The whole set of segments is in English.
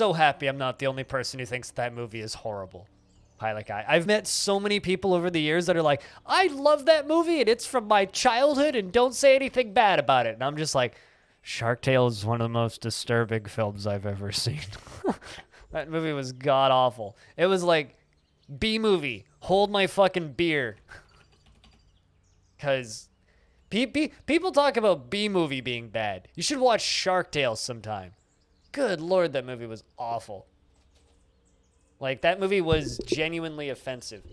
so happy I'm not the only person who thinks that movie is horrible. Pilot Guy. I've met so many people over the years that are like, I love that movie and it's from my childhood and don't say anything bad about it. And I'm just like, Shark Tale is one of the most disturbing films I've ever seen. That movie was god-awful. It was like, B-movie, hold my fucking beer. Because people talk about B-movie being bad. You should watch Shark Tale sometime. Good lord, that movie was awful. Like, that movie was genuinely offensive.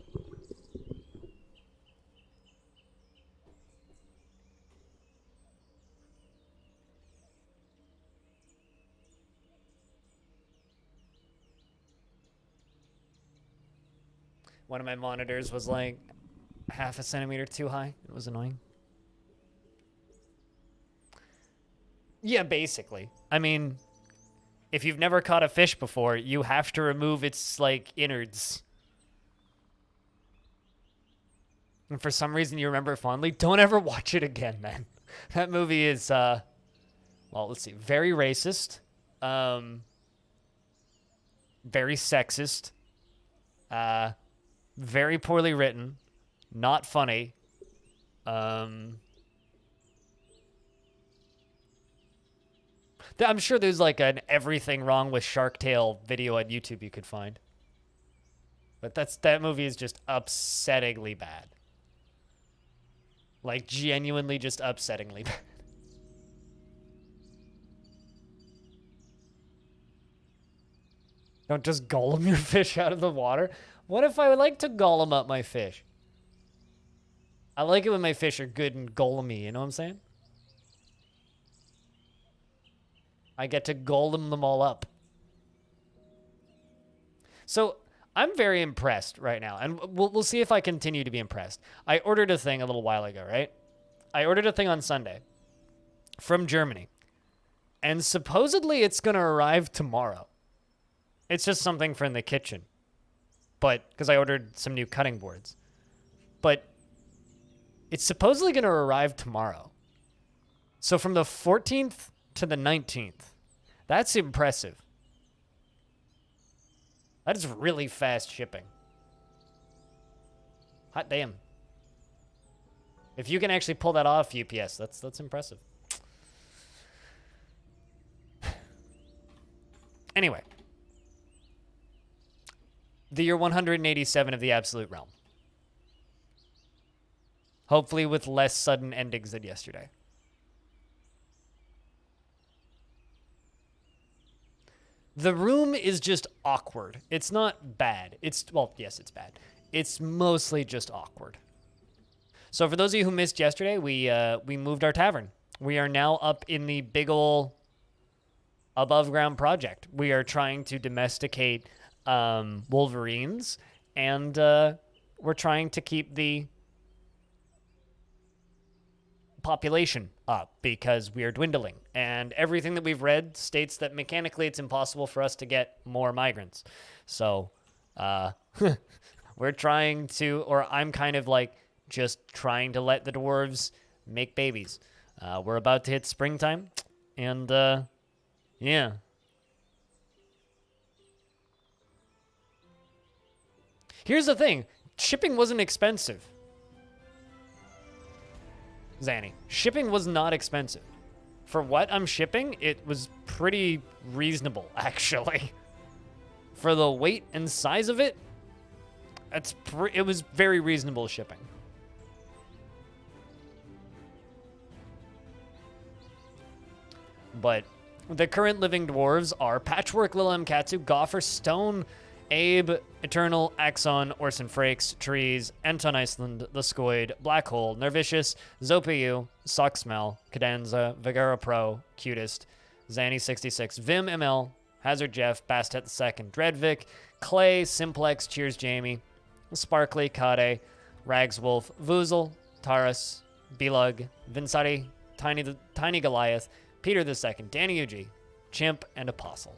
One of my monitors was like half a centimeter too high. It was annoying. Yeah, basically. I mean, if you've never caught a fish before, you have to remove its, like, innards. And for some reason you remember it fondly, don't ever watch it again, man. That movie is, well, let's see, very racist, very sexist, very poorly written, not funny, I'm sure there's like an everything wrong with Shark Tale video on YouTube you could find. But that movie is just upsettingly bad. Like, genuinely just upsettingly bad. Don't just Golem your fish out of the water. What if I would like to Golem up my fish? I like it when my fish are good and Golem-y, you know what I'm saying? I get to Golem them all up. So, I'm very impressed right now, and we'll see if I continue to be impressed. I ordered a thing a little while ago, right? I ordered a thing on Sunday from Germany, and supposedly it's going to arrive tomorrow. It's just something for in the kitchen, but because I ordered some new cutting boards. But it's supposedly going to arrive tomorrow. So from the 14th to the 19th, that's impressive. That is really fast shipping. Hot damn. If you can actually pull that off, UPS, that's impressive. Anyway. The year 187 of the Absolute Realm. Hopefully with less sudden endings than yesterday. The room is just awkward. It's not bad. Well, yes, it's bad. It's mostly just awkward. So for those of you who missed yesterday, we moved our tavern. We are now up in the big ol' above ground project. We are trying to domesticate wolverines, and we're trying to keep the population up because we are dwindling, and everything that we've read states that mechanically it's impossible for us to get more migrants. So we're trying to, or I'm kind of like just trying to let the dwarves make babies. We're about to hit springtime, and yeah. Here's the thing, shipping wasn't expensive. Zanny, shipping was not expensive. For what I'm shipping, it was pretty reasonable, actually. For the weight and size of it, it was very reasonable shipping. But the current living dwarves are Patchwork, Lil M. Katsu, Goffer, Stone, Abe, Eternal, Axon, Orson Frakes, Trees, Anton Iceland, The Scoid, Black Hole, Nervicious, Zopu, Socksmell, Cadenza, Vigara Pro, Cutest, Zanny66, Vim ML, Hazard Jeff, Bastet II, Dreadvic, Clay, Simplex, Cheers Jamie, Sparkly, Kade, Rags Wolf, Vuzel, Taurus, Belug, Vinsari, Tiny Goliath, Peter II, Danny Uji, Chimp, and Apostle.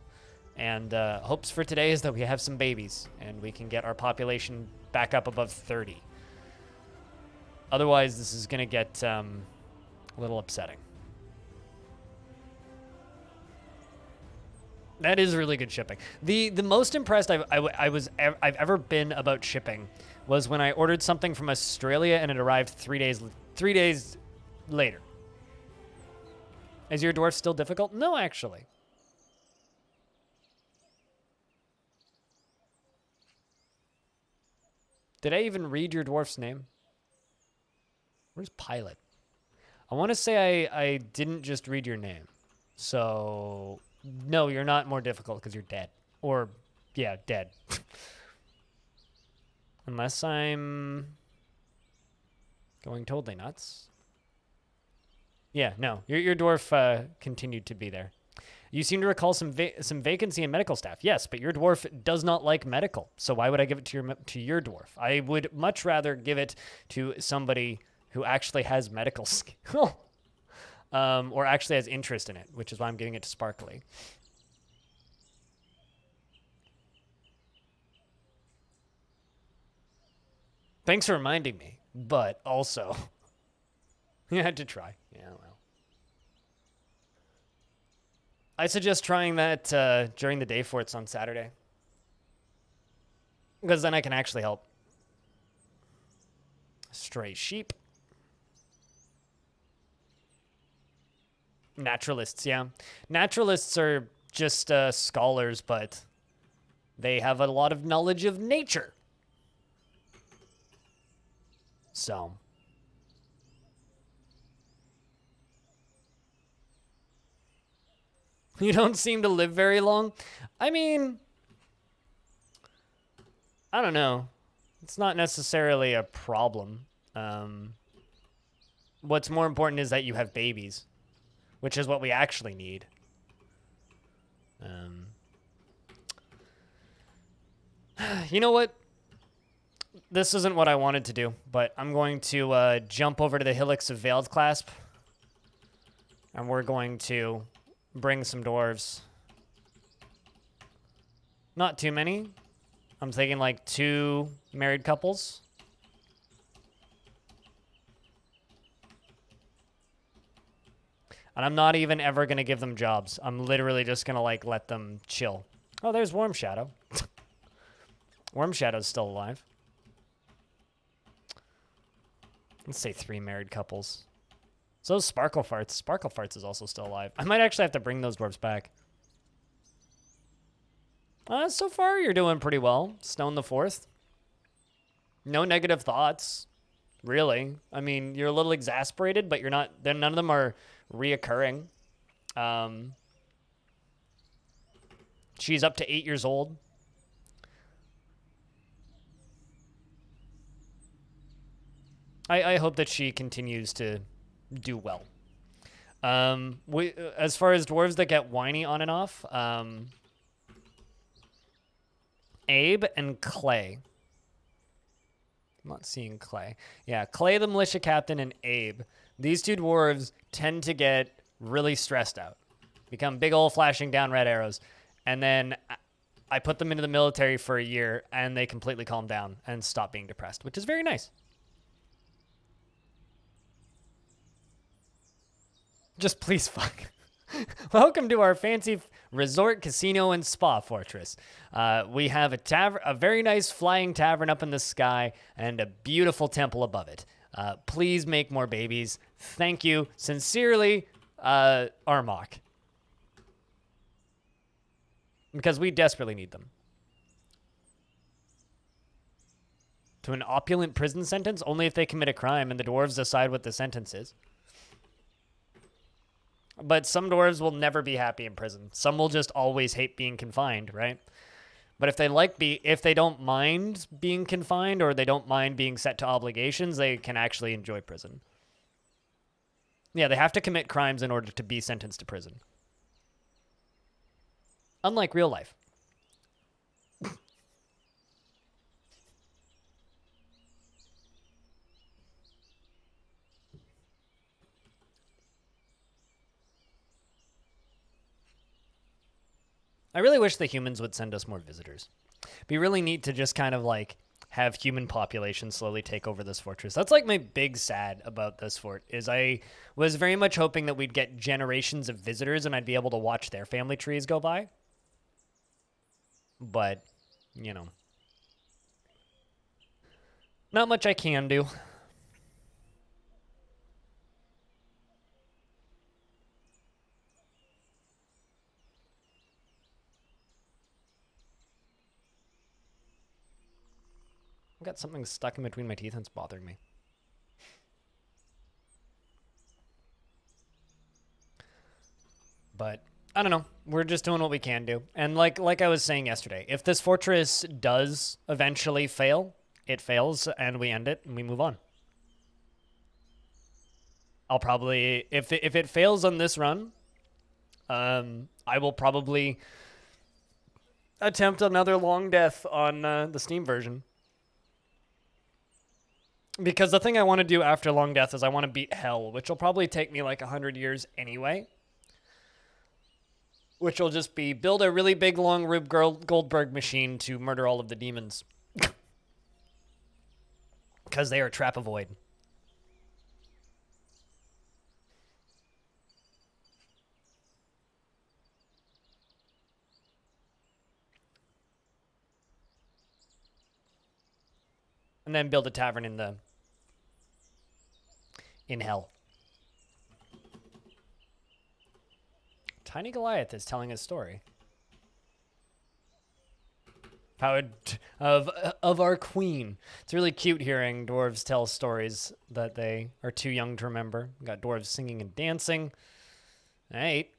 And hopes for today is that we have some babies and we can get our population back up above 30. Otherwise, this is going to get a little upsetting. That is really good shipping. The most impressed I've ever been about shipping was when I ordered something from Australia and it arrived 3 days later. Is your dwarf still difficult? No, actually. Did I even read your dwarf's name? Where's Pilot? I want to say I didn't just read your name. So, no, you're not more difficult because you're dead. Or, yeah, dead. Unless I'm going totally nuts. Yeah, no, your dwarf continued to be there. You seem to recall some vacancy in medical staff. Yes, but your dwarf does not like medical. So why would I give it to your dwarf? I would much rather give it to somebody who actually has medical skill. Or actually has interest in it, which is why I'm giving it to Sparkly. Thanks for reminding me, but also, you had to try. Yeah, well. I suggest trying that during the day forts on Saturday. Because then I can actually help. Stray sheep. Naturalists, yeah. Naturalists are just scholars, but they have a lot of knowledge of nature. So. You don't seem to live very long. I mean, I don't know. It's not necessarily a problem. What's more important is that you have babies, which is what we actually need. You know what? This isn't what I wanted to do, but I'm going to jump over to the Hillocks of Veiled Clasp, and we're going to bring some dwarves. Not too many. I'm thinking like 2 married couples. And I'm not even ever going to give them jobs. I'm literally just going to like let them chill. Oh, there's Worm Shadow. Worm Shadow's still alive. Let's say 3 married couples. So is Sparkle Farts. Sparkle Farts is also still alive. I might actually have to bring those dwarves back. So far, you're doing pretty well. Stone the 4th. No negative thoughts, really. I mean, you're a little exasperated, but you're not. None of them are reoccurring. She's up to 8 years old. I hope that she continues to do well. As far as dwarves that get whiny on and off, Abe and Clay. I'm not seeing Clay. Yeah, Clay the militia captain and Abe. These 2 dwarves tend to get really stressed out. Become big old flashing down red arrows. And then I put them into the military for a year and they completely calm down and stop being depressed, which is very nice. Just please fuck. Welcome to our fancy resort, casino, and spa fortress. We have a very nice flying tavern up in the sky and a beautiful temple above it. Please make more babies. Thank you. Sincerely, Armok. Because we desperately need them. To an opulent prison sentence? Only if they commit a crime and the dwarves decide what the sentence is. But some dwarves will never be happy in prison. Some will just always hate being confined, right? But if they don't mind being confined or they don't mind being set to obligations, they can actually enjoy prison. Yeah, they have to commit crimes in order to be sentenced to prison. Unlike real life. I really wish the humans would send us more visitors. It'd be really neat to just kind of like have human population slowly take over this fortress. That's like my big sad about this fort is I was very much hoping that we'd get generations of visitors and I'd be able to watch their family trees go by. but, you know, not much I can do. I've got something stuck in between my teeth and it's bothering me. But I don't know. We're just doing what we can do. And like I was saying yesterday, if this fortress does eventually fail, it fails and we end it and we move on. I'll probably if it fails on this run, I will probably attempt another Longdeath on the Steam version. Because the thing I want to do after Longdeath is I want to beat Hell, which will probably take me like 100 years anyway. Which will just be build a really big, long Rube Goldberg machine to murder all of the demons. Because they are Trap-Avoid. And then build a tavern in Hell. Tiny Goliath is telling his story. Proud of our queen. It's really cute hearing dwarves tell stories that they are too young to remember. We got dwarves singing and dancing. Hey.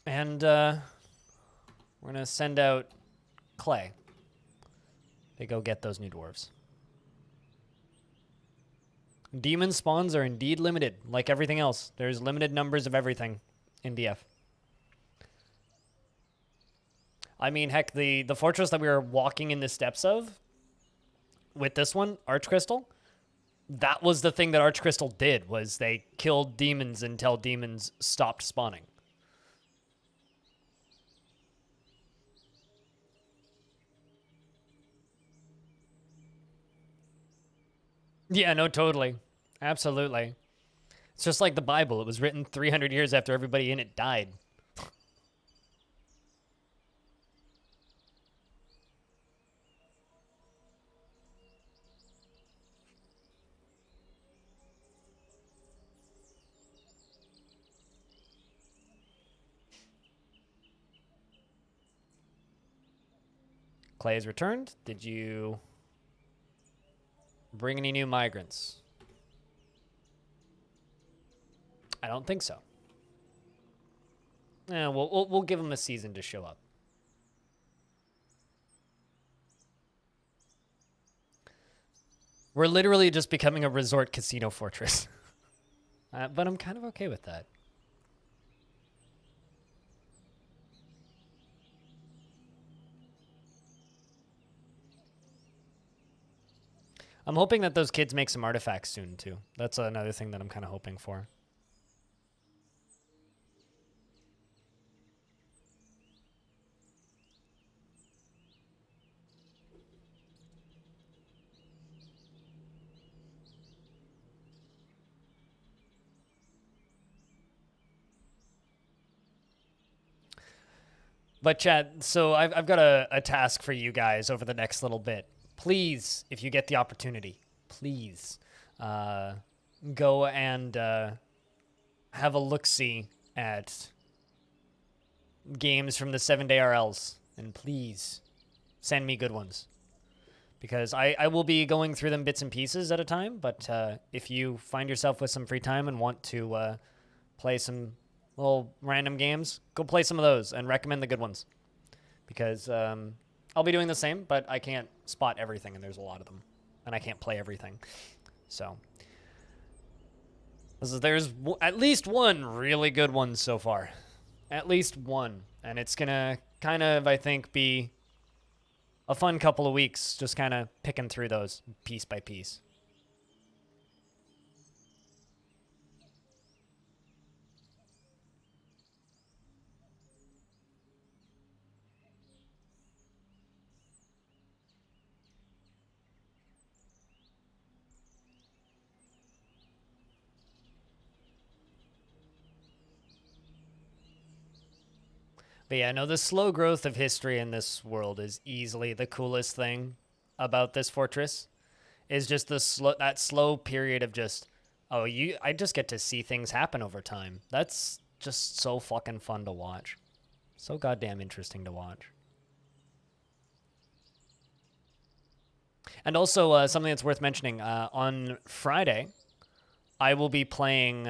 And we're going to send out Clay to go get those new dwarves. Demon spawns are indeed limited, like everything else. There's limited numbers of everything in DF. I mean, heck, the fortress that we were walking in the steps of, with this one, Archcrystal, that was the thing that Archcrystal did, was they killed demons until demons stopped spawning. Yeah, no, totally. Absolutely. It's just like the Bible. It was written 300 years after everybody in it died. Clay has returned. Did you bring any new migrants? I don't think so. Yeah, we'll give them a season to show up. We're literally just becoming a resort casino fortress. But I'm kind of okay with that. I'm hoping that those kids make some artifacts soon, too. That's another thing that I'm kind of hoping for. But Chad, so I've got a task for you guys over the next little bit. Please, if you get the opportunity, please go and have a look-see at games from the 7-day RLs. And please send me good ones. Because I will be going through them bits and pieces at a time. But if you find yourself with some free time and want to play some little random games, go play some of those and recommend the good ones. Because I'll be doing the same, but I can't spot everything, and there's a lot of them. And I can't play everything. So there's at least one really good one so far. At least one. And it's going to kind of, I think, be a fun couple of weeks just kind of picking through those piece by piece. But yeah, no, the slow growth of history in this world is easily the coolest thing about this fortress. Is just that slow period of just, oh, I just get to see things happen over time. That's just so fucking fun to watch. So goddamn interesting to watch. And also something that's worth mentioning, on Friday, I will be playing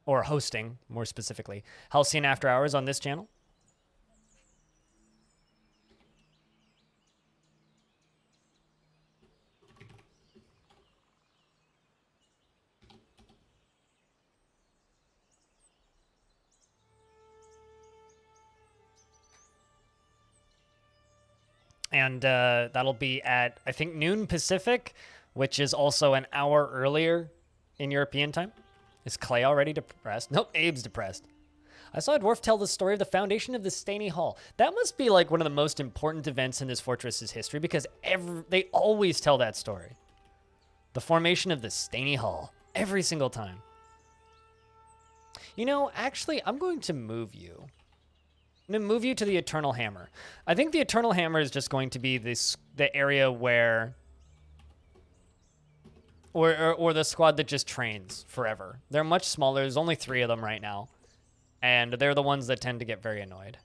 or hosting, more specifically, Halcyon After Hours on this channel. And that'll be at, I think, noon Pacific, which is also an hour earlier in European time. Is Clay already depressed? Nope, Abe's depressed. I saw a dwarf tell the story of the foundation of the Staney Hall. That must be like one of the most important events in this fortress's history, because they always tell that story. The formation of the Staney Hall. Every single time. You know, actually, I'm going to move you. I'm going to move you to the Eternal Hammer. I think the Eternal Hammer is just going to be the area where... Or the squad that just trains forever. They're much smaller. There's only 3 of them right now. And they're the ones that tend to get very annoyed.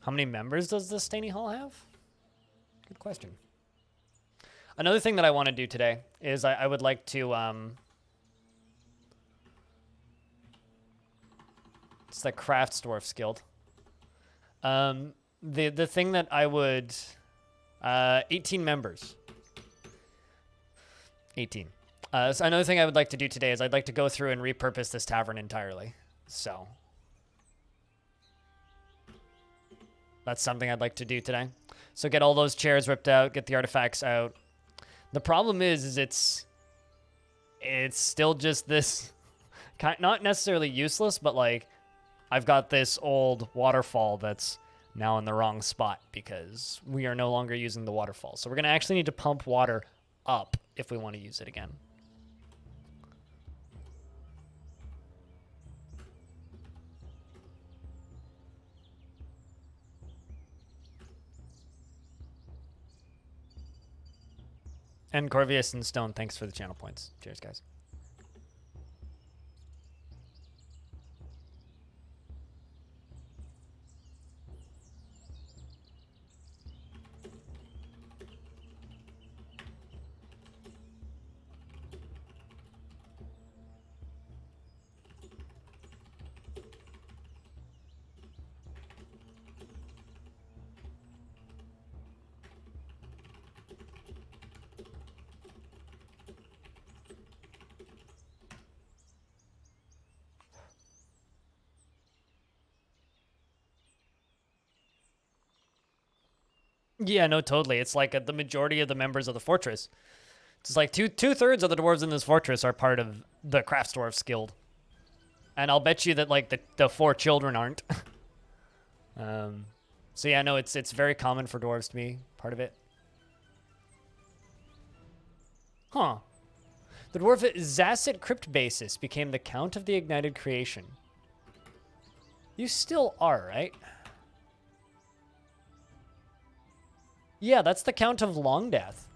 How many members does the Staney Hall have? Good question. Another thing that I want to do today is I would like to... it's the Crafts Dwarfs Guild. The thing that I would... 18 members. 18. So another thing I would like to do today is I'd like to go through and repurpose this tavern entirely. So... that's something I'd like to do today. So get all those chairs ripped out, get the artifacts out. The problem is it's still just this, not necessarily useless, but like I've got this old waterfall that's now in the wrong spot because we are no longer using the waterfall. So we're gonna actually need to pump water up if we want to use it again. And Corvius and Stone, thanks for the channel points. Cheers, guys. Yeah, no, totally. It's like the majority of the members of the fortress. It's like two-thirds of the dwarves in this fortress are part of the Crafts Dwarfs Guild. And I'll bet you that like the 4 children aren't. So yeah, no, it's very common for dwarves to be part of it. Huh. The dwarf Zasset Crypt Basis became the Count of the Ignited Creation. You still are, right? Yeah, that's the Count of Longdeath.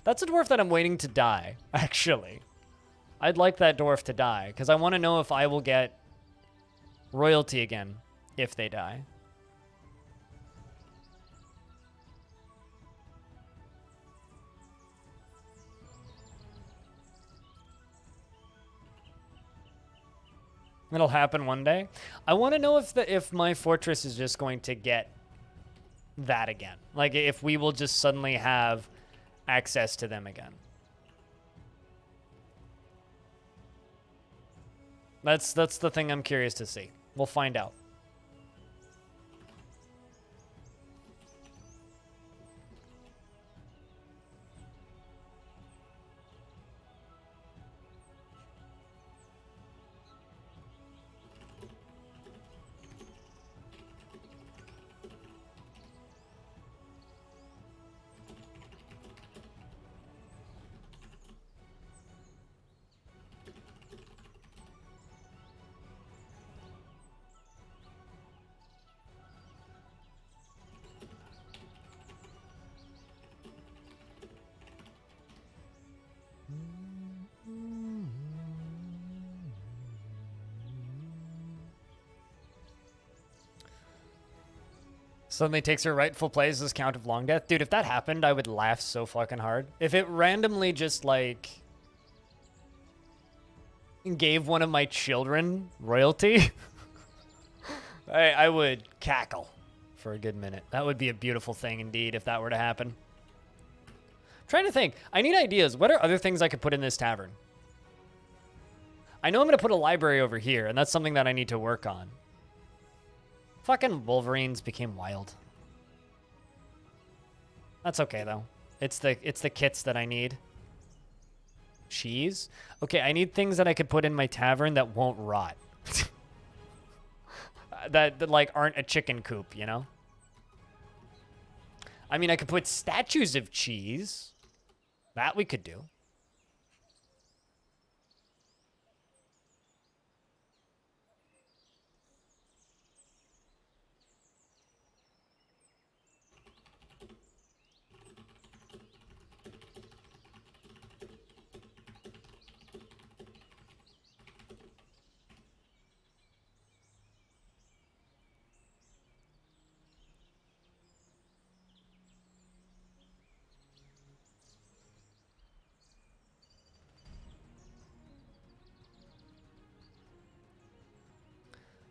That's a dwarf that I'm waiting to die, actually. I'd like that dwarf to die, because I want to know if I will get royalty again if they die. It'll happen one day. I want to know if my fortress is just going to get that again. Like if we will just suddenly have access to them again. That's the thing I'm curious to see. We'll find out. Suddenly takes her rightful place as Count of Longdeath. Dude, if that happened, I would laugh so fucking hard. If it randomly just, like, gave one of my children royalty, I would cackle for a good minute. That would be a beautiful thing indeed if that were to happen. I'm trying to think. I need ideas. What are other things I could put in this tavern? I know I'm going to put a library over here, and that's something that I need to work on. Fucking Wolverines became wild. That's okay, though. It's the kits that I need. Cheese? Okay, I need things that I could put in my tavern that won't rot. that, like, aren't a chicken coop, you know? I mean, I could put statues of cheese. That we could do.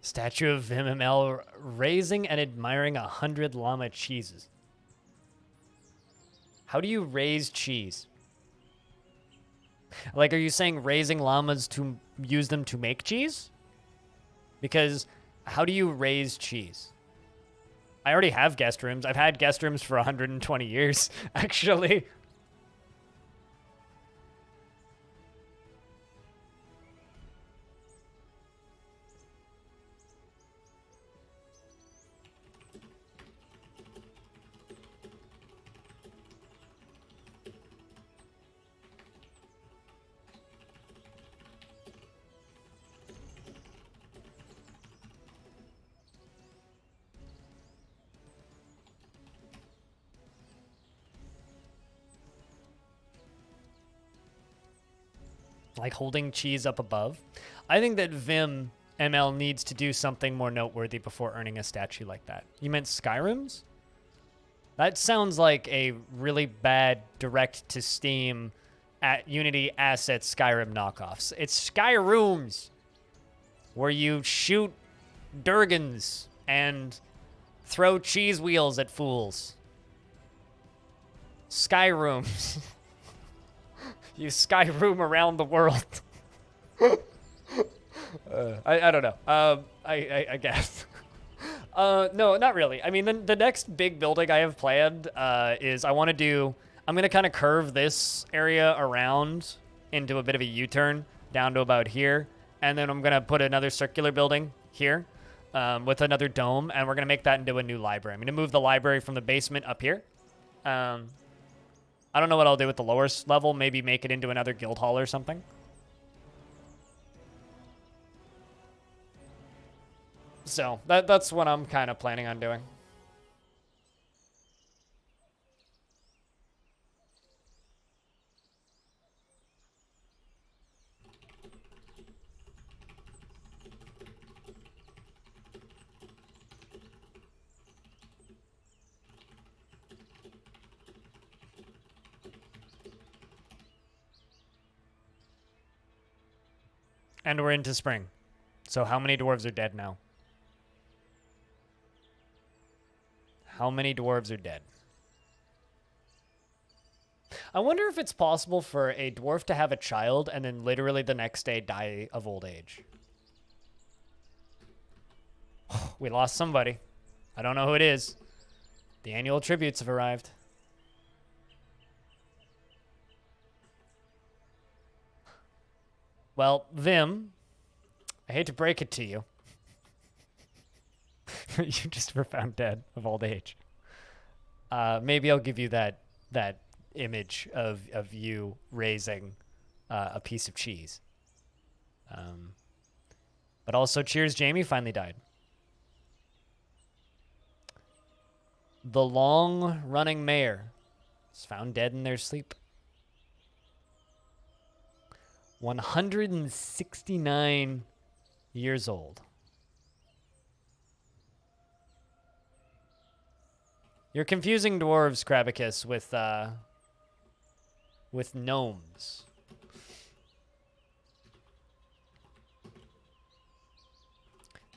Statue of MML raising and admiring 100 llama cheeses. How do you raise cheese? Like, are you saying raising llamas to use them to make cheese? Because how do you raise cheese? I already have guest rooms. I've had guest rooms for 120 years, actually. Like holding cheese up above. I think that Vim ML needs to do something more noteworthy before earning a statue like that. You meant Skyrim's? That sounds like a really bad direct to Steam at Unity Assets Skyrim knockoffs. It's Skyrooms, where you shoot Durgans and throw cheese wheels at fools. Skyrooms. You Skyroom around the world. I don't know. I guess. No, not really. I mean, the next big building I have planned is I'm going to kind of curve this area around into a bit of a U-turn down to about here. And then I'm going to put another circular building here with another dome. And we're going to make that into a new library. I'm going to move the library from the basement up here. I don't know what I'll do with the lower level. Maybe make it into another guild hall or something. So that's what I'm kind of planning on doing. And we're into spring. So how many dwarves are dead now? How many dwarves are dead? I wonder if it's possible for a dwarf to have a child and then literally the next day die of old age. We lost somebody. I don't know who it is. The annual tributes have arrived. Well, Vim, I hate to break it to you. You just were found dead of old age. Maybe I'll give you that image of you raising a piece of cheese. But also, cheers, Jamie finally died. The long-running mayor is found dead in their sleep. 169 years old. You're confusing dwarves, Krabicus, with gnomes.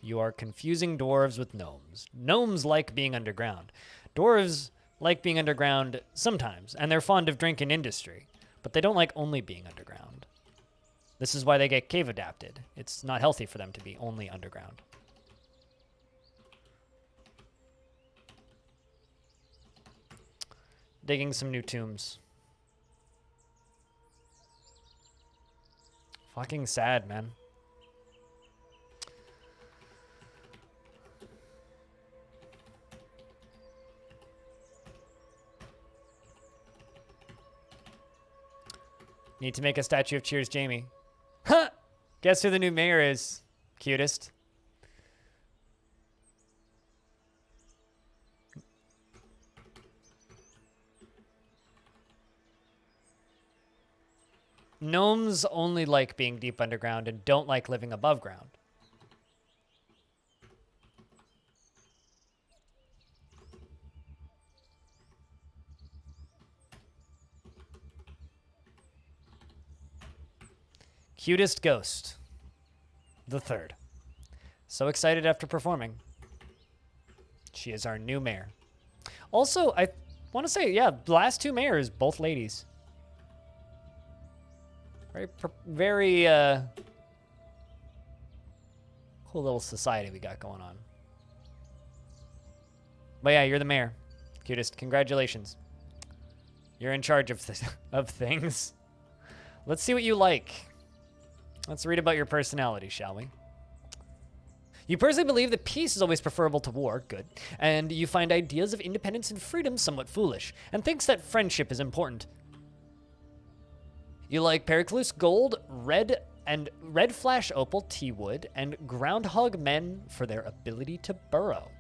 You are confusing dwarves with gnomes. Gnomes like being underground. Dwarves like being underground sometimes, and they're fond of drink and industry, but they don't like only being underground. This is why they get cave adapted. It's not healthy for them to be only underground. Digging some new tombs. Fucking sad, man. Need to make a statue of Cheers Jamie. Huh! Guess who the new mayor is? Cutest. Gnomes only like being deep underground and don't like living above ground. Cutest ghost. The third. So excited after performing. She is our new mayor. Also, I want to say, yeah, the last two mayors, both ladies. Very cool little society we got going on. But yeah, you're the mayor. Cutest. Congratulations. You're in charge of of things. Let's see what you like. Let's read about your personality, shall we? You personally believe that peace is always preferable to war, good, and you find ideas of independence and freedom somewhat foolish, and thinks that friendship is important. You like Periclus Gold, Red Flash Opal, T-Wood, and Groundhog Men for their ability to burrow.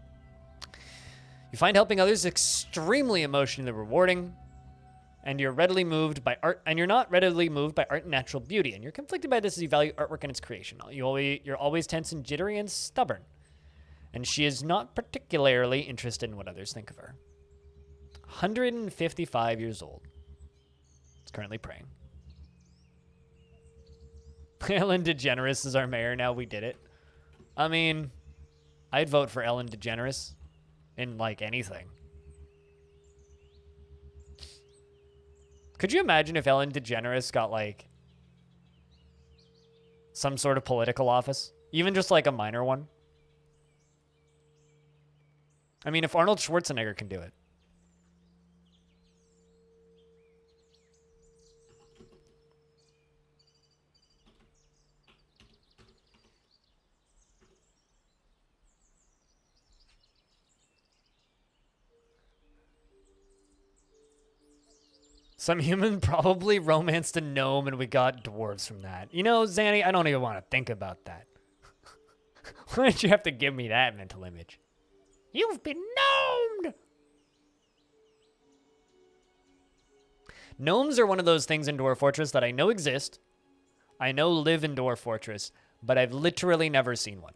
You find helping others extremely emotionally rewarding, and you're readily moved by art, and you're not readily moved by art and natural beauty, and you're conflicted by this as you value artwork and its creation. You're always tense and jittery and stubborn, and she is not particularly interested in what others think of her. 155 years old. Is currently praying. Ellen DeGeneres is our mayor now. We did it. I mean, I'd vote for Ellen DeGeneres in like anything. Could you imagine if Ellen DeGeneres got, like, some sort of political office? Even just, like, a minor one? I mean, if Arnold Schwarzenegger can do it. Some human probably romanced a gnome and we got dwarves from that. You know, Zanny, I don't even want to think about that. Why did you have to give me that mental image? You've been gnomed! Gnomes are one of those things in Dwarf Fortress that I know exist. I know live in Dwarf Fortress, but I've literally never seen one.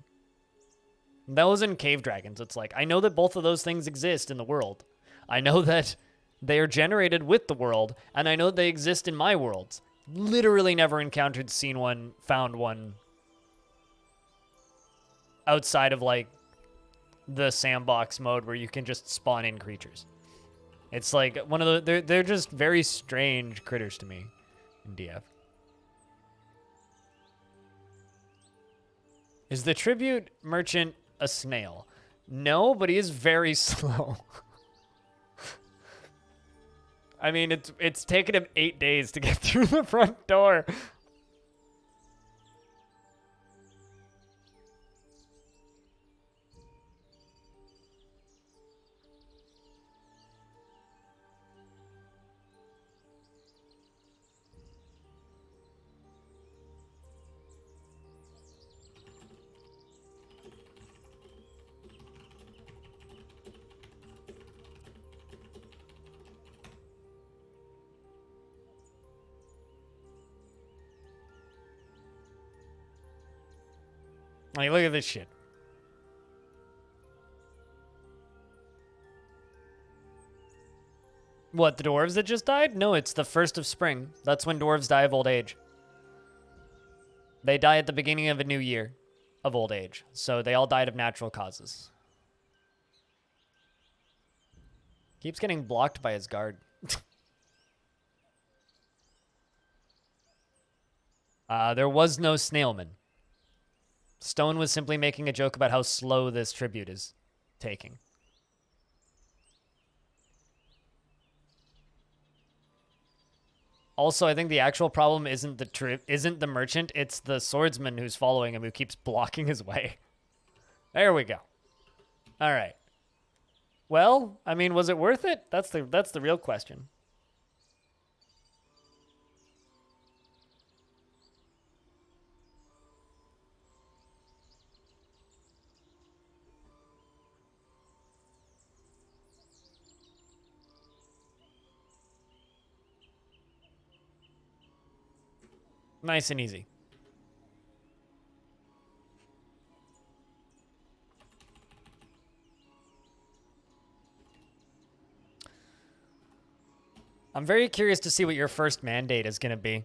Those and cave dragons, it's like, I know that both of those things exist in the world. I know that they are generated with the world, and I know they exist in my worlds. Literally never encountered, seen one, found one outside of, like, the sandbox mode where you can just spawn in creatures. It's like one of the... They're just very strange critters to me in DF. Is the tribute merchant a snail? No, but he is very slow. I mean, it's taken him 8 days to get through the front door. Like, look at this shit. What, the dwarves that just died? No, it's the first of spring. That's when dwarves die of old age. They die at the beginning of a new year of old age. So they all died of natural causes. Keeps getting blocked by his guard. There was no snailman. Stone was simply making a joke about how slow this tribute is taking. Also, I think the actual problem isn't the merchant, it's the swordsman who's following him who keeps blocking his way. There we go. All right. Well, I mean, was it worth it? That's the real question. Nice and easy. I'm very curious to see what your first mandate is going to be.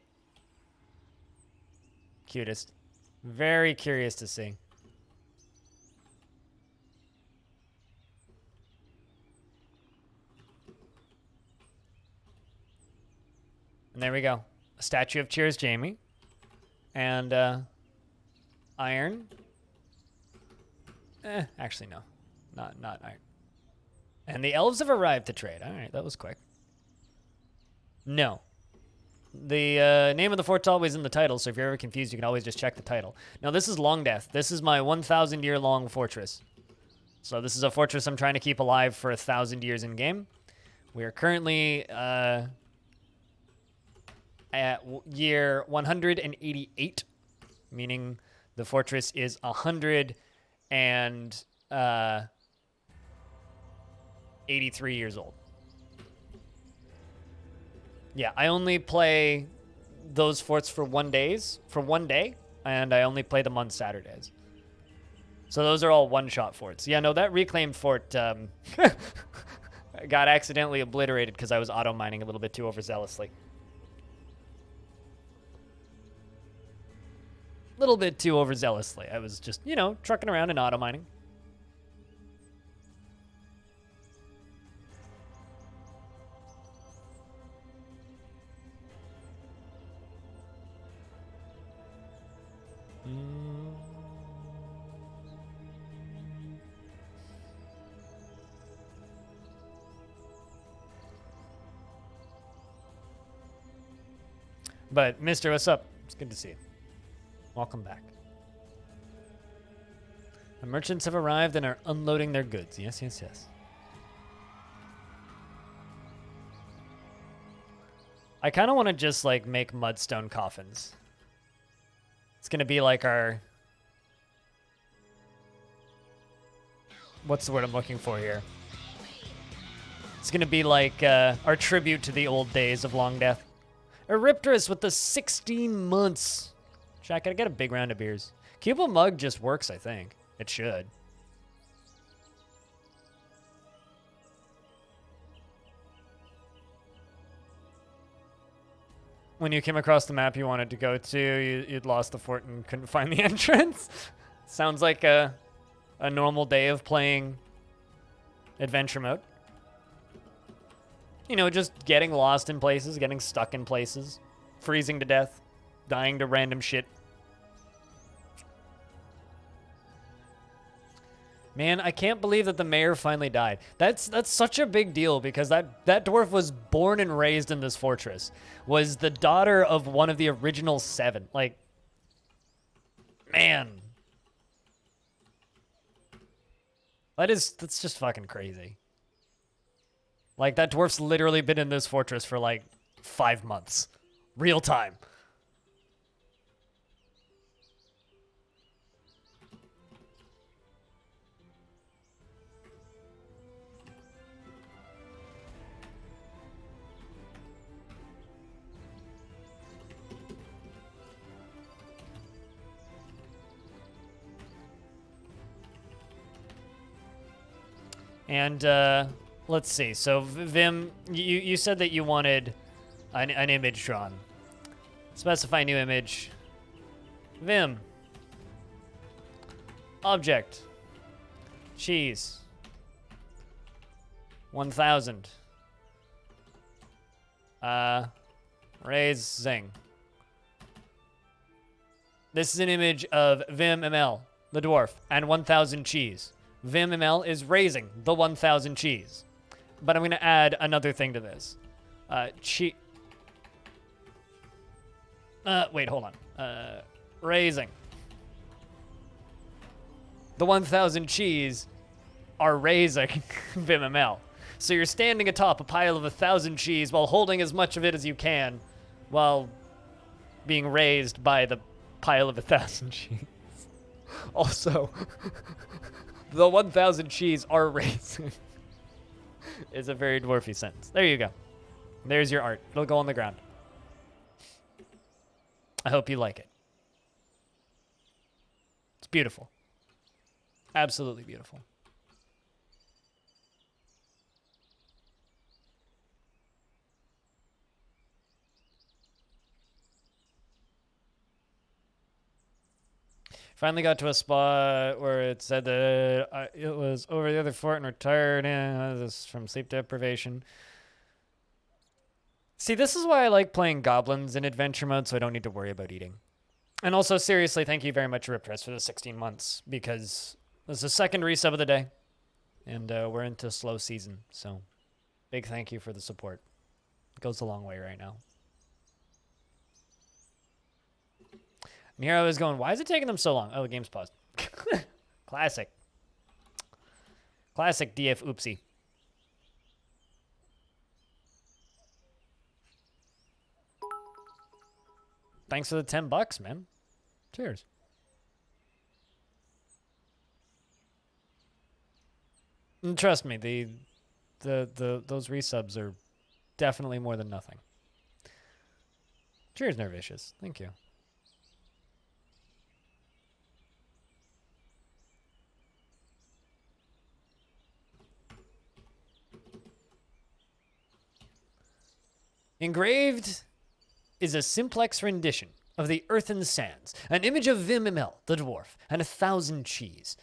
Cutest. Very curious to see. And there we go. A statue of Cheers Jamie. And iron. Actually no. Not iron. And the elves have arrived to trade. All right, that was quick. No. The name of the fort's always in the title, so if you're ever confused, you can always just check the title. Now, this is Longdeath. This is my 1,000-year-long fortress. So this is a fortress I'm trying to keep alive for 1,000 years in-game. We are currently at year 188, meaning the fortress is 183 years old. Yeah, I only play those forts for one day, and I only play them on Saturdays. So those are all one-shot forts. Yeah, no, that reclaimed fort got accidentally obliterated because I was auto-mining a little bit too overzealously. Little bit too overzealously. I was just, you know, trucking around and auto-mining. But, Mister, what's up? It's good to see you. Welcome back. The merchants have arrived and are unloading their goods. Yes, yes, yes. I kind of want to just, like, make mudstone coffins. It's going to be like our... What's the word I'm looking for here? It's going to be like our tribute to the old days of Longdeath. Eripterus with the 16 months. Jack, I got a big round of beers. Cubal Mug just works, I think. It should. When you came across the map you wanted to go to, you'd lost the fort and couldn't find the entrance. Sounds like a normal day of playing adventure mode. You know, just getting lost in places, getting stuck in places, freezing to death, dying to random shit. Man, I can't believe that the mayor finally died. That's such a big deal because that dwarf was born and raised in this fortress. Was the daughter of one of the original 7. Like, man. That's just fucking crazy. Like, that dwarf's literally been in this fortress for, like, 5 months. Real time. And, let's see. So Vim, you said that you wanted an image drawn. Specify new image. Vim. Object. Cheese. 1000. Raising. This is an image of Vim ML, the dwarf, and 1000 cheese. Vim ML is raising the 1000 cheese. But I'm going to add another thing to this. Wait, hold on. Raising. The 1000 cheese are raising Vim ML. So you're standing atop a pile of 1000 cheese while holding as much of it as you can while being raised by the pile of 1000 cheese. Also, the 1000 cheese are raising is a very dwarfy sentence. There you go. There's your art. It'll go on the ground. I hope you like it. It's beautiful. Absolutely beautiful. Finally got to a spot where it said that it was over the other fort and retired. This is from sleep deprivation. See, this is why I like playing goblins in adventure mode, so I don't need to worry about eating. And also, seriously, thank you very much, Rippress, for the 16 months, because this is the second resub of the day, and we're into slow season, so big thank you for the support. It goes a long way right now. And here I was going, why is it taking them so long? Oh, the game's paused. Classic. Classic DF oopsie. Thanks for the $10, man. Cheers. And trust me, those resubs are definitely more than nothing. Cheers, Nervicious. Thank you. Engraved is a simplex rendition of the earthen sands, an image of Vim ML, the dwarf, and 1000 cheese.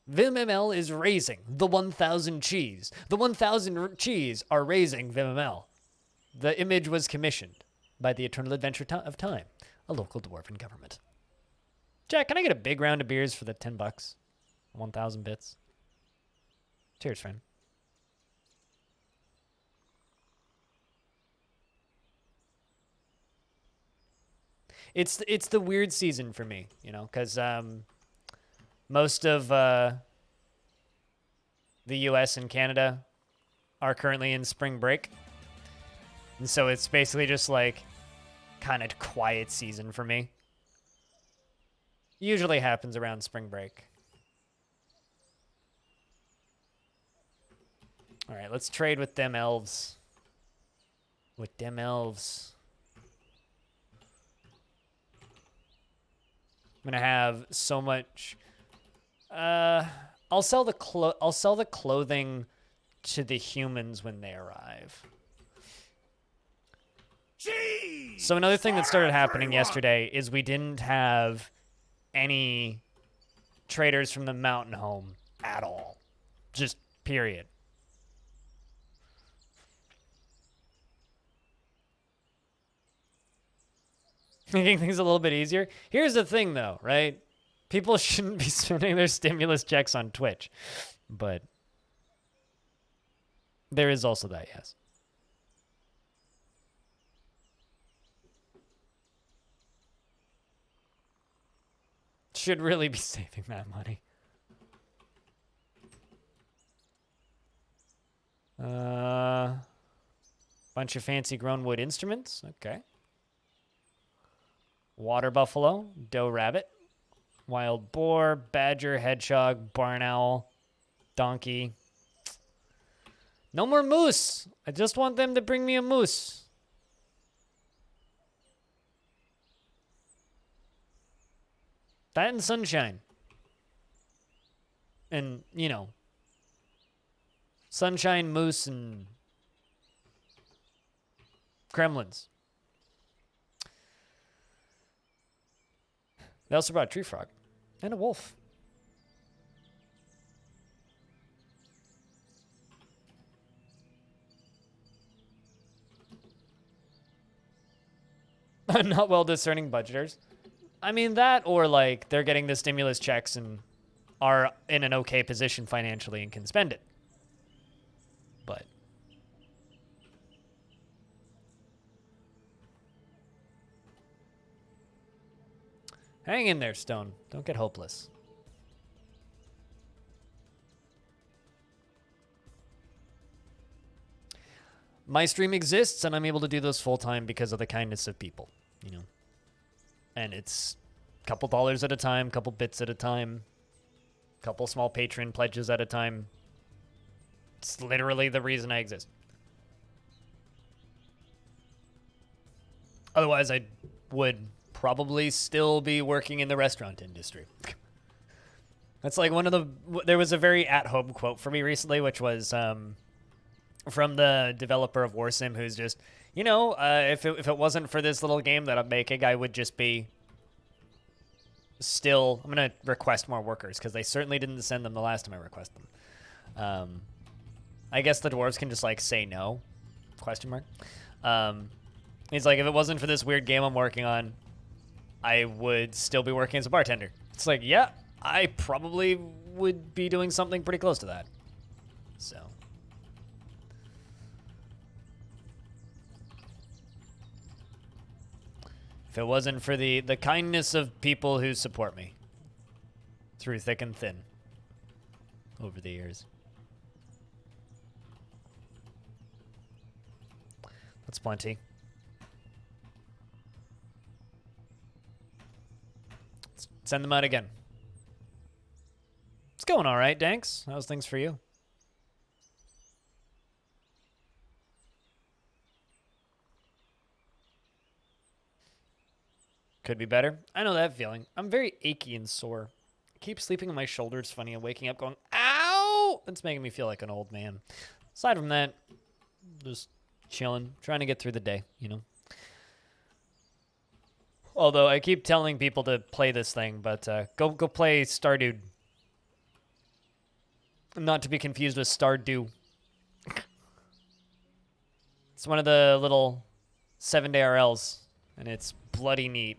Vim ML is raising the 1000 cheese. The 1000 cheese are raising Vim ML. The image was commissioned by the Eternal Adventure of Time, a local dwarven government. Jack, can I get a big round of beers for the $10? 1000 bits. Cheers, friend. It's the weird season for me, you know, because most of the U.S. and Canada are currently in spring break. And so it's basically just like kind of quiet season for me. Usually happens around spring break. All right, let's trade with them elves. With them elves. I'm gonna have so much. I'll sell the clothing to the humans when they arrive. Jeez, so another thing that started happening yesterday is we didn't have any traders from the mountain home at all. Just period. Making things a little bit easier. Here's the thing, though, right? People shouldn't be spending their stimulus checks on Twitch. But there is also that, yes. Should really be saving that money. Bunch of fancy grown wood instruments. Okay. Water buffalo, doe rabbit, wild boar, badger, hedgehog, barn owl, donkey. No more moose. I just want them to bring me a moose. That and sunshine. And, you know, Sunshine Moose and Gremlins. They also brought a tree frog and a wolf. Not well discerning budgeters. I mean, that or like they're getting the stimulus checks and are in an okay position financially and can spend it. But hang in there, Stone. Don't get hopeless. My stream exists, and I'm able to do this full-time because of the kindness of people, you know. And it's a couple dollars at a time, couple bits at a time, couple small patron pledges at a time. It's literally the reason I exist. Otherwise, I would probably still be working in the restaurant industry. That's like one of the... There was a very at-home quote for me recently, which was... from the developer of Warsim, who's just, you know, if it wasn't for this little game that I'm making, I would just be still... I'm going to request more workers, because they certainly didn't send them the last time I requested them. I guess the dwarves can just, like, say no? Question mark. He's like, if it wasn't for this weird game I'm working on, I would still be working as a bartender. It's like, yeah, I probably would be doing something pretty close to that. So... if it wasn't for the kindness of people who support me through thick and thin over the years. That's plenty. Let's send them out again. It's going all right, Danks. How's things for you? Could be better. I know that feeling. I'm very achy and sore. I keep sleeping on my shoulders funny and waking up going, ow! It's making me feel like an old man. Aside from that, just chilling, trying to get through the day, you know? Although I keep telling people to play this thing, but go play Stardew. Not to be confused with Stardew. It's one of the little 7-day RLs, and it's bloody neat.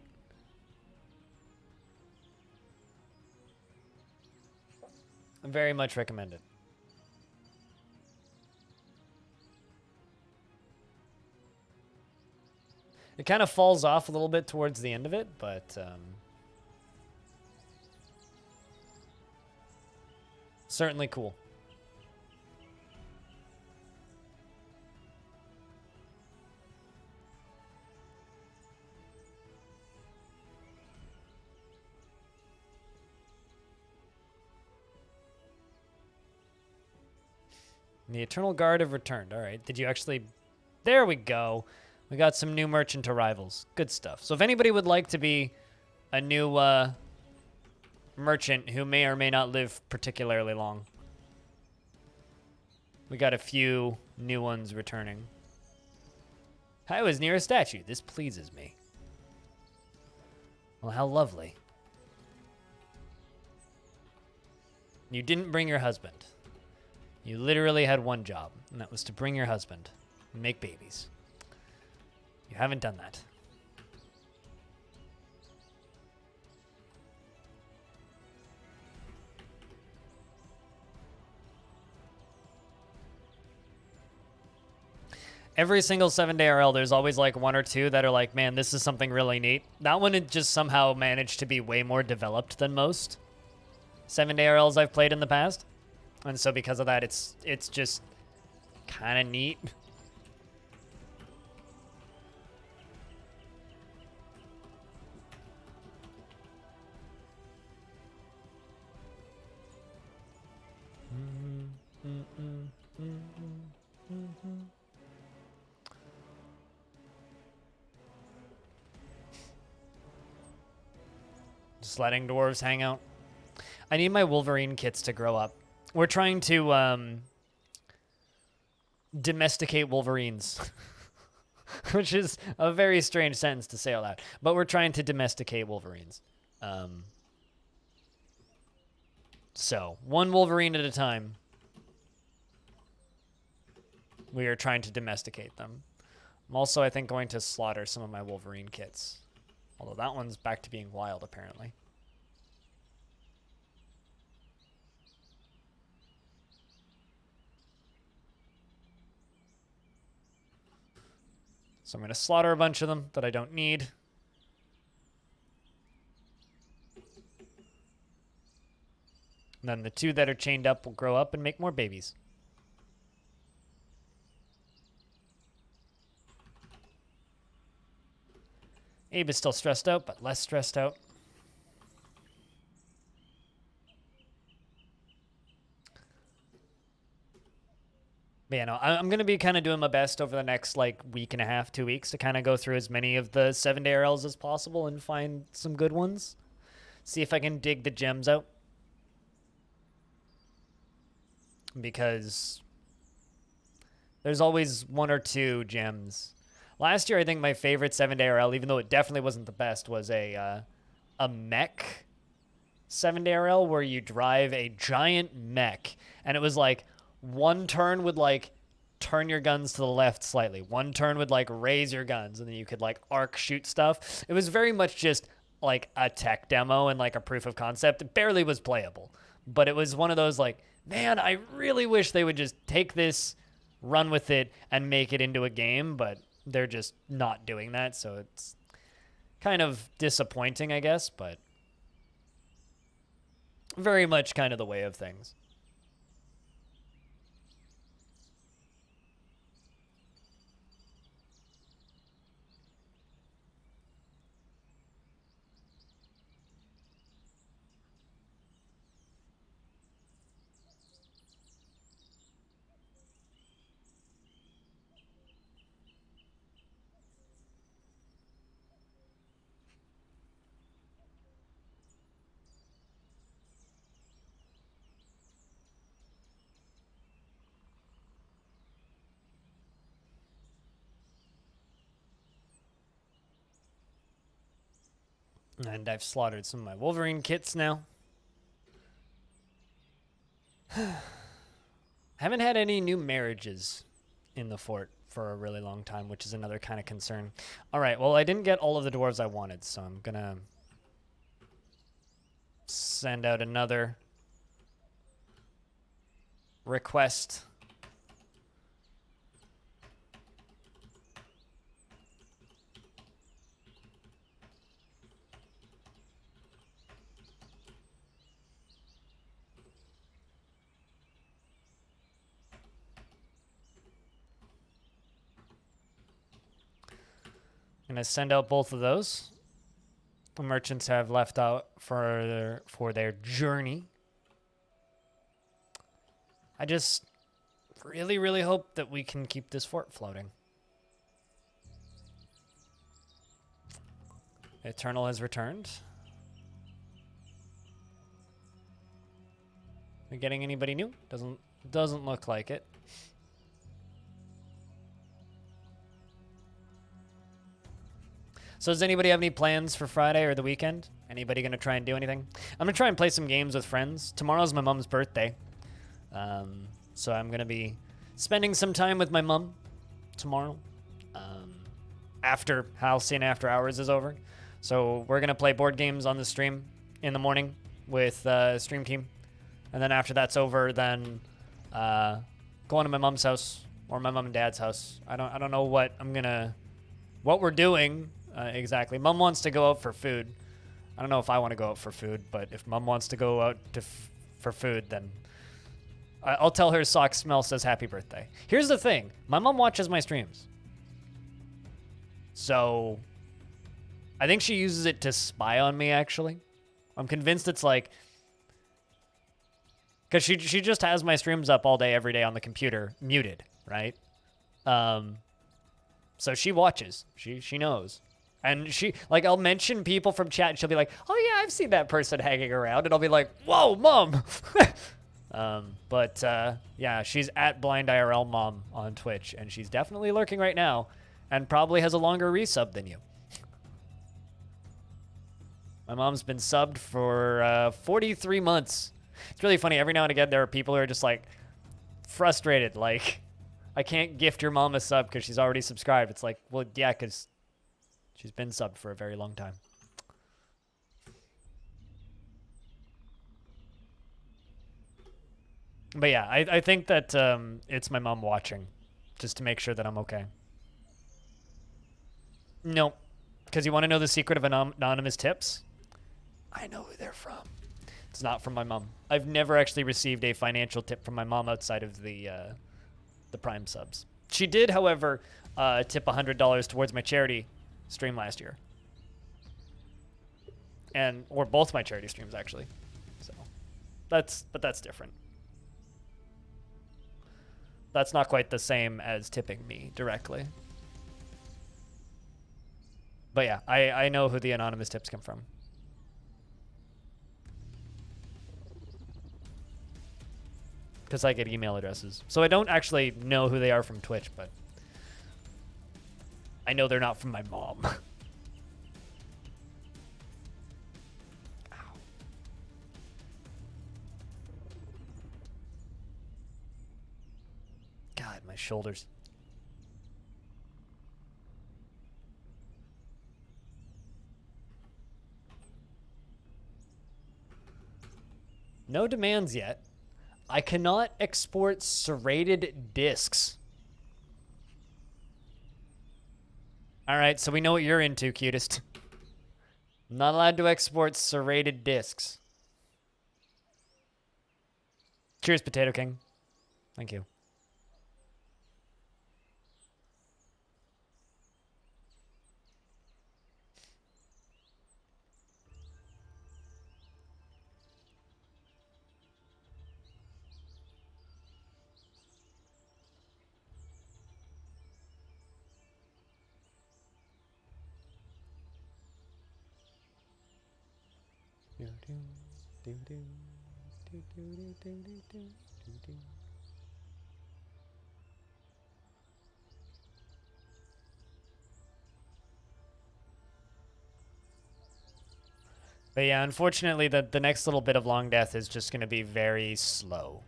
I very much recommend it. It kind of falls off a little bit towards the end of it, but certainly cool. The Eternal Guard have returned. All right. Did you actually... There we go. We got some new merchant arrivals. Good stuff. So if anybody would like to be a new merchant who may or may not live particularly long, we got a few new ones returning. I was near a statue. This pleases me. Well, how lovely. You didn't bring your husband. You literally had one job, and that was to bring your husband and make babies. You haven't done that. Every single 7-day RL, there's always like one or two that are like, man, this is something really neat. That one had just somehow managed to be way more developed than most 7-day RLs I've played in the past. And so because of that, it's just kind of neat. Just letting dwarves hang out. I need my Wolverine kits to grow up. We're trying to domesticate Wolverines. Which is a very strange sentence to say out loud. But we're trying to domesticate Wolverines. So, one Wolverine at a time. We are trying to domesticate them. I'm also, I think, going to slaughter some of my Wolverine kits. Although that one's back to being wild, apparently. So I'm going to slaughter a bunch of them that I don't need. And then the 2 that are chained up will grow up and make more babies. Abe is still stressed out, but less stressed out. But yeah, no, I'm going to be kind of doing my best over the next, like, week and a half, 2 weeks to kind of go through as many of the 7-day RLs as possible and find some good ones. See if I can dig the gems out. Because there's always 1 or 2 gems. Last year, I think my favorite 7-day RL, even though it definitely wasn't the best, was a mech 7-day RL where you drive a giant mech. And it was like, 1 turn would, like, turn your guns to the left slightly. 1 turn would, like, raise your guns, and then you could, like, arc shoot stuff. It was very much just, like, a tech demo and, like, a proof of concept. It barely was playable. But it was one of those, like, man, I really wish they would just take this, run with it, and make it into a game, but they're just not doing that, so it's kind of disappointing, I guess, but very much kind of the way of things. And I've slaughtered some of my Wolverine kits now. Haven't had any new marriages in the fort for a really long time, which is another kind of concern. All right, well, I didn't get all of the dwarves I wanted, so I'm going to send out another request. I'm going to send out both of those. The merchants have left out for their journey. I just really, really hope that we can keep this fort floating. Eternal has returned. Are we getting anybody new? Doesn't look like it. So does anybody have any plans for Friday or the weekend? Anybody going to try and do anything? I'm going to try and play some games with friends. Tomorrow's my mom's birthday. So I'm going to be spending some time with my mom tomorrow. After Halcyon After Hours is over. So we're going to play board games on the stream in the morning with Stream Team. And then after that's over, then going to my mom's house or my mom and dad's house. I don't know what we're doing. Exactly. Mom wants to go out for food. I don't know if I want to go out for food, but if Mom wants to go out for food, then I'll tell her Sock Smell says happy birthday. Here's the thing. My mom watches my streams. So I think she uses it to spy on me, actually. I'm convinced it's like... Because she just has my streams up all day, every day on the computer, muted, right? So she watches. She knows. And like, I'll mention people from chat, and she'll be like, oh, yeah, I've seen that person hanging around. And I'll be like, whoa, Mom. Yeah, she's at Blind IRL Mom on Twitch, and she's definitely lurking right now, and probably has a longer resub than you. My mom's been subbed for 43 months. It's really funny. Every now and again, there are people who are just like frustrated, like, I can't gift your mom a sub because she's already subscribed. It's like, well, yeah, because she's been subbed for a very long time. But yeah, I think that it's my mom watching just to make sure that I'm okay. Nope. Because you want to know the secret of anonymous tips? I know who they're from. It's not from my mom. I've never actually received a financial tip from my mom outside of the Prime subs. She did, however, tip $100 towards my charity stream last year, or both my charity streams actually. So that's different. That's not quite the same as tipping me directly. But yeah, I know who the anonymous tips come from. Because I get email addresses. So I don't actually know who they are from Twitch, but I know they're not from my mom. Ow. God, my shoulders. No demands yet. I cannot export serrated discs. All right, so we know what you're into, cutest. I'm not allowed to export serrated discs. Cheers, Potato King. Thank you. But yeah, unfortunately, the next little bit of Longdeath is just going to be very slow.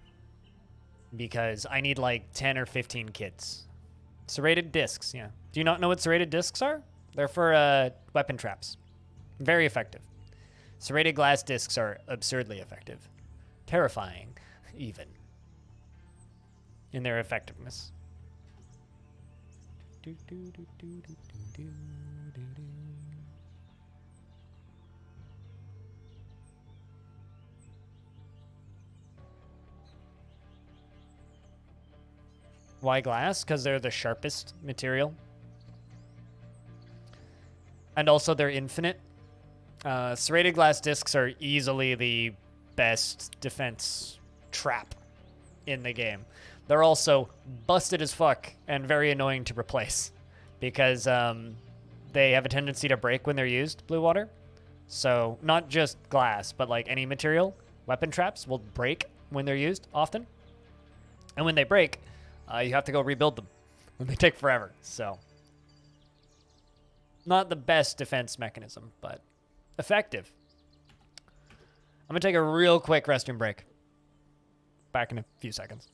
Because I need like 10 or 15 kids. Serrated discs, yeah. Do you not know what serrated discs are? They're for weapon traps. Very effective. Serrated glass discs are absurdly effective. Terrifying, even. In their effectiveness. Why glass? Because they're the sharpest material. And also they're infinite. Serrated glass discs are easily the best defense trap in the game. They're also busted as fuck and very annoying to replace because they have a tendency to break when they're used, blue water. So not just glass, but like any material, weapon traps will break when they're used often. And when they break, you have to go rebuild them. And they take forever, so. Not the best defense mechanism, but effective. I'm going to take a real quick restroom break. Back in a few seconds.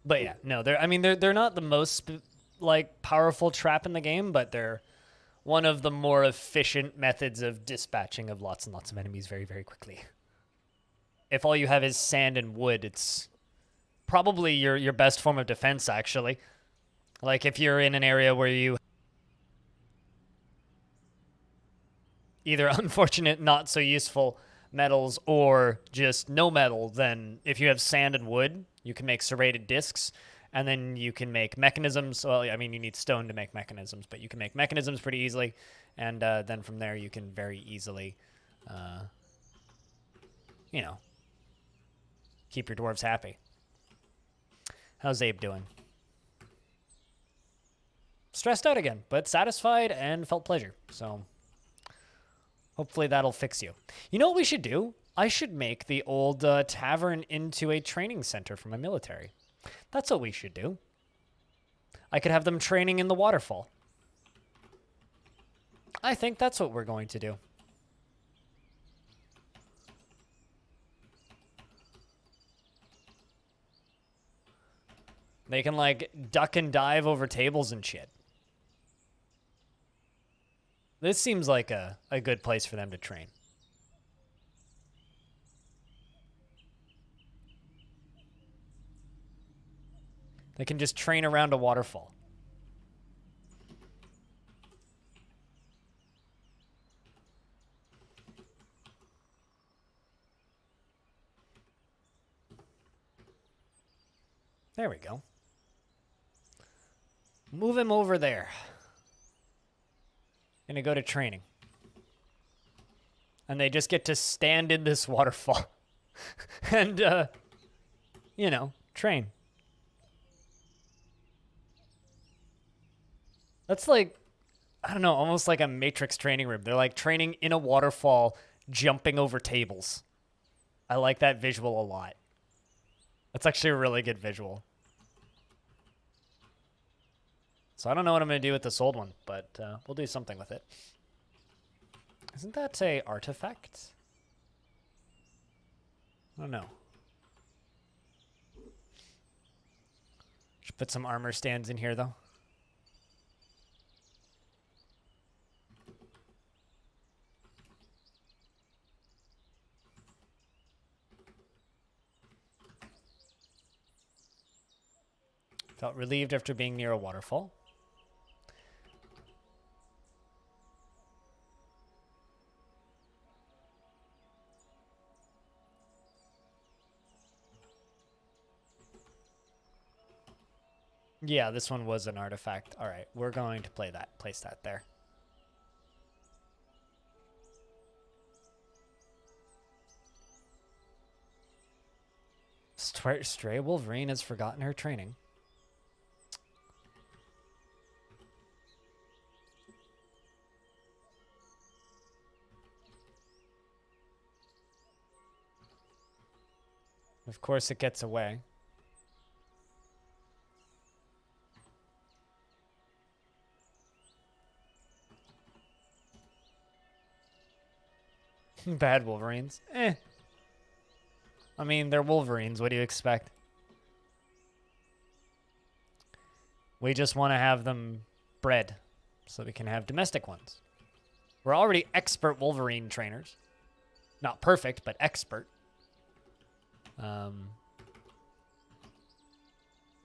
But yeah, no, I mean, they're not the most like powerful trap in the game, but they're one of the more efficient methods of dispatching of lots and lots of enemies very, very quickly. If all you have is sand and wood, it's probably your best form of defense, actually. Like if you're in an area where you either unfortunate, not so useful metals or just no metal, then if you have sand and wood, you can make serrated discs, and then you can make mechanisms. Well, I mean, you need stone to make mechanisms, but you can make mechanisms pretty easily, and then from there you can very easily, uh, you know, keep your dwarves happy. How's Abe doing? Stressed out again, but satisfied and felt pleasure. So hopefully that'll fix you. You know what we should do? I should make the old tavern into a training center for my military. That's what we should do. I could have them training in the waterfall. I think that's what we're going to do. They can, like, duck and dive over tables and shit. This seems like a good place for them to train. They can just train around a waterfall. There we go. Move him over there. Gonna go to training. And they just get to stand in this waterfall. And, you know, train. That's like, I don't know, almost like a Matrix training room. They're like training in a waterfall, jumping over tables. I like that visual a lot. That's actually a really good visual. So I don't know what I'm going to do with this old one, but we'll do something with it. Isn't that a artifact? I don't know. Should put some armor stands in here, though. Felt relieved after being near a waterfall. Yeah, this one was an artifact. All right, we're going to place that there. Stray Wolverine has forgotten her training. Of course it gets away. Bad Wolverines. Eh. I mean, they're Wolverines. What do you expect? We just want to have them bred so we can have domestic ones. We're already expert Wolverine trainers. Not perfect, but expert. So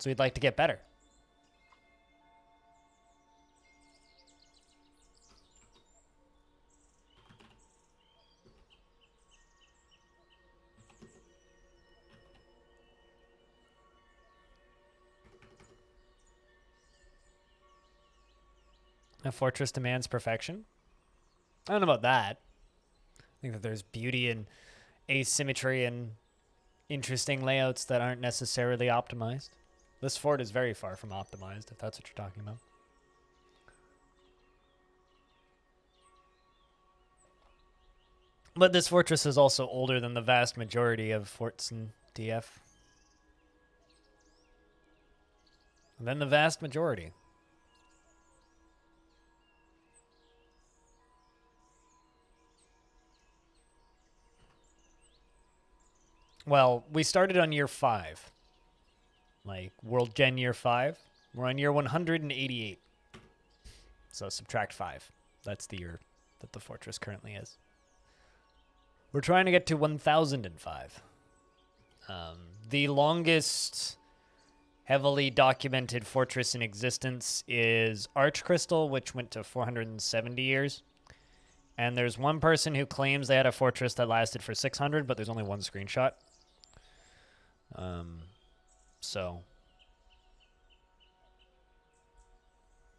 we'd like to get better. A fortress demands perfection. I don't know about that. I think that there's beauty and asymmetry and interesting layouts that aren't necessarily optimized. This fort is very far from optimized, if that's what you're talking about. But this fortress is also older than the vast majority of forts in DF. And then the vast majority. Well, we started on year 5. like World Gen Year 5. We're on year 188. So subtract 5. That's the year that the fortress currently is. We're trying to get to 1005. The longest heavily documented fortress in existence is Arch Crystal, which went to 470 years. And there's one person who claims they had a fortress that lasted for 600, but there's only one screenshot. So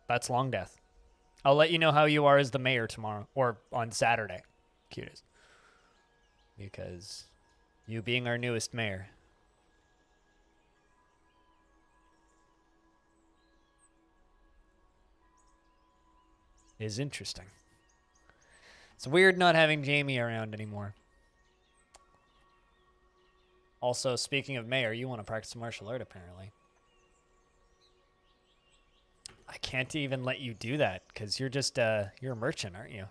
that's Longdeath. I'll let you know how you are as the mayor tomorrow, or on Saturday, cutest. Because you being our newest mayor is interesting. It's weird not having Jamie around anymore. Also, speaking of mayor, you want to practice martial art, apparently. I can't even let you do that, because you're just, you're a merchant, aren't you?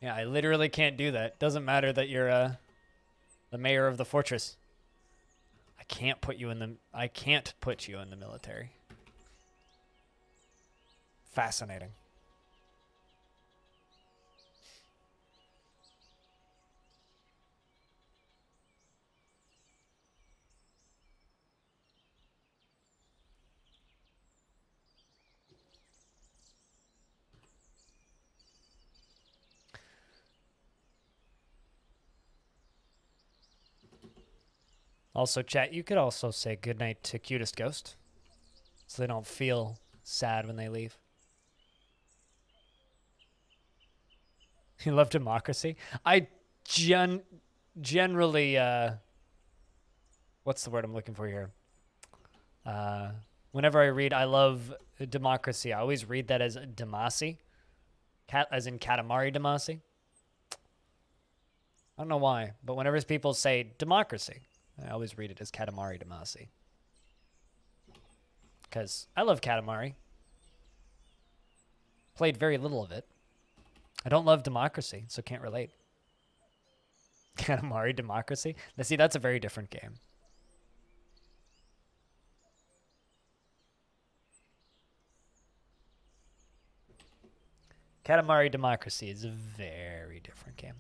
Yeah, I literally can't do that. Doesn't matter that you're, the mayor of the fortress. I can't put you in the military. Fascinating. Also, chat, you could also say goodnight to Cutest Ghost, so they don't feel sad when they leave. You love democracy? I generally, what's the word I'm looking for here? Whenever I read I love democracy, I always read that as Damasi, as in Katamari Damacy. I don't know why, but whenever people say democracy, I always read it as Katamari Damacy. Because I love Katamari. Played very little of it. I don't love democracy, so can't relate. Katamari Democracy? Now, see, that's a very different game. Katamari Democracy is a very different game.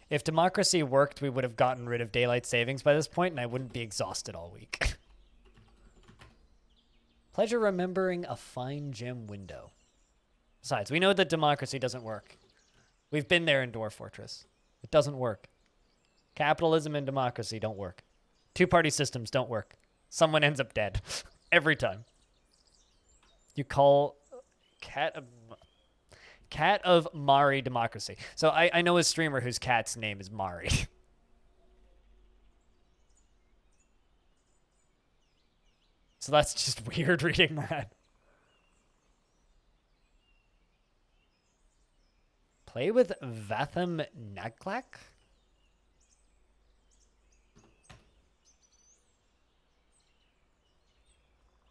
If democracy worked, we would have gotten rid of daylight savings by this point, and I wouldn't be exhausted all week. Pleasure remembering a fine gem window. Besides, we know that democracy doesn't work. We've been there in Dwarf Fortress. It doesn't work. Capitalism and democracy don't work. Two-party systems don't work. Someone ends up dead. Every time. You call Cat of Mari Democracy. So I know a streamer whose cat's name is Mari. So that's just weird reading that. Play with Vatham Naglak?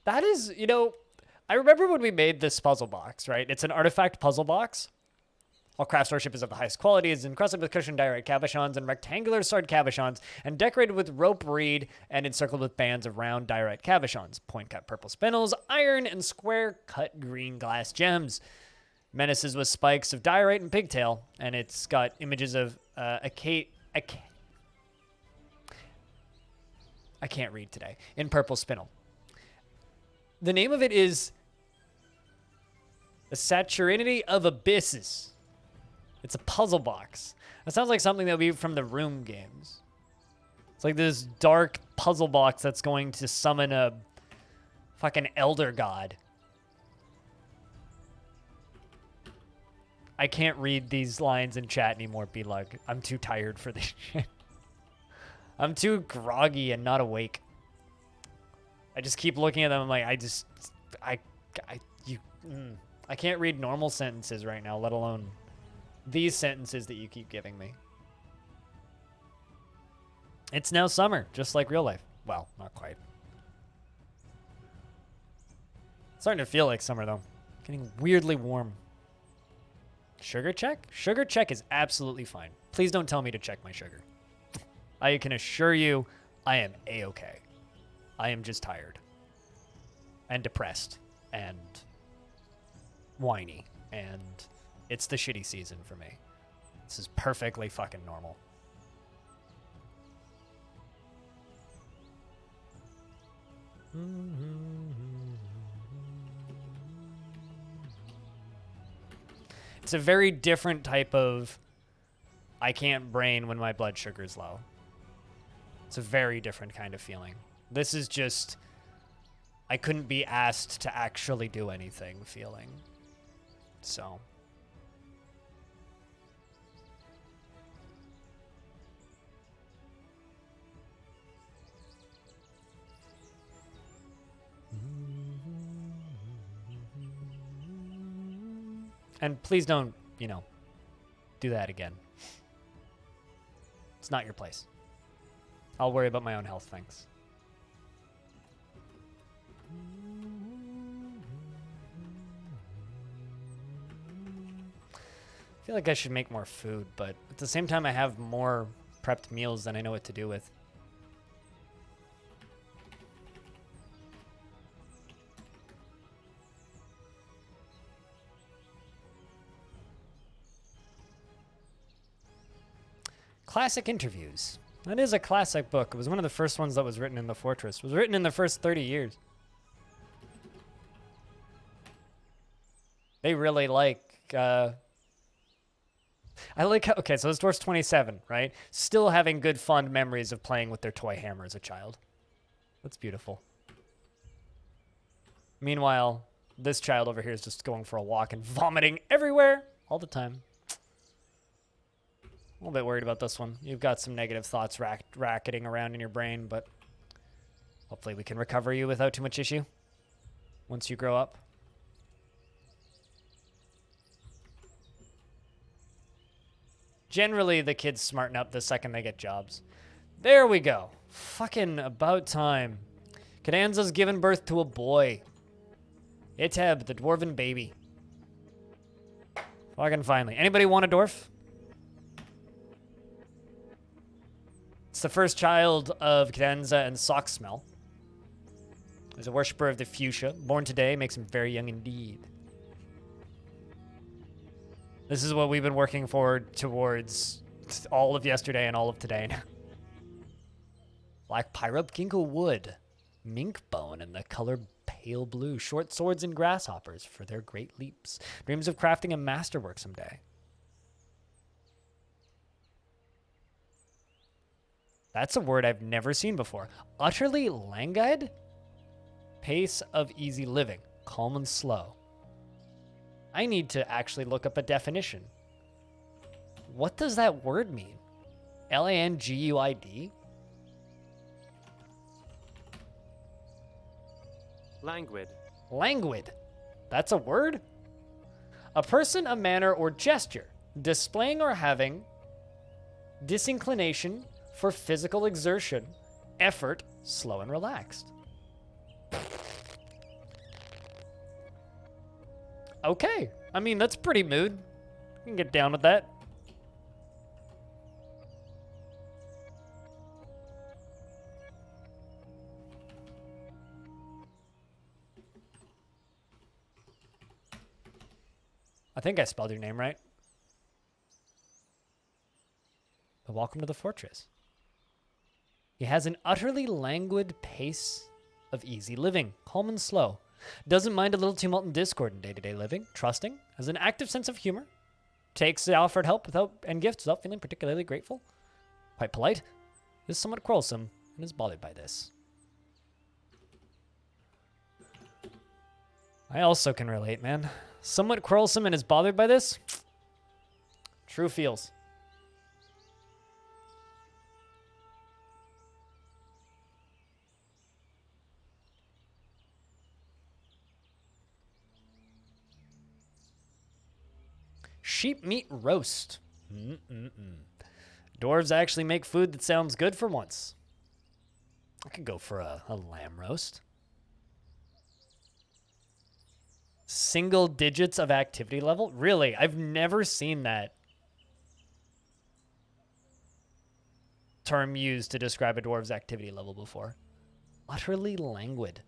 That is, you know, I remember when we made this puzzle box, right? It's an artifact puzzle box. All craftsmanship is of the highest quality, is encrusted with cushioned diorite cabochons and rectangular sword cabochons, and decorated with rope reed and encircled with bands of round diorite cabochons, point-cut purple spindles, iron, and square-cut green glass gems. Menaces with spikes of diorite and pigtail, and it's got images of I can't read today, in purple spindle. The name of it is The Saturninity of Abysses. It's a puzzle box. That sounds like something that would be from the Room games. It's like this dark puzzle box that's going to summon a fucking elder god. I can't read these lines in chat anymore, B-Lug. I'm too tired for this shit. I'm too groggy and not awake. I just keep looking at them. I'm like, I can't read normal sentences right now, let alone these sentences that you keep giving me. It's now summer, just like real life. Well, not quite. It's starting to feel like summer, though. Getting weirdly warm. Sugar check? Sugar check is absolutely fine. Please don't tell me to check my sugar. I can assure you I am A-okay. I am just tired. And depressed. And whiny. And it's the shitty season for me. This is perfectly fucking normal. It's a very different type of I can't brain when my blood sugar's low. It's a very different kind of feeling. This is just I couldn't be asked to actually do anything feeling. So. And please don't, you know, do that again. It's not your place. I'll worry about my own health, thanks. I feel like I should make more food, but at the same time I have more prepped meals than I know what to do with. Classic Interviews. That is a classic book. It was one of the first ones that was written in the Fortress. It was written in the first 30 years. They really like... I like how... Okay, so this dwarf's 27, right? Still having good, fond memories of playing with their toy hammer as a child. That's beautiful. Meanwhile, this child over here is just going for a walk and vomiting everywhere all the time. A little bit worried about this one. You've got some negative thoughts racketing around in your brain, but hopefully we can recover you without too much issue once you grow up. Generally, the kids smarten up the second they get jobs. There we go. Fucking about time. Cadenza's given birth to a boy. Iteb, the dwarven baby. Fucking finally. Anybody want a dwarf? It's the first child of Cadenza and Socksmell. He's a worshipper of the fuchsia. Born today makes him very young indeed. This is what we've been working forward towards all of yesterday and all of today. Black pyrup, ginkgo wood, mink bone in the color pale blue, short swords and grasshoppers for their great leaps. Dreams of crafting a masterwork someday. That's a word I've never seen before. Utterly languid? Pace of easy living. Calm and slow. I need to actually look up a definition. What does that word mean? Languid? Languid. Languid. That's a word? A person, a manner, or gesture displaying or having disinclination for physical exertion, effort, slow and relaxed. Okay. I mean, that's pretty mood. You can get down with that. I think I spelled your name right. But welcome to the fortress. He has an utterly languid pace of easy living, calm and slow. Doesn't mind a little tumult and discord in day-to-day living, trusting, has an active sense of humor, takes the offered help and gifts without feeling particularly grateful, quite polite, is somewhat quarrelsome, and is bothered by this. I also can relate, man. Somewhat quarrelsome and is bothered by this? True feels. Sheep meat roast. Dwarves actually make food that sounds good for once. I could go for a lamb roast. Single digits of activity level? Really? I've never seen that term used to describe a dwarf's activity level before. Utterly languid.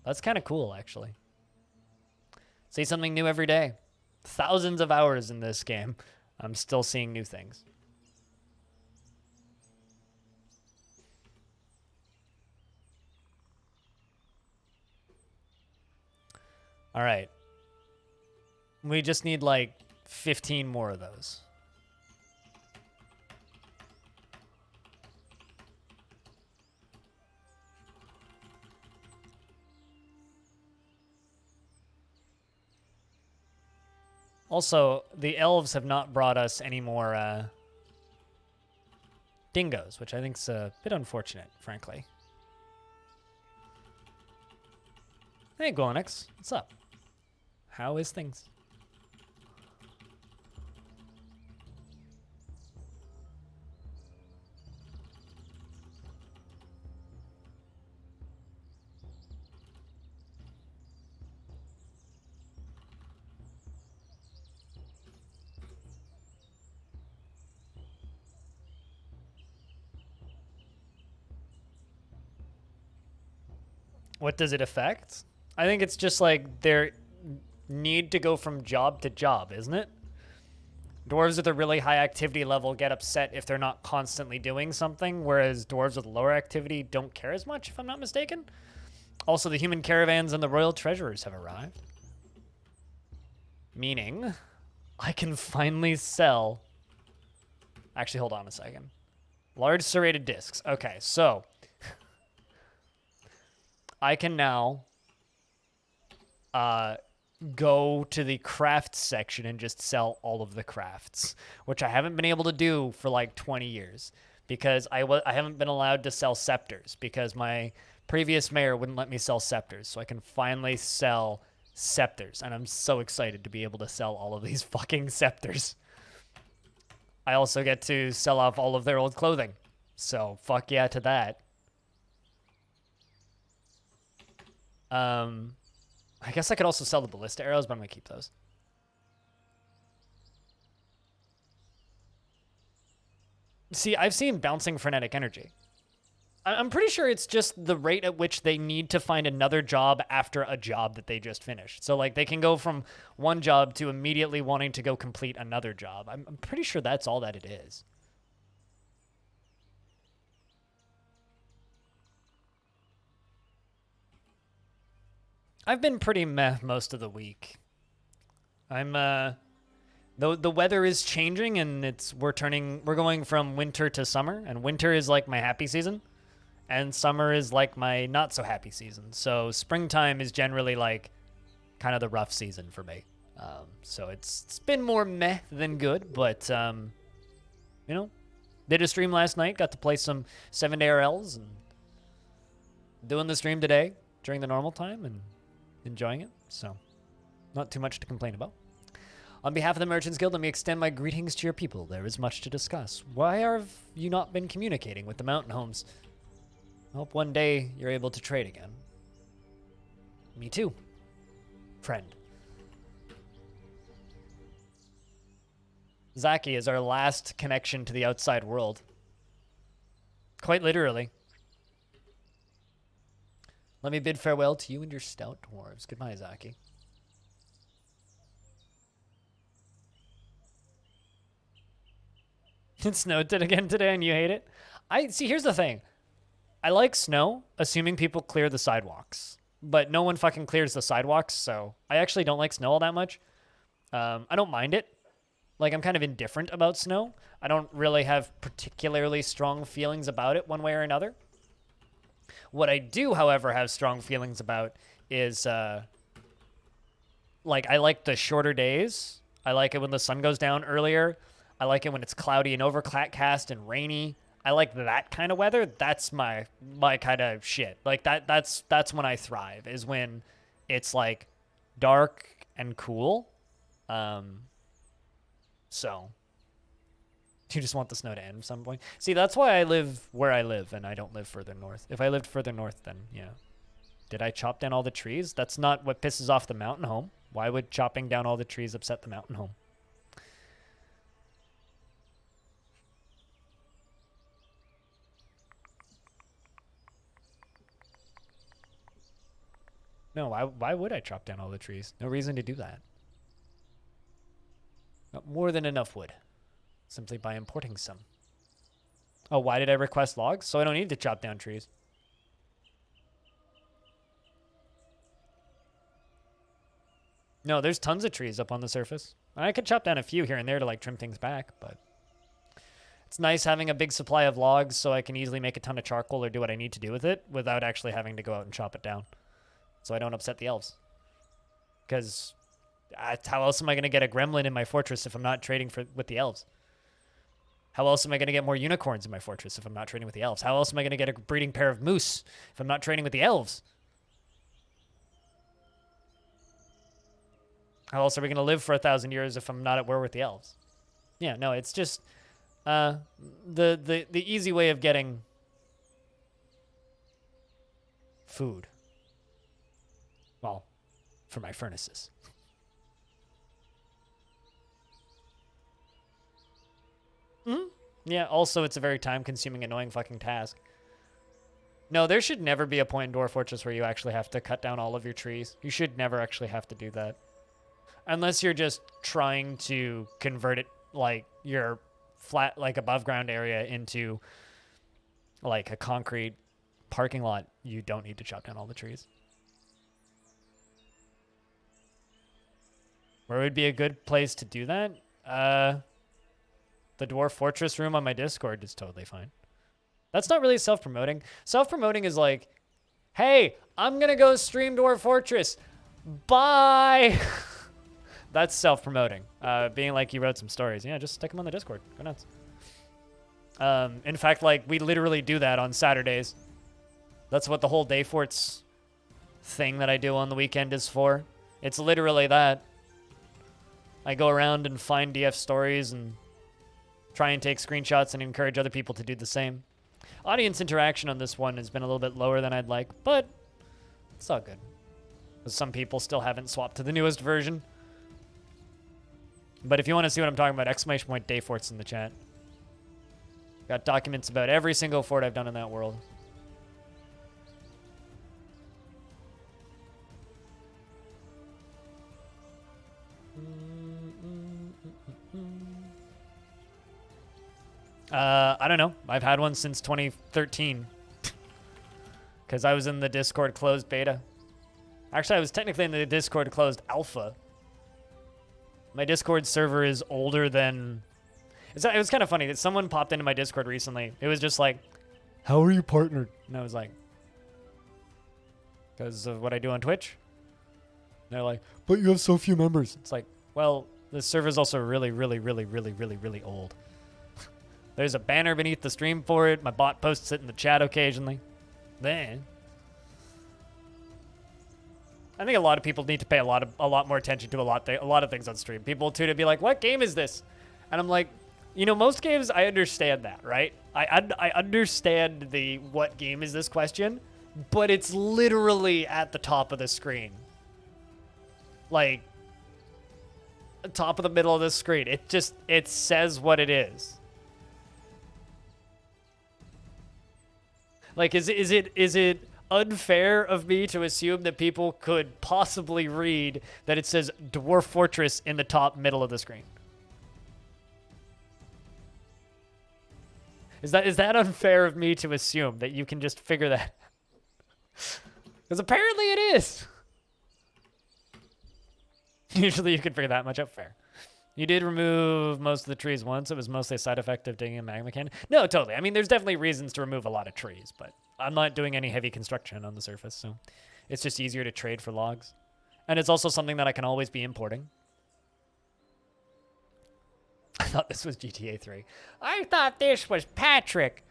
That's kind of cool, actually. See something new every day. Thousands of hours in this game. I'm still seeing new things. All right. We just need like 15 more of those. Also, the elves have not brought us any more dingoes, which I think is a bit unfortunate, frankly. Hey, Glonix, what's up? How is things? What does it affect? I think it's just like their need to go from job to job, isn't it? Dwarves with a really high activity level get upset if they're not constantly doing something, whereas dwarves with lower activity don't care as much, if I'm not mistaken. Also, the human caravans and the royal treasurers have arrived. Meaning, I can finally sell... Actually, hold on a second. Large serrated discs. Okay, so... I can now go to the crafts section and just sell all of the crafts, which I haven't been able to do for like 20 years because I haven't been allowed to sell scepters because my previous mayor wouldn't let me sell scepters. So I can finally sell scepters, and I'm so excited to be able to sell all of these fucking scepters. I also get to sell off all of their old clothing. So fuck yeah to that. I guess I could also sell the ballista arrows, but I'm going to keep those. See, I've seen bouncing frenetic energy. I'm pretty sure it's just the rate at which they need to find another job after a job that they just finished. So, like, they can go from one job to immediately wanting to go complete another job. I'm pretty sure that's all that it is. I've been pretty meh most of the week. I'm the weather is changing and we're going from winter to summer, and winter is like my happy season and summer is like my not so happy season. So springtime is generally like kind of the rough season for me. So it's been more meh than good, but you know, did a stream last night, got to play some 7-day RLs and doing the stream today during the normal time and enjoying it, so not too much to complain about. On behalf of the Merchants Guild, let me extend my greetings to your people. There is much to discuss. Why have you not been communicating with the mountain homes? I hope one day you're able to trade again. Me too, friend. Zaki is our last connection to the outside world. Quite literally. Let me bid farewell to you and your stout dwarves. Goodbye, Zaki. It snowed again today and you hate it? See, here's the thing. I like snow, assuming people clear the sidewalks. But no one fucking clears the sidewalks, so I actually don't like snow all that much. I don't mind it. Like, I'm kind of indifferent about snow. I don't really have particularly strong feelings about it one way or another. What I do, however, have strong feelings about is, like, I like the shorter days. I like it when the sun goes down earlier. I like it when it's cloudy and overcast and rainy. I like that kind of weather. That's my kind of shit. Like, that's when I thrive, is when it's, like, dark and cool. So... You just want the snow to end at some point. See, that's why I live where I live and I don't live further north. If I lived further north, then, yeah. Did I chop down all the trees? That's not what pisses off the mountain home. Why would chopping down all the trees upset the mountain home? No, why would I chop down all the trees? No reason to do that. Got more than enough wood, simply by importing some. Oh, why did I request logs? So I don't need to chop down trees. No, there's tons of trees up on the surface. I could chop down a few here and there to like trim things back, but it's nice having a big supply of logs so I can easily make a ton of charcoal or do what I need to do with it without actually having to go out and chop it down. So I don't upset the elves. Because how else am I going to get a gremlin in my fortress if I'm not trading with the elves? How else am I going to get more unicorns in my fortress if I'm not trading with the elves? How else am I going to get a breeding pair of moose if I'm not trading with the elves? How else are we going to live for 1,000 years if I'm not at war with the elves? Yeah, no, it's just the easy way of getting food. Well, for my furnaces. Yeah, also it's a very time-consuming, annoying fucking task. No, there should never be a point in Dwarf Fortress where you actually have to cut down all of your trees. You should never actually have to do that. Unless you're just trying to convert it, like, your flat, like, above-ground area into, like, a concrete parking lot, you don't need to chop down all the trees. Where would be a good place to do that? The Dwarf Fortress room on my Discord is totally fine. That's not really self-promoting. Self-promoting is like, hey, I'm going to go stream Dwarf Fortress. Bye. That's self-promoting. Being like, you wrote some stories. Yeah, just stick them on the Discord. Go nuts. In fact, like, we literally do that on Saturdays. That's what the whole Day Forts thing that I do on the weekend is for. It's literally that. I go around and find DF stories and try and take screenshots and encourage other people to do the same. Audience interaction on this one has been a little bit lower than I'd like, but it's all good. Some people still haven't swapped to the newest version. But if you want to see what I'm talking about, exclamation point Dayforts in the chat. Got documents about every single fort I've done in that world. I don't know. I've had one since 2013. Because I was in the Discord closed beta. Actually, I was technically in the Discord closed alpha. My Discord server is older than... It was kind of funny that someone popped into my Discord recently. It was just like, how are you partnered? And I was like, because of what I do on Twitch. And they're like, but you have so few members. It's like, well, this server is also really, really, really, really, really, really old. There's a banner beneath the stream for it. My bot posts it in the chat occasionally. Then, I think a lot of people need to pay a lot more attention to a lot of things on stream. People too to be like, "What game is this?" And I'm like, you know, most games I understand that, right? I understand the "what game is this" question, but it's literally at the top of the screen, like top of the middle of the screen. It says what it is. Like, is it unfair of me to assume that people could possibly read that it says Dwarf Fortress in the top middle of the screen? Is that unfair of me to assume that you can just figure that? Because apparently it is. Usually you can figure that much out. Fair. You did remove most of the trees once. It was mostly a side effect of digging a magma cannon. No, totally. I mean, there's definitely reasons to remove a lot of trees, but I'm not doing any heavy construction on the surface, so it's just easier to trade for logs. And it's also something that I can always be importing. I thought this was GTA 3. I thought this was Patrick.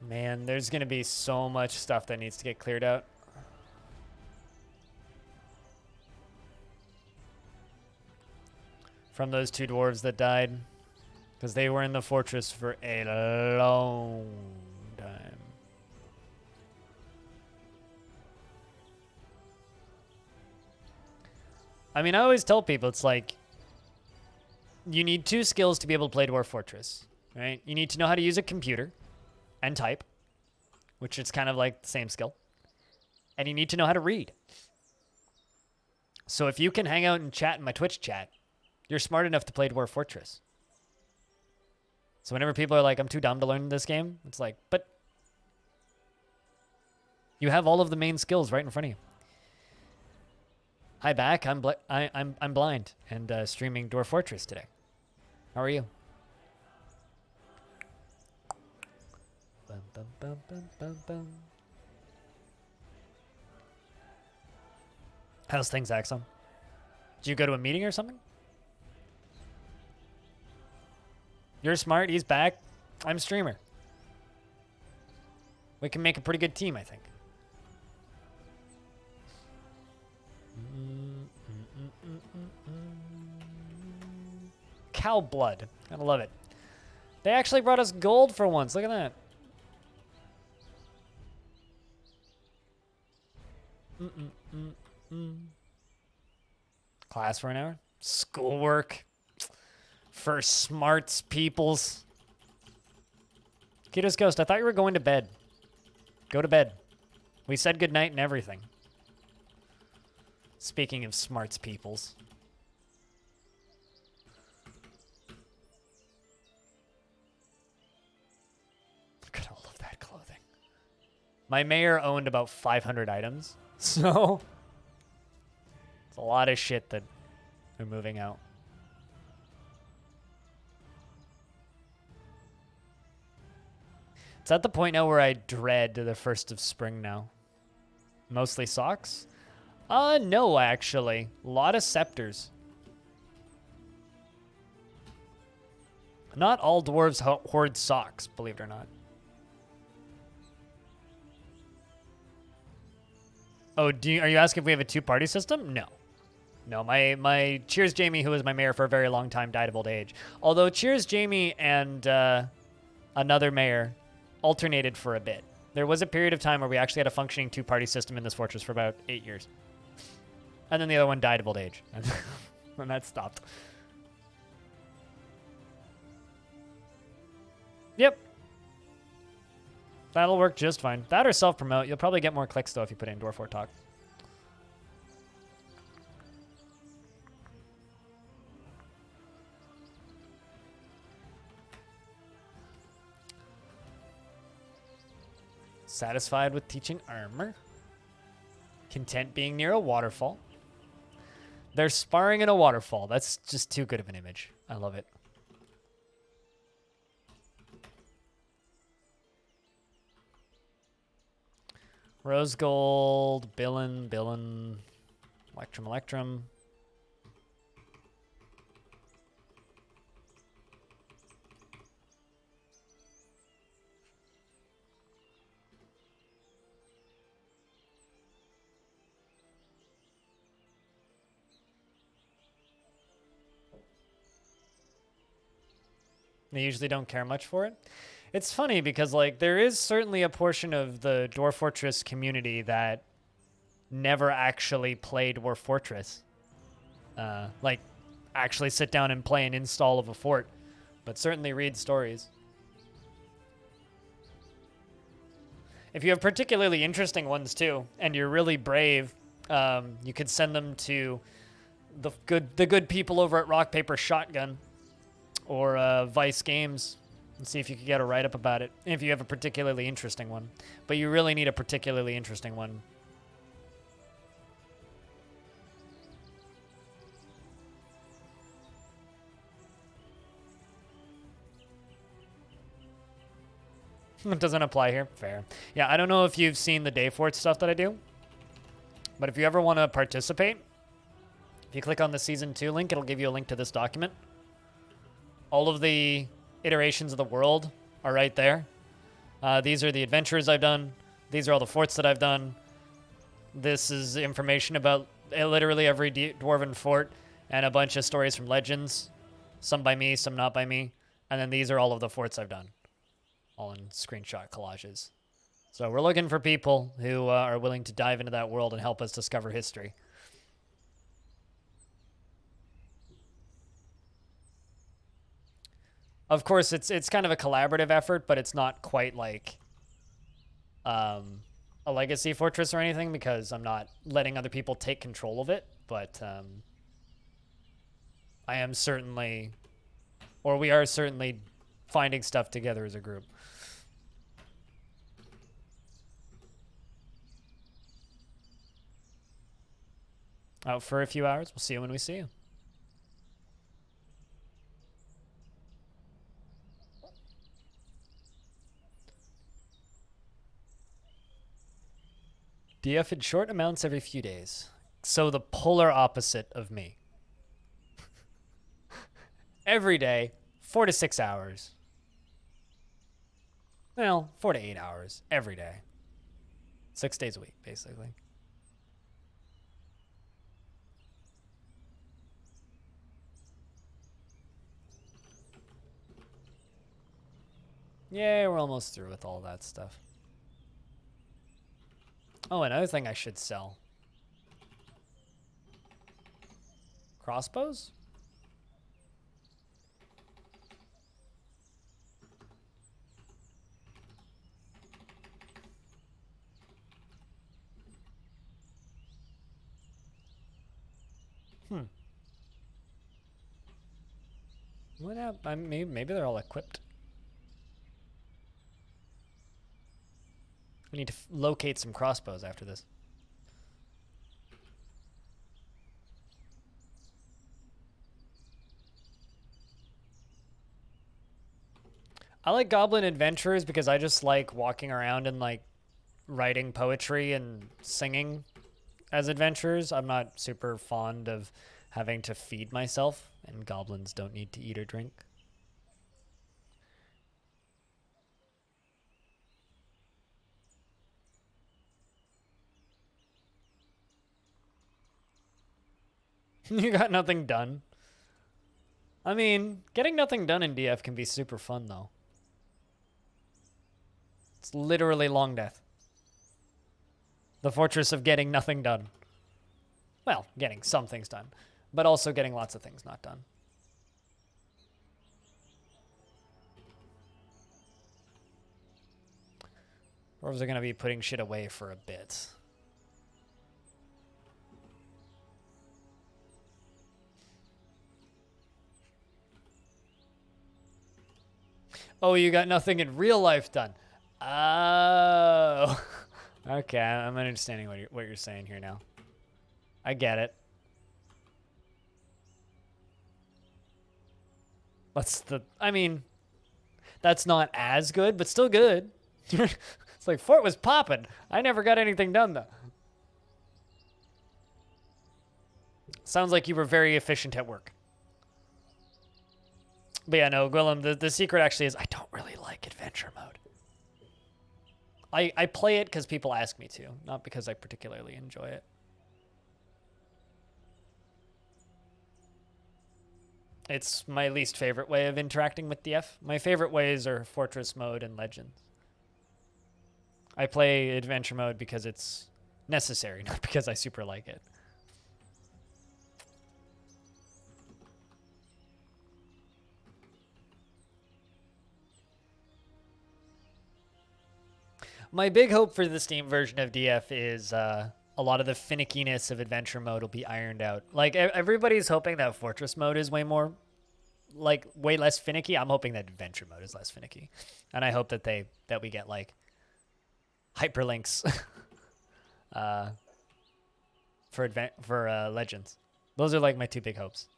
Man, there's gonna be so much stuff that needs to get cleared out. From those 2 dwarves that died. Because they were in the fortress for a long time. I mean, I always tell people, it's like, you need 2 skills to be able to play Dwarf Fortress, right? You need to know how to use a computer and type, which is kind of like the same skill. And you need to know how to read. So if you can hang out and chat in my Twitch chat, you're smart enough to play Dwarf Fortress. So whenever people are like, I'm too dumb to learn this game, it's like, but you have all of the main skills right in front of you. Hi, back. I'm blind and streaming Dwarf Fortress today. How are you? Bum, bum, bum, bum, bum, bum. How's things, Axon? Did you go to a meeting or something? You're smart. He's back. I'm streamer. We can make a pretty good team, I think. Cow blood. I love it. They actually brought us gold for once. Look at that. Class for an hour. Schoolwork. For smarts peoples. Keto's Ghost, I thought you were going to bed. Go to bed. We said goodnight and everything. Speaking of smarts peoples. Look at all of that clothing. My mayor owned about 500 items. So, it's a lot of shit that they're moving out. It's at the point now where I dread the 1st of spring now. Mostly socks? No, actually. A lot of scepters. Not all dwarves hoard socks, believe it or not. Oh, are you asking if we have a 2-party system? No. No, my Cheers Jamie, who was my mayor for a very long time, died of old age. Although Cheers Jamie and another mayor alternated for a bit. There was a period of time where we actually had a functioning 2-party system in this fortress for about 8 years. And then the other one died of old age. And that stopped. Yep. That'll work just fine. That or self-promote. You'll probably get more clicks, though, if you put in Dwarf Fort Talk. Satisfied with teaching armor. Content being near a waterfall. They're sparring in a waterfall. That's just too good of an image. I love it. Rose gold, Billin, Electrum. They usually don't care much for it. It's funny because, like, there is certainly a portion of the Dwarf Fortress community that never actually played Dwarf Fortress. Like, actually sit down and play an install of a fort, but certainly read stories. If you have particularly interesting ones, too, and you're really brave, you could send them to the good people over at Rock, Paper, Shotgun or Vice Games and see if you could get a write-up about it, if you have a particularly interesting one. But you really need a particularly interesting one. It doesn't apply here. Fair. Yeah, I don't know if you've seen the Dayforce stuff that I do, but if you ever want to participate, if you click on the Season 2 link, it'll give you a link to this document. All of the iterations of the world are right there. These are the adventures I've done. These are all the forts that I've done. This is information about literally every dwarven fort and a bunch of stories from legends. Some by me, some not by me. And then these are all of the forts I've done. All in screenshot collages. So we're looking for people who are willing to dive into that world and help us discover history. Of course, it's kind of a collaborative effort, but it's not quite like a legacy fortress or anything because I'm not letting other people take control of it. But I am certainly, or we are certainly finding stuff together as a group. Out for a few hours. We'll see you when we see you. DF in short amounts every few days. So the polar opposite of me. Every day, 4 to 6 hours. Well, 4 to 8 hours every day. 6 days a week, basically. Yeah, we're almost through with all that stuff. Oh, another thing I should sell. Crossbows? What happened? Maybe they're all equipped. We need to locate some crossbows after this. I like Goblin Adventures because I just like walking around and like writing poetry and singing as adventures. I'm not super fond of having to feed myself, and goblins don't need to eat or drink. You got nothing done. I mean, getting nothing done in DF can be super fun, though. It's literally Longdeath. The fortress of getting nothing done. Well, getting some things done, but also getting lots of things not done. Dwarves are going to be putting shit away for a bit. Oh, you got nothing in real life done. Oh. Okay, I'm understanding what you're saying here now. I get it. I mean, that's not as good, but still good. It's like, fort was popping. I never got anything done, though. Sounds like you were very efficient at work. But yeah, no, Gwillem, the secret actually is I don't really like adventure mode. I play it because people ask me to, not because I particularly enjoy it. It's my least favorite way of interacting with DF. My favorite ways are Fortress mode and Legends. I play adventure mode because it's necessary, not because I super like it. My big hope for the Steam version of DF is a lot of the finickiness of adventure mode will be ironed out. Like, everybody's hoping that Fortress mode is way less finicky. I'm hoping that adventure mode is less finicky. And I hope that we get, like, hyperlinks for Legends. Those are, like, my two big hopes.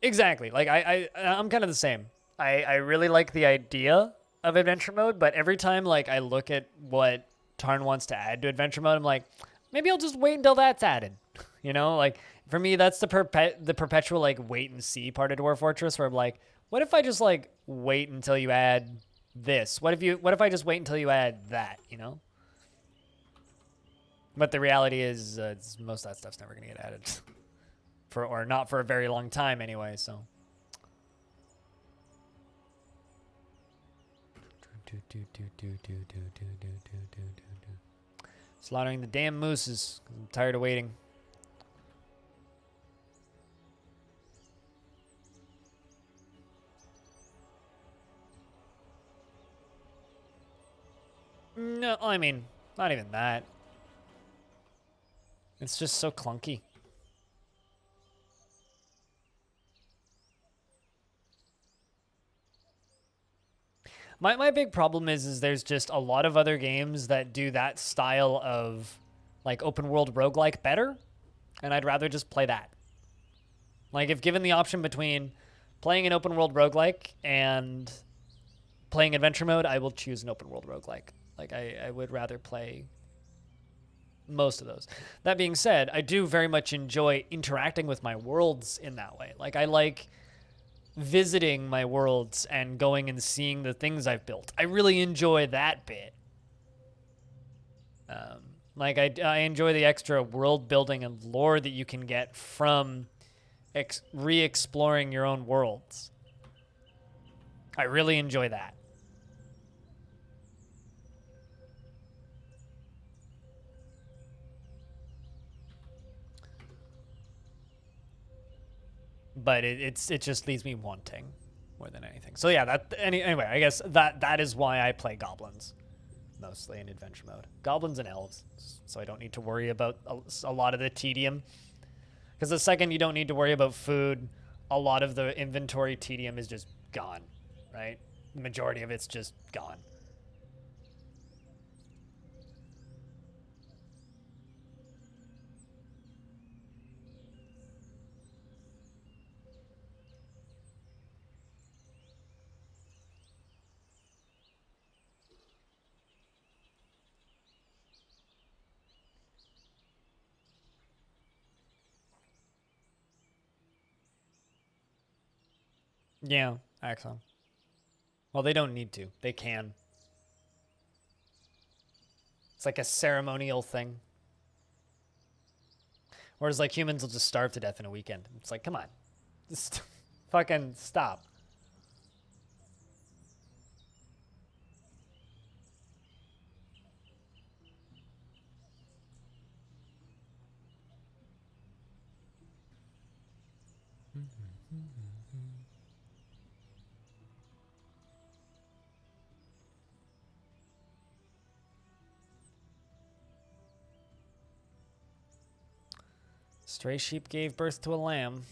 Exactly. Like, I'm kind of the same. I really like the idea of adventure mode, but every time like I look at what Tarn wants to add to adventure mode, I'm like, maybe I'll just wait until that's added. You know, like for me, that's the perpetual like wait and see part of Dwarf Fortress, where I'm like, what if I just like wait until you add this? What if I just wait until you add that? You know. But the reality is, most of that stuff's never gonna get added, or not for a very long time anyway. So. Slaughtering the damn mooses. I'm tired of waiting. No, I mean, not even that. It's just so clunky. My big problem is there's just a lot of other games that do that style of like open world roguelike better, and I'd rather just play that. Like if given the option between playing an open world roguelike and playing adventure mode, I will choose an open world roguelike. Like I would rather play most of those. That being said, I do very much enjoy interacting with my worlds in that way. Like I like visiting my worlds and going and seeing the things I've built. I really enjoy that bit. Like I enjoy the extra world building and lore that you can get from re-exploring your own worlds. I really enjoy that. But it just leaves me wanting more than anything. So yeah, anyway, I guess that is why I play goblins mostly in adventure mode. Goblins and elves, so I don't need to worry about a lot of the tedium. Because the second you don't need to worry about food, a lot of the inventory tedium is just gone, right? The majority of it's just gone. Yeah, Axon. Well, they don't need to. They can. It's like a ceremonial thing. Whereas like humans will just starve to death in a weekend. It's like, come on. Just fucking stop. Stray sheep gave birth to a lamb.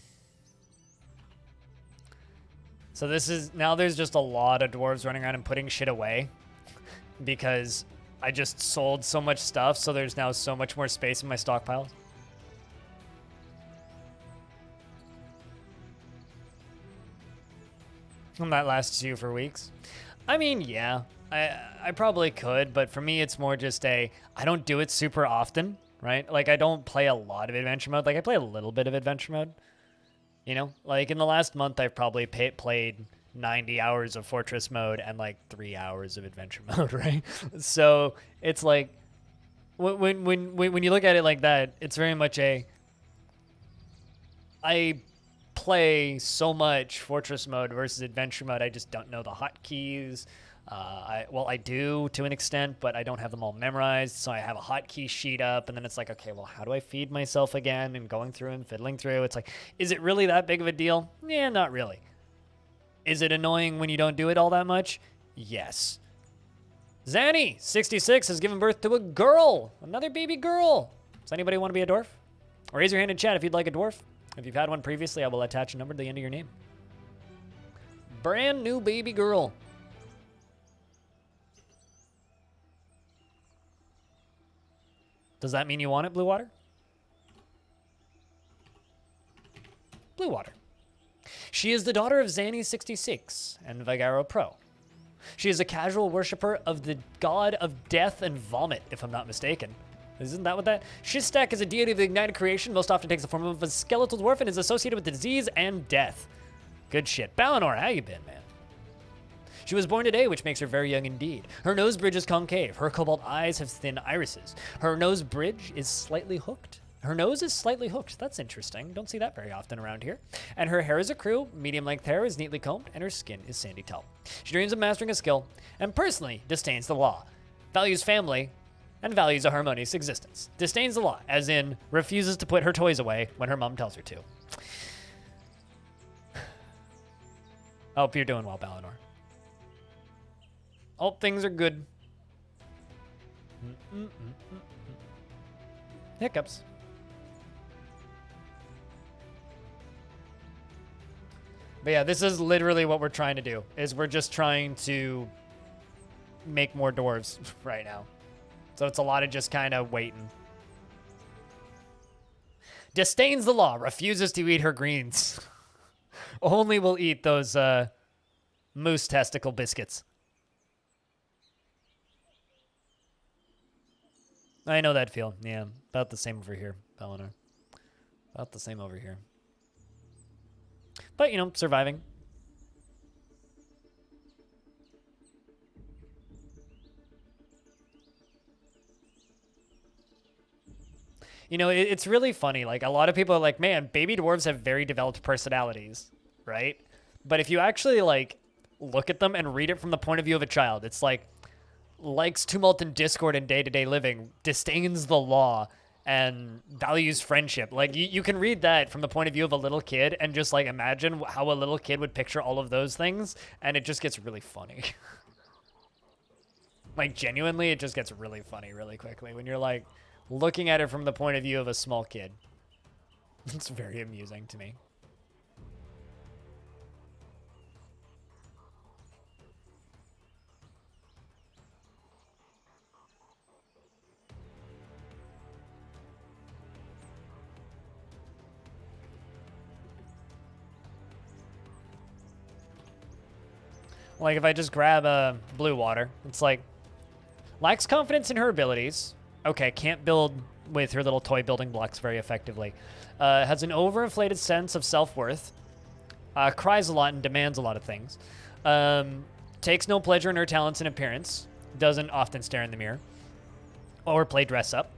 So this is, now there's just a lot of dwarves running around and putting shit away because I just sold so much stuff, so there's now so much more space in my stockpiles. And that lasts you for weeks. I mean, yeah, I probably could, but for me it's more just I don't do it super often, right? Like I don't play a lot of adventure mode. Like I play a little bit of adventure mode. You know, like in the last month, I've probably played 90 hours of Fortress mode and like 3 hours of adventure mode, right? So it's like when you look at it like that, it's very much I play so much Fortress mode versus adventure mode. I just don't know the hotkeys. I do to an extent, but I don't have them all memorized. So I have a hotkey sheet up, and then it's like, okay, well, how do I feed myself again? And going through and fiddling through. It's like, is it really that big of a deal? Yeah, not really. Is it annoying when you don't do it all that much? Yes. Zanny, 66, has given birth to a girl. Another baby girl. Does anybody want to be a dwarf? Or raise your hand in chat if you'd like a dwarf. If you've had one previously, I will attach a number to the end of your name. Brand new baby girl. Does that mean you want it, Blue Water? Blue Water. She is the daughter of Zanny66 and Vigaro Pro. She is a casual worshiper of the god of death and vomit, if I'm not mistaken. Isn't that what that? Shistak is a deity of the ignited creation, most often takes the form of a skeletal dwarf and is associated with disease and death. Good shit. Balinor, how you been, man? She was born today, which makes her very young indeed. Her nose bridge is concave. Her cobalt eyes have thin irises. Her nose bridge is slightly hooked. Her nose is slightly hooked. That's interesting. Don't see that very often around here. And her hair is a crew. Medium-length hair is neatly combed, and her skin is sandy tall. She dreams of mastering a skill, and personally disdains the law. Values family, and values a harmonious existence. Disdains the law, as in refuses to put her toys away when her mom tells her to. Hope you're doing well, Balinor. All things are good. Hiccups. But yeah, this is literally what we're trying to do, is we're just trying to make more dwarves right now. So it's a lot of just kind of waiting. Disdains the law, refuses to eat her greens. Only will eat those moose testicle biscuits. I know that feel. Yeah, about the same over here, Balinor. About the same over here. But, you know, surviving. You know, it's really funny. Like, a lot of people are like, man, baby dwarves have very developed personalities, right? But if you actually, like, look at them and read it from the point of view of a child, it's like, likes tumult and discord in day-to-day living, disdains the law, and values friendship. Like, you can read that from the point of view of a little kid and just, like, imagine how a little kid would picture all of those things, and it just gets really funny. Like, genuinely, it just gets really funny really quickly when you're, like, looking at it from the point of view of a small kid. It's very amusing to me. Like, if I just grab blue water, it's like, lacks confidence in her abilities. Okay, can't build with her little toy building blocks very effectively. Has an overinflated sense of self-worth. Cries a lot and demands a lot of things. Takes no pleasure in her talents and appearance. Doesn't often stare in the mirror or play dress up.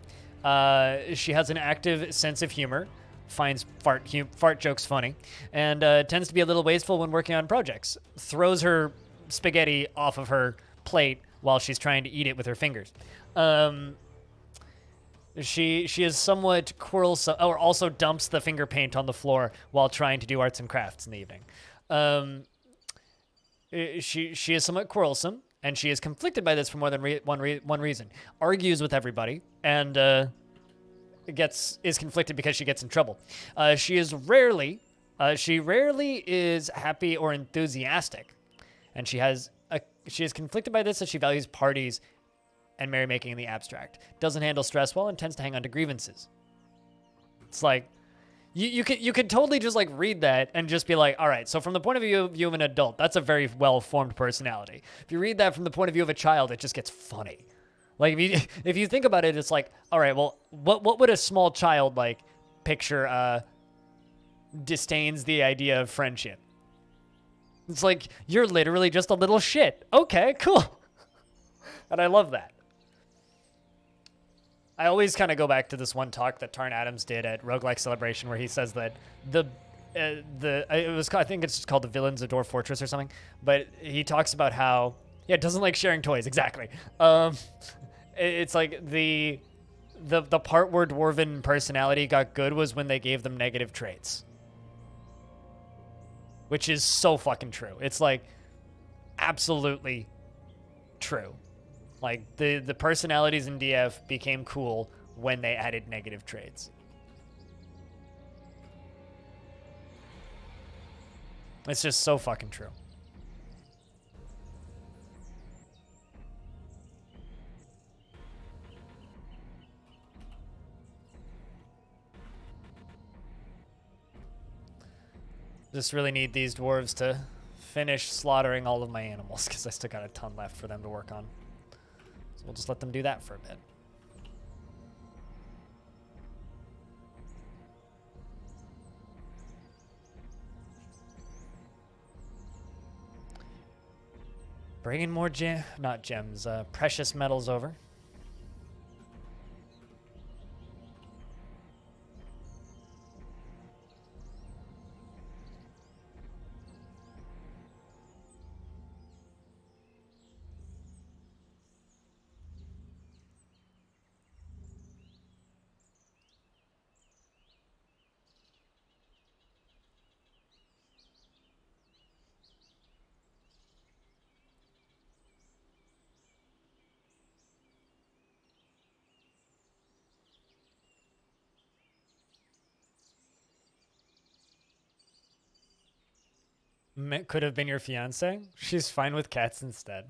She has an active sense of humor. Finds fart jokes funny. And tends to be a little wasteful when working on projects. Throws her spaghetti off of her plate while she's trying to eat it with her fingers. She is somewhat quarrelsome, or also dumps the finger paint on the floor while trying to do arts and crafts in the evening. She is somewhat quarrelsome, and she is conflicted by this for more than one reason. Argues with everybody, and is conflicted because she gets in trouble. She rarely is happy or enthusiastic, and she is conflicted by this as she values parties and merrymaking in the abstract. Doesn't handle stress well and tends to hang on to grievances. It's like, you could totally just like read that and just be like, all right, so from the point of view of an adult, that's a very well-formed personality. If you read that from the point of view of a child, it just gets funny. Like, if you think about it, it's like, all right, well, what would a small child, like, picture disdains the idea of friendship? It's like, you're literally just a little shit. Okay, cool. And I love that. I always kind of go back to this one talk that Tarn Adams did at Roguelike Celebration where he says that I think it's just called The Villains of Dwarf Fortress or something, but he talks about how, yeah, it doesn't like sharing toys, exactly. It's like the part where Dwarven personality got good was when they gave them negative traits. Which is so fucking true. It's like absolutely true. Like the personalities in DF became cool when they added negative traits. It's just so fucking true. Just really need these dwarves to finish slaughtering all of my animals because I still got a ton left for them to work on. So we'll just let them do that for a bit. Bringing more precious metals over. Could have been your fiance. She's fine with cats instead.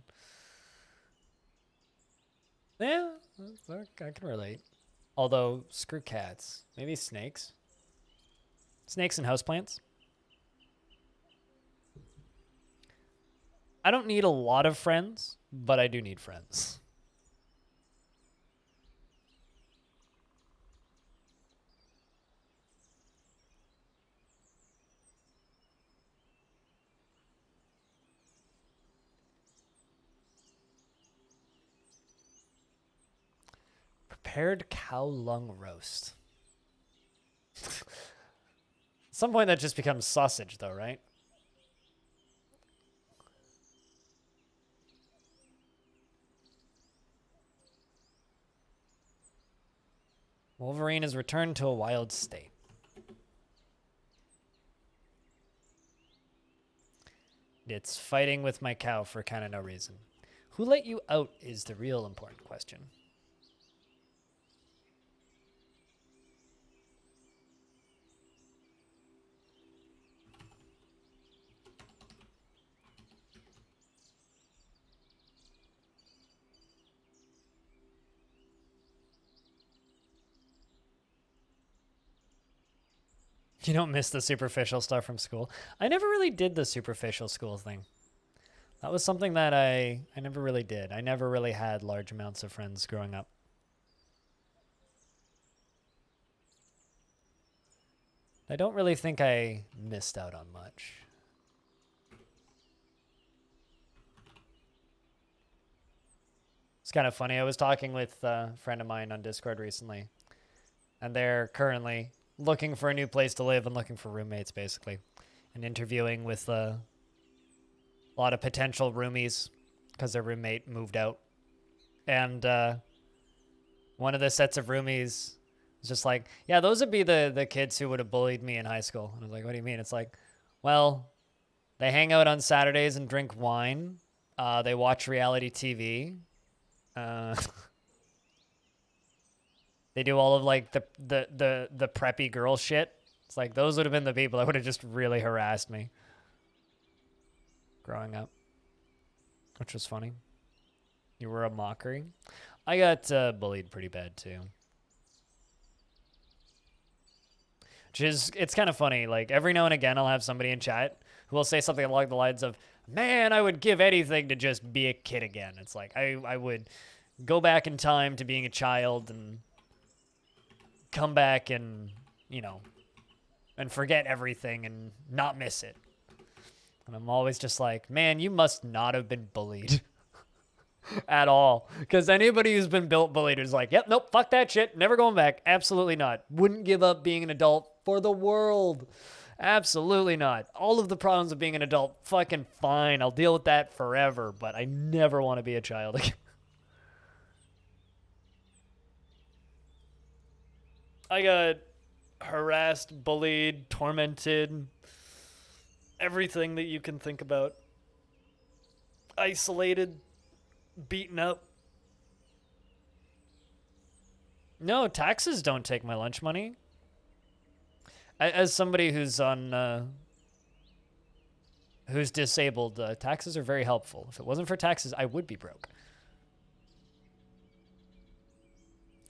Yeah, I can relate. Although, screw cats. Maybe snakes. Snakes and houseplants. I don't need a lot of friends, but I do need friends. Prepared cow lung roast. At some point that just becomes sausage though, right? Wolverine has returned to a wild state. It's fighting with my cow for kind of no reason. Who let you out is the real important question. You don't miss the superficial stuff from school. I never really did the superficial school thing. That was something that I never really did. I never really had large amounts of friends growing up. I don't really think I missed out on much. It's kind of funny. I was talking with a friend of mine on Discord recently, and they're currently looking for a new place to live and looking for roommates, basically, and interviewing with a lot of potential roomies because their roommate moved out. And one of the sets of roomies was just like, yeah, those would be the kids who would have bullied me in high school. And I was like, what do you mean? It's like, well, they hang out on Saturdays and drink wine. They watch reality TV. They do all of like the preppy girl shit. It's like those would have been the people that would have just really harassed me growing up, which was funny. You were a mockery. I got bullied pretty bad too. It's kind of funny. Like every now and again, I'll have somebody in chat who will say something along the lines of, "Man, I would give anything to just be a kid again." It's like I would go back in time to being a child and come back and, you know, and forget everything and not miss it. And I'm always just like, man, you must not have been bullied at all. Because anybody who's been bullied is like, yep, nope, fuck that shit. Never going back. Absolutely not. Wouldn't give up being an adult for the world. Absolutely not. All of the problems of being an adult, fucking fine. I'll deal with that forever. But I never want to be a child again. I got harassed, bullied, tormented, everything that you can think about. Isolated, beaten up. No, taxes don't take my lunch money. As somebody who's on, who's disabled, taxes are very helpful. If it wasn't for taxes, I would be broke.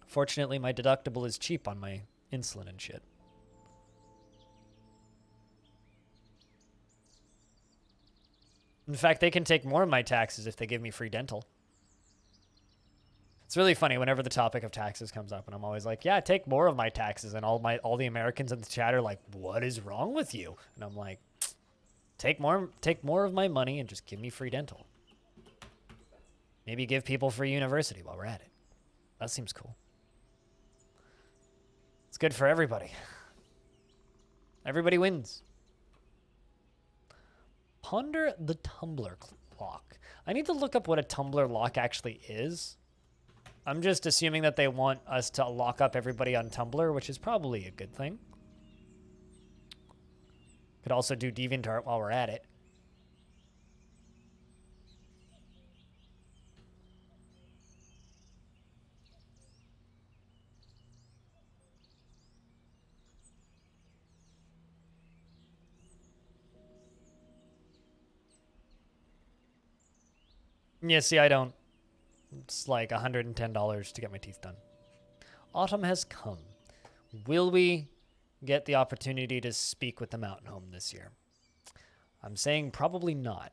Fortunately, my deductible is cheap on my insulin and shit. In fact, they can take more of my taxes if they give me free dental. It's really funny whenever the topic of taxes comes up, and I'm always like, yeah, take more of my taxes. And all the Americans in the chat are like, what is wrong with you? And I'm like, take more of my money and just give me free dental. Maybe give people free university while we're at it. That seems cool. It's good for everybody. Everybody wins. Ponder the Tumblr lock. I need to look up what a Tumblr lock actually is. I'm just assuming that they want us to lock up everybody on Tumblr, which is probably a good thing. Could also do DeviantArt while we're at it. Yeah, see, I don't. It's like $110 to get my teeth done. Autumn has come. Will we get the opportunity to speak with the Mountain Home this year? I'm saying probably not,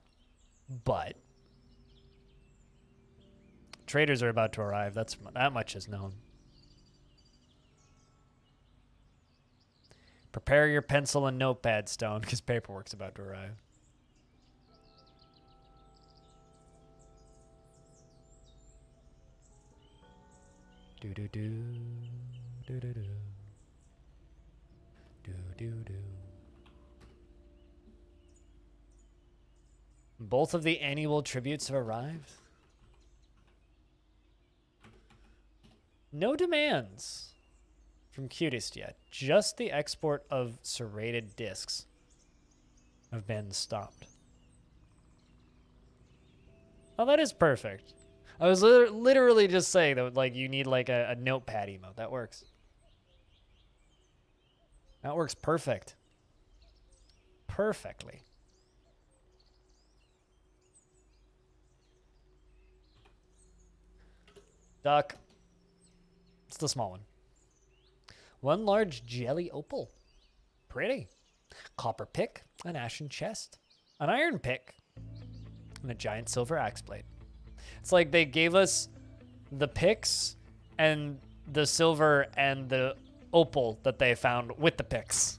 but traders are about to arrive. That much is known. Prepare your pencil and notepad, Stone, because paperwork's about to arrive. Both of the annual tributes have arrived. No demands from Cutest yet. Just the export of serrated discs have been stopped. Oh, that is perfect. I was literally just saying that, like, you need like a notepad emote. That works. That works perfect. Perfectly. Duck. It's the small one. One large jelly opal. Pretty. Copper pick, an ashen chest, an iron pick, and a giant silver axe blade. It's like they gave us the picks and the silver and the opal that they found with the picks.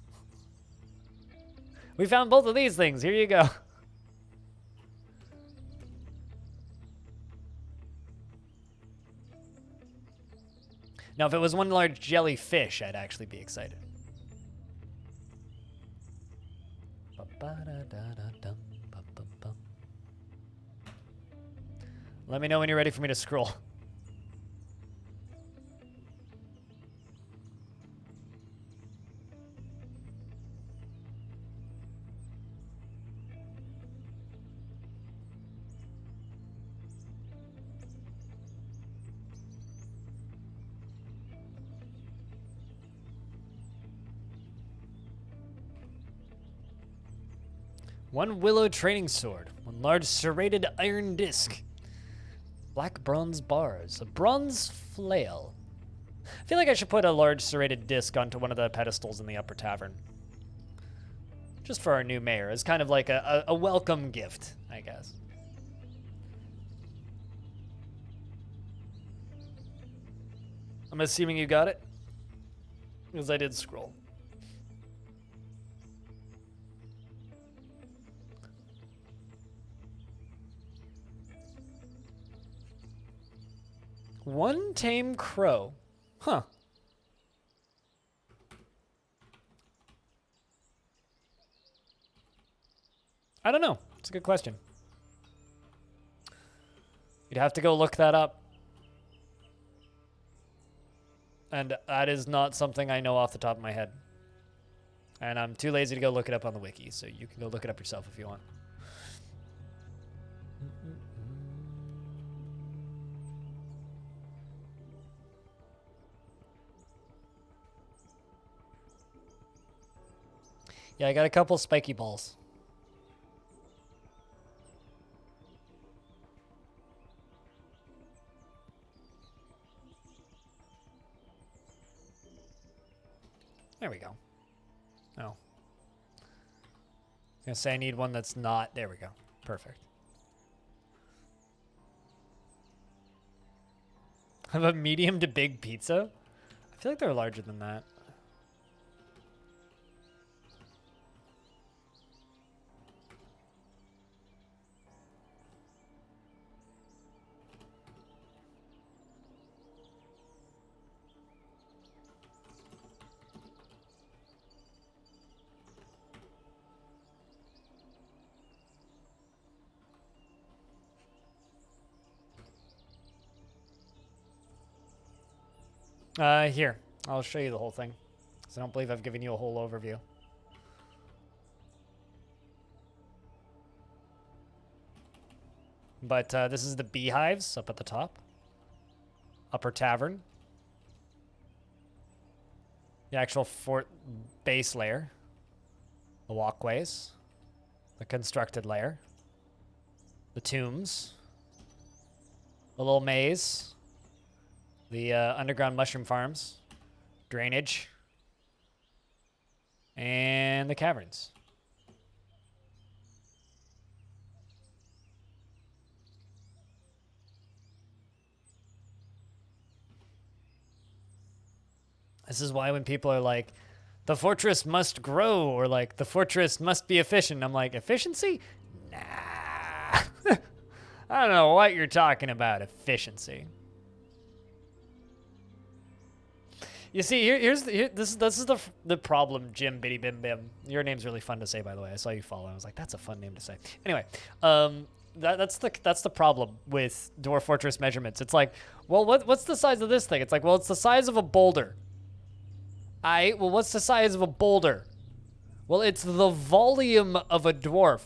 We found both of these things. Here you go. Now, if it was one large jellyfish, I'd actually be excited. Let me know when you're ready for me to scroll. One willow training sword, one large serrated iron disc, black bronze bars, a bronze flail. I feel like I should put a large serrated disc onto one of the pedestals in the upper tavern. Just for our new mayor, as kind of like a welcome gift, I guess. I'm assuming you got it, because I did scroll. One tame crow. Huh. I don't know. It's a good question. You'd have to go look that up. And that is not something I know off the top of my head. And I'm too lazy to go look it up on the wiki, so you can go look it up yourself if you want. Yeah, I got a couple spiky balls. There we go. Oh. I was gonna say I need one that's not. There we go. Perfect. Have a medium to big pizza? I feel like they're larger than that. Here. I'll show you the whole thing. So I don't believe I've given you a whole overview. But this is the beehives up at the top. Upper tavern. The actual fort base layer. The walkways. The constructed layer. The tombs. The little maze. The underground mushroom farms. Drainage. And the caverns. This is why when people are like, the fortress must grow, or like, the fortress must be efficient, I'm like, efficiency? Nah. I don't know what you're talking about, efficiency. You see, this is the problem, Jim Bitty Bim Bim. Your name's really fun to say, by the way. I saw you follow. I was like, that's a fun name to say. Anyway, that's the problem with Dwarf Fortress measurements. It's like, well, what's the size of this thing? It's like, well, it's the size of a boulder. Well, what's the size of a boulder? Well, it's the volume of a dwarf.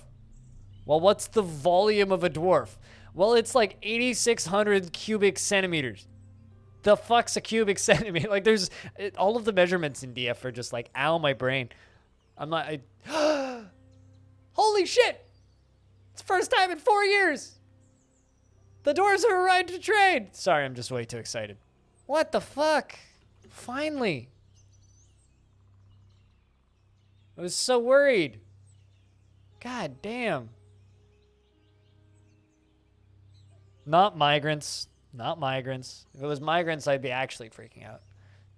Well, what's the volume of a dwarf? Well, it's like 8,600 cubic centimeters. The fuck's a cubic centimeter? Like, there's all of the measurements in DF are just like, ow, my brain. I'm like, holy shit! It's the first time in 4 years. The doors have arrived to trade. Sorry, I'm just way too excited. What the fuck? Finally. I was so worried. God damn. Not migrants. Not migrants. If it was migrants, I'd be actually freaking out.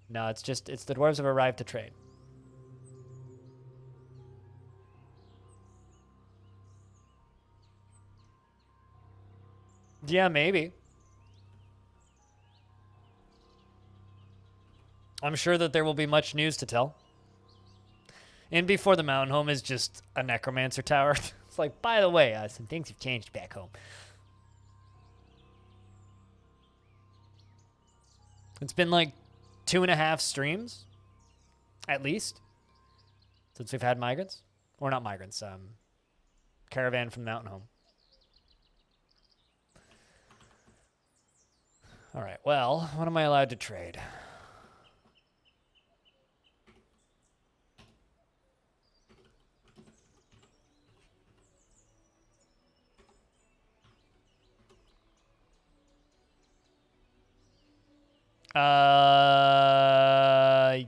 No, it's the dwarves have arrived to trade. Yeah, maybe. I'm sure that there will be much news to tell. And before the mountain home is just a necromancer tower. It's like, by the way, some things have changed back home. It's been like 2.5 streams, at least, since we've had migrants. Or not migrants, caravan from the mountain home. All right, well, what am I allowed to trade?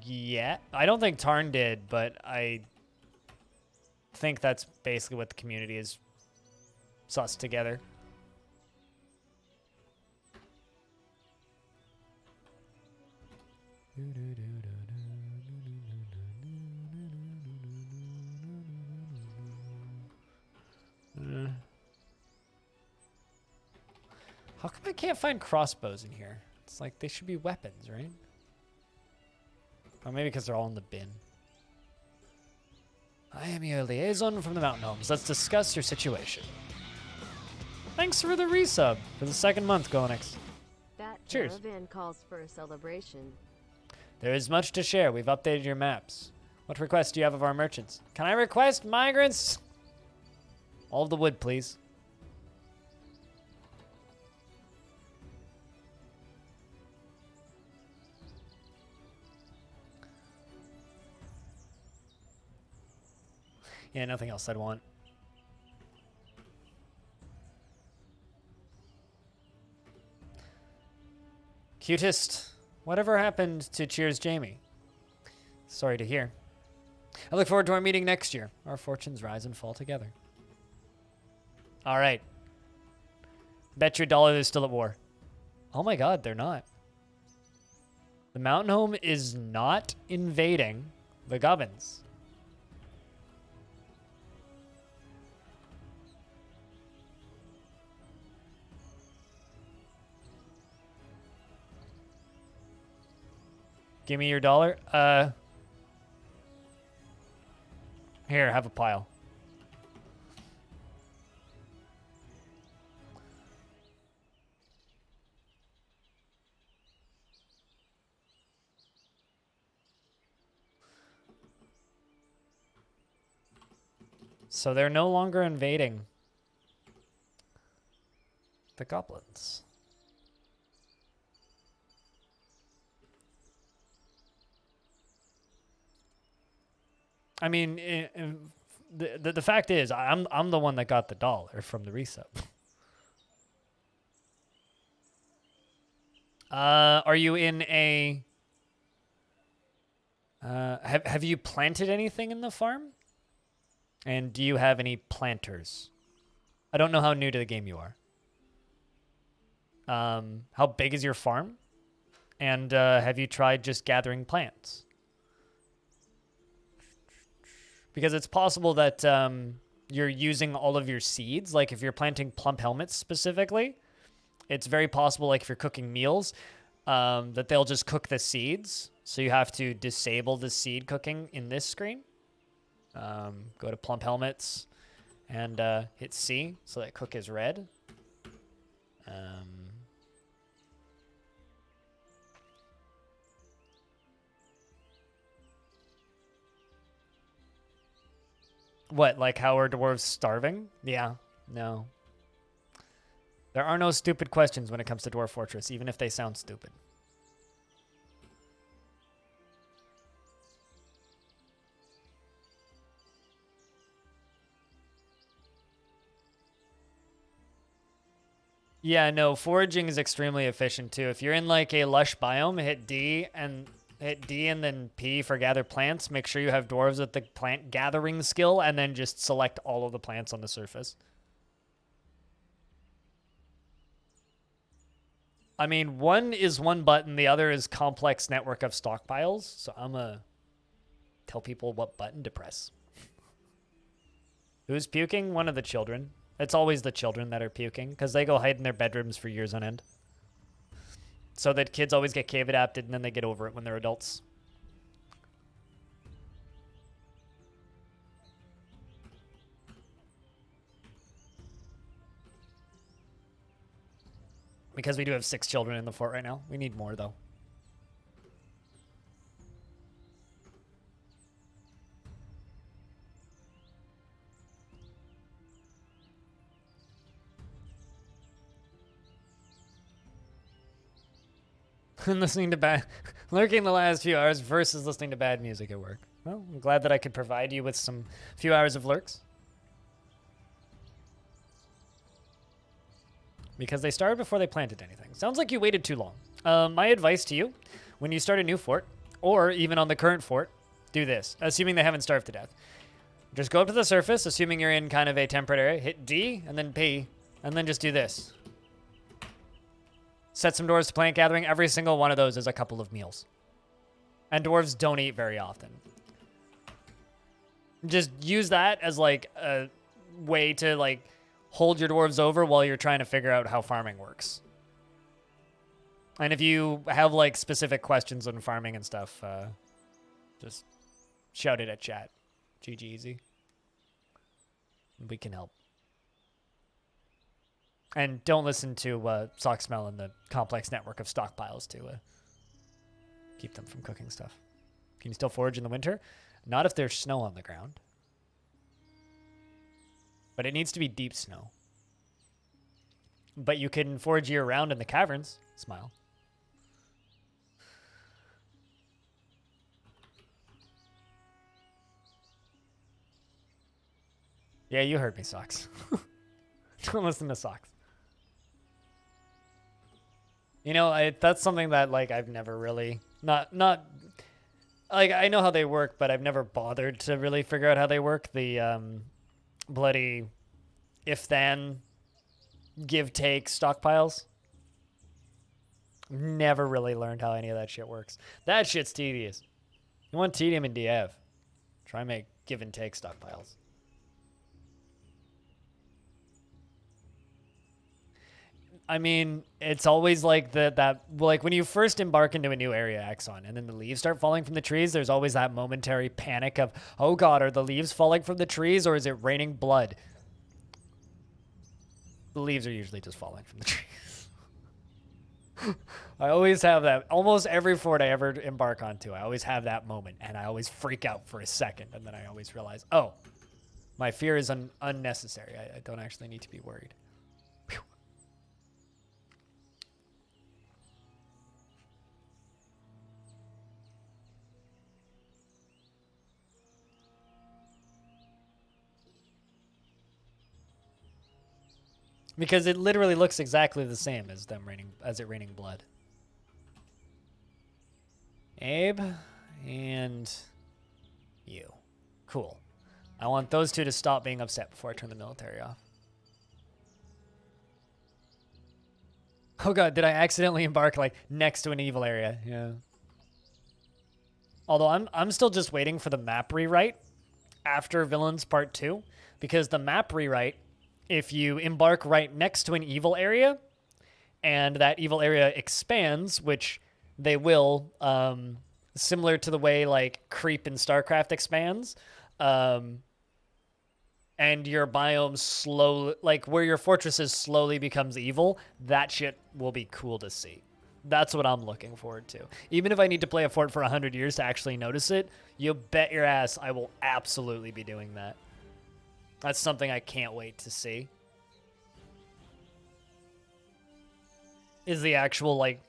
Yeah. I don't think Tarn did, but I think that's basically what the community is sussed together. How come I can't find crossbows in here? It's like they should be weapons, right? Or maybe because they're all in the bin. I am your liaison from the mountain homes. Let's discuss your situation. Thanks for the resub for the 2nd month, Gonix. That Cheers. caravan calls for a celebration. There is much to share. We've updated your maps. What requests do you have of our merchants? Can I request migrants? All of the wood, please. Yeah, nothing else I'd want. Cutest. Whatever happened to Cheers Jamie? Sorry to hear. I look forward to our meeting next year. Our fortunes rise and fall together. All right. Bet your dollar they're still at war. Oh my god, they're not. The mountain home is not invading the Gubbins. Give me your dollar. Here, have a pile. So they're no longer invading the goblins. I mean, the fact is, I'm the one that got the dollar from the reset. Are you in a? Have you planted anything in the farm? And do you have any planters? I don't know how new to the game you are. How big is your farm? And have you tried just gathering plants? Because it's possible that you're using all of your seeds. Like if you're planting plump helmets specifically, it's very possible, like if you're cooking meals, that they'll just cook the seeds. So you have to disable the seed cooking in this screen. Go to plump helmets and hit C so that cook is red. What, like how are dwarves starving? Yeah, no. There are no stupid questions when it comes to Dwarf Fortress, even if they sound stupid. Yeah, no, foraging is extremely efficient too. If you're in like a lush biome, hit D and then P for gather plants. Make sure you have dwarves with the plant gathering skill, and then just select all of the plants on the surface. I mean, one is one button, the other is complex network of stockpiles. So I'm gonna tell people what button to press. Who's puking? One of the children. It's always the children that are puking because they go hide in their bedrooms for years on end. So that kids always get cave adapted and then they get over it when they're adults. Because we do have 6 children in the fort right now. We need more though. Listening to bad, lurking the last few hours versus listening to bad music at work. Well, I'm glad that I could provide you with some few hours of lurks. Because they started before they planted anything. Sounds like you waited too long. My advice to you, when you start a new fort, or even on the current fort, do this, assuming they haven't starved to death. Just go up to the surface, assuming you're in kind of a temperate area, hit D, and then P, and then just do this. Set some doors to plant gathering. Every single one of those is a couple of meals. And dwarves don't eat very often. Just use that as like a way to like hold your dwarves over while you're trying to figure out how farming works. And if you have like specific questions on farming and stuff, just shout it at chat. GG easy. We can help. And don't listen to Sock Smell and the complex network of stockpiles to keep them from cooking stuff. Can you still forage in the winter? Not if there's snow on the ground. But it needs to be deep snow. But you can forage year-round in the caverns. Smile. Yeah, you heard me, Socks. Don't listen to Socks. You know, that's something that, like, I've never really... Not... Like, I know how they work, but I've never bothered to really figure out how they work. The, bloody if then give take stockpiles. Never really learned how any of that shit works. That shit's tedious. You want tedium in DF. Try and make give and take stockpiles. I mean, it's always like that like when you first embark into a new area, Exxon, and then the leaves start falling from the trees, there's always that momentary panic of, oh god, are the leaves falling from the trees or is it raining blood? The leaves are usually just falling from the trees. I always have that. Almost every fort I ever embark onto, I always have that moment, and I always freak out for a second, and then I always realize, oh, my fear is unnecessary. I don't actually need to be worried. Whew. Because it literally looks exactly the same as it raining blood. Abe and you. Cool. I want those two to stop being upset before I turn the military off. Oh god, did I accidentally embark like next to an evil area? Yeah. Although I'm still just waiting for the map rewrite after Villains Part 2, because the map rewrite, if you embark right next to an evil area and that evil area expands, which they will, similar to the way like creep in StarCraft expands, and your biome slowly, like where your fortresses slowly becomes evil, that shit will be cool to see. That's what I'm looking forward to. Even if I need to play a fort for 100 years to actually notice it, you bet your ass I will absolutely be doing that. That's something I can't wait to see. Is the actual, like,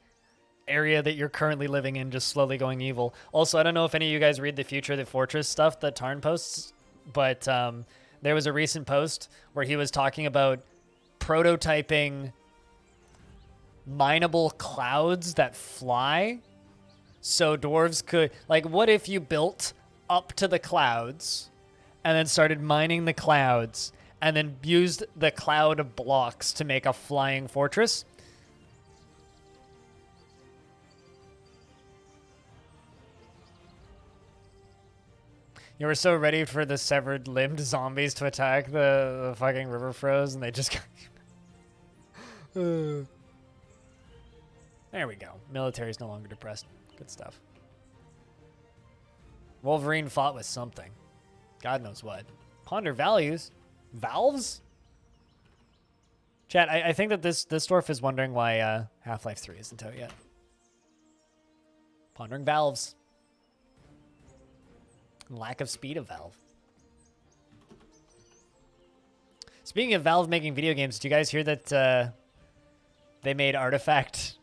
area that you're currently living in just slowly going evil. Also, I don't know if any of you guys read the Future of the Fortress stuff that Tarn posts, but there was a recent post where he was talking about prototyping mineable clouds that fly. So dwarves could, like, what if you built up to the clouds and then started mining the clouds and then used the cloud blocks to make a flying fortress? You were so ready for the severed limbed zombies to attack the fucking river froze, and they just got... There we go. Military's no longer depressed. Good stuff. Wolverine fought with something. God knows what. Ponder values. Valves? Chat, I think that this dwarf is wondering why Half-Life 3 isn't out yet. Pondering valves. Lack of speed of Valve. Speaking of Valve making video games, did you guys hear that they made Artifact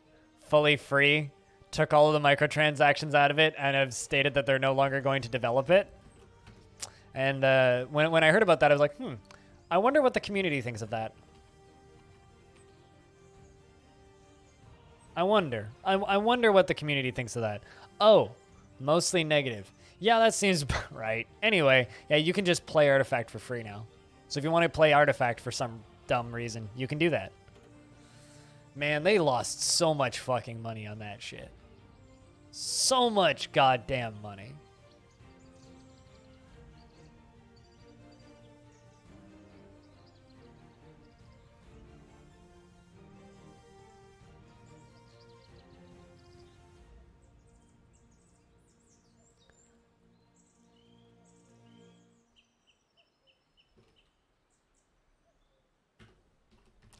fully free, took all of the microtransactions out of it, and have stated that they're no longer going to develop it? And when I heard about that, I was like, I wonder what the community thinks of that. I wonder what the community thinks of that. Oh, mostly negative. Yeah, that seems right. Anyway, yeah, you can just play Artifact for free now. So if you want to play Artifact for some dumb reason, you can do that. Man, they lost so much fucking money on that shit. So much goddamn money.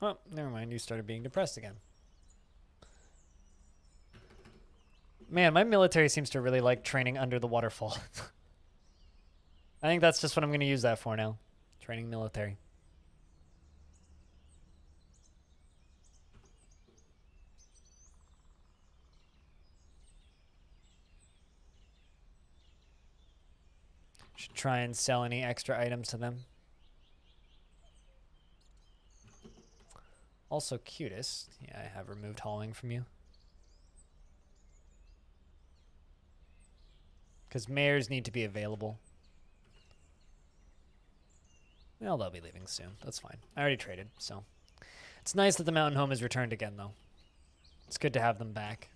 Oh, never mind. You started being depressed again. Man, my military seems to really like training under the waterfall. I think that's just what I'm going to use that for now. Training military. Should try and sell any extra items to them. Also, cutest. Yeah, I have removed hauling from you. Because mayors need to be available. Well, they'll be leaving soon. That's fine. I already traded, so. It's nice that the mountain home is returned again, though. It's good to have them back.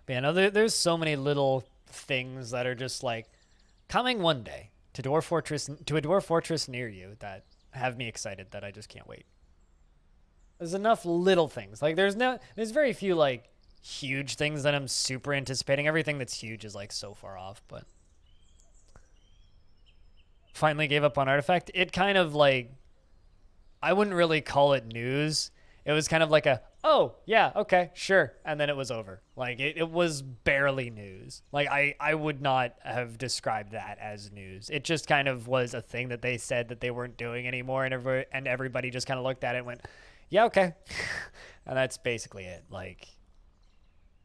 But yeah, no, there's so many little things that are just like coming one day to a dwarf fortress near you that have me excited that I just can't wait. There's enough little things. Like there's very few like huge things that I'm super anticipating. Everything that's huge is like so far off, but finally gave up on Artifact. It kind of like, I wouldn't really call it news. It was kind of like a, oh, yeah, okay, sure. And then it was over. Like, it was barely news. Like, I would not have described that as news. It just kind of was a thing that they said that they weren't doing anymore, and everybody just kind of looked at it and went, yeah, okay. And that's basically it. Like,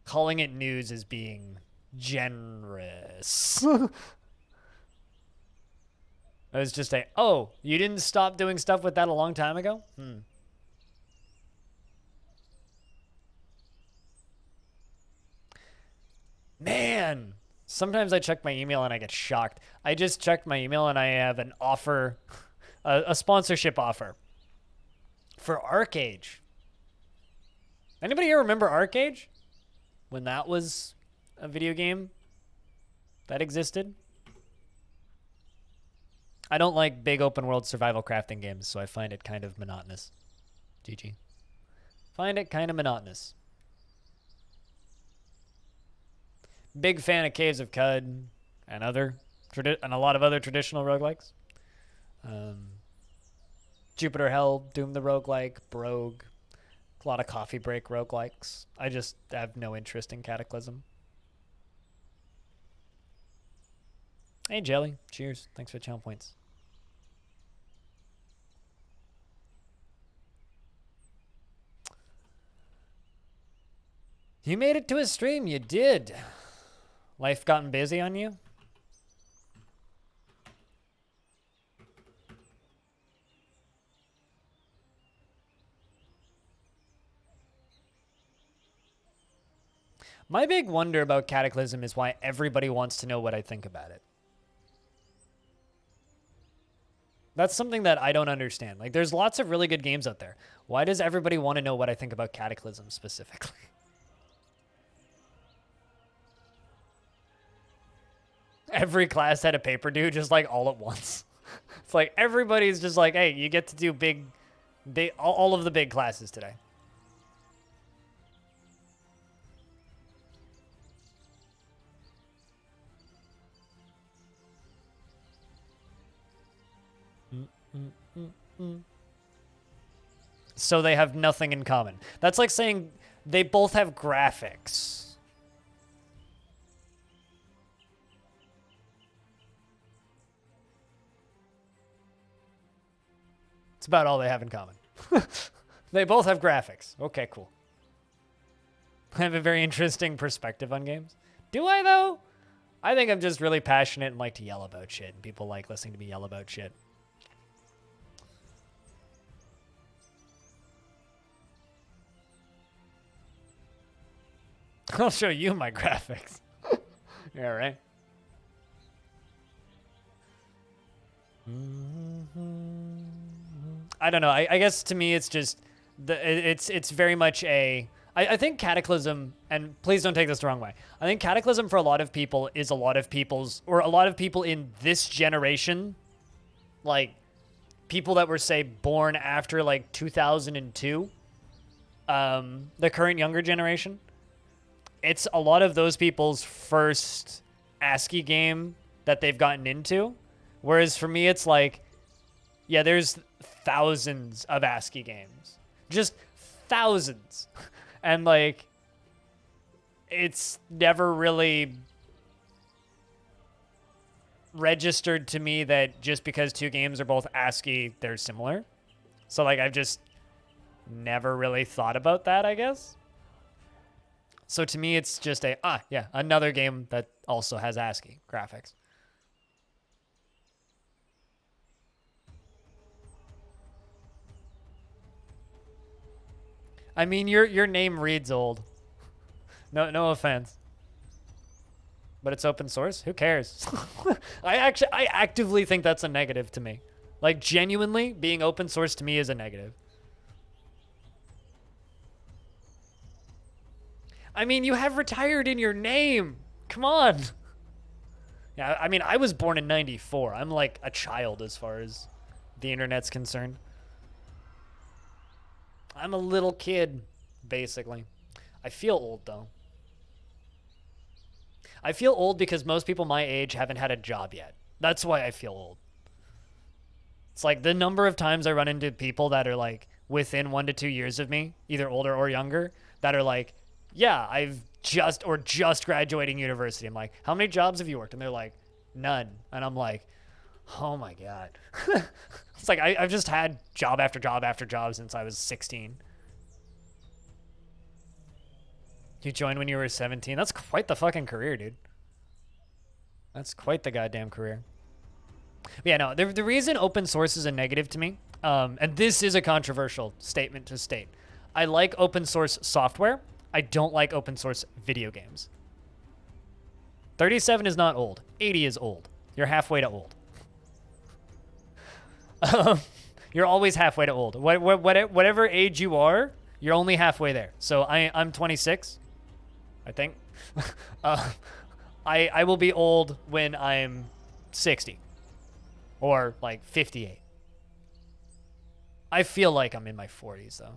calling it news is being generous. It was just a, oh, you didn't stop doing stuff with that a long time ago? Man, sometimes I check my email and I get shocked. I just checked my email and I have an offer, a sponsorship offer for Arcade. Anybody here remember Arcade? When that was a video game that existed? I don't like big open world survival crafting games, so I find it kind of monotonous. GG. Find it kind of monotonous. Big fan of Caves of Cud and a lot of other traditional roguelikes. Jupiter Hell, Doom the Roguelike, Brogue, a lot of Coffee Break roguelikes. I just have no interest in Cataclysm. Hey, Jelly. Cheers. Thanks for the channel points. You made it to a stream. You did. Life gotten busy on you? My big wonder about Cataclysm is why everybody wants to know what I think about it. That's something that I don't understand. Like, there's lots of really good games out there. Why does everybody want to know what I think about Cataclysm specifically? Every class had a paper due just like all at once. It's like everybody's just like, hey, you get to do all of the big classes today. So they have nothing in common. That's like saying they both have graphics. It's about all they have in common. They both have graphics. Okay, cool. I have a very interesting perspective on games. Do I, though? I think I'm just really passionate and like to yell about shit, and people like listening to me yell about shit. I'll show you my graphics. Yeah, right? I don't know. I guess to me it's just it's very much a I think Cataclysm, and please don't take this the wrong way, I think Cataclysm for a lot of people is a lot of people in this generation, like people that were, say, born after like 2002, the current younger generation. It's a lot of those people's first ASCII game that they've gotten into. Whereas for me, it's like, yeah, there's thousands of ASCII games. Just thousands. And like, it's never really registered to me that just because two games are both ASCII, they're similar. So like, I've just never really thought about that, I guess. So to me, it's just another game that also has ASCII graphics. I mean, your name reads old. No offense. but it's open source. Who cares? I actively think that's a negative to me. Like, genuinely, being open source to me is a negative. I mean, you have retired in your name. Come on. Yeah, I mean, I was born in 94. I'm like a child as far as the internet's concerned. I'm a little kid, basically. I feel old, though. I feel old because most people my age haven't had a job yet. That's why I feel old. It's like the number of times I run into people that are like within 1 to 2 years of me, either older or younger, that are like, yeah, I've just graduating university. I'm like, how many jobs have you worked? And they're like, none. And I'm like, oh my God. It's like I've just had job after job after job since I was 16. You joined when you were 17. That's quite the fucking career, dude. That's quite the goddamn career. But yeah, no, the reason open source is a negative to me, and this is a controversial statement to state. I like open source software. I don't like open source video games. 37 is not old. 80 is old. You're halfway to old. You're always halfway to old. Whatever age you are, you're only halfway there. So I'm 26, I think. I will be old when I'm 60 or like 58. I feel like I'm in my 40s though.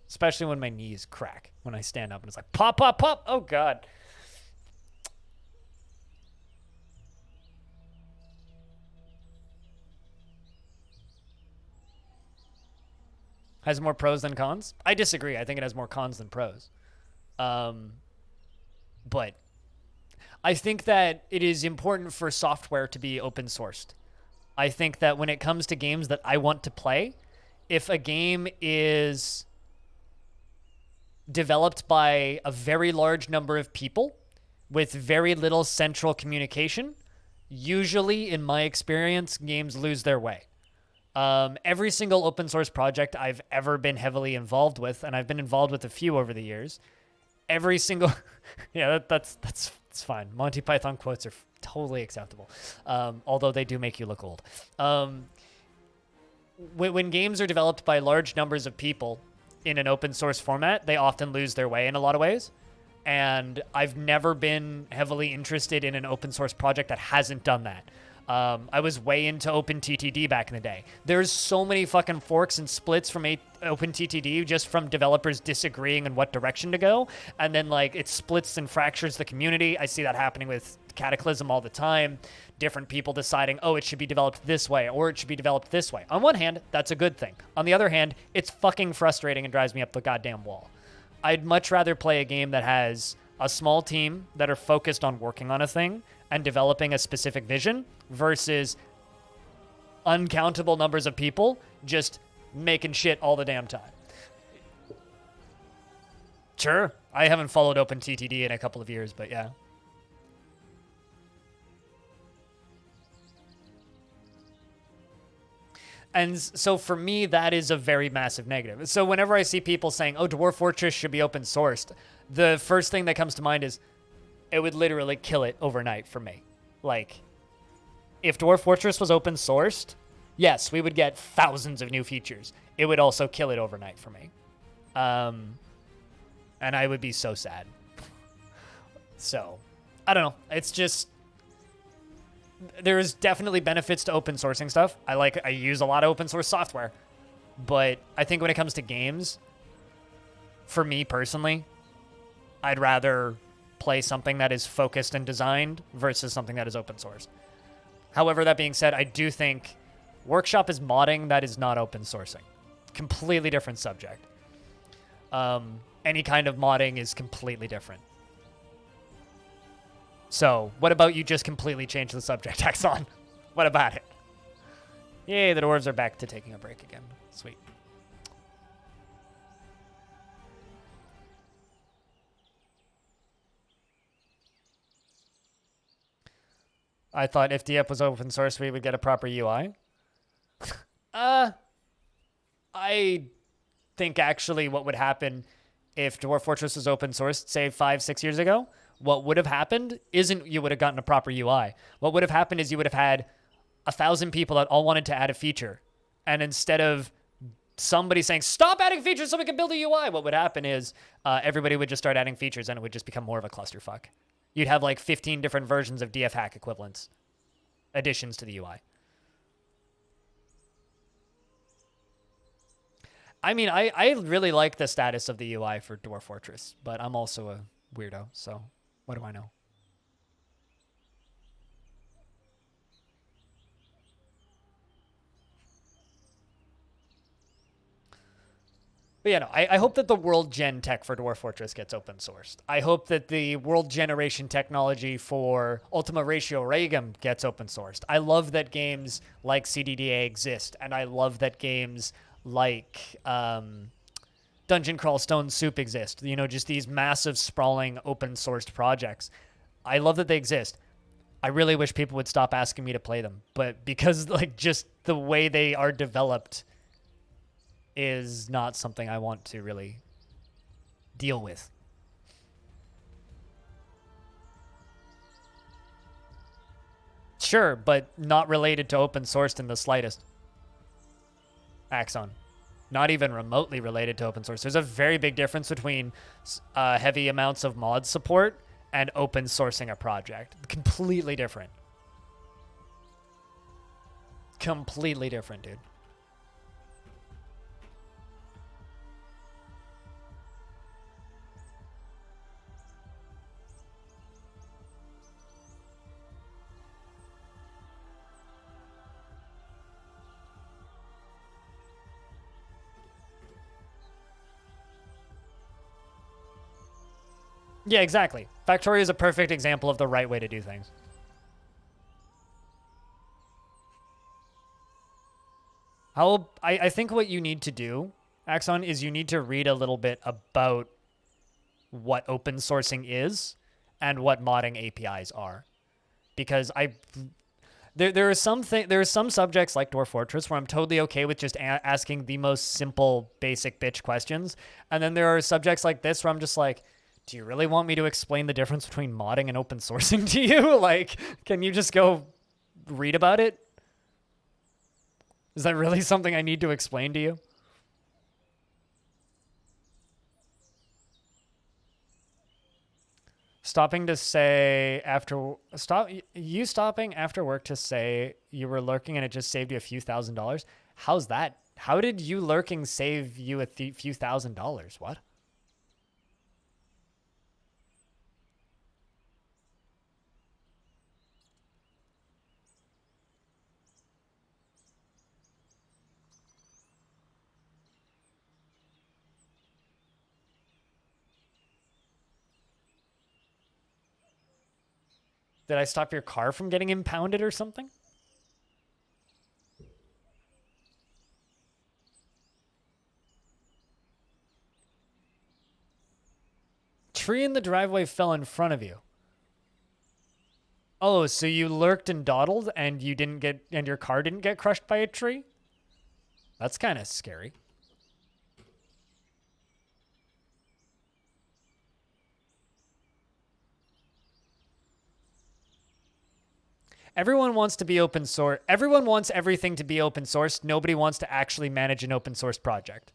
Especially when my knees crack when I stand up and it's like pop, pop, pop. Oh, God. Has more pros than cons? I disagree. I think it has more cons than pros. But I think that it is important for software to be open sourced. I think that when it comes to games that I want to play, if a game is developed by a very large number of people with very little central communication, usually, in my experience, games lose their way. Every single open source project I've ever been heavily involved with, and I've been involved with a few over the years, every single... yeah, that's fine. Monty Python quotes are totally acceptable, although they do make you look old. When games are developed by large numbers of people in an open source format, they often lose their way in a lot of ways. And I've never been heavily interested in an open source project that hasn't done that. I was way into OpenTTD back in the day. There's so many fucking forks and splits from OpenTTD just from developers disagreeing on what direction to go. And then like it splits and fractures the community. I see that happening with Cataclysm all the time. Different people deciding, oh, it should be developed this way or it should be developed this way. On one hand, that's a good thing. On the other hand, it's fucking frustrating and drives me up the goddamn wall. I'd much rather play a game that has a small team that are focused on working on a thing and developing a specific vision versus uncountable numbers of people just making shit all the damn time. Sure, I haven't followed OpenTTD in a couple of years, but yeah. And so for me, that is a very massive negative. So whenever I see people saying, oh, Dwarf Fortress should be open sourced, the first thing that comes to mind is it would literally kill it overnight for me. Like, if Dwarf Fortress was open sourced, yes, we would get thousands of new features. It would also kill it overnight for me. And I would be so sad. So, I don't know. It's just... There's definitely benefits to open sourcing stuff. I use a lot of open source software. But I think when it comes to games, for me personally, I'd rather play something that is focused and designed versus something that is open source. However, that being said, I do think Workshop is modding that is not open sourcing. Completely different subject. Any kind of modding is completely different. So, what about you just completely change the subject, Axon? What about it? Yay, the dwarves are back to taking a break again. Sweet. I thought if DF was open source, we would get a proper UI. I think actually what would happen if Dwarf Fortress was open sourced, say 5-6 years ago, what would have happened isn't you would have gotten a proper UI. What would have happened is you would have had 1,000 people that all wanted to add a feature. And instead of somebody saying, stop adding features so we can build a UI, what would happen is everybody would just start adding features and it would just become more of a clusterfuck. You'd have like 15 different versions of DF hack equivalents, additions to the UI. I mean, I really like the status of the UI for Dwarf Fortress, but I'm also a weirdo, so what do I know? But yeah, no, I hope that the world gen tech for Dwarf Fortress gets open sourced. I hope that the world generation technology for Ultima Ratio Regum gets open sourced. I love that games like CDDA exist, and I love that games like Dungeon Crawl Stone Soup exist. You know, just these massive, sprawling, open sourced projects. I love that they exist. I really wish people would stop asking me to play them, but because like just the way they are developed is not something I want to really deal with. Sure, but not related to open source in the slightest. Axon. Not even remotely related to open source. There's a very big difference between heavy amounts of mod support and open sourcing a project. Completely different. Completely different, dude. Yeah, exactly. Factorio is a perfect example of the right way to do things. I think what you need to do, Axon, is you need to read a little bit about what open sourcing is and what modding APIs are. Because there are some subjects like Dwarf Fortress where I'm totally okay with just asking the most simple, basic bitch questions. And then there are subjects like this where I'm just like, do you really want me to explain the difference between modding and open sourcing to you? Like, can you just go read about it? Is that really something I need to explain to you? Stopping after work to say you were lurking and it just saved you a few $1,000s. How's that? How did you lurking save you a few $1,000s? What? Did I stop your car from getting impounded or something? Tree in the driveway fell in front of you. Oh, so you lurked and dawdled and your car didn't get crushed by a tree? That's kind of scary. Everyone wants to be open source. Everyone wants everything to be open source. Nobody wants to actually manage an open source project.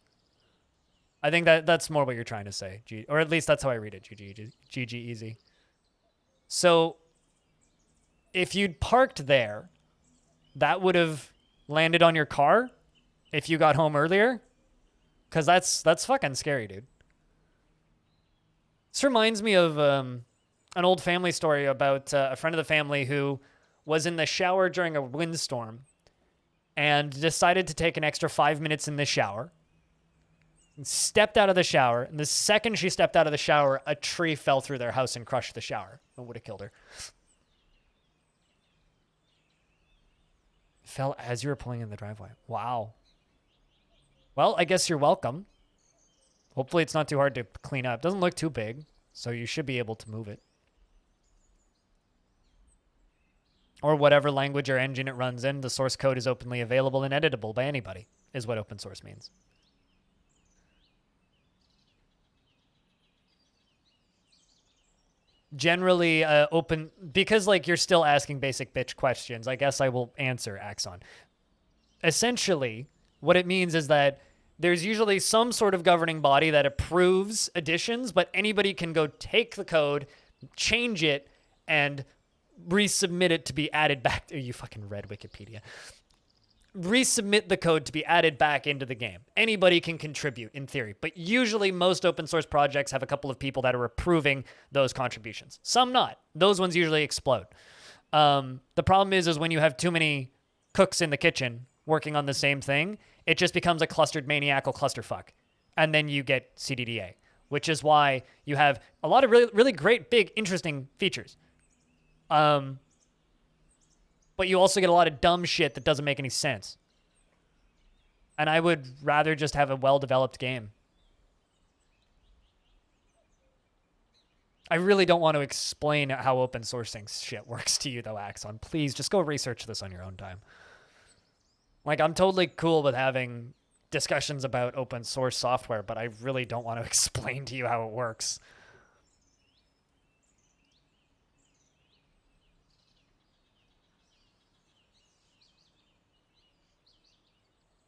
I think that's more what you're trying to say, or at least that's how I read it, GG easy. So if you'd parked there, that would have landed on your car if you got home earlier, because that's fucking scary, dude. This reminds me of an old family story about a friend of the family who was in the shower during a windstorm and decided to take an extra 5 minutes in the shower and stepped out of the shower. And the second she stepped out of the shower, a tree fell through their house and crushed the shower and would have killed her. Fell as you were pulling in the driveway. Wow. Well, I guess you're welcome. Hopefully it's not too hard to clean up. Doesn't look too big, so you should be able to move it. Or whatever language or engine it runs in, the source code is openly available and editable by anybody, is what open source means. generally open, because like you're still asking basic bitch questions. I guess I will answer Axon. Essentially, what it means is that there's usually some sort of governing body that approves additions, but anybody can go take the code, change it, and resubmit it to be added back. Oh, you fucking read Wikipedia. Resubmit the code to be added back into the game. Anybody can contribute in theory, but usually most open source projects have a couple of people that are approving those contributions. Some not. Those ones usually explode. The problem is when you have too many cooks in the kitchen working on the same thing, it just becomes a clustered maniacal clusterfuck. And then you get CDDA, which is why you have a lot of really, really great, big, interesting features. But you also get a lot of dumb shit that doesn't make any sense. And I would rather just have a well-developed game. I really don't want to explain how open sourcing shit works to you, though, Axon. Please, just go research this on your own time. Like, I'm totally cool with having discussions about open source software, but I really don't want to explain to you how it works.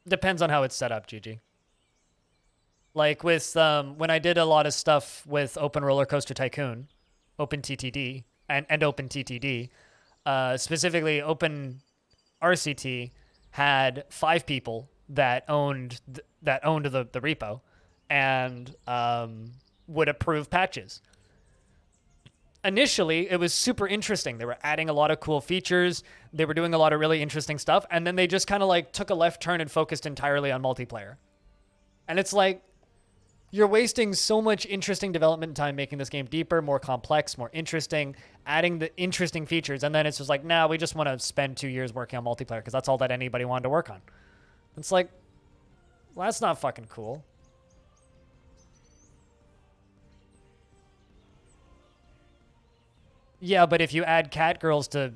Depends on how it's set up, GG. Like with when I did a lot of stuff with Open Roller Coaster Tycoon, OpenTTD, and OpenTTD, specifically Open RCT had 5 people that owned the repo and would approve patches. Initially, it was super interesting. They were adding a lot of cool features. They were doing a lot of really interesting stuff. And then they just kind of like took a left turn and focused entirely on multiplayer. And it's like, you're wasting so much interesting development time making this game deeper, more complex, more interesting, adding the interesting features. And then it's just like, nah, we just want to spend 2 years working on multiplayer because that's all that anybody wanted to work on. It's like, well, that's not fucking cool. Yeah, but if you add cat girls to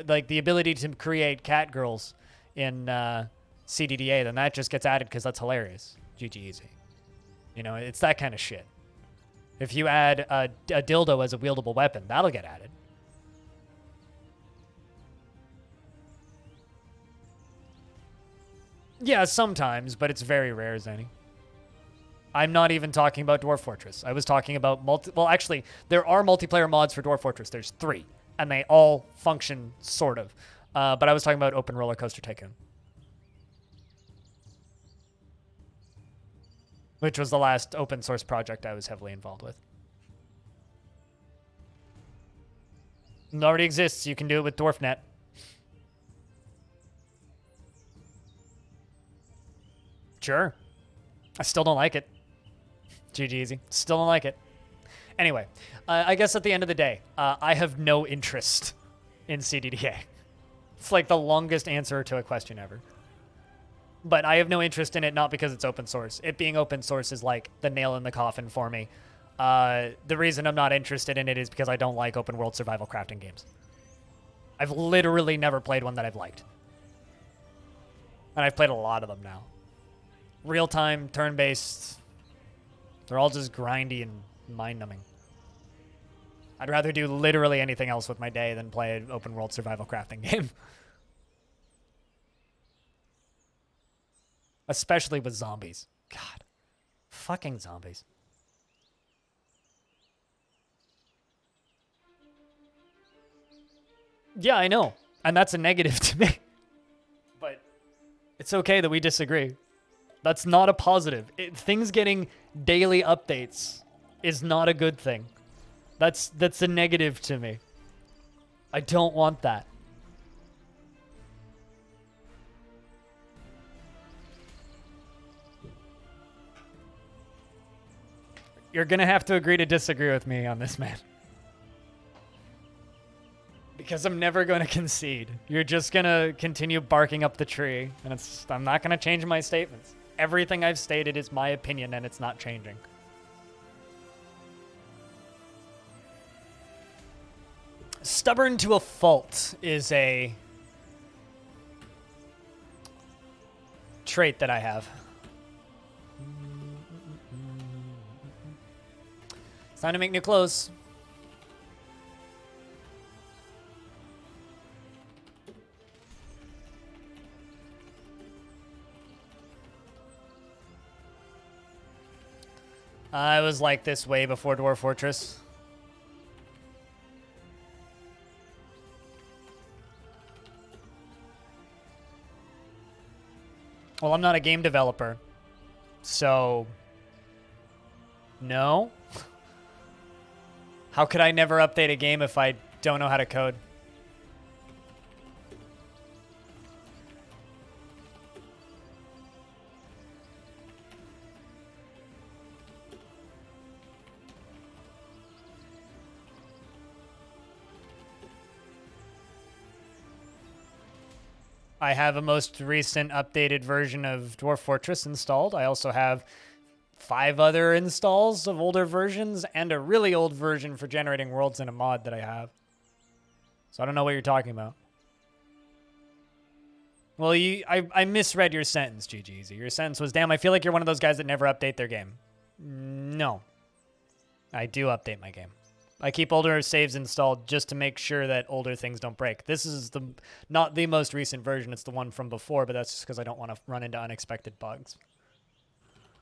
like the ability to create cat girls in CDDA, then that just gets added because that's hilarious. GG easy. You know, it's that kind of shit. If you add a dildo as a wieldable weapon, that'll get added. Yeah, sometimes, but it's very rare, Zanny. I'm not even talking about Dwarf Fortress. I was talking about well, actually, there are multiplayer mods for Dwarf Fortress. There's 3, and they all function sort of. But I was talking about Open Roller Coaster Tycoon, which was the last open source project I was heavily involved with. It already exists. You can do it with DwarfNet. Sure. I still don't like it. GG easy. Still don't like it. Anyway, I guess at the end of the day, I have no interest in CDDA. It's like the longest answer to a question ever. But I have no interest in it, not because it's open source. It being open source is like the nail in the coffin for me. The reason I'm not interested in it is because I don't like open world survival crafting games. I've literally never played one that I've liked. And I've played a lot of them now. Real-time, turn-based, they're all just grindy and mind-numbing. I'd rather do literally anything else with my day than play an open world survival crafting game. Especially with zombies. God. Fucking zombies. Yeah, I know. And that's a negative to me. But it's okay that we disagree. That's not a positive. Things getting daily updates is not a good thing. That's a negative to me. I don't want that. You're going to have to agree to disagree with me on this, man. Because I'm never going to concede. You're just going to continue barking up the tree, and I'm not going to change my statements. Everything I've stated is my opinion, and it's not changing. Stubborn to a fault is a trait that I have. It's time to make new clothes. I was like this way before Dwarf Fortress. Well, I'm not a game developer, so no. How could I never update a game if I don't know how to code? I have a most recent updated version of Dwarf Fortress installed. I also have 5 other installs of older versions and a really old version for generating worlds in a mod that I have. So I don't know what you're talking about. Well, I misread your sentence, GG. Your sentence was, damn, I feel like you're one of those guys that never update their game. No. I do update my game. I keep older saves installed just to make sure that older things don't break. This is not the most recent version. It's the one from before, but that's just because I don't want to run into unexpected bugs.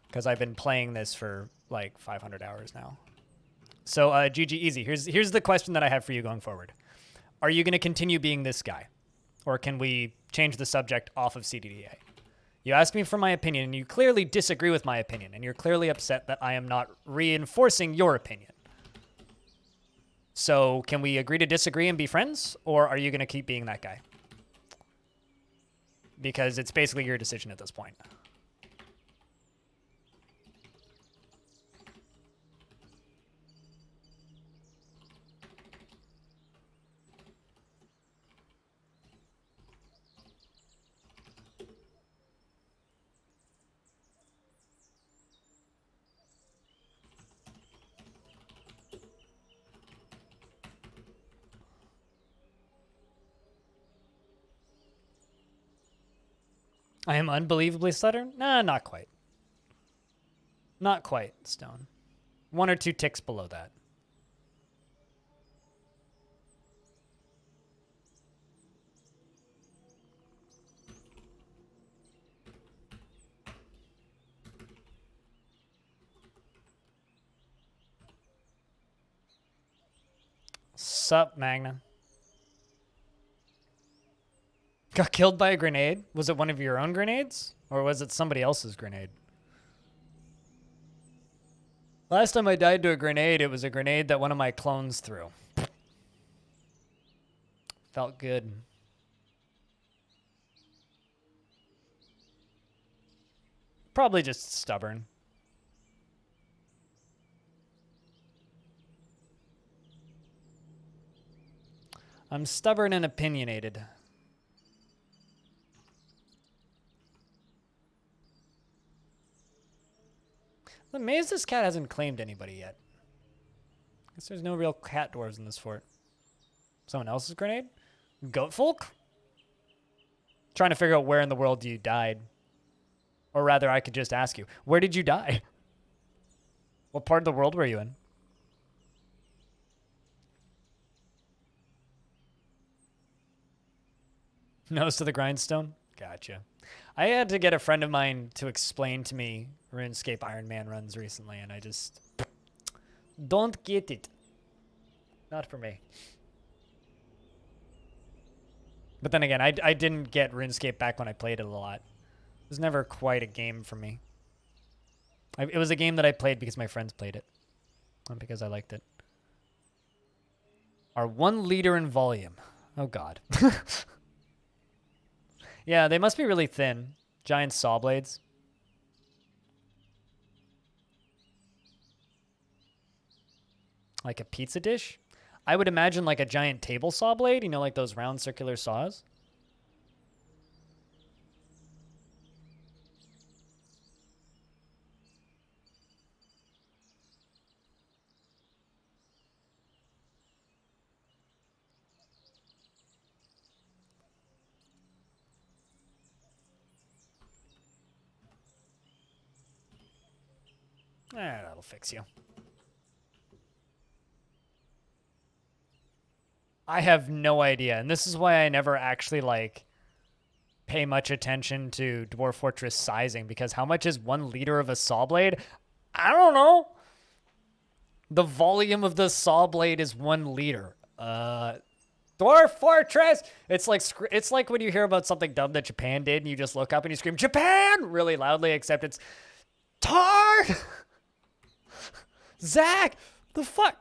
Because I've been playing this for like 500 hours now. So, GG Easy, here's the question that I have for you going forward. Are you going to continue being this guy? Or can we change the subject off of CDDA? You asked me for my opinion, and you clearly disagree with my opinion, and you're clearly upset that I am not reinforcing your opinion. So can we agree to disagree and be friends, or are you going to keep being that guy? Because it's basically your decision at this point. I am unbelievably stubborn? Nah, not quite. Not quite, Stone. 1 or 2 ticks below that. Sup, Magna? Got killed by a grenade? Was it one of your own grenades? Or was it somebody else's grenade? Last time I died to a grenade, it was a grenade that one of my clones threw. Felt good. Probably just stubborn. I'm stubborn and opinionated. I'm amazed this cat hasn't claimed anybody yet. Guess there's no real cat dwarves in this fort. Someone else's grenade? Goat folk? Trying to figure out where in the world you died. Or rather, I could just ask you, where did you die? What part of the world were you in? Nose to the grindstone? Gotcha. I had to get a friend of mine to explain to me RuneScape Iron Man runs recently, and I just don't get it. Not for me. But then again, I didn't get RuneScape back when I played it a lot. It was never quite a game for me. It was a game that I played because my friends played it, not because I liked it. Are 1 liter in volume. Oh, God. Yeah, they must be really thin. Giant saw blades. Like a pizza dish? I would imagine like a giant table saw blade, you know, like those round circular saws. That'll fix you. I have no idea, and this is why I never actually, like, pay much attention to Dwarf Fortress sizing, because how much is 1 liter of a saw blade? I don't know. The volume of the saw blade is 1 liter. Dwarf Fortress! It's like when you hear about something dumb that Japan did and you just look up and you scream, Japan! Really loudly, except it's Tar! Zach! The fuck?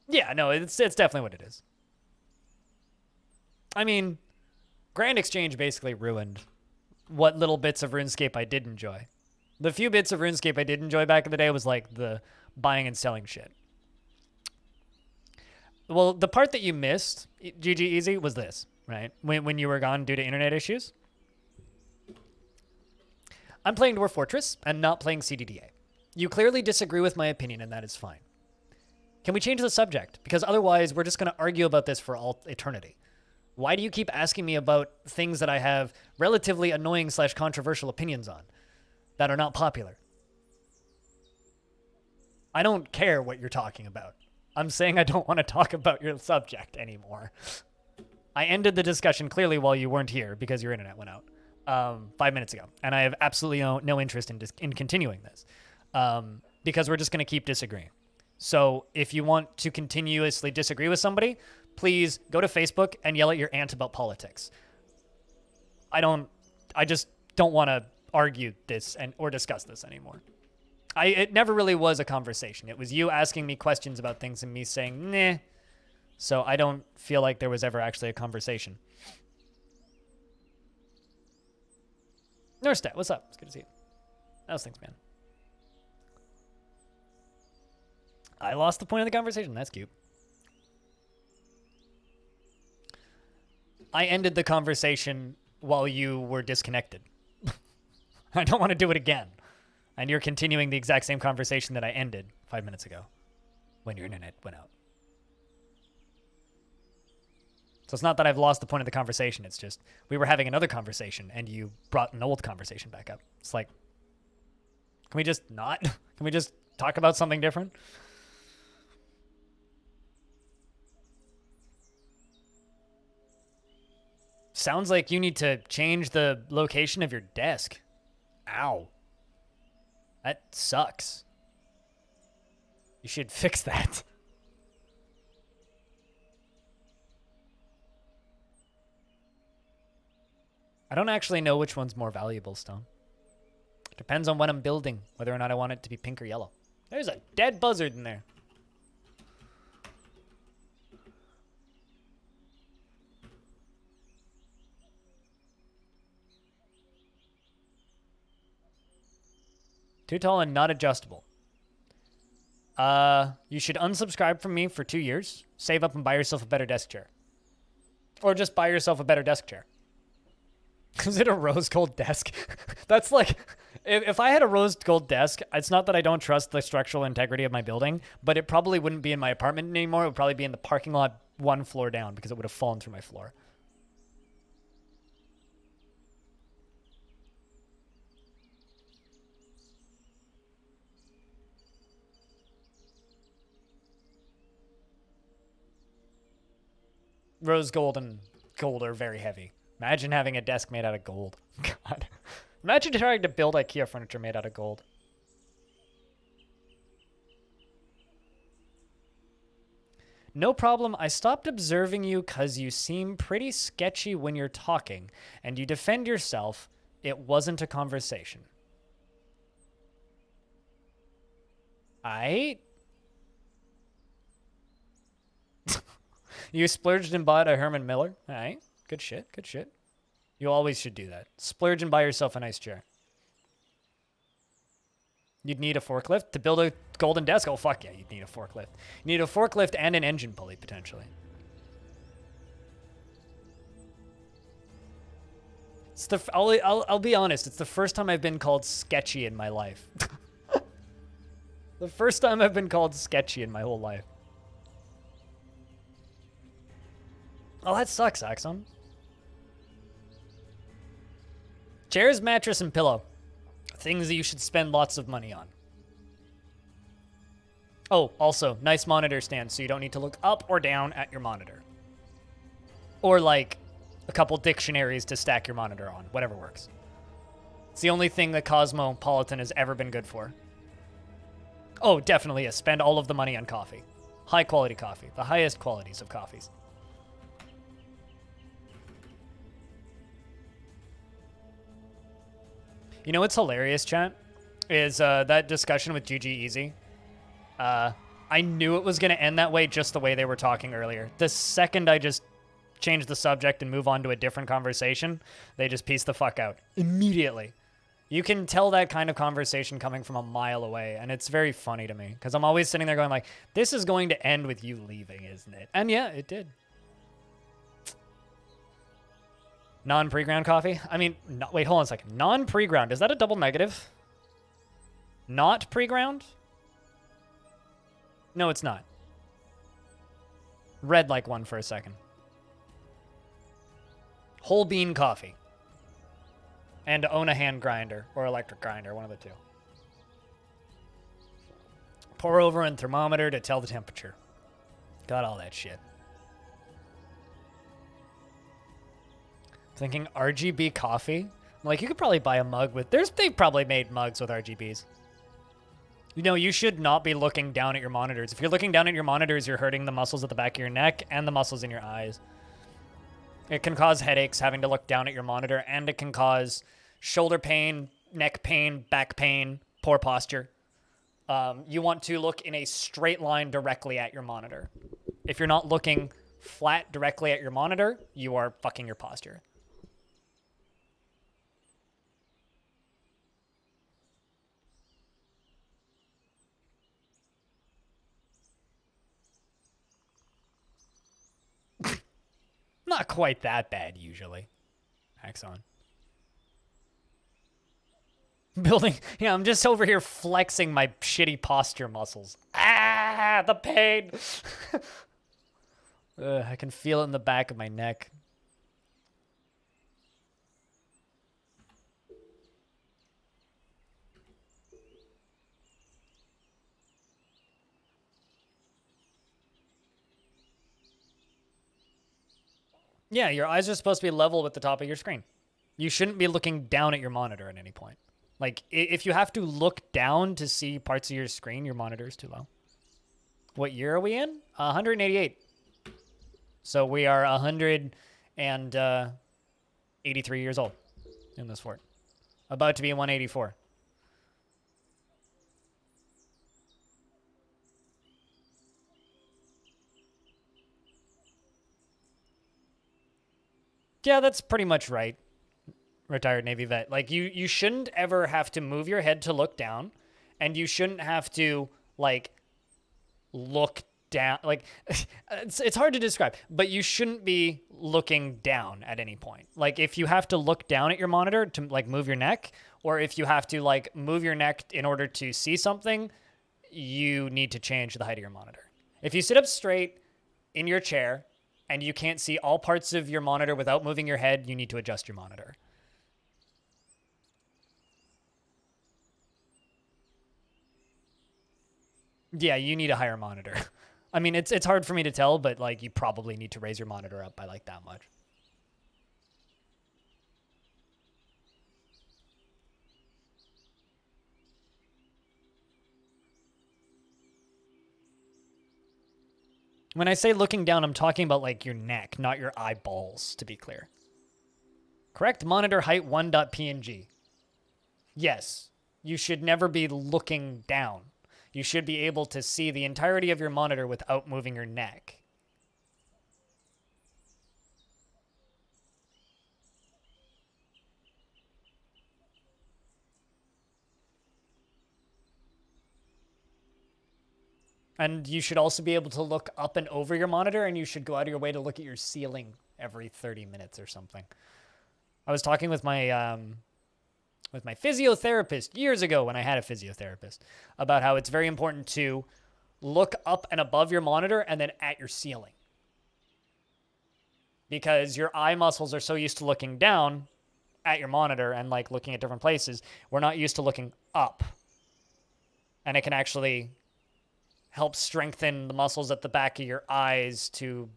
Yeah, no, it's definitely what it is. I mean, Grand Exchange basically ruined what little bits of RuneScape I did enjoy. The few bits of RuneScape I did enjoy back in the day was like the buying and selling shit. Well, the part that you missed, GG Easy, was this, right? When you were gone due to internet issues. I'm playing Dwarf Fortress and not playing CDDA. You clearly disagree with my opinion, and that is fine. Can we change the subject? Because otherwise, we're just going to argue about this for all eternity. Why do you keep asking me about things that I have relatively annoying / controversial opinions on that are not popular? I don't care what you're talking about. I'm saying I don't want to talk about your subject anymore. I ended the discussion clearly while you weren't here because your internet went out 5 minutes ago. And I have absolutely no interest in continuing this because we're just going to keep disagreeing. So if you want to continuously disagree with somebody, please go to Facebook and yell at your aunt about politics. I just don't want to argue this or discuss this anymore. It never really was a conversation. It was you asking me questions about things and me saying, nah. So I don't feel like there was ever actually a conversation. Nurstat, what's up? It's good to see you. How's things, man? I lost the point of the conversation. That's cute. I ended the conversation while you were disconnected. I don't want to do it again. And you're continuing the exact same conversation that I ended 5 minutes ago when your internet went out. So it's not that I've lost the point of the conversation. It's just we were having another conversation and you brought an old conversation back up. It's like, can we just not? Can we just talk about something different? Sounds like you need to change the location of your desk. Ow. That sucks. You should fix that. I don't actually know which one's more valuable, Stone. Depends on what I'm building, whether or not I want it to be pink or yellow. There's a dead buzzard in there. Too tall and not adjustable. You should unsubscribe from me for 2 years. Save up and buy yourself a better desk chair. Or just buy yourself a better desk chair. Is it a rose gold desk? That's like, if I had a rose gold desk, it's not that I don't trust the structural integrity of my building, but it probably wouldn't be in my apartment anymore. It would probably be in the parking lot 1 floor down because it would have fallen through my floor. Rose gold and gold are very heavy. Imagine having a desk made out of gold. God. Imagine trying to build IKEA furniture made out of gold. No problem. I stopped observing you because you seem pretty sketchy when you're talking, and you defend yourself. It wasn't a conversation. You splurged and bought a Herman Miller. All right. Good shit. Good shit. You always should do that. Splurge and buy yourself a nice chair. You'd need a forklift to build a golden desk. Oh, fuck yeah. You'd need a forklift. You need a forklift and an engine pulley, potentially. It's I'll be honest. It's the first time I've been called sketchy in my life. The first time I've been called sketchy in my whole life. Oh, that sucks, Axon. Chairs, mattress, and pillow. Things that you should spend lots of money on. Oh, also, nice monitor stand so you don't need to look up or down at your monitor. Or, like, a couple dictionaries to stack your monitor on. Whatever works. It's the only thing that Cosmopolitan has ever been good for. Oh, definitely yes. Spend all of the money on coffee. High quality coffee. The highest qualities of coffees. You know what's hilarious, chat? Is that discussion with GG Easy. I knew it was going to end that way just the way they were talking earlier. The second I just change the subject and move on to a different conversation, they just piece the fuck out. Immediately. You can tell that kind of conversation coming from a mile away, and it's very funny to me, because I'm always sitting there going like, this is going to end with you leaving, isn't it? And yeah, it did. Non-pre-ground coffee? I mean, no, wait, hold on a second. Non-pre-ground, is that a double negative? Not pre-ground? No, it's not. Read like one for a second. Whole bean coffee. And own a hand grinder or electric grinder, one of the two. Pour over a thermometer to tell the temperature. Got all that shit. Thinking RGB coffee? I'm like, you could probably buy a mug with... They've probably made mugs with RGBs. You know, you should not be looking down at your monitors. If you're looking down at your monitors, you're hurting the muscles at the back of your neck and the muscles in your eyes. It can cause headaches having to look down at your monitor, and it can cause shoulder pain, neck pain, back pain, poor posture. You want to look in a straight line directly at your monitor. If you're not looking flat directly at your monitor, you are fucking your posture. Not quite that bad, usually. Axon. Building... Yeah, I'm just over here flexing my shitty posture muscles. Ah, the pain! I can feel it in the back of my neck. Yeah, your eyes are supposed to be level with the top of your screen. You shouldn't be looking down at your monitor at any point. Like, if you have to look down to see parts of your screen, your monitor is too low. What year are we in? 188. So we are 183 years old in this fort. About to be 184. Yeah, that's pretty much right. Retired Navy vet. Like, you shouldn't ever have to move your head to look down, and you shouldn't have to, like, look down. Like, it's hard to describe, but you shouldn't be looking down at any point. Like, if you have to look down at your monitor to, like, move your neck, or if you have to, like, move your neck in order to see something, you need to change the height of your monitor. If you sit up straight in your chair and you can't see all parts of your monitor without moving your head, you need to adjust your monitor. Yeah, you need a higher monitor. I mean, it's hard for me to tell, but, like, you probably need to raise your monitor up by, like, that much. When I say looking down, I'm talking about, like, your neck, not your eyeballs, to be clear. Correct monitor height 1.png. Yes, you should never be looking down. You should be able to see the entirety of your monitor without moving your neck. And you should also be able to look up and over your monitor, and you should go out of your way to look at your ceiling every 30 minutes or something. I was talking with my physiotherapist years ago when I had a physiotherapist about how it's very important to look up and above your monitor and then at your ceiling. Because your eye muscles are so used to looking down at your monitor and, like, looking at different places. We're not used to looking up. And it can actually help strengthen the muscles at the back of your eyes to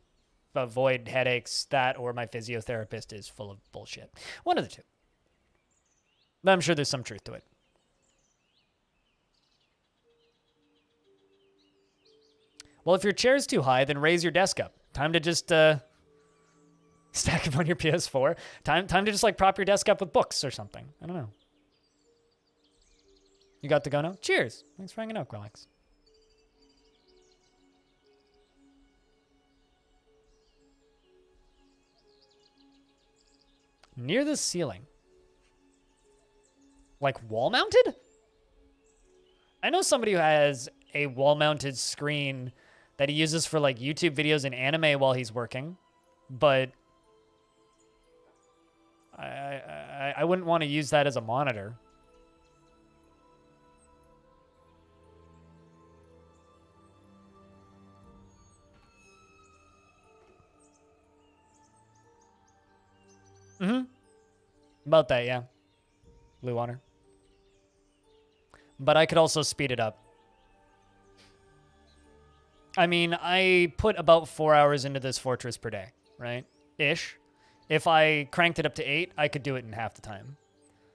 avoid headaches. That, or my physiotherapist is full of bullshit. One of the two. But I'm sure there's some truth to it. Well, if your chair's too high, then raise your desk up. Time to just stack it on your PS4. Time to just like prop your desk up with books or something. I don't know. You got to go now? Cheers. Thanks for hanging out, Grillex. Near the ceiling. Like wall-mounted? I know somebody who has a wall-mounted screen that he uses for like YouTube videos and anime while he's working, but I wouldn't want to use that as a monitor. Mm-hmm. About that, yeah. Blue water. But I could also speed it up. I mean, I put about 4 hours into this fortress per day, right? Ish. If I cranked it up to 8, I could do it in half the time.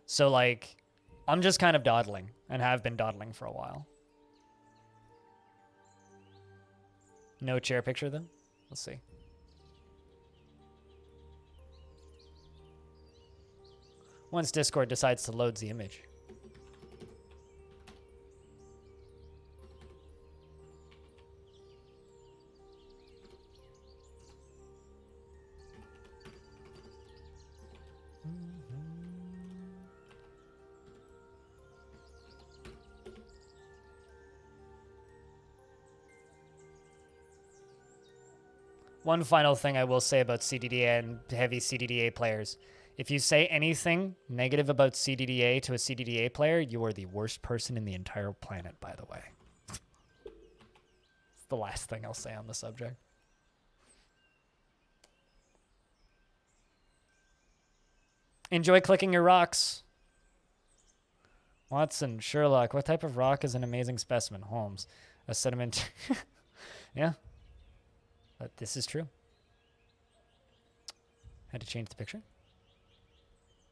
So, like, I'm just kind of dawdling and have been dawdling for a while. No chair picture, then? Let's see. Once Discord decides to load the image. One final thing I will say about CDDA and heavy CDDA players. If you say anything negative about CDDA to a CDDA player, you are the worst person in the entire planet, by the way. It's the last thing I'll say on the subject. Enjoy clicking your rocks. Watson, Sherlock, what type of rock is an amazing specimen? Holmes, a sediment. Yeah. But this is true. Had to change the picture.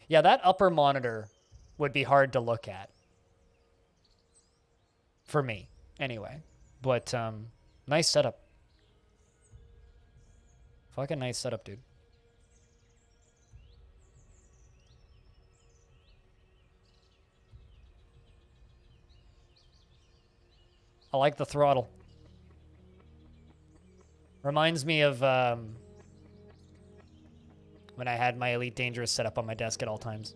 Yeah, that upper monitor would be hard to look at. For me, anyway. But, nice setup. Fucking nice setup, dude. I like the throttle. Reminds me of when I had my Elite Dangerous set up on my desk at all times.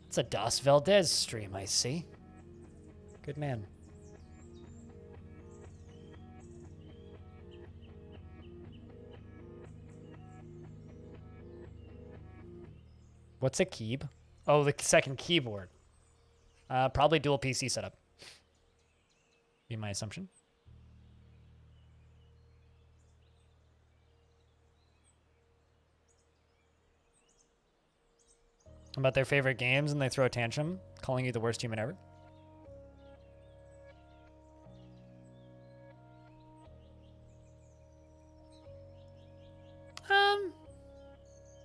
It's a Das Valdez stream, I see. Good man. What's a keyb? Oh, the second keyboard. Probably dual PC setup. Be my assumption. About their favorite games and they throw a tantrum, calling you the worst human ever.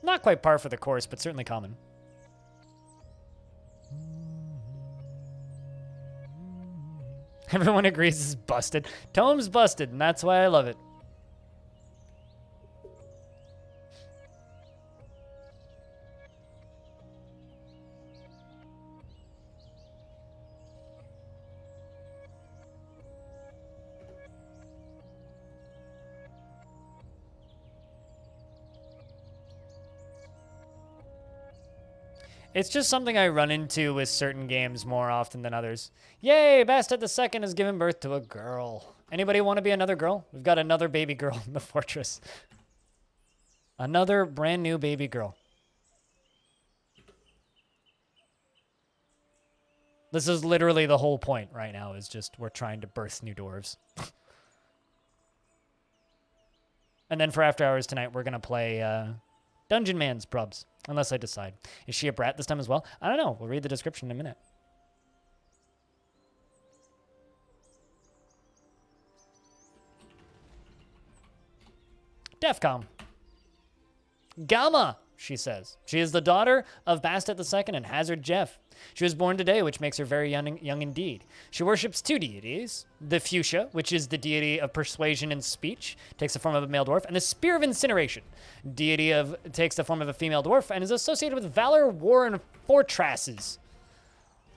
Not quite par for the course, but certainly common. Everyone agrees this is busted. Tome's busted, and that's why I love it. It's just something I run into with certain games more often than others. Yay, Bastet the Second has given birth to a girl. Anybody want to be another girl? We've got another baby girl in the fortress. Another brand new baby girl. This is literally the whole point right now, is just we're trying to birth new dwarves. And then for After Hours tonight, we're going to play Dungeon Man's Probs. Unless I decide. Is she a brat this time as well? I don't know. We'll read the description in a minute. Defcom. Gamma. she says. She is the daughter of Bastet II and Hazard Jeff. She was born today, which makes her very young indeed. She worships two deities, the Fuchsia, which is the deity of persuasion and speech, takes the form of a male dwarf, and the Spear of Incineration, takes the form of a female dwarf, and is associated with valor, war, and fortresses.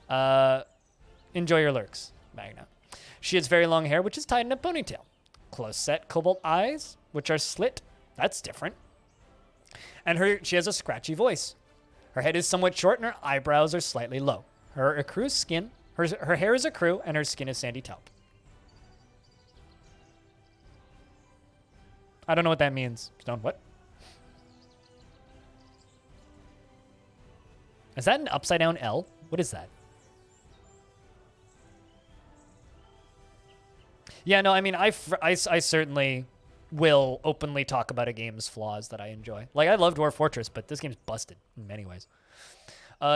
Enjoy your lurks, Magna. She has very long hair, which is tied in a ponytail. Close-set cobalt eyes, which are slit. That's different. And she has a scratchy voice. Her head is somewhat short and her eyebrows are slightly low. Her hair is ecru and her skin is sandy taupe. I don't know what that means. Stone, what? Is that an upside down L? What is that? Yeah, no, I mean, I certainly will openly talk about a game's flaws that I enjoy. Like, I love Dwarf Fortress, but this game's busted in many ways.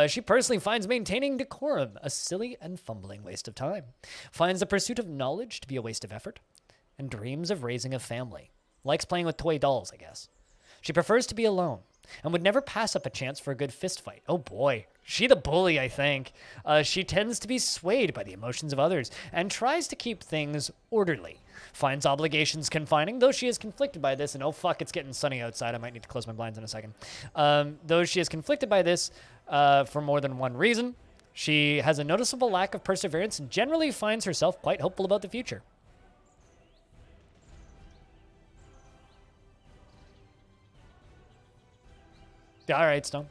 She personally finds maintaining decorum a silly and fumbling waste of time, finds the pursuit of knowledge to be a waste of effort, and dreams of raising a family. Likes playing with toy dolls, I guess. She prefers to be alone, and would never pass up a chance for a good fist fight. Oh boy. She the bully, I think. She tends to be swayed by the emotions of others, and tries to keep things orderly. Finds obligations confining, though she is conflicted by this, and oh fuck, it's getting sunny outside. I might need to close my blinds in a second. Though she is conflicted by this for more than one reason, she has a noticeable lack of perseverance and generally finds herself quite hopeful about the future. Yeah, all right, Stone.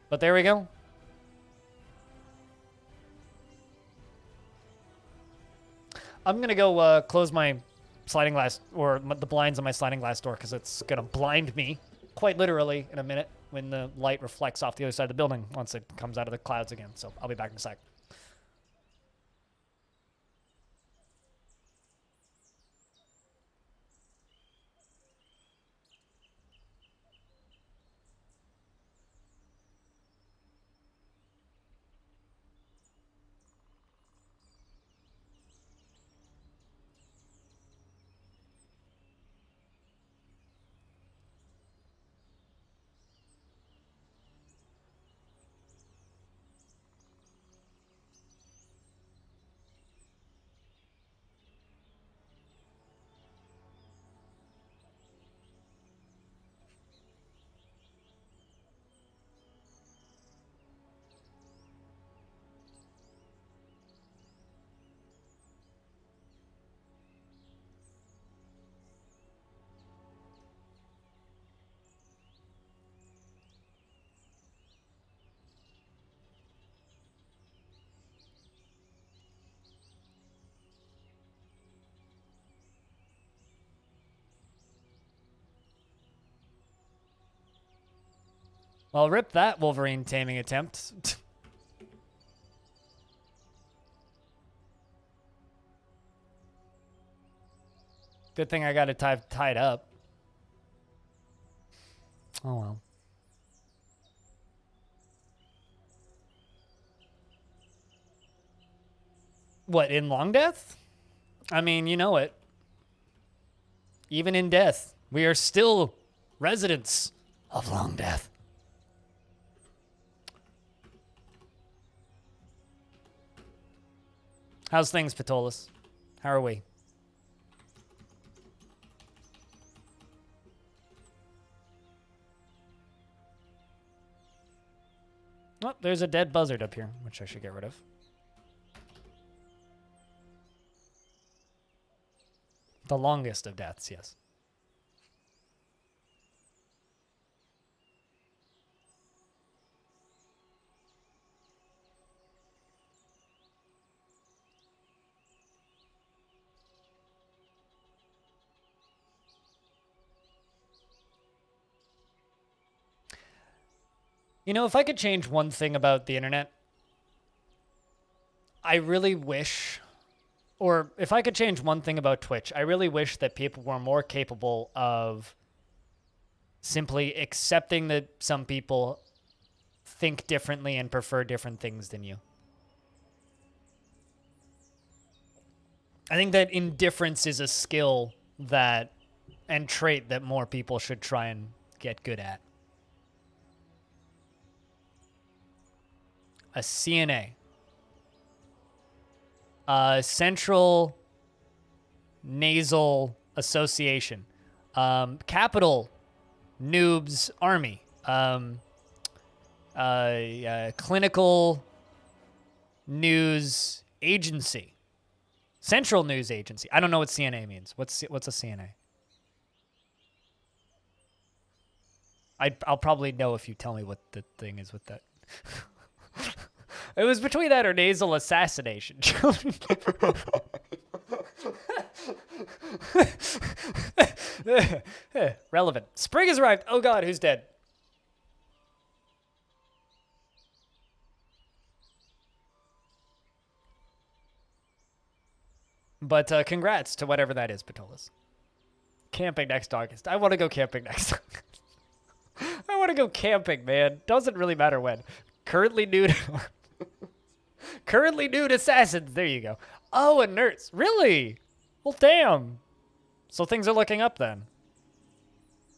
But there we go. I'm going to go close my sliding glass, or the blinds on my sliding glass door, because it's going to blind me, quite literally, in a minute when the light reflects off the other side of the building once it comes out of the clouds again. So I'll be back in a sec. Well, rip that Wolverine taming attempt. Good thing I got it tied up. Oh well. What, in Longdeath? I mean, you know it. Even in death, we are still residents of Longdeath. How's things, Patolis? How are we? Oh, there's a dead buzzard up here, which I should get rid of. The longest of deaths, yes. You know, if I could change one thing about the internet, I really wish, or if I could change one thing about Twitch, I really wish that people were more capable of simply accepting that some people think differently and prefer different things than you. I think that indifference is a skill that, and trait that more people should try and get good at. A CNA. Central Nasal Association. Capital Noobs Army. Clinical News Agency. Central News Agency. I don't know what CNA means. What's a CNA? I'll probably know if you tell me what the thing is with that. It was between that or nasal assassination. Relevant. Spring has arrived. Oh God, who's dead? But congrats to whatever that is, Patolis. Camping next August. I want to go camping next August. I want to go camping, man. Doesn't really matter when. Currently nude. Currently nude assassins. There you go. Oh, and nerds. Really? Well, damn. So things are looking up then.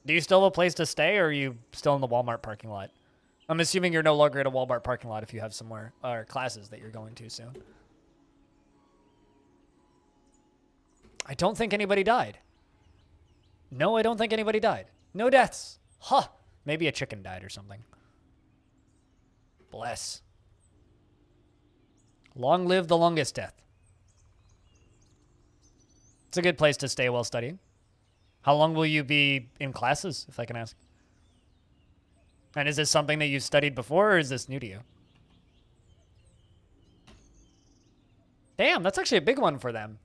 Do you still have a place to stay, or are you still in the Walmart parking lot? I'm assuming you're no longer in a Walmart parking lot if you have somewhere or classes that you're going to soon. I don't think anybody died. No, I don't think anybody died. No deaths. Huh. Maybe a chicken died or something. Bless. Long live the longest death. It's a good place to stay while studying. How long will you be in classes, if I can ask? And is this something that you've studied before, or is this new to you? Damn, that's actually a big one for them.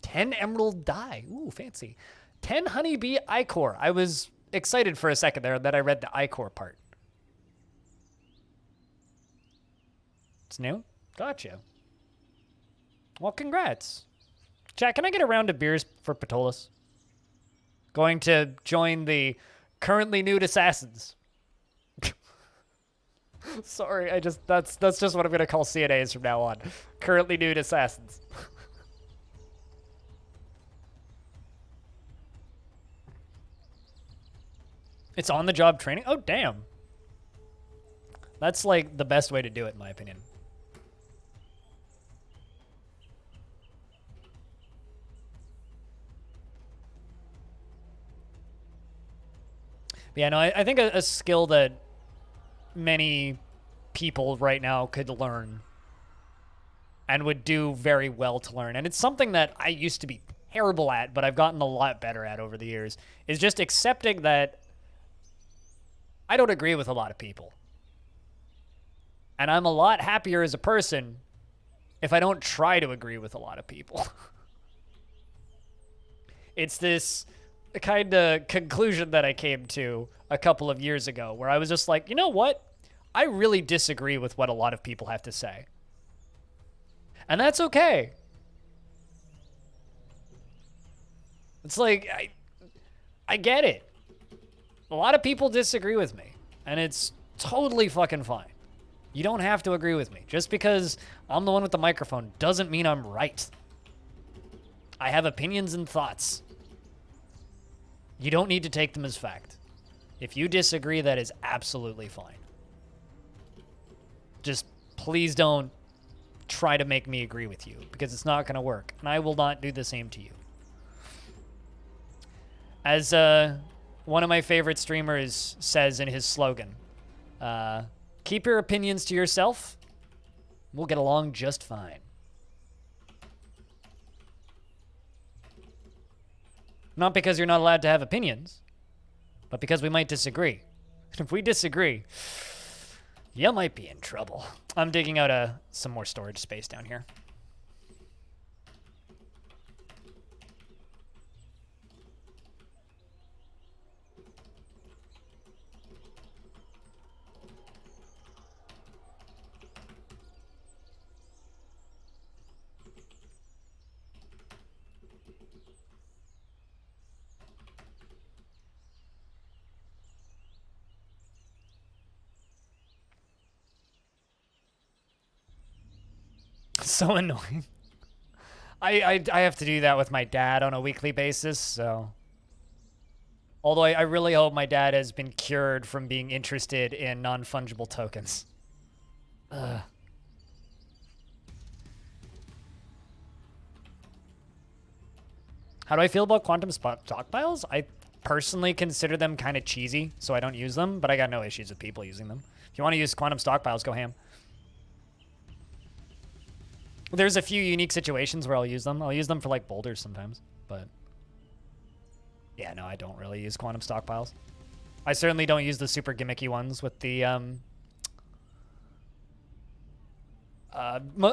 10 emerald dye. Ooh, fancy. 10 honeybee ichor. I was excited for a second there that I read the ichor part. It's new? Gotcha. Well, congrats. Chat, can I get a round of beers for Patolis? Going to join the currently nude assassins. Sorry, that's just what I'm gonna call CNAs from now on. Currently nude assassins. It's on-the-job training? Oh, damn. That's, like, the best way to do it, in my opinion. But yeah, no, I think a skill that many people right now could learn and would do very well to learn, and it's something that I used to be terrible at, but I've gotten a lot better at over the years, is just accepting that I don't agree with a lot of people. And I'm a lot happier as a person if I don't try to agree with a lot of people. It's this kind of conclusion that I came to a couple of years ago where I was just like, you know what? I really disagree with what a lot of people have to say. And that's okay. It's like, I get it. A lot of people disagree with me, and it's totally fucking fine. You don't have to agree with me. Just because I'm the one with the microphone doesn't mean I'm right. I have opinions and thoughts. You don't need to take them as fact. If you disagree, that is absolutely fine. Just please don't try to make me agree with you, because it's not going to work, and I will not do the same to you. As one of my favorite streamers says in his slogan, keep your opinions to yourself. We'll get along just fine. Not because you're not allowed to have opinions, but because we might disagree. If we disagree, you might be in trouble. I'm digging out some more storage space down here. So annoying. I have to do that with my dad on a weekly basis, so Although I really hope my dad has been cured from being interested in non-fungible tokens. Ugh. How do I feel about quantum stockpiles? I personally consider them kind of cheesy, so I don't use them, but I got no issues with people using them. If you want to use quantum stockpiles, go ham. There's a few unique situations where I'll use them. I'll use them for like boulders sometimes, but yeah, no, I don't really use quantum stockpiles. I certainly don't use the super gimmicky ones with the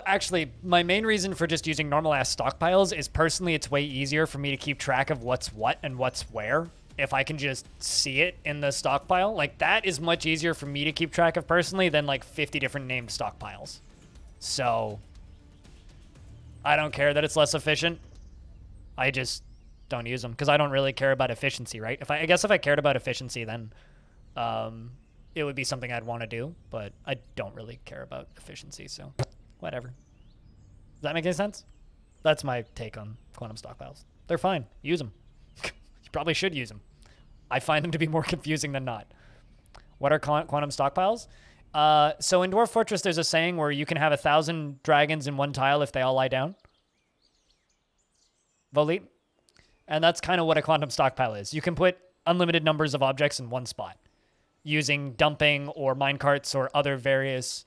actually, my main reason for just using normal ass stockpiles is personally it's way easier for me to keep track of what's what and what's where if I can just see it in the stockpile. Like, that is much easier for me to keep track of personally than like 50 different named stockpiles. So I don't care that it's less efficient. I just don't use them because I don't really care about efficiency, right? I guess if I cared about efficiency, then it would be something I'd want to do, but I don't really care about efficiency, so whatever. Does that make any sense? That's my take on quantum stockpiles. They're fine. Use them. You probably should use them. I find them to be more confusing than not. What are quantum stockpiles? So in Dwarf Fortress, there's a saying where you can have 1,000 dragons in one tile if they all lie down. Volit. And that's kind of what a quantum stockpile is. You can put unlimited numbers of objects in one spot using dumping or minecarts or other various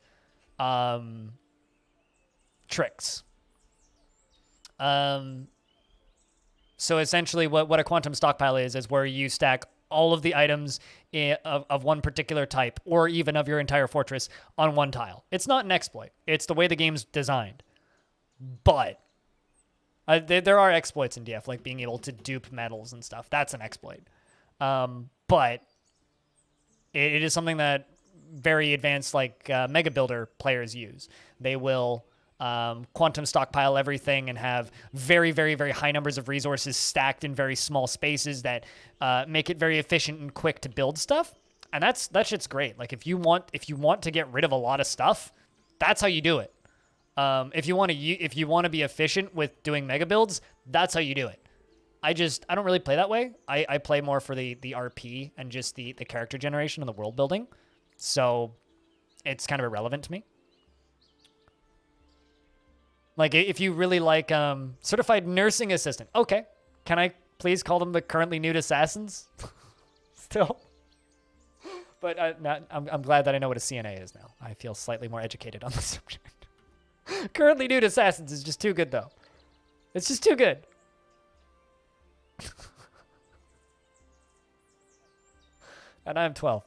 tricks. So essentially what a quantum stockpile is where you stack all of the items of one particular type or even of your entire fortress on one tile. It's not an exploit. It's the way the game's designed. But there are exploits in DF, like being able to dupe metals and stuff. That's an exploit. But it is something that very advanced, like Mega Builder players use. They will quantum stockpile everything and have very, very, very high numbers of resources stacked in very small spaces that make it very efficient and quick to build stuff. And that shit's great. Like if you want to get rid of a lot of stuff, that's how you do it. If you want to be efficient with doing mega builds, that's how you do it. I don't really play that way. I play more for the RP and just the character generation and the world building. So it's kind of irrelevant to me. Like if you really like certified nursing assistant, okay. Can I please call them the currently nude assassins? Still. But I'm glad that I know what a CNA is now. I feel slightly more educated on the subject. Currently nude assassins is just too good, though. It's just too good. And I'm 12.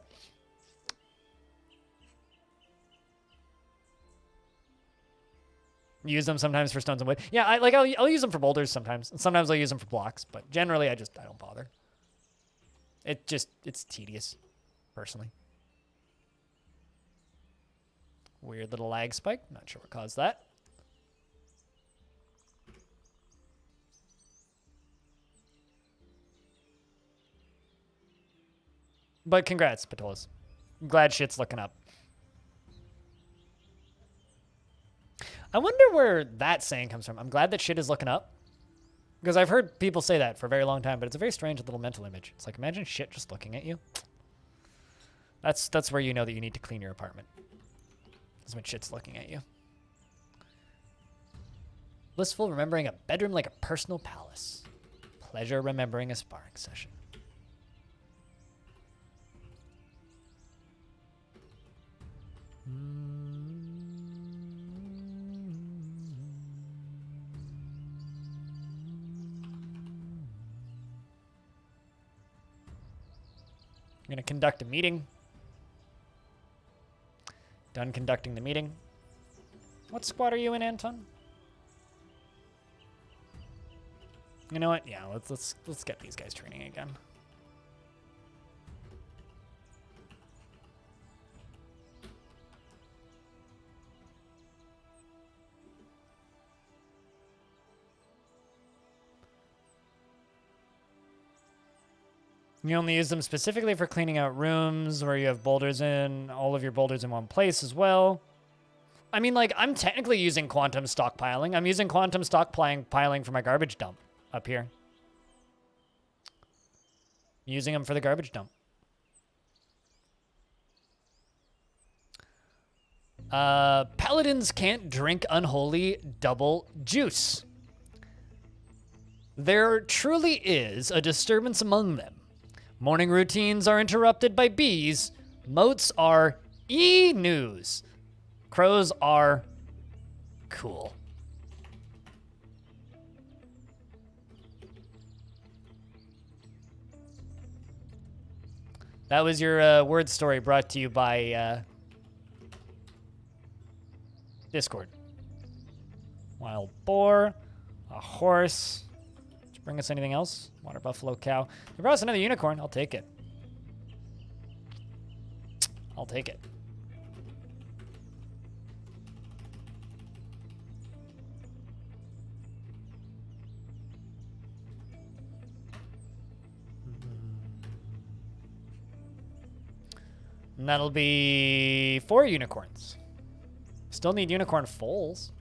Use them sometimes for stones and wood. Yeah, I'll use them for boulders sometimes. And sometimes I'll use them for blocks, but generally I don't bother. It's tedious, personally. Weird little lag spike. Not sure what caused that. But congrats, Patolas. I'm glad shit's looking up. I wonder where that saying comes from. I'm glad that shit is looking up. Because I've heard people say that for a very long time, but it's a very strange little mental image. It's like, imagine shit just looking at you. That's where you know that you need to clean your apartment. That's when shit's looking at you. Blissful remembering a bedroom like a personal palace. Pleasure remembering a sparring session. I'm going to conduct a meeting. Done conducting the meeting. What squad are you in, Anton? You know what? Yeah, let's get these guys training again. You only use them specifically for cleaning out rooms where you have boulders in, all of your boulders in one place as well. I mean, like, I'm technically using quantum stockpiling. I'm using quantum stockpiling for my garbage dump up here. Using them for the garbage dump. Paladins can't drink unholy double juice. There truly is a disturbance among them. Morning routines are interrupted by bees. Moats are e-news. Crows are cool. That was your word story brought to you by Discord. Wild boar, a horse. Did you bring us anything else? Water buffalo, cow. You brought us another unicorn. I'll take it. I'll take it. And that'll be 4 unicorns. Still need unicorn foals.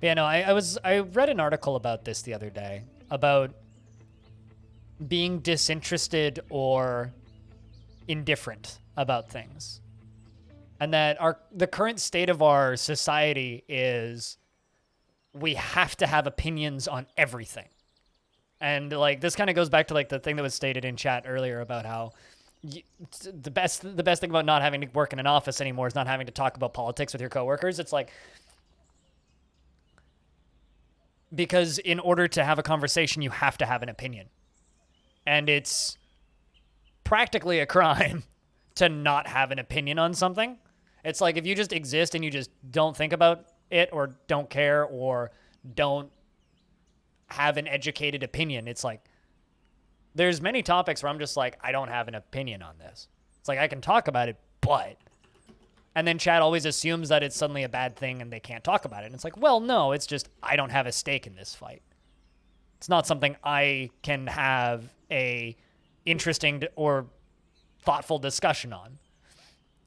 But yeah, no, I read an article about this the other day about being disinterested or indifferent about things. And that the current state of our society is we have to have opinions on everything. And like this kind of goes back to like the thing that was stated in chat earlier about how the best thing about not having to work in an office anymore is not having to talk about politics with your coworkers. It's like, because in order to have a conversation, you have to have an opinion. And it's practically a crime to not have an opinion on something. It's like if you just exist and you just don't think about it or don't care or don't have an educated opinion, it's like there's many topics where I'm just like, I don't have an opinion on this. It's like I can talk about it, but... And then chat always assumes that it's suddenly a bad thing and they can't talk about it. And it's like, well, no, it's just I don't have a stake in this fight. It's not something I can have a interesting or thoughtful discussion on.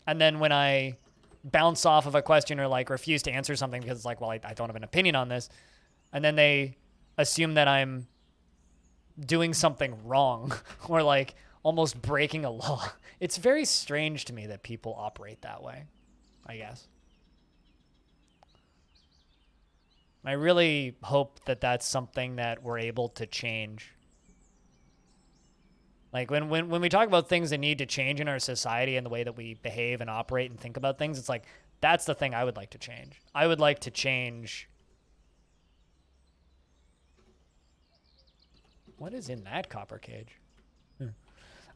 And then when I bounce off of a question or like refuse to answer something because it's like, well, I don't have an opinion on this. And then they assume that I'm doing something wrong or like almost breaking a law. It's very strange to me that people operate that way, I guess. I really hope that that's something that we're able to change. Like when we talk about things that need to change in our society and the way that we behave and operate and think about things, it's like that's the thing I would like to change. I would like to change. What is in that copper cage?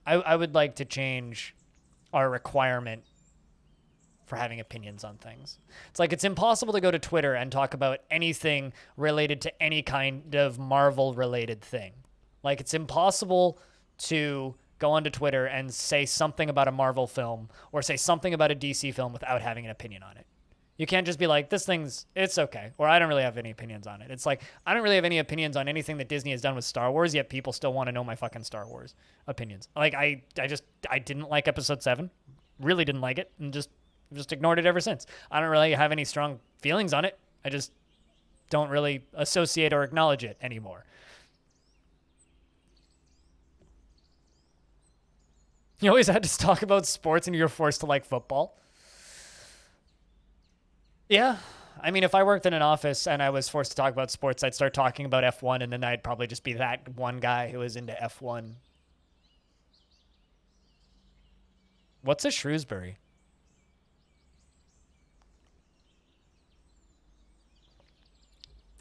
I would like to change our requirement for having opinions on things. It's like it's impossible to go to Twitter and talk about anything related to any kind of Marvel-related thing. Like it's impossible to go onto Twitter and say something about a Marvel film or say something about a DC film without having an opinion on it. You can't just be like, it's okay, or I don't really have any opinions on it. It's like, I don't really have any opinions on anything that Disney has done with Star Wars, yet people still want to know my fucking Star Wars opinions. Like, I didn't like Episode 7, really didn't like it, and just ignored it ever since. I don't really have any strong feelings on it. I just don't really associate or acknowledge it anymore. You always had to talk about sports and you're forced to like football. Yeah. I mean, if I worked in an office and I was forced to talk about sports, I'd start talking about F1, and then I'd probably just be that one guy who was into F1. What's a Shrewsbury?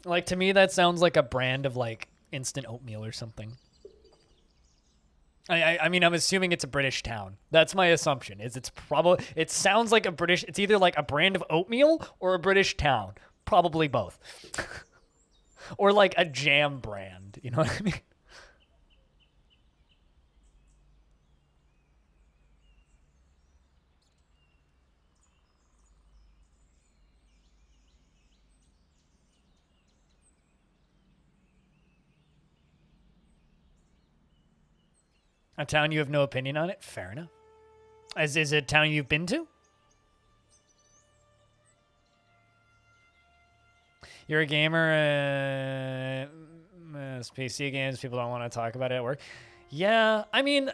Like, to me, that sounds like a brand of, like, instant oatmeal or something. I mean, I'm assuming it's a British town. That's my assumption. It sounds like it's either like a brand of oatmeal or a British town. Probably both. Or like a jam brand. You know what I mean? A town you have no opinion on it? Fair enough. Is it a town you've been to? You're a gamer, PC games, people don't want to talk about it at work. Yeah, I mean,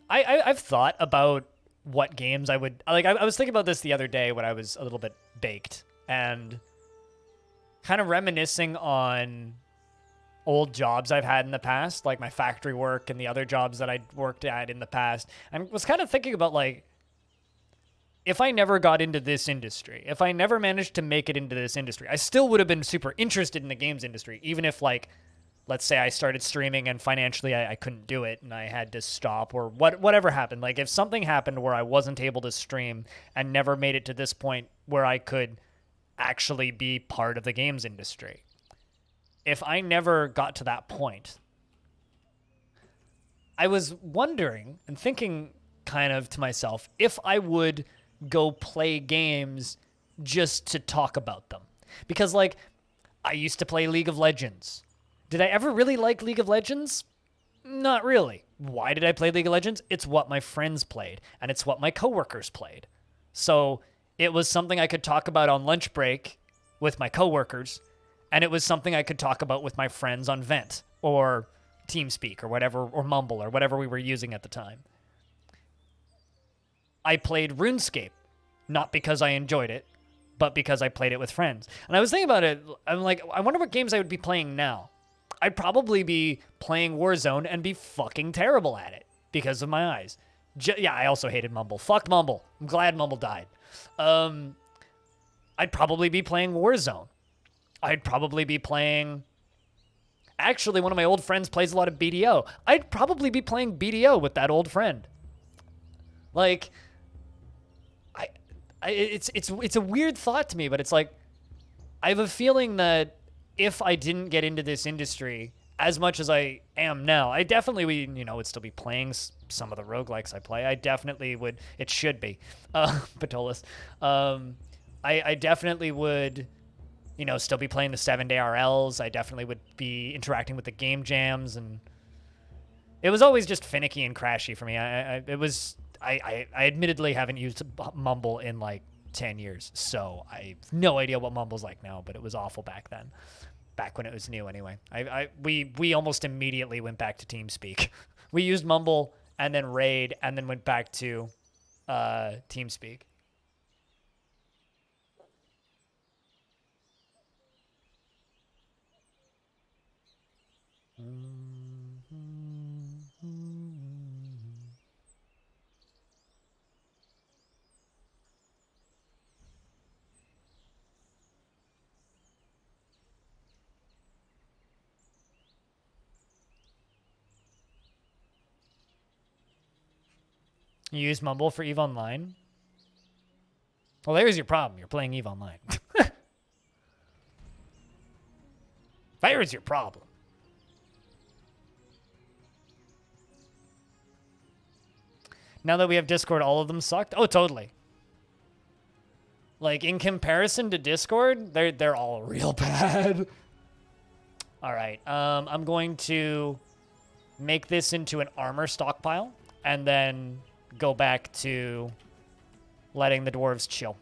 I've thought about what games I would, like, I was thinking about this the other day when I was a little bit baked, and kind of reminiscing on old jobs I've had in the past, like my factory work and the other jobs that I worked at in the past, and was kind of thinking about, like, if I never got into this industry, if I never managed to make it into this industry, I still would have been super interested in the games industry, even if, like, let's say I started streaming and financially I couldn't do it and I had to stop, or whatever happened. Like, if something happened where I wasn't able to stream and never made it to this point where I could actually be part of the games industry, if I never got to that point, I was wondering and thinking kind of to myself if I would go play games just to talk about them. Because, like, I used to play League of Legends. Did I ever really like League of Legends? Not really. Why did I play League of Legends? It's what my friends played, and it's what my coworkers played. So it was something I could talk about on lunch break with my coworkers, and it was something I could talk about with my friends on Vent or TeamSpeak or whatever, or Mumble or whatever we were using at the time. I played RuneScape, not because I enjoyed it, but because I played it with friends. And I was thinking about it, I'm like, I wonder what games I would be playing now. I'd probably be playing Warzone and be fucking terrible at it because of my eyes. Yeah, I also hated Mumble. Fuck Mumble. I'm glad Mumble died. I'd probably be playing Warzone. I'd probably be playing... Actually, one of my old friends plays a lot of BDO. I'd probably be playing BDO with that old friend. Like... It's a weird thought to me, but it's like, I have a feeling that if I didn't get into this industry as much as I am now, I definitely would still be playing some of the roguelikes I play. I definitely would. It should be. Patolis. I definitely would, still be playing the 7-day RLs. I definitely would be interacting with the game jams, and it was always just finicky and crashy for me. I admittedly haven't used Mumble in like 10 years, so I have no idea what Mumble's like now, but it was awful back then. Back when it was new anyway. We almost immediately went back to TeamSpeak. We used Mumble and then Raid and then went back to TeamSpeak. You use Mumble for EVE Online? Well, there's your problem. You're playing EVE Online. There's your problem. Now that we have Discord, all of them sucked? Oh, totally. Like, in comparison to Discord, they're all real bad. All right. I'm going to make this into an armor stockpile and then go back to letting the dwarves chill.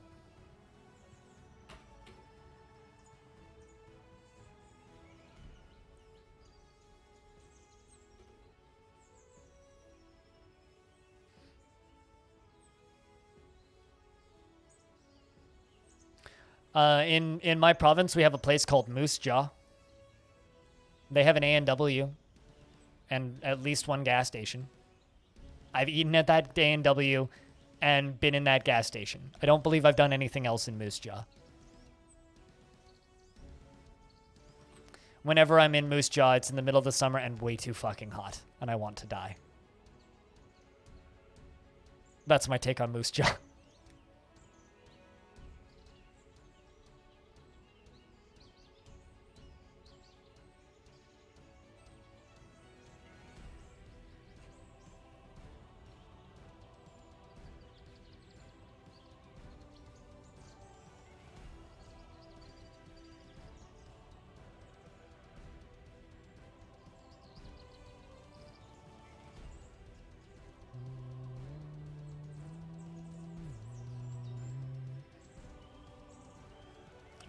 In my province, we have a place called Moose Jaw. They have an A&W and at least one gas station. I've eaten at that A&W and been in that gas station. I don't believe I've done anything else in Moose Jaw. Whenever I'm in Moose Jaw, it's in the middle of the summer and way too fucking hot, and I want to die. That's my take on Moose Jaw.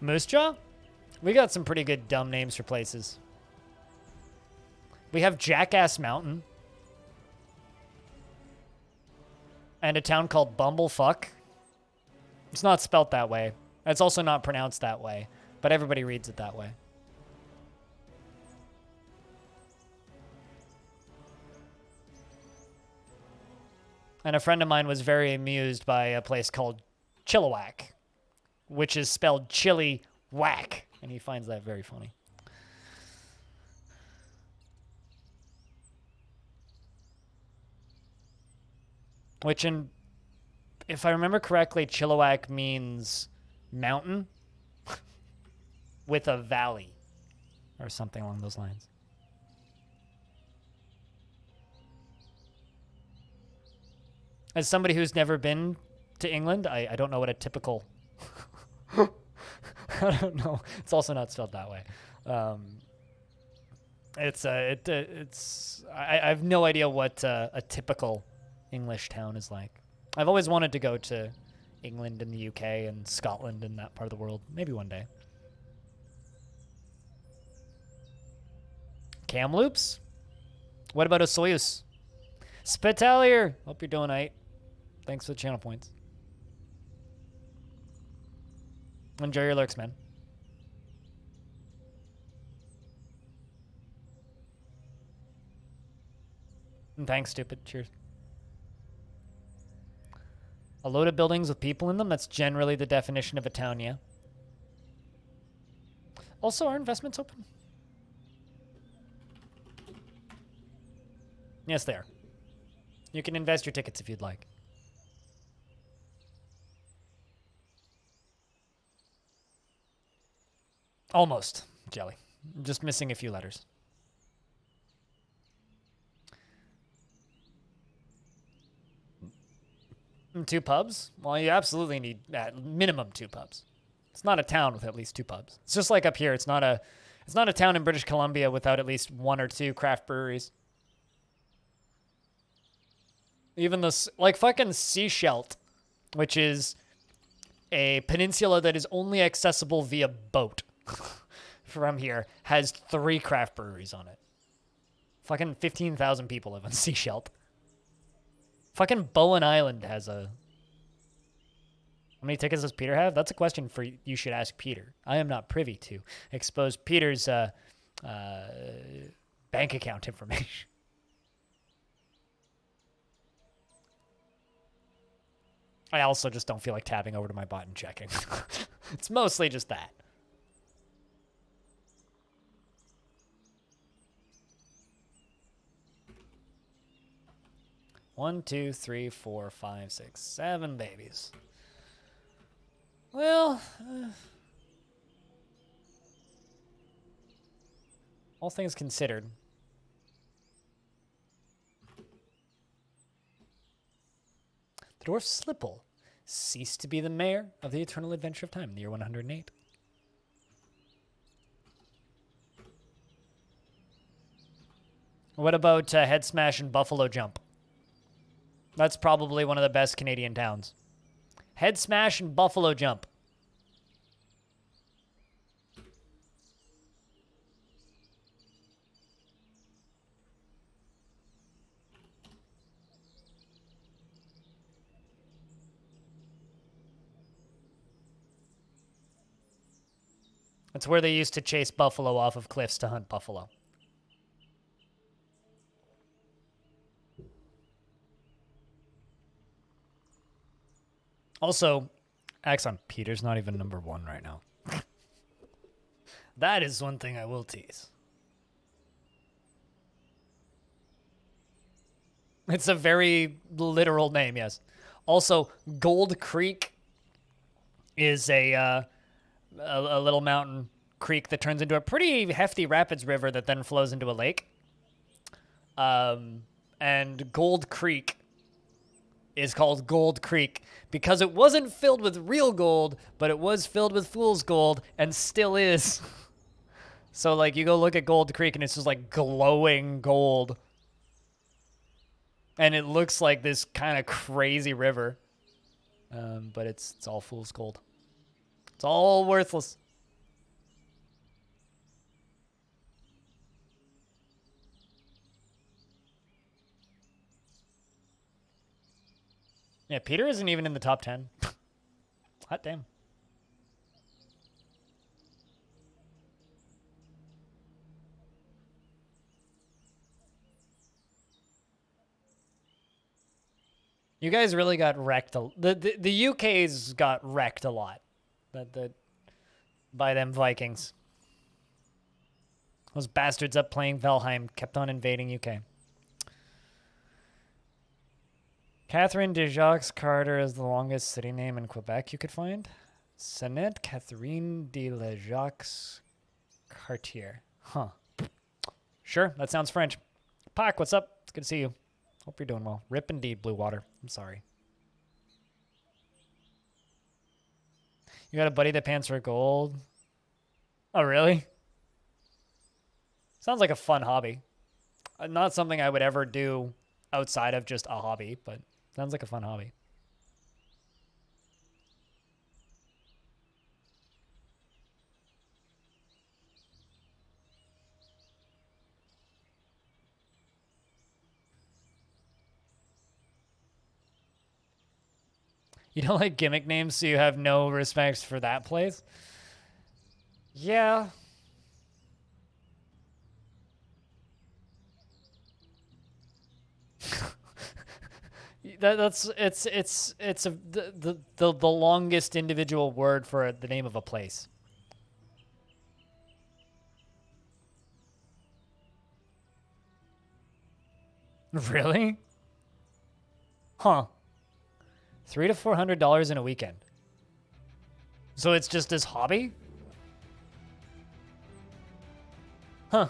Moose Jaw? We got some pretty good dumb names for places. We have Jackass Mountain. And a town called Bumblefuck. It's not spelt that way. It's also not pronounced that way. But everybody reads it that way. And a friend of mine was very amused by a place called Chilliwack, which is spelled chili whack. And he finds that very funny. Which, if I remember correctly, Chilliwack means mountain with a valley or something along those lines. As somebody who's never been to England, I don't know what a typical... I don't know. It's also not spelled that way. I have no idea what a typical English town is like. I've always wanted to go to England and the UK and Scotland and that part of the world. Maybe one day. Kamloops? What about a Soyuz? Spitalier! Hope you're doing alright. Thanks for the channel points. Enjoy your lurks, man. And thanks, stupid. Cheers. A load of buildings with people in them? That's generally the definition of a town, yeah. Also, are investments open? Yes, they are. You can invest your tickets if you'd like. Almost, Jelly. Just missing a few letters. Two pubs? Well, you absolutely need at minimum 2 pubs. It's not a town with at least 2 pubs. It's just like up here. It's not a town in British Columbia without at least 1 or 2 craft breweries. Even this, like fucking Seashelt, which is a peninsula that is only accessible via boat from here, has 3 craft breweries on it. Fucking 15,000 people live on Seashelt. Fucking Bowen Island has a... How many tickets does Peter have? That's a question for you should ask Peter. I am not privy to expose Peter's bank account information. I also just don't feel like tabbing over to my bot and checking. It's mostly just that. One, 2, 3, 4, 5, 6, 7 babies. Well, all things considered, the dwarf Slipple ceased to be the mayor of the Eternal Adventure of Time in the year 108. What about Head Smash and Buffalo Jump? That's probably one of the best Canadian towns. Head Smash and Buffalo Jump. That's where they used to chase buffalo off of cliffs to hunt buffalo. Also, Axon, Peter's not even number 1 right now. That is one thing I will tease. It's a very literal name, yes. Also, Gold Creek is a little mountain creek that turns into a pretty hefty rapids river that then flows into a lake. And Gold Creek is called Gold Creek because it wasn't filled with real gold, but it was filled with fool's gold and still is. So, like, you go look at Gold Creek and it's just, like, glowing gold. And it looks like this kind of crazy river. But it's all fool's gold. It's all worthless. Yeah, Peter isn't even in the top 10. Hot damn. You guys really got wrecked. The UK's got wrecked a lot. By them Vikings. Those bastards up playing Valheim kept on invading UK. Catherine de Jacques Carter is the longest city name in Quebec you could find. Sonnette Catherine de la Jacques Cartier. Huh. Sure, that sounds French. Pac, what's up? It's good to see you. Hope you're doing well. Rip indeed, Blue Water. I'm sorry. You got a buddy that pants for gold? Oh, really? Sounds like a fun hobby. Not something I would ever do outside of just a hobby, but sounds like a fun hobby. You don't like gimmick names, so you have no respect for that place? Yeah. It's the longest individual word for the name of a place. Really? Huh. $300 to $400 in a weekend. So it's just this hobby? Huh.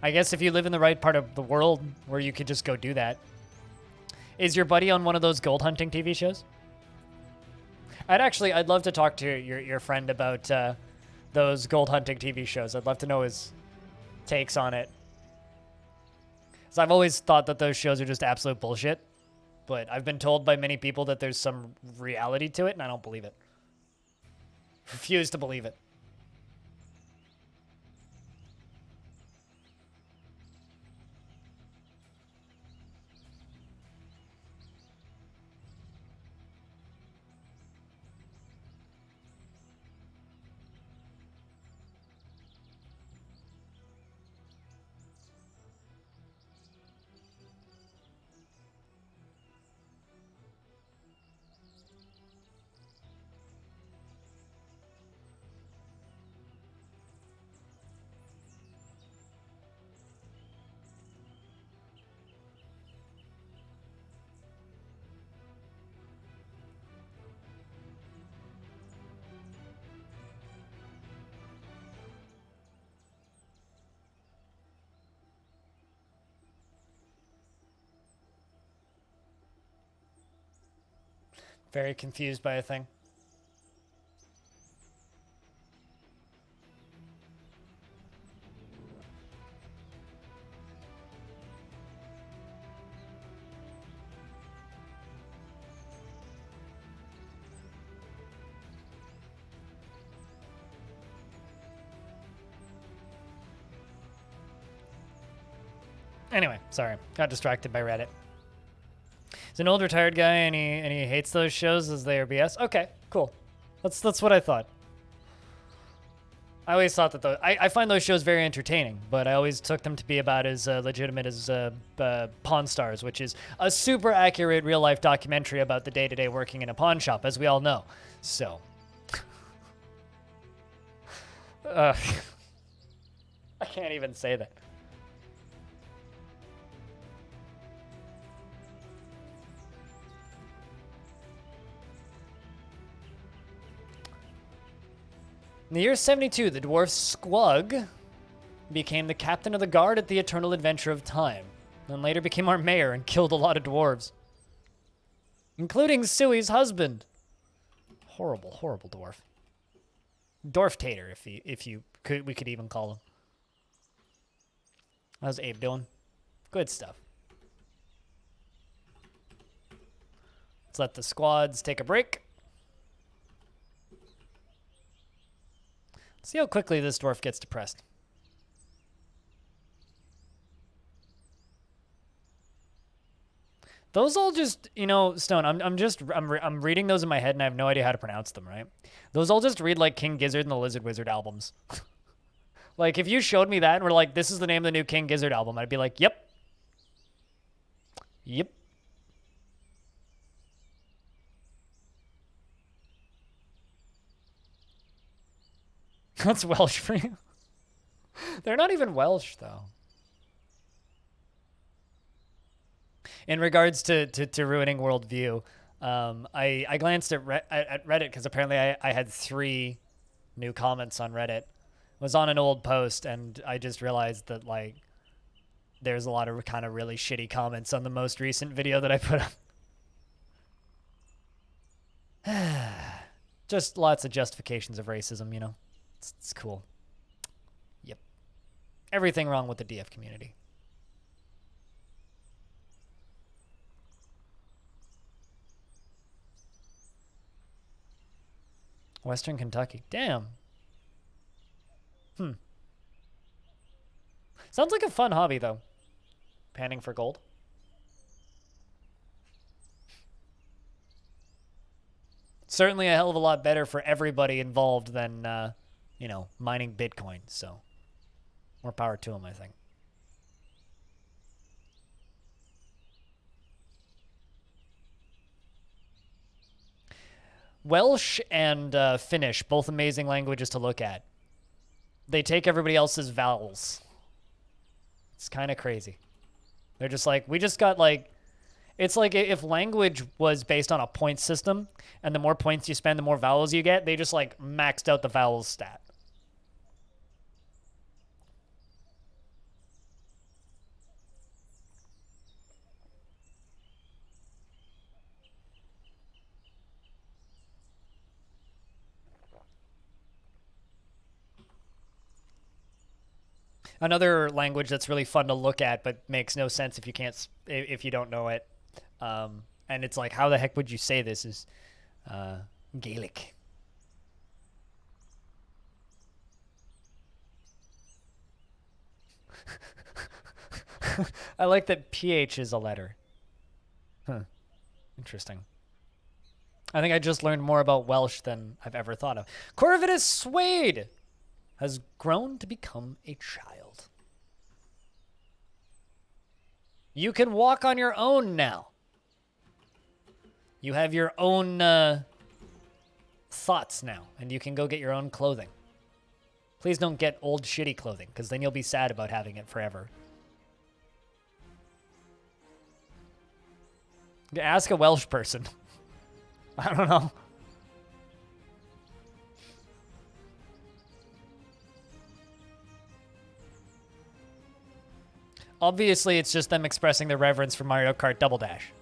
I guess if you live in the right part of the world where you could just go do that. Is your buddy on one of those gold hunting TV shows? I'd love to talk to your friend about those gold hunting TV shows. I'd love to know his takes on it. So I've always thought that those shows are just absolute bullshit. But I've been told by many people that there's some reality to it, and I don't believe it. Refuse to believe it. Very confused by a thing. Anyway, sorry. Got distracted by Reddit. He's an old retired guy and he hates those shows as they are BS. Okay, cool. That's what I thought. I always thought that I find those shows very entertaining, but I always took them to be about as legitimate as Pawn Stars, which is a super accurate real life documentary about the day-to-day working in a pawn shop, as we all know. So, I can't even say that. In the year 72, the dwarf Squug became the captain of the guard at the Eternal Adventure of Time, and later became our mayor and killed a lot of dwarves, including Suey's husband. Horrible, horrible dwarf. Dwarf Tater, we could even call him. How's Abe doing? Good stuff. Let's let the squads take a break. See how quickly this dwarf gets depressed. Those all just, you know, Stone, I'm reading those in my head and I have no idea how to pronounce them, right? Those all just read like King Gizzard and the Lizard Wizard albums. Like, if you showed me that and were like, this is the name of the new King Gizzard album, I'd be like, yep. Yep. That's Welsh for you. They're not even Welsh, though. In regards to ruining worldview, I glanced at Reddit because apparently I had 3 new comments on Reddit. It was on an old post, and I just realized that, like, there's a lot of kind of really shitty comments on the most recent video that I put up. Just lots of justifications of racism, you know? It's cool. Yep. Everything wrong with the DF community. Western Kentucky. Damn. Sounds like a fun hobby, though. Panning for gold. Certainly a hell of a lot better for everybody involved than, you know, mining Bitcoin. So, more power to them, I think. Welsh and Finnish, both amazing languages to look at. They take everybody else's vowels. It's kind of crazy. They're just like, we just got like, it's like if language was based on a point system, and the more points you spend, the more vowels you get, they just like maxed out the vowels stat. Another language that's really fun to look at, but makes no sense if you can't, if you don't know it. And it's like, how the heck would you say this? Is Gaelic. I like that PH is a letter. Huh. Interesting. I think I just learned more about Welsh than I've ever thought of. Corvinus Suede has grown to become a child. You can walk on your own now. You have your own thoughts now, and you can go get your own clothing. Please don't get old shitty clothing, because then you'll be sad about having it forever. Ask a Welsh person. I don't know. Obviously, it's just them expressing their reverence for Mario Kart Double Dash.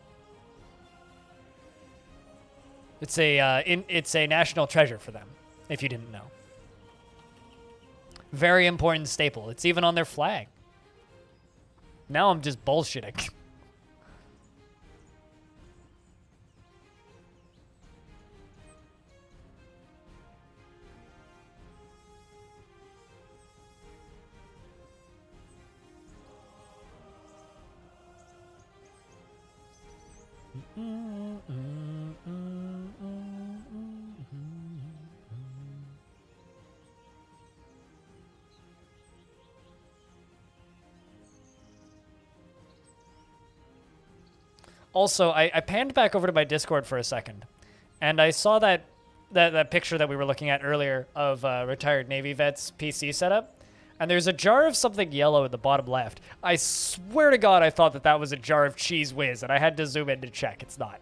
It's a national treasure for them, if you didn't know. Very important staple. It's even on their flag. Now I'm just bullshitting. Also, I panned back over to my Discord for a second, and I saw that picture that we were looking at earlier of retired Navy vets' PC setup, and there's a jar of something yellow at the bottom left. I swear to God I thought that was a jar of Cheese Whiz, and I had to zoom in to check. It's not.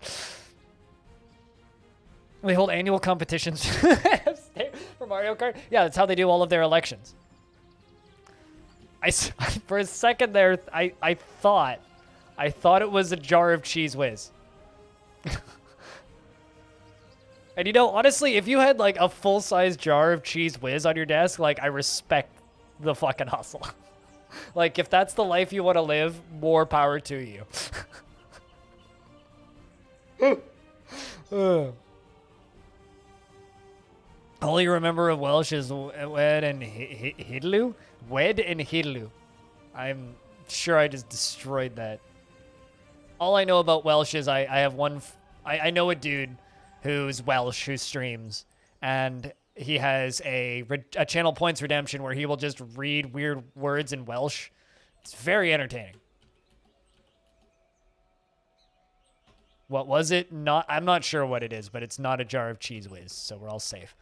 They hold annual competitions for Mario Kart? Yeah, that's how they do all of their elections. For a second there, I thought it was a jar of Cheese Whiz. And you know, honestly, if you had like a full-size jar of Cheese Whiz on your desk, like, I respect the fucking hustle. Like, if that's the life you want to live, more power to you. All you remember of Welsh is Wed and Hidlu? Wed and Hidlu. I'm sure I just destroyed that. All I know about Welsh is I have I know a dude who's Welsh who streams, and he has a channel points redemption where he will just read weird words in Welsh. It's very entertaining. What was it? I'm not sure what it is, but it's not a jar of Cheese Whiz, so we're all safe.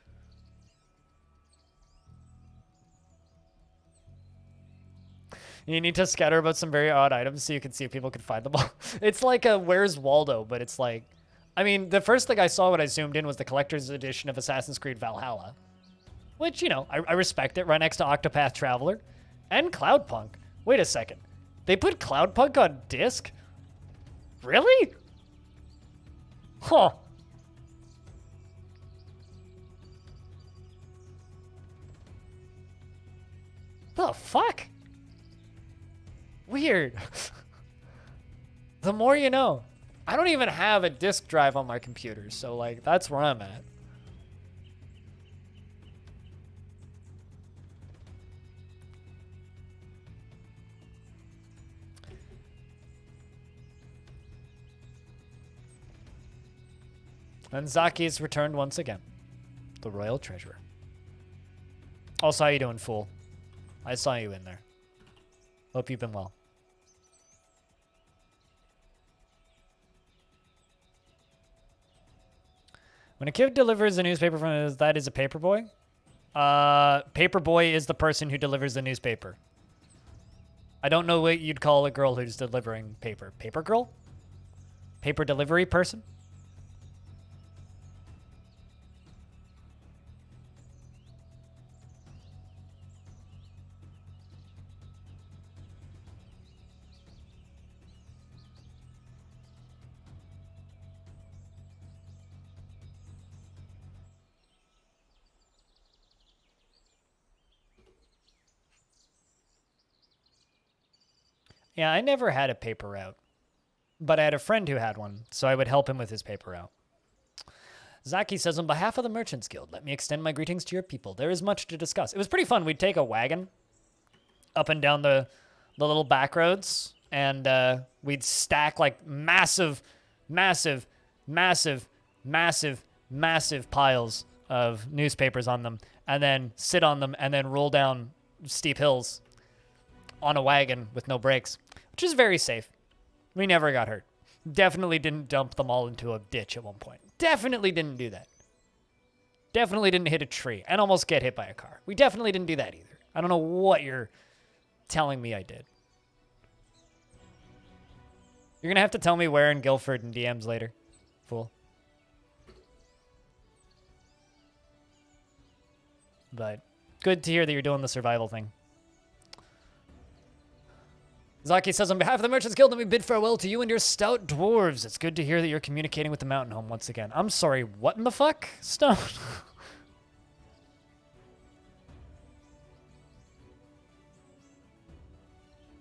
You need to scatter about some very odd items so you can see if people can find them all. It's like a Where's Waldo, but it's like... I mean, the first thing I saw when I zoomed in was the collector's edition of Assassin's Creed Valhalla. Which, you know, I respect it. Right next to Octopath Traveler. And Cloudpunk. Wait a second. They put Cloudpunk on disc? Really? Huh. The fuck? Weird. The more you know. I don't even have a disk drive on my computer, so like that's where I'm at. And Zaki's returned once again. The royal treasurer. Also, how you doing, fool? I saw you in there. Hope you've been well. When a kid delivers a newspaper from that is a paperboy? Paperboy is the person who delivers the newspaper. I don't know what you'd call a girl who's delivering paper. Paper girl? Paper delivery person? Yeah, I never had a paper route, but I had a friend who had one, so I would help him with his paper route. Zaki says, on behalf of the Merchants Guild, let me extend my greetings to your people. There is much to discuss. It was pretty fun. We'd take a wagon up and down the little back roads, and we'd stack like massive piles of newspapers on them, and then sit on them, and then roll down steep hills on a wagon with no brakes, which is very safe. We never got hurt. Definitely didn't dump them all into a ditch at one point. Definitely didn't do that. Definitely didn't hit a tree and almost get hit by a car. We definitely didn't do that either. I don't know what you're telling me I did. You're going to have to tell me where in Guildford in DMs later, fool. But good to hear that you're doing the survival thing. Zaki says, on behalf of the Merchants Guild, let me bid farewell to you and your stout dwarves. It's good to hear that you're communicating with the Mountain Home once again. I'm sorry, what in the fuck? Stone.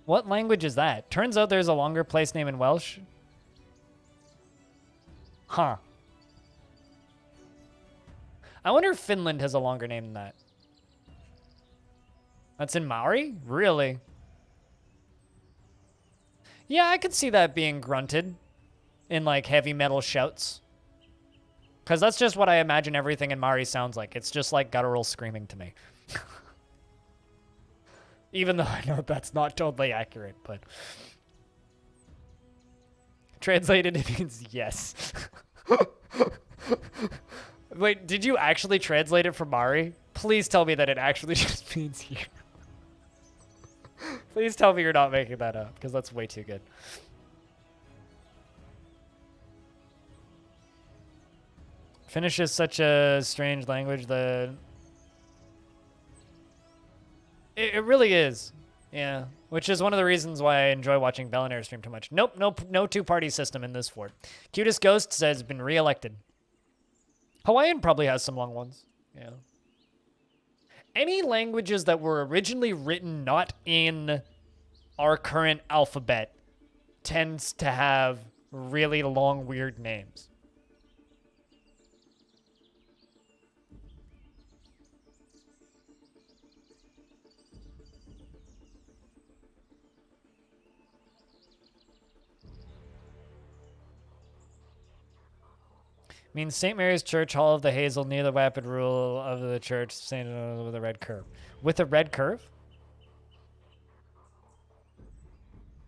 What language is that? Turns out there's a longer place name in Welsh. Huh. I wonder if Finland has a longer name than that. That's in Maori? Really? Yeah, I could see that being grunted in, like, heavy metal shouts. Because that's just what I imagine everything in Maori sounds like. It's just like guttural screaming to me. Even though I know that's not totally accurate, but... Translated, it means yes. Wait, did you actually translate it from Maori? Please tell me that it actually just means here. Please tell me you're not making that up, because that's way too good. Finnish is such a strange language that... It really is. Yeah. Which is one of the reasons why I enjoy watching Belinair stream too much. Nope, no two-party system in this fort. Cutest Ghost says been re-elected. Hawaiian probably has some long ones. Yeah. Any languages that were originally written not in our current alphabet tends to have really long, weird names. Means St. Mary's Church, Hall of the Hazel, near the rapid rule of the church, Saint with a red curve. With a red curve?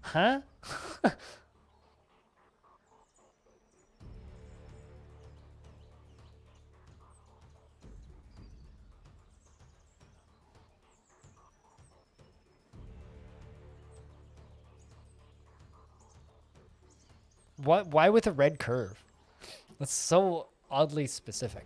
Huh? What? Why with a red curve? That's so oddly specific.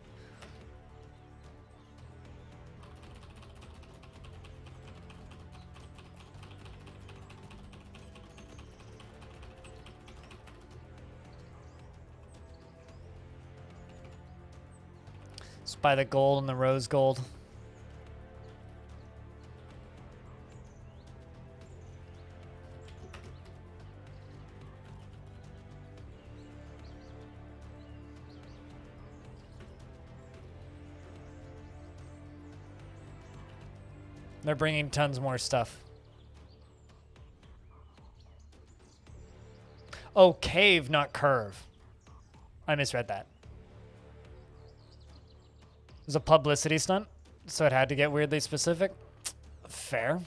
It's by the gold and the rose gold. They're bringing tons more stuff. Oh, cave, not curve. I misread that. It was a publicity stunt, so it had to get weirdly specific. Fair.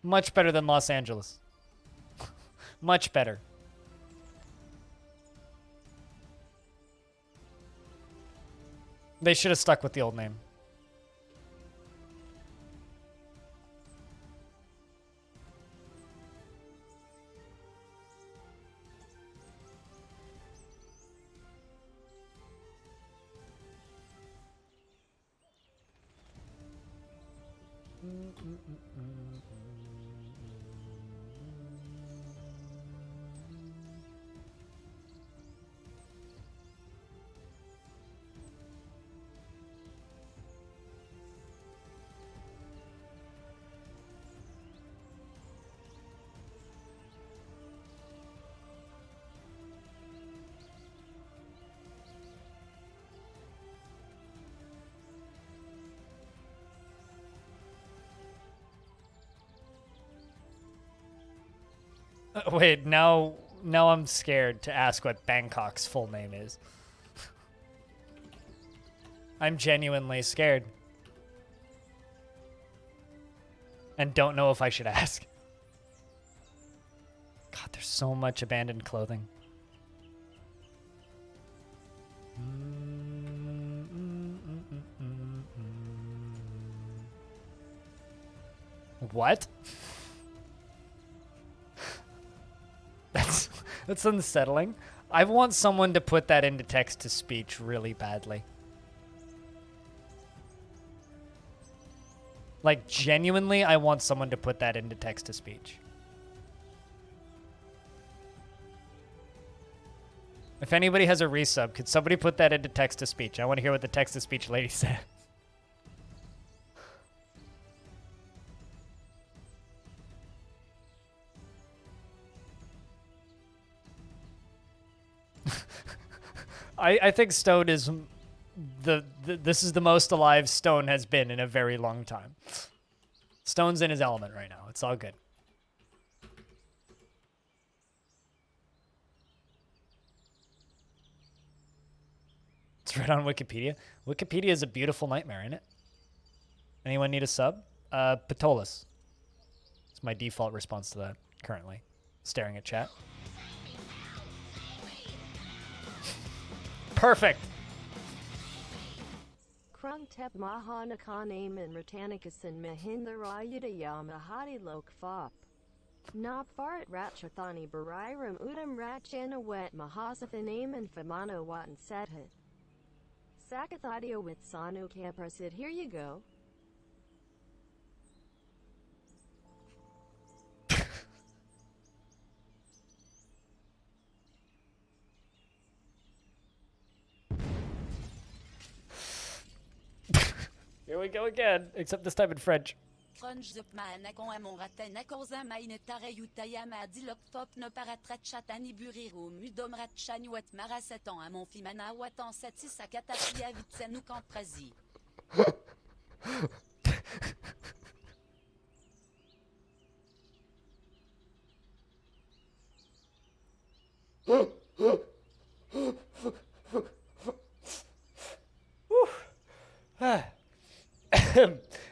Much better than Los Angeles. Much better. They should have stuck with the old name. Wait, now I'm scared to ask what Bangkok's full name is. I'm genuinely scared. And don't know if I should ask. God, there's so much abandoned clothing. What? That's unsettling. I want someone to put that into text to speech really badly. Like, genuinely, I want someone to put that into text to speech. If anybody has a resub, could somebody put that into text to speech? I want to hear what the text to speech lady said. I think Stone is this is the most alive Stone has been in a very long time. Stone's in his element right now. It's all good. It's right on Wikipedia. Wikipedia is a beautiful nightmare, isn't it? Anyone need a sub? Patolis. It's my default response to that currently. Staring at chat. Perfect. Krungtep Mahanakan and Ratanikasan Mahindarayudayama Hadi Lokfop. Nop Farat Ratchathani Bariram Udam Ratchana Wet Mahasathan and Famano Watan Sethit. Sakathadio with Sanu Kamprasid. Here you go. Here we go again, except this time in French.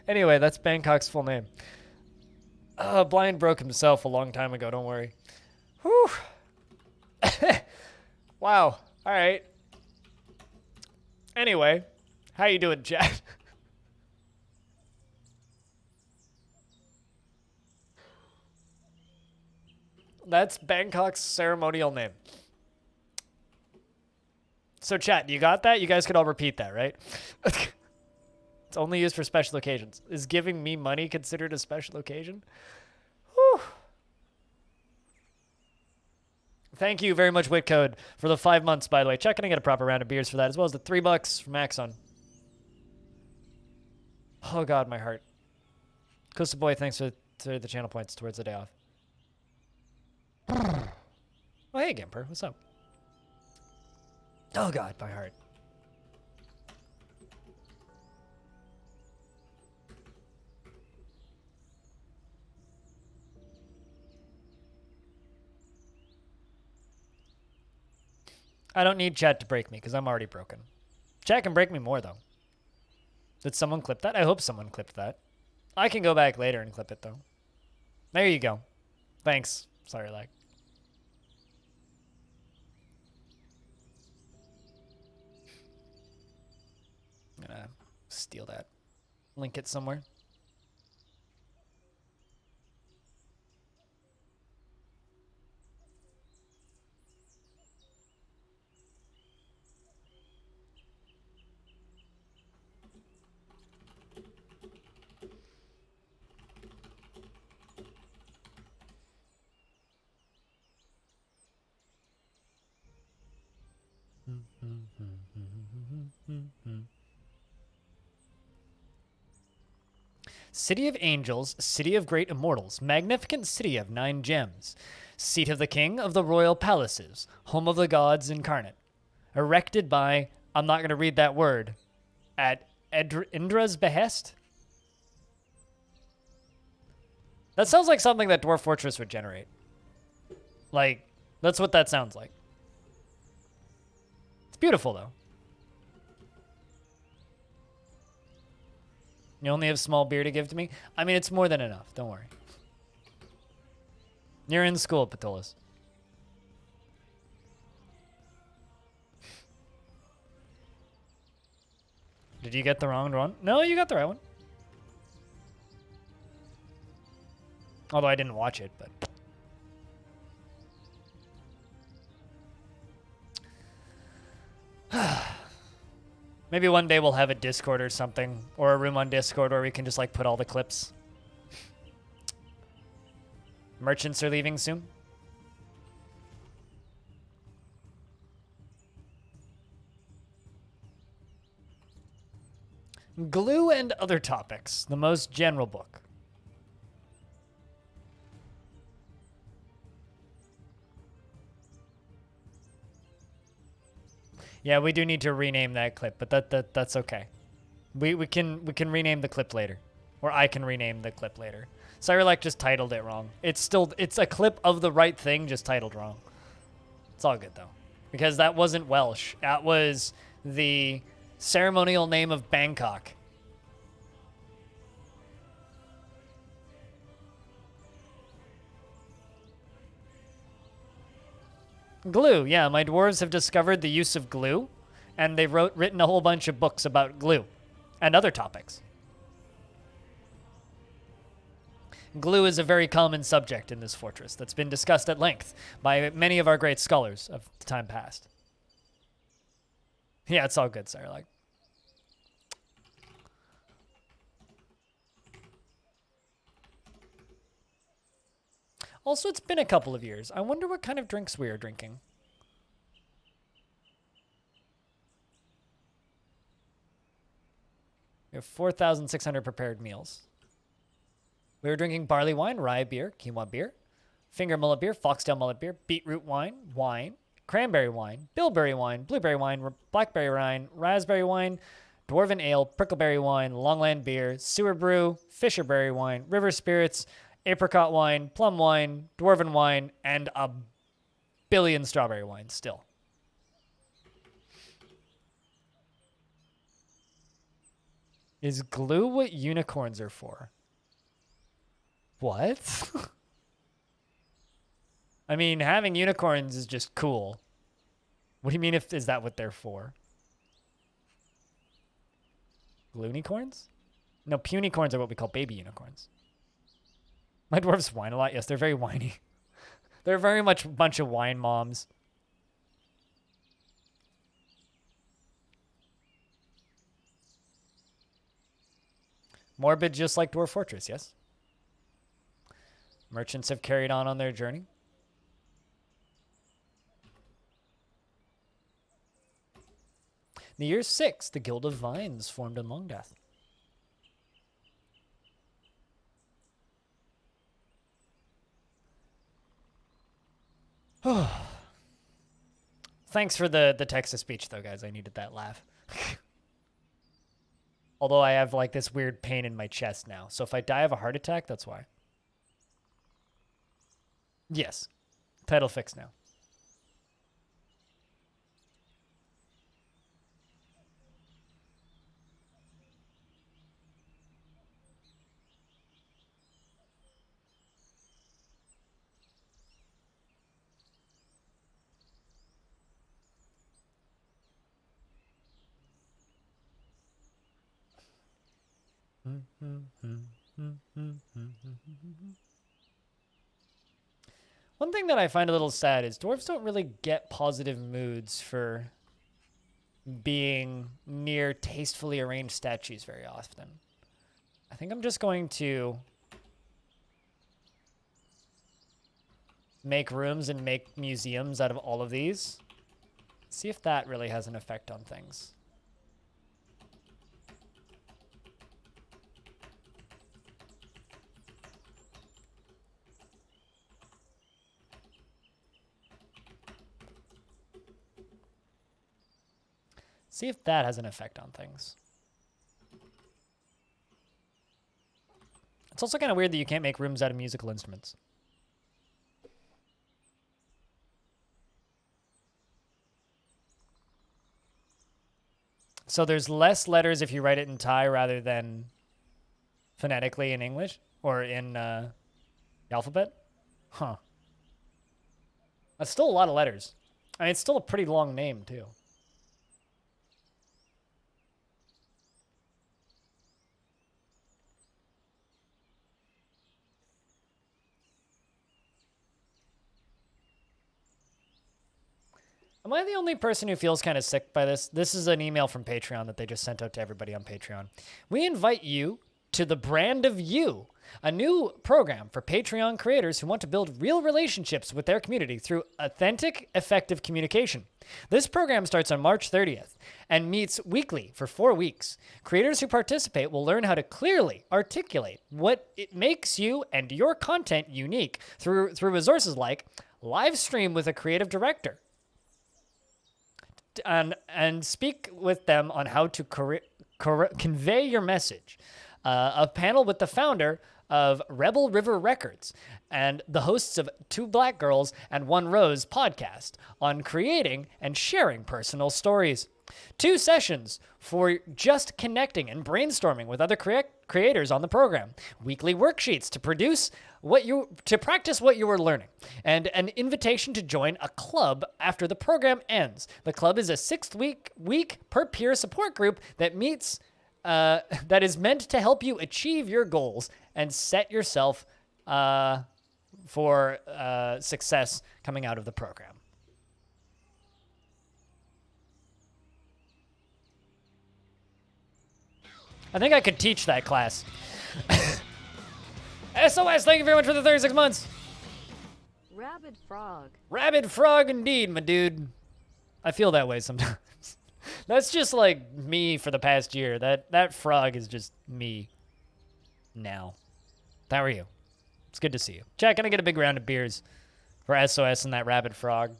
Anyway, that's Bangkok's full name. Blind broke himself a long time ago, don't worry. Whew. Wow. All right. Anyway, how you doing, chat? That's Bangkok's ceremonial name. So, chat, you got that? You guys could all repeat that, right? It's only used for special occasions. Is giving me money considered a special occasion? Whew. Thank you very much, Whitcode, for the 5 months, by the way. Check and I get a proper round of beers for that, as well as the $3 from Axon. Oh, God, my heart. Costa Boy, thanks for the channel points towards the day off. Oh, hey, Gimper. What's up? Oh, God, my heart. I don't need chat to break me, because I'm already broken. Chat can break me more, though. Did someone clip that? I hope someone clipped that. I can go back later and clip it, though. There you go. Thanks. Sorry, lag. I'm gonna steal that. Link it somewhere. City of Angels, City of Great Immortals, magnificent city of 9 gems, seat of the king of the royal palaces, home of the gods incarnate, erected by, I'm not going to read that word, at Indra's behest? That sounds like something that Dwarf Fortress would generate. Like, that's what that sounds like. It's beautiful, though. You only have small beer to give to me? I mean, it's more than enough. Don't worry. You're in school, Patolis. Did you get the wrong one? No, you got the right one. Although I didn't watch it, but... Maybe one day we'll have a Discord or something, or a room on Discord where we can just like put all the clips. Merchants are leaving soon. Glue and Other Topics, the most general book. Yeah, we do need to rename that clip, but that's okay. We can rename the clip later, or I can rename the clip later. Cyrelec just titled it wrong. It's a clip of the right thing, just titled wrong. It's all good though, because that wasn't Welsh. That was the ceremonial name of Bangkok. Glue, yeah, my dwarves have discovered the use of glue, and they've written a whole bunch of books about glue and other topics. Glue is a very common subject in this fortress that's been discussed at length by many of our great scholars of the time past. Yeah, it's all good, Sarah. Also, it's been a couple of years. I wonder what kind of drinks we are drinking. We have 4,600 prepared meals. We were drinking barley wine, rye beer, quinoa beer, finger mullet beer, foxtail mullet beer, beetroot wine, cranberry wine, bilberry wine, blueberry wine, blackberry wine, raspberry wine, dwarven ale, prickleberry wine, longland beer, sewer brew, fisherberry wine, river spirits, apricot wine, plum wine, dwarven wine, and a billion strawberry wines still. Is glue what unicorns are for? What? I mean, having unicorns is just cool. What do you mean is that what they're for? Glunicorns? No, punicorns are what we call baby unicorns. My dwarves whine a lot. Yes, they're very whiny. They're very much a bunch of whine moms. Morbid just like Dwarf Fortress, yes? Merchants have carried on their journey. In the year 6, the Guild of Vines formed in Longdeath. Thanks for the text-to-speech, though, guys. I needed that laugh. Although I have, like, this weird pain in my chest now. So if I die of a heart attack, that's why. Yes. Title fixed now. One thing that I find a little sad is dwarves don't really get positive moods for being near tastefully arranged statues very often. I think I'm just going to make rooms and make museums out of all of these. See if that really has an effect on things. See if that has an effect on things. It's also kind of weird that you can't make rooms out of musical instruments. So there's less letters if you write it in Thai rather than phonetically in English or in the alphabet? Huh. That's still a lot of letters. I mean, it's still a pretty long name, too. Am I the only person who feels kind of sick by this? This is an email from Patreon that they just sent out to everybody on Patreon. We invite you to the Brand of You, a new program for Patreon creators who want to build real relationships with their community through authentic, effective communication. This program starts on March 30th and meets weekly for 4 weeks. Creators who participate will learn how to clearly articulate what it makes you and your content unique through resources like live stream with a creative director, and speak with them on how to convey your message. A panel with the founder of Rebel River Records and the hosts of Two Black Girls and One Rose podcast on creating and sharing personal stories. 2 sessions for just connecting and brainstorming with other creators on the program. Weekly worksheets to practice what you were learning, and an invitation to join a club after the program ends. The club is a 6-week per peer support group that meets that is meant to help you achieve your goals and set yourself for success coming out of the program. I think I could teach that class. SOS, thank you very much for the 36 months. Rabid frog. Rabid frog indeed, my dude. I feel that way sometimes. That's just like me for the past year. That frog is just me now. How are you? It's good to see you. Chat, can I get a big round of beers for SOS and that rabid frog?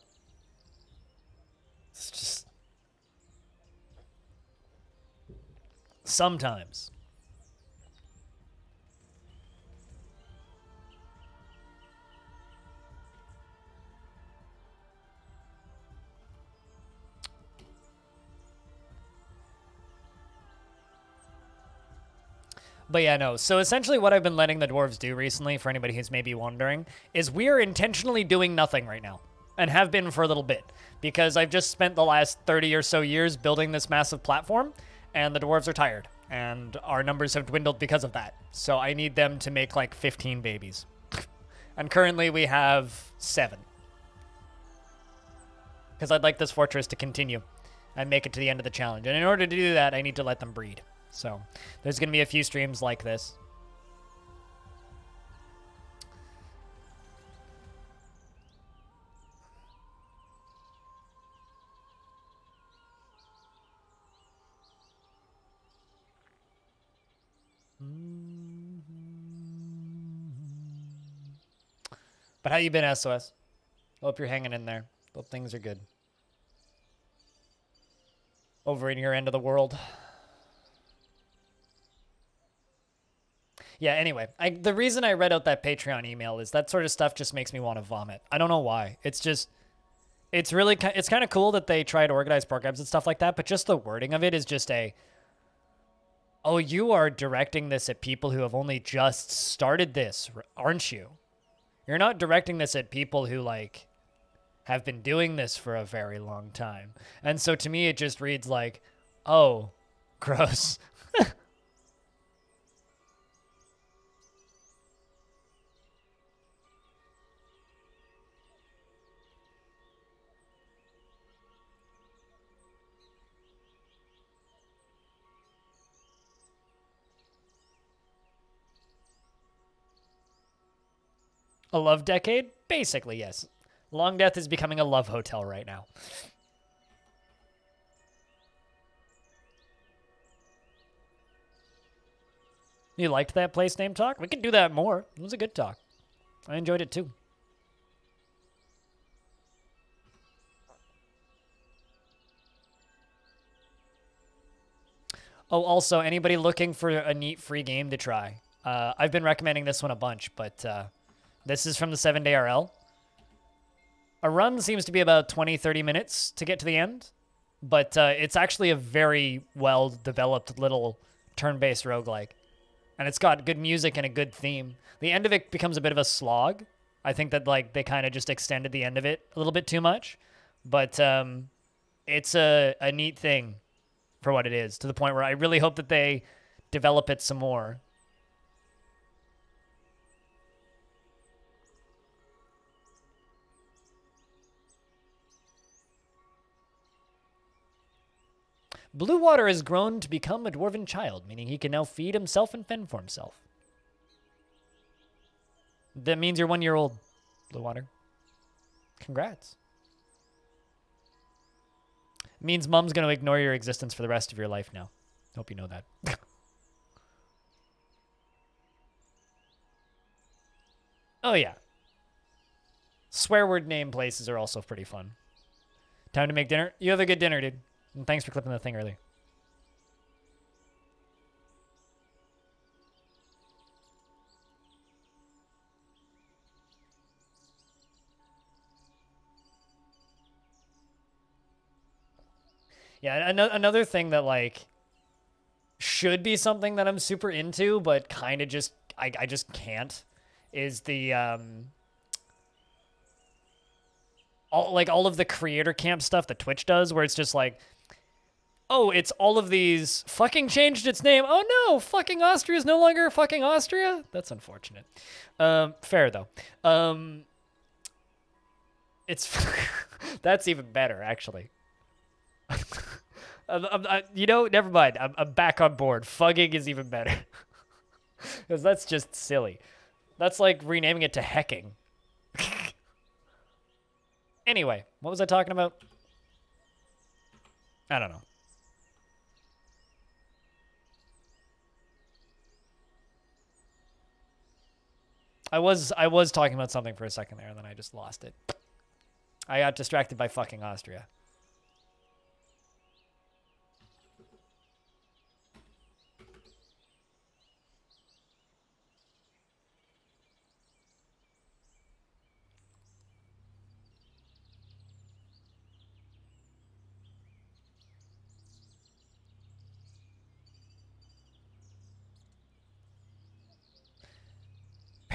It's just... sometimes. But yeah, no. So essentially what I've been letting the dwarves do recently, for anybody who's maybe wondering, is we are intentionally doing nothing right now. And have been for a little bit. Because I've just spent the last 30 or so years building this massive platform, and the dwarves are tired. And our numbers have dwindled because of that. So I need them to make like 15 babies. And currently we have 7. Because I'd like this fortress to continue and make it to the end of the challenge. And in order to do that, I need to let them breed. So there's going to be a few streams like this. But how you been, SOS? Hope you're hanging in there. Hope things are good. Over in your end of the world. Yeah, anyway, the reason I read out that Patreon email is that sort of stuff just makes me want to vomit. I don't know why. It's just, it's kind of cool that they try to organize programs and stuff like that, but just the wording of it is just oh, you are directing this at people who have only just started this, aren't you? You're not directing this at people who, like, have been doing this for a very long time. And so to me, it just reads like, oh, gross. A love decade? Basically, yes. Longdeath is becoming a love hotel right now. You liked that place name talk? We could do that more. It was a good talk. I enjoyed it too. Oh, also, anybody looking for a neat free game to try? I've been recommending this one a bunch, but this is from the 7-Day RL. A run seems to be about 20, 30 minutes to get to the end, but it's actually a very well-developed little turn-based roguelike. And it's got good music and a good theme. The end of it becomes a bit of a slog. I think that like they kind of just extended the end of it a little bit too much. But it's a neat thing for what it is, to the point where I really hope that they develop it some more. Blue Water has grown to become a dwarven child, meaning he can now feed himself and fend for himself. That means you're 1 year old, Blue Water. Congrats. It means mom's going to ignore your existence for the rest of your life now. Hope you know that. Oh, yeah. Swear word name places are also pretty fun. Time to make dinner? You have a good dinner, dude. And thanks for clipping the thing earlier. Yeah, another thing that, like, should be something that I'm super into, but kind of just, I just can't, is the, all of the creator camp stuff that Twitch does, where it's just like, oh, it's all of these fucking changed its name. Oh no, fucking Austria is no longer fucking Austria. That's unfortunate. Fair though. It's that's even better actually. You know, never mind. I'm back on board. Fugging is even better. Because that's just silly. That's like renaming it to hecking. Anyway, what was I talking about? I don't know. I was talking about something for a second there, and then I just lost it. I got distracted by fucking Austria.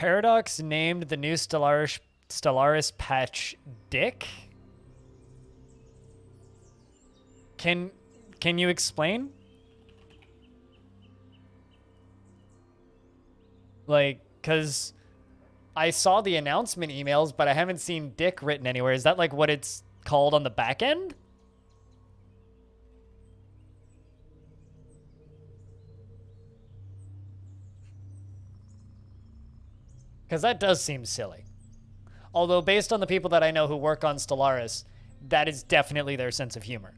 Paradox named the new Stellaris patch Dick? Can you explain? Like, cause I saw the announcement emails, but I haven't seen Dick written anywhere. Is that like what it's called on the back end? Because that does seem silly. Although, based on the people that I know who work on Stellaris, that is definitely their sense of humor.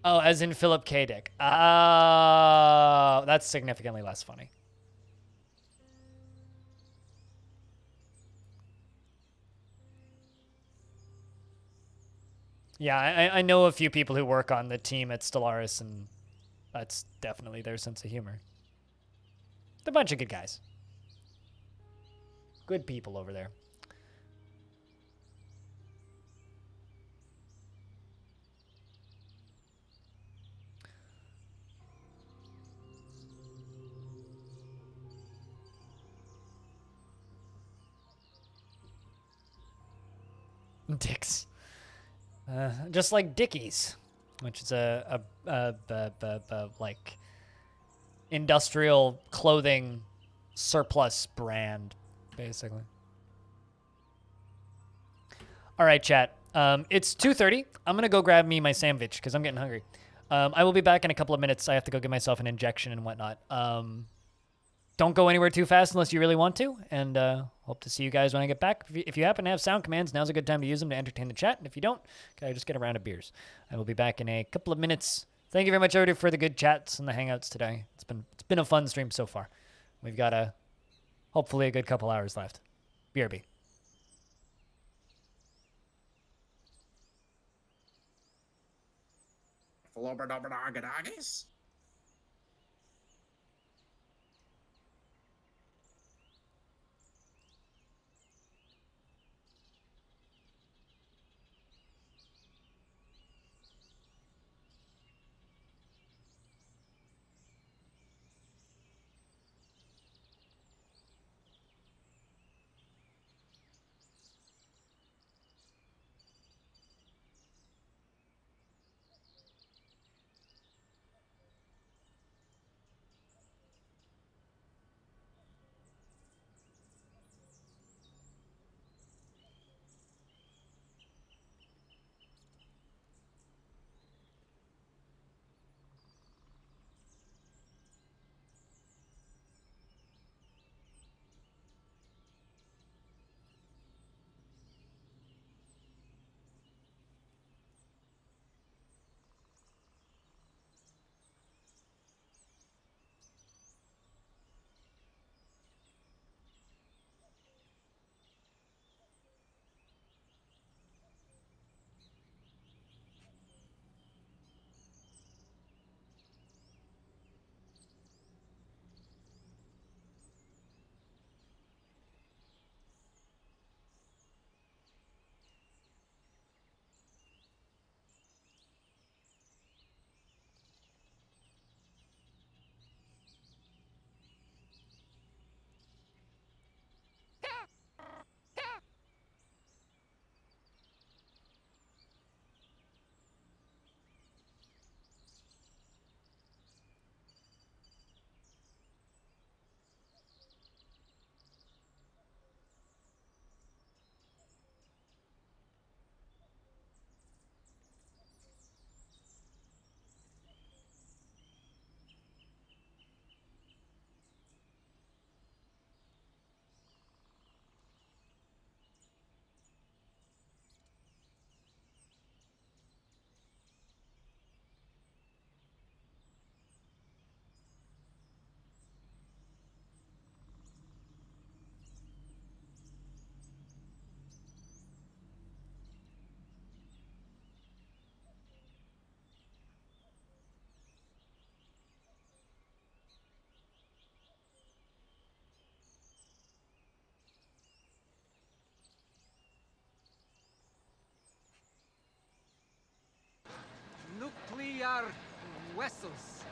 Oh, as in Philip K. Dick. Oh, that's significantly less funny. Yeah, I know a few people who work on the team at Stellaris, and that's definitely their sense of humor. They're a bunch of good guys. Good people over there. Dicks. Just like Dickies, which is a like industrial clothing surplus brand, basically. All right, chat. It's 2:30. I'm gonna go grab me my sandwich because I'm getting hungry. I will be back in a couple of minutes. I have to go get myself an injection and whatnot. Don't go anywhere too fast unless you really want to, and hope to see you guys when I get back. If you happen to have sound commands, now's a good time to use them to entertain the chat, and if you don't, okay, just get a round of beers. I will be back in a couple of minutes. Thank you very much, everybody, for the good chats and the hangouts today. It's been a fun stream so far. We've got hopefully a good couple hours left. BRB. Nuclear vessels.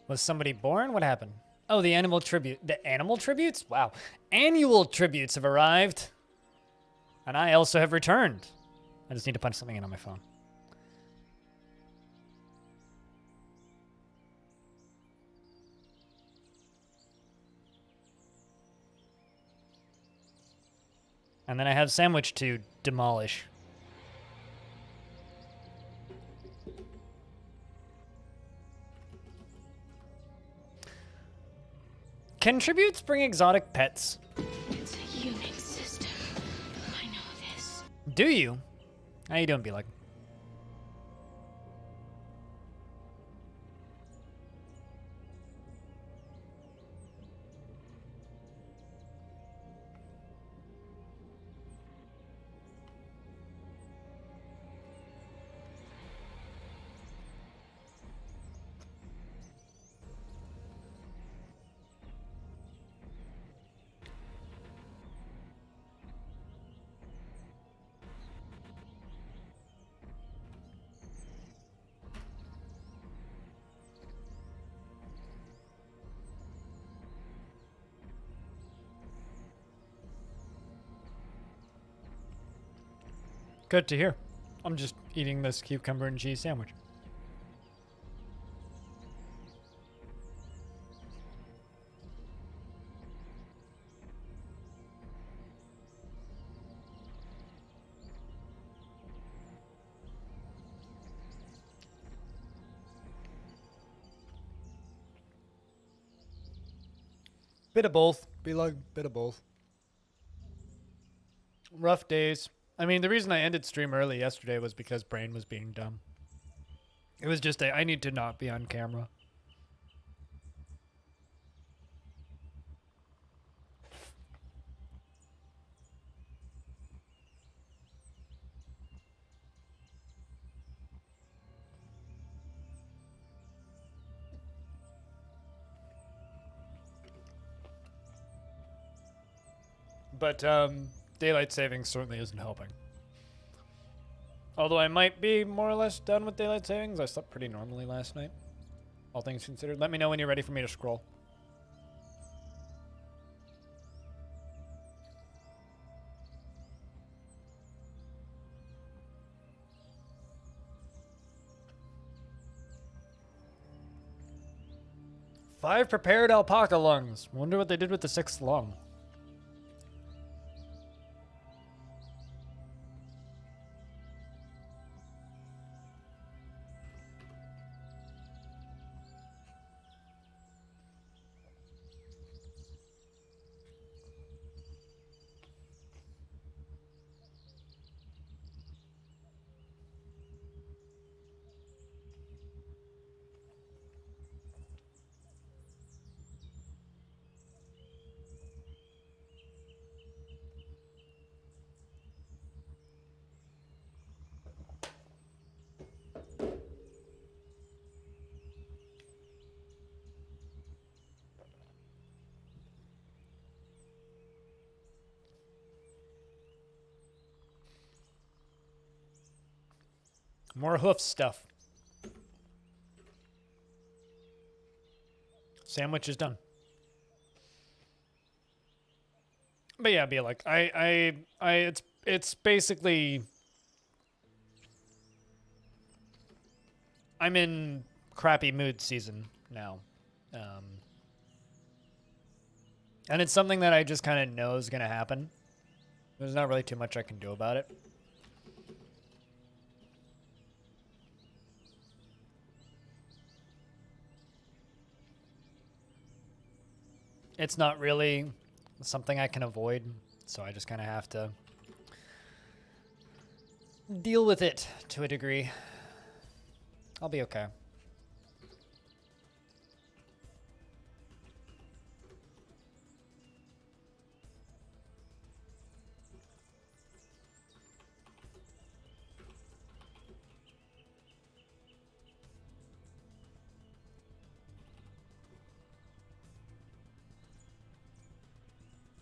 Was somebody born? What happened? Oh, the animal tribute. The animal tributes? Wow. Annual tributes have arrived. And I also have returned. I just need to punch something in on my phone. And then I have sandwich to demolish. Can tributes bring exotic pets? It's a unit system. I know this. Do you? How you doing, B-Lug? Good to hear. I'm just eating this cucumber and cheese sandwich. Bit of both. Be like bit of both. Rough days. I mean, the reason I ended stream early yesterday was because Brain was being dumb. It was just I need to not be on camera. But daylight savings certainly isn't helping. Although I might be more or less done with daylight savings. I slept pretty normally last night, all things considered. Let me know when you're ready for me to scroll. Five prepared alpaca lungs. Wonder what they did with the sixth lung. More hoof stuff. Sandwich is done. But yeah, be like it's basically I'm in crappy mood season now. And it's something that I just kind of know is going to happen. There's not really too much I can do about it. It's not really something I can avoid, so I just kind of have to deal with it to a degree. I'll be okay.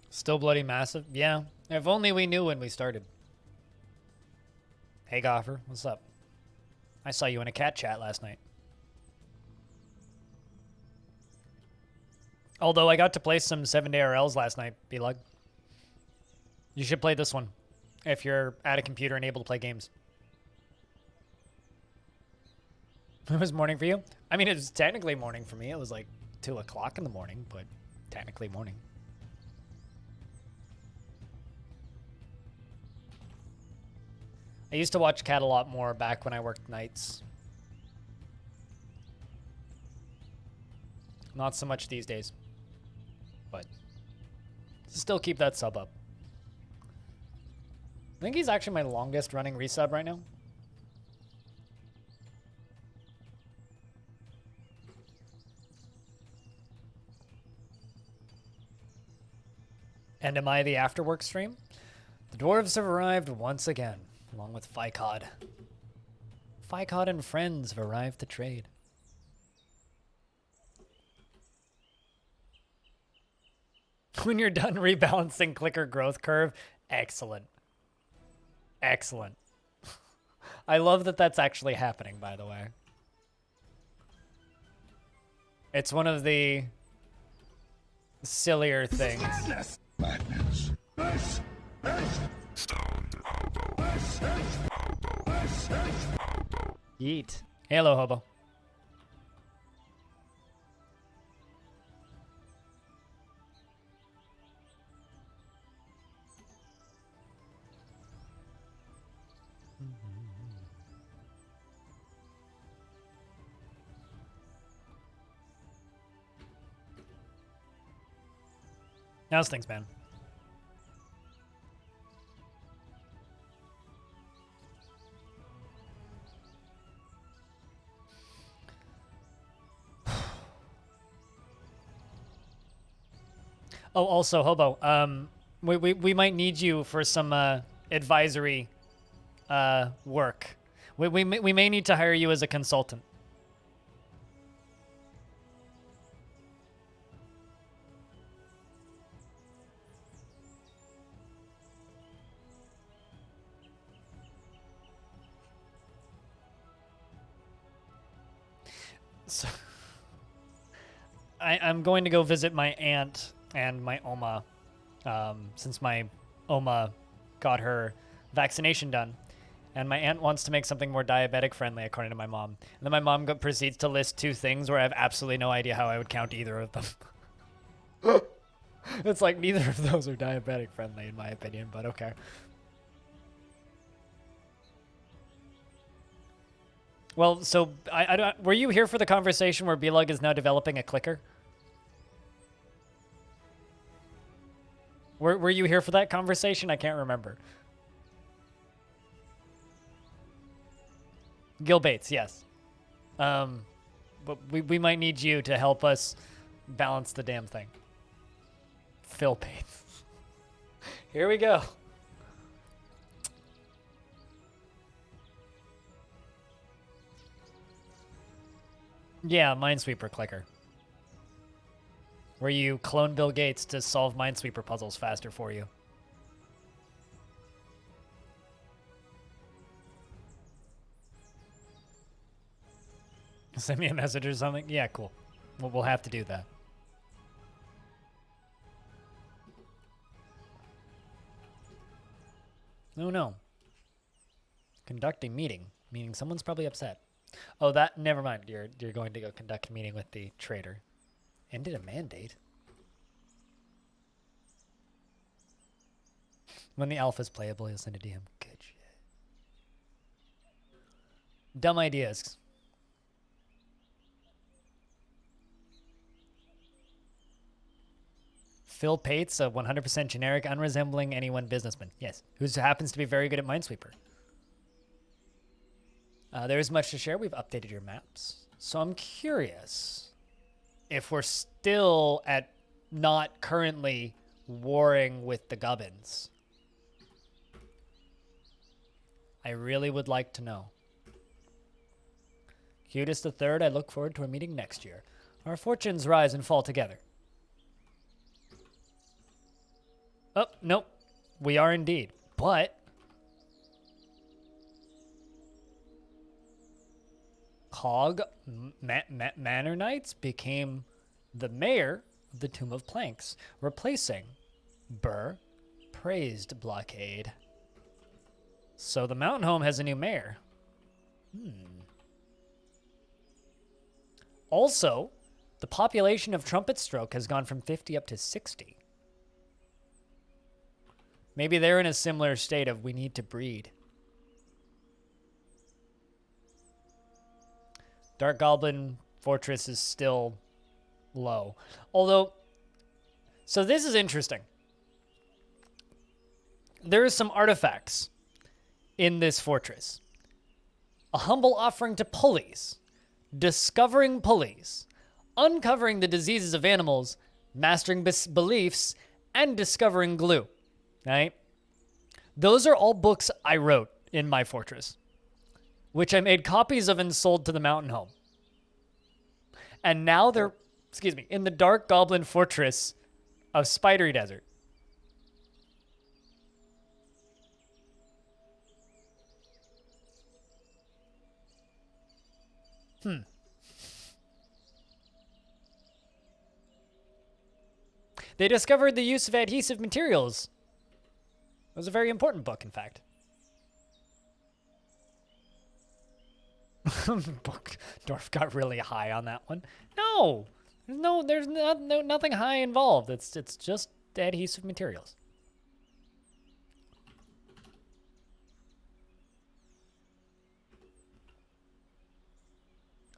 Still bloody massive? Yeah. If only we knew when we started. Hey, Goffer. What's up? I saw you in a cat chat last night. Although I got to play some 7-day RLs last night, B-Lug. You should play this one if you're at a computer and able to play games. It was morning for you? I mean, it was technically morning for me. It was like 2 o'clock in the morning, but technically morning. I used to watch Cat a lot more back when I worked nights. Not so much these days. But still keep that sub up. I think he's actually my longest running resub right now. And am I the afterwork stream? The dwarves have arrived once again, along with Ficod. Ficod and friends have arrived to trade. When you're done rebalancing clicker growth curve, excellent. Excellent. I love that that's actually happening, by the way. It's one of the sillier things. Madness. Yeet. Hello, hobo. How's things, man? Oh, also, Hobo, we might need you for some advisory work. We may need to hire you as a consultant. So, I'm going to go visit my aunt and my Oma, since my Oma got her vaccination done. And my aunt wants to make something more diabetic friendly, according to my mom. And then my mom proceeds to list 2 things where I have absolutely no idea how I would count either of them. It's like neither of those are diabetic friendly, in my opinion, but okay. Well, so I don't. Were you here for the conversation where B-Lug is now developing a clicker? Were you here for that conversation? I can't remember. Gil Bates, yes. But we might need you to help us balance the damn thing. Phil Bates. Here we go. Yeah, Minesweeper clicker. Where you clone Bill Gates to solve Minesweeper puzzles faster for you. Send me a message or something? Yeah, cool. We'll have to do that. Oh no. Conducting meeting, meaning someone's probably upset. Oh, that, never mind. You're going to go conduct a meeting with the trader. Ended a mandate. When the alpha's playable, you'll send a DM. Good shit. Dumb ideas. Phil Pates, a 100% generic, unresembling anyone businessman. Yes, who happens to be very good at Minesweeper. There is much to share. We've updated your maps. So I'm curious if we're still at not currently warring with the Gubbins. I really would like to know. Cutest the third, I look forward to our meeting next year. Our fortunes rise and fall together. Oh, nope. We are indeed. But Cog Manor Knights became the mayor of the Tomb of Planks, replacing Burr praised blockade. So the mountain home has a new mayor. Also, the population of Trumpet Stroke has gone from 50 up to 60. Maybe they're in a similar state of we need to breed. Dark Goblin Fortress is still low. Although, so this is interesting. There are some artifacts in this fortress. A humble offering to pulleys, discovering pulleys, uncovering the diseases of animals, mastering beliefs, and discovering glue. Right? Those are all books I wrote in my fortress, which I made copies of and sold to the mountain home. And now they're, in the Dark Goblin Fortress of Spidery Desert. They discovered the use of adhesive materials. It was a very important book, in fact. Dwarf got really high on that one. No, there's nothing high involved. It's just adhesive materials.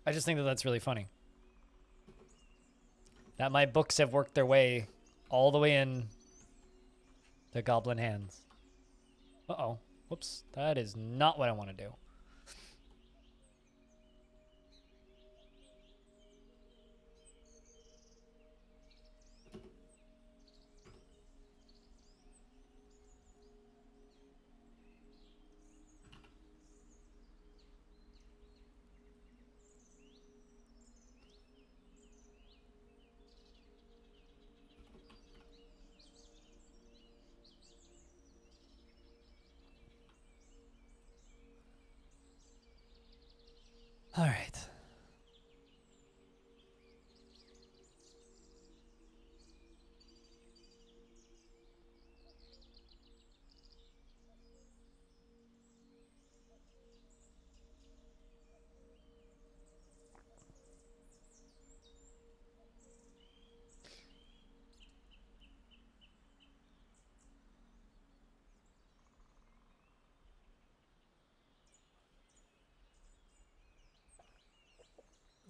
I just think that that's really funny. That my books have worked their way all the way in the goblin hands. Uh-oh. Whoops. That is not what I want to do. All right.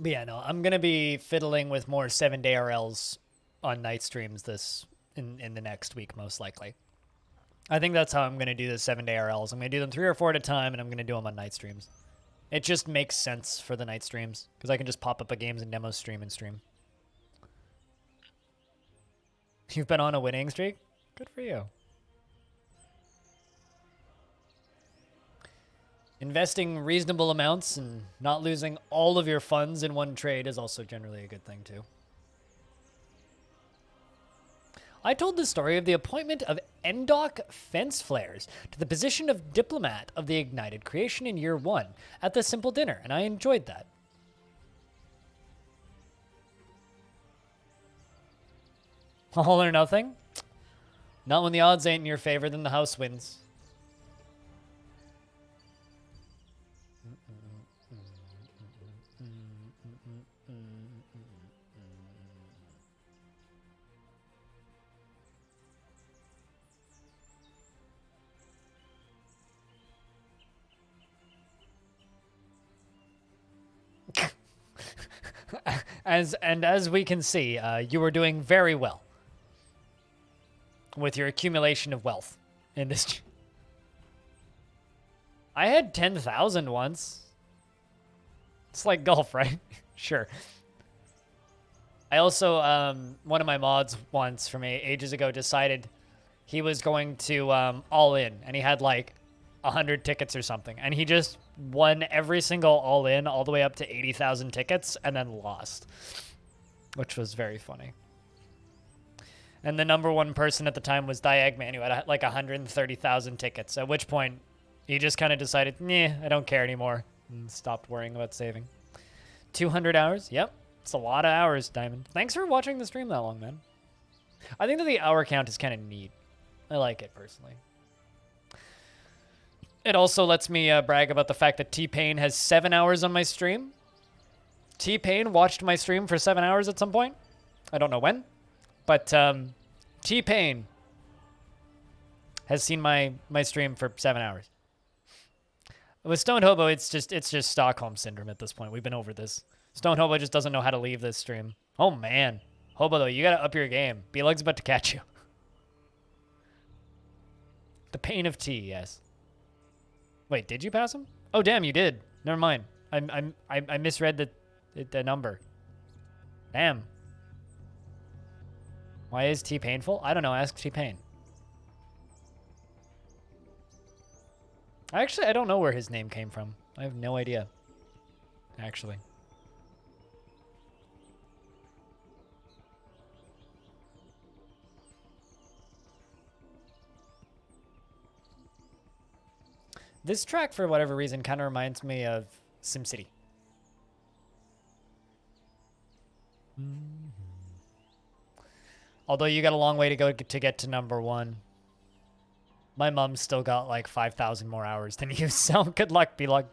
But yeah, no, I'm gonna be fiddling with more 7-day RLs on night streams in the next week, most likely. I think that's how I'm gonna do the 7-day RLs. I'm gonna do them 3 or 4 at a time, and I'm gonna do them on night streams. It just makes sense for the night streams because I can just pop up a games and demos stream and stream. You've been on a winning streak? Good for you. Investing reasonable amounts and not losing all of your funds in one trade is also generally a good thing, too. I told the story of the appointment of Endok Fence Flares to the position of diplomat of the Ignited Creation in Year 1 at the Simple Dinner, and I enjoyed that. All or nothing? Not when the odds ain't in your favor, then the house wins. As we can see, you are doing very well with your accumulation of wealth in this. I had 10,000 once. It's like golf, right? Sure. I also, one of my mods once from ages ago decided he was going to all in, and he had like 100 tickets or something, and he just won every single all in all the way up to 80,000 tickets and then lost, which was very funny. And the number one person at the time was Diagman, who had like 130,000 tickets, at which point he just kind of decided, nah, I don't care anymore, and stopped worrying about saving. 200 hours? Yep. It's a lot of hours, Diamond. Thanks for watching the stream that long, man. I think that the hour count is kind of neat. I like it, personally. It also lets me brag about the fact that T-Pain has 7 hours on my stream. T-Pain watched my stream for 7 hours at some point. I don't know when. But T-Pain has seen my stream for 7 hours. With Stoned Hobo, it's just Stockholm Syndrome at this point. We've been over this. Stoned Hobo just doesn't know how to leave this stream. Oh, man. Hobo, though, you gotta up your game. B-Lug's about to catch you. The pain of tea, yes. Wait, did you pass him? Oh, damn, you did. Never mind. I misread the number. Damn. Why is T painful? I don't know. Ask T-Pain. I don't know where his name came from. I have no idea. Actually. This track, for whatever reason, kind of reminds me of SimCity. Although you got a long way to go to get to number 1. My mom's still got like 5,000 more hours than you, so good luck, B-Lug.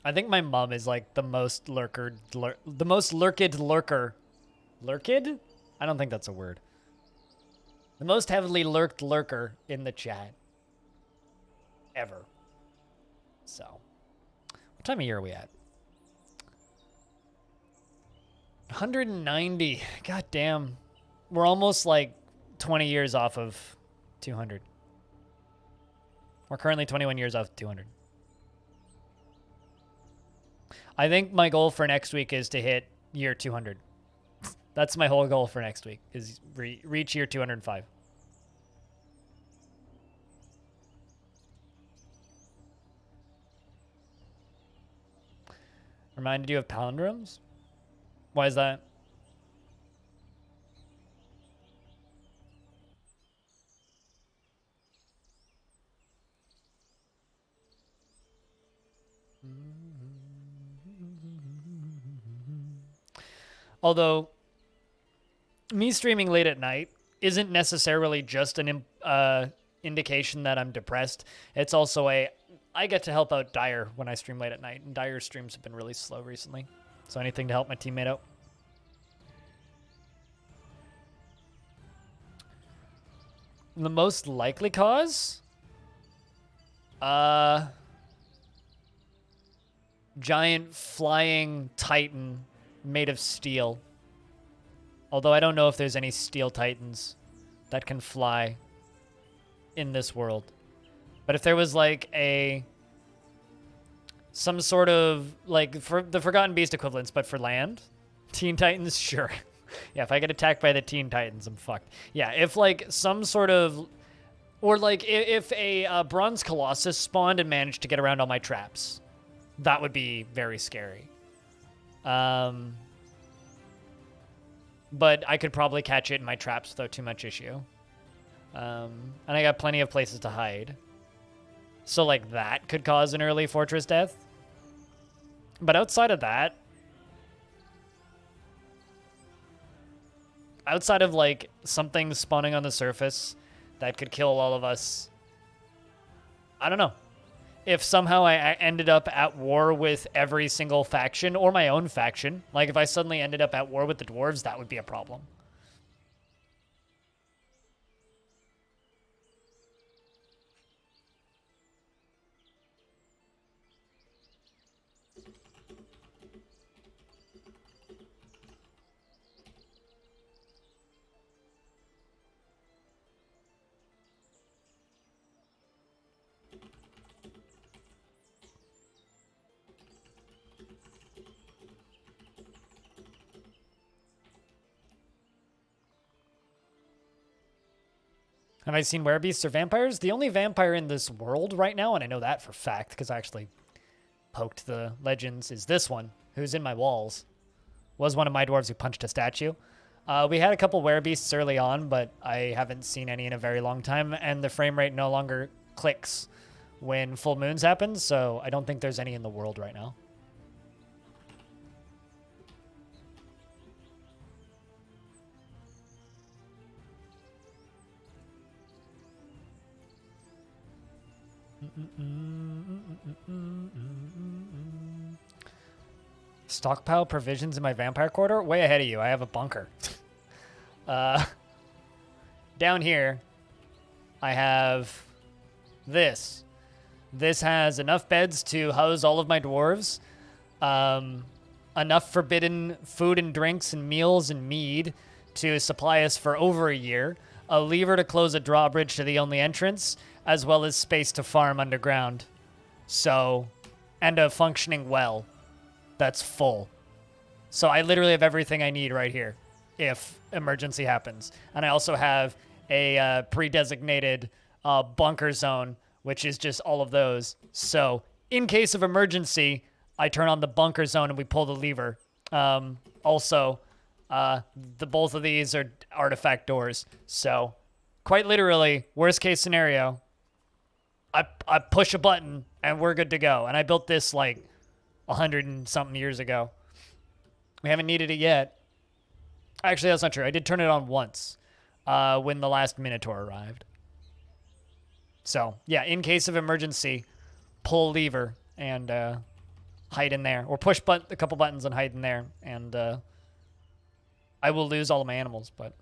I think my mom is like the most lurked lurker. Lurked? I don't think that's a word. The most heavily lurked lurker in the chat. Ever. So. What time of year are we at? 190. God damn. We're almost like 20 years off of 200. We're currently 21 years off of 200. I think my goal for next week is to hit year 200. That's my whole goal for next week, is reach year 205. Reminded you of palindromes? Why is that? Although, me streaming late at night isn't necessarily just an indication that I'm depressed. It's also I get to help out Dyer when I stream late at night, and Dyer's streams have been really slow recently. So anything to help my teammate out. The most likely cause? Giant flying titan made of steel. Although I don't know if there's any steel titans that can fly in this world. But if there was like some sort of, like, for the Forgotten Beast equivalents, but for land, Teen Titans, sure. Yeah, if I get attacked by the Teen Titans, I'm fucked. Yeah, if like some sort of, or like if a Bronze Colossus spawned and managed to get around all my traps, that would be very scary. But I could probably catch it in my traps without too much issue. And I got plenty of places to hide. So, like, that could cause an early fortress death. But outside of that, outside of, like, something spawning on the surface that could kill all of us, I don't know. If somehow I ended up at war with every single faction, or my own faction, like if I suddenly ended up at war with the dwarves, that would be a problem. Have I seen werebeasts or vampires? The only vampire in this world right now, and I know that for fact because I actually poked the legends, is this one, who's in my walls. Was one of my dwarves who punched a statue. We had a couple werebeasts early on, but I haven't seen any in a very long time, and the frame rate no longer clicks when full moons happen, so I don't think there's any in the world right now. Stockpile provisions in my vampire quarter? Way ahead of you. I have a bunker. Down here, I have this. This has enough beds to house all of my dwarves, enough forbidden food and drinks and meals and mead to supply us for over a year, a lever to close a drawbridge to the only entrance, as well as space to farm underground. So, and a functioning well that's full. So I literally have everything I need right here if emergency happens. And I also have a pre-designated bunker zone, which is just all of those. So in case of emergency, I turn on the bunker zone and we pull the lever. Also, both of these are artifact doors. So quite literally, worst case scenario, I push a button and we're good to go. And I built this like 100 and something years ago. We haven't needed it yet. Actually, that's not true. I did turn it on once when the last Minotaur arrived. So, yeah, in case of emergency, pull lever and hide in there. Or push a couple buttons and hide in there. And I will lose all of my animals, but...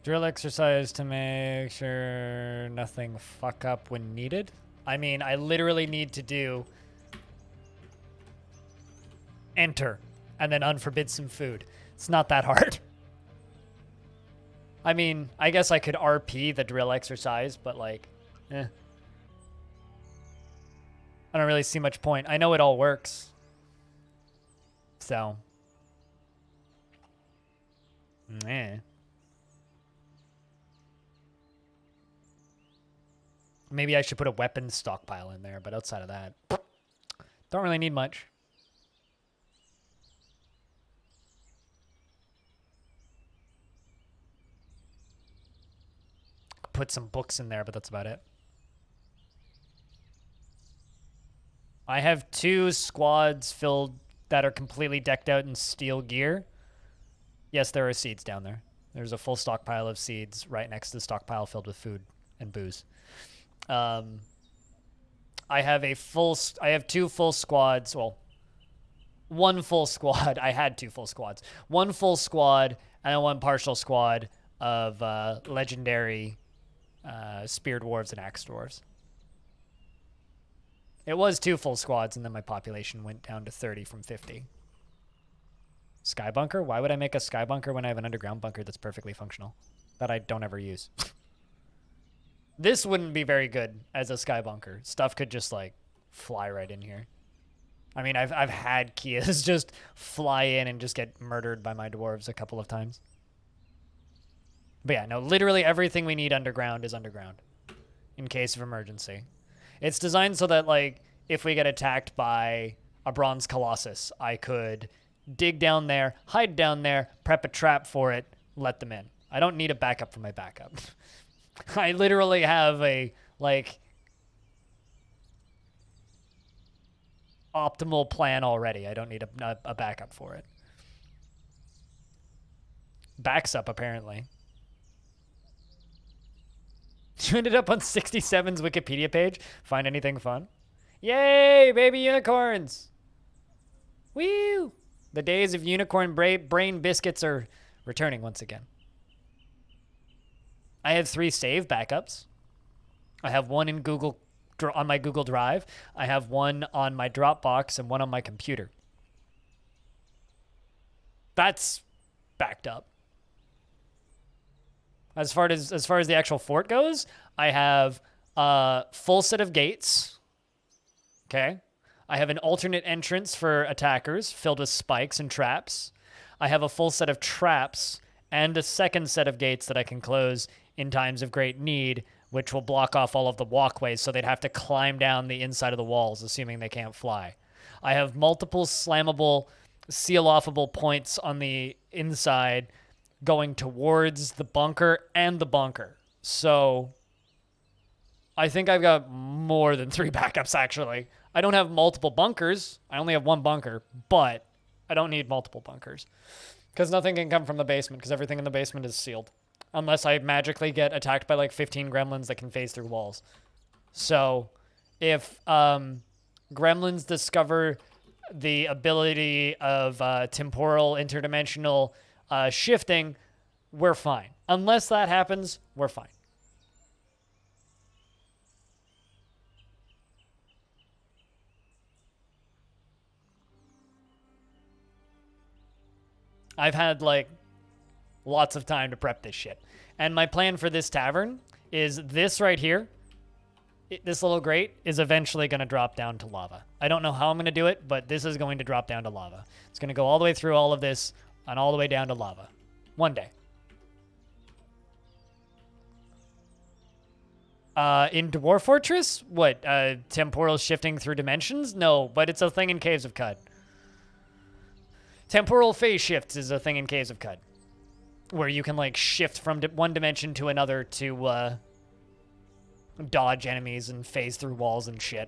Drill exercise to make sure nothing fuck up when needed. I mean, I literally need to do enter and then unforbid some food. It's not that hard. I mean, I guess I could RP the drill exercise, but like, I don't really see much point. I know it all works. So. Maybe I should put a weapons stockpile in there, but outside of that, don't really need much. Put some books in there, but that's about it. I have 2 squads filled that are completely decked out in steel gear. Yes, there are seeds down there. There's a full stockpile of seeds right next to the stockpile filled with food and booze. I have 2 full squads. Well, 1 full squad. I had 2 full squads. 1 full squad and 1 partial squad of legendary spear dwarves and axe dwarves. It was 2 full squads, and then my population went down to 30 from 50. Sky bunker? Why would I make a sky bunker when I have an underground bunker that's perfectly functional that I don't ever use? This wouldn't be very good as a sky bunker. Stuff could just like fly right in here. I mean, I've had Kias just fly in and just get murdered by my dwarves a couple of times. But yeah, no, literally everything we need underground is underground in case of emergency. It's designed so that like if we get attacked by a bronze colossus, I could dig down there, hide down there, prep a trap for it, let them in. I don't need a backup for my backup. I literally have a, like, optimal plan already. I don't need a backup for it. Backs up, apparently. You ended up on 67's Wikipedia page. Find anything fun? Yay, baby unicorns! Woo! The days of unicorn brain biscuits are returning once again. I have 3 save backups. I have one in on my Google Drive. I have one on my Dropbox and one on my computer. That's backed up. As far as the actual fort goes, I have a full set of gates. Okay. I have an alternate entrance for attackers filled with spikes and traps. I have a full set of traps and a second set of gates that I can close in times of great need, which will block off all of the walkways, so they'd have to climb down the inside of the walls, assuming they can't fly. I have multiple slammable, seal-offable points on the inside going towards the bunker and the bunker. So I think I've got more than 3 backups, actually. I don't have multiple bunkers. I only have 1 bunker, but I don't need multiple bunkers because nothing can come from the basement because everything in the basement is sealed unless I magically get attacked by like 15 gremlins that can phase through walls. So if gremlins discover the ability of temporal interdimensional shifting, we're fine. Unless that happens, we're fine. I've had like lots of time to prep this shit. And my plan for this tavern is this right here. This little grate is eventually going to drop down to lava. I don't know how I'm going to do it, but this is going to drop down to lava. It's going to go all the way through all of this and all the way down to lava. One day. In Dwarf Fortress? What, temporal shifting through dimensions? No, but it's a thing in Caves of Cud. Temporal phase shifts is a thing in Caves of Cud, where you can like shift from one dimension to another to dodge enemies and phase through walls and shit.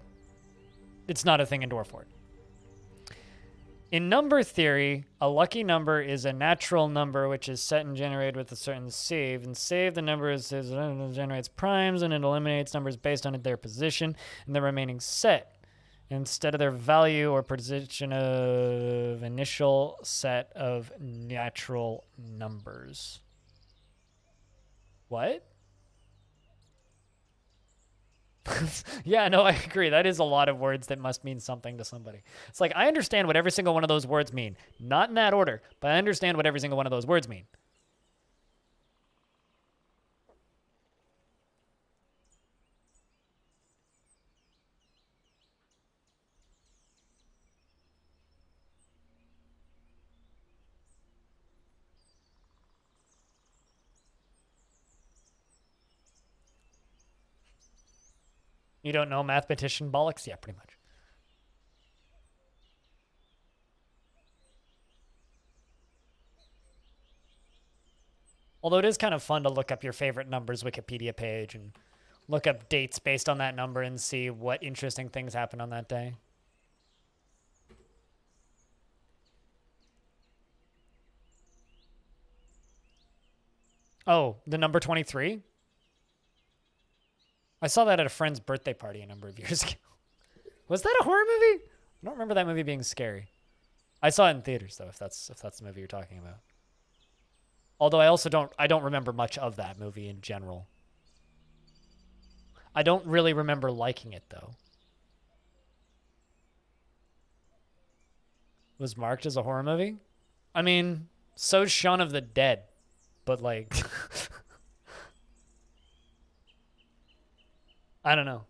It's not a thing in Dwarf Fort. In number theory, a lucky number is a natural number which is set and generated with a certain save. And save the number generates primes and it eliminates numbers based on their position in the remaining set, instead of their value or position of initial set of natural numbers. What? Yeah, no, I agree. That is a lot of words that must mean something to somebody. It's like, I understand what every single one of those words mean. Not in that order, but I understand what every single one of those words mean. You don't know mathematician bollocks? Yeah, pretty much. Although it is kind of fun to look up your favorite numbers Wikipedia page and look up dates based on that number and see what interesting things happened on that day. Oh, the number 23? I saw that at a friend's birthday party a number of years ago. Was that a horror movie? I don't remember that movie being scary. I saw it in theaters though, if that's the movie you're talking about. Although I don't remember much of that movie in general. I don't really remember liking it though. It was marked as a horror movie? I mean, so's Shaun of the Dead, but like I don't know.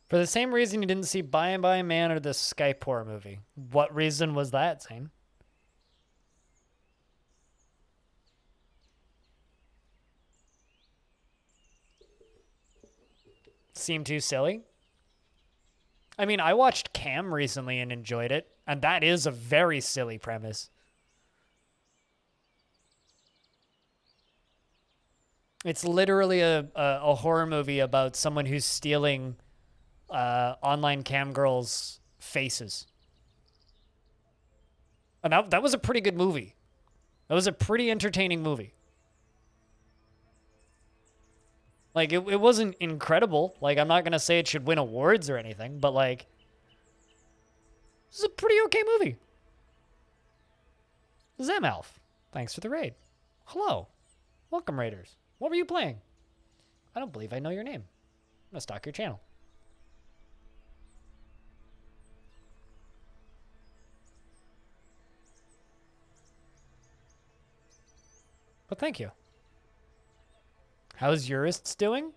For the same reason you didn't see By and By Man or the Skype horror movie. What reason was that, Zane? Seemed too silly? I mean, I watched Cam recently and enjoyed it, and that is a very silly premise. It's literally a horror movie about someone who's stealing online cam girls' faces. And that was a pretty good movie. That was a pretty entertaining movie. Like, it wasn't incredible. Like, I'm not going to say it should win awards or anything, but, like, this is a pretty okay movie. Zemalf, thanks for the raid. Hello. Welcome, Raiders. What were you playing? I don't believe I know your name. I'm going to stalk your channel. But thank you. How's Jurists doing?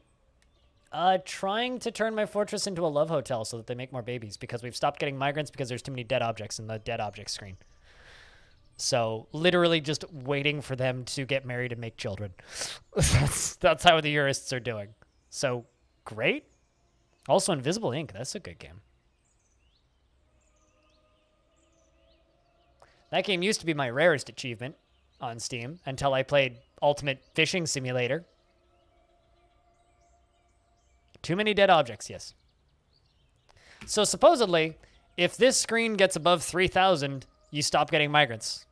Trying to turn my fortress into a love hotel so that they make more babies because we've stopped getting migrants because there's too many dead objects in the dead object screen. So literally just waiting for them to get married and make children. That's how the Jurists are doing. So great. Also Invisible Ink. That's a good game. That game used to be my rarest achievement on Steam until I played Ultimate Fishing Simulator. Too many dead objects, yes. So supposedly, if this screen gets above 3,000, you stop getting migrants.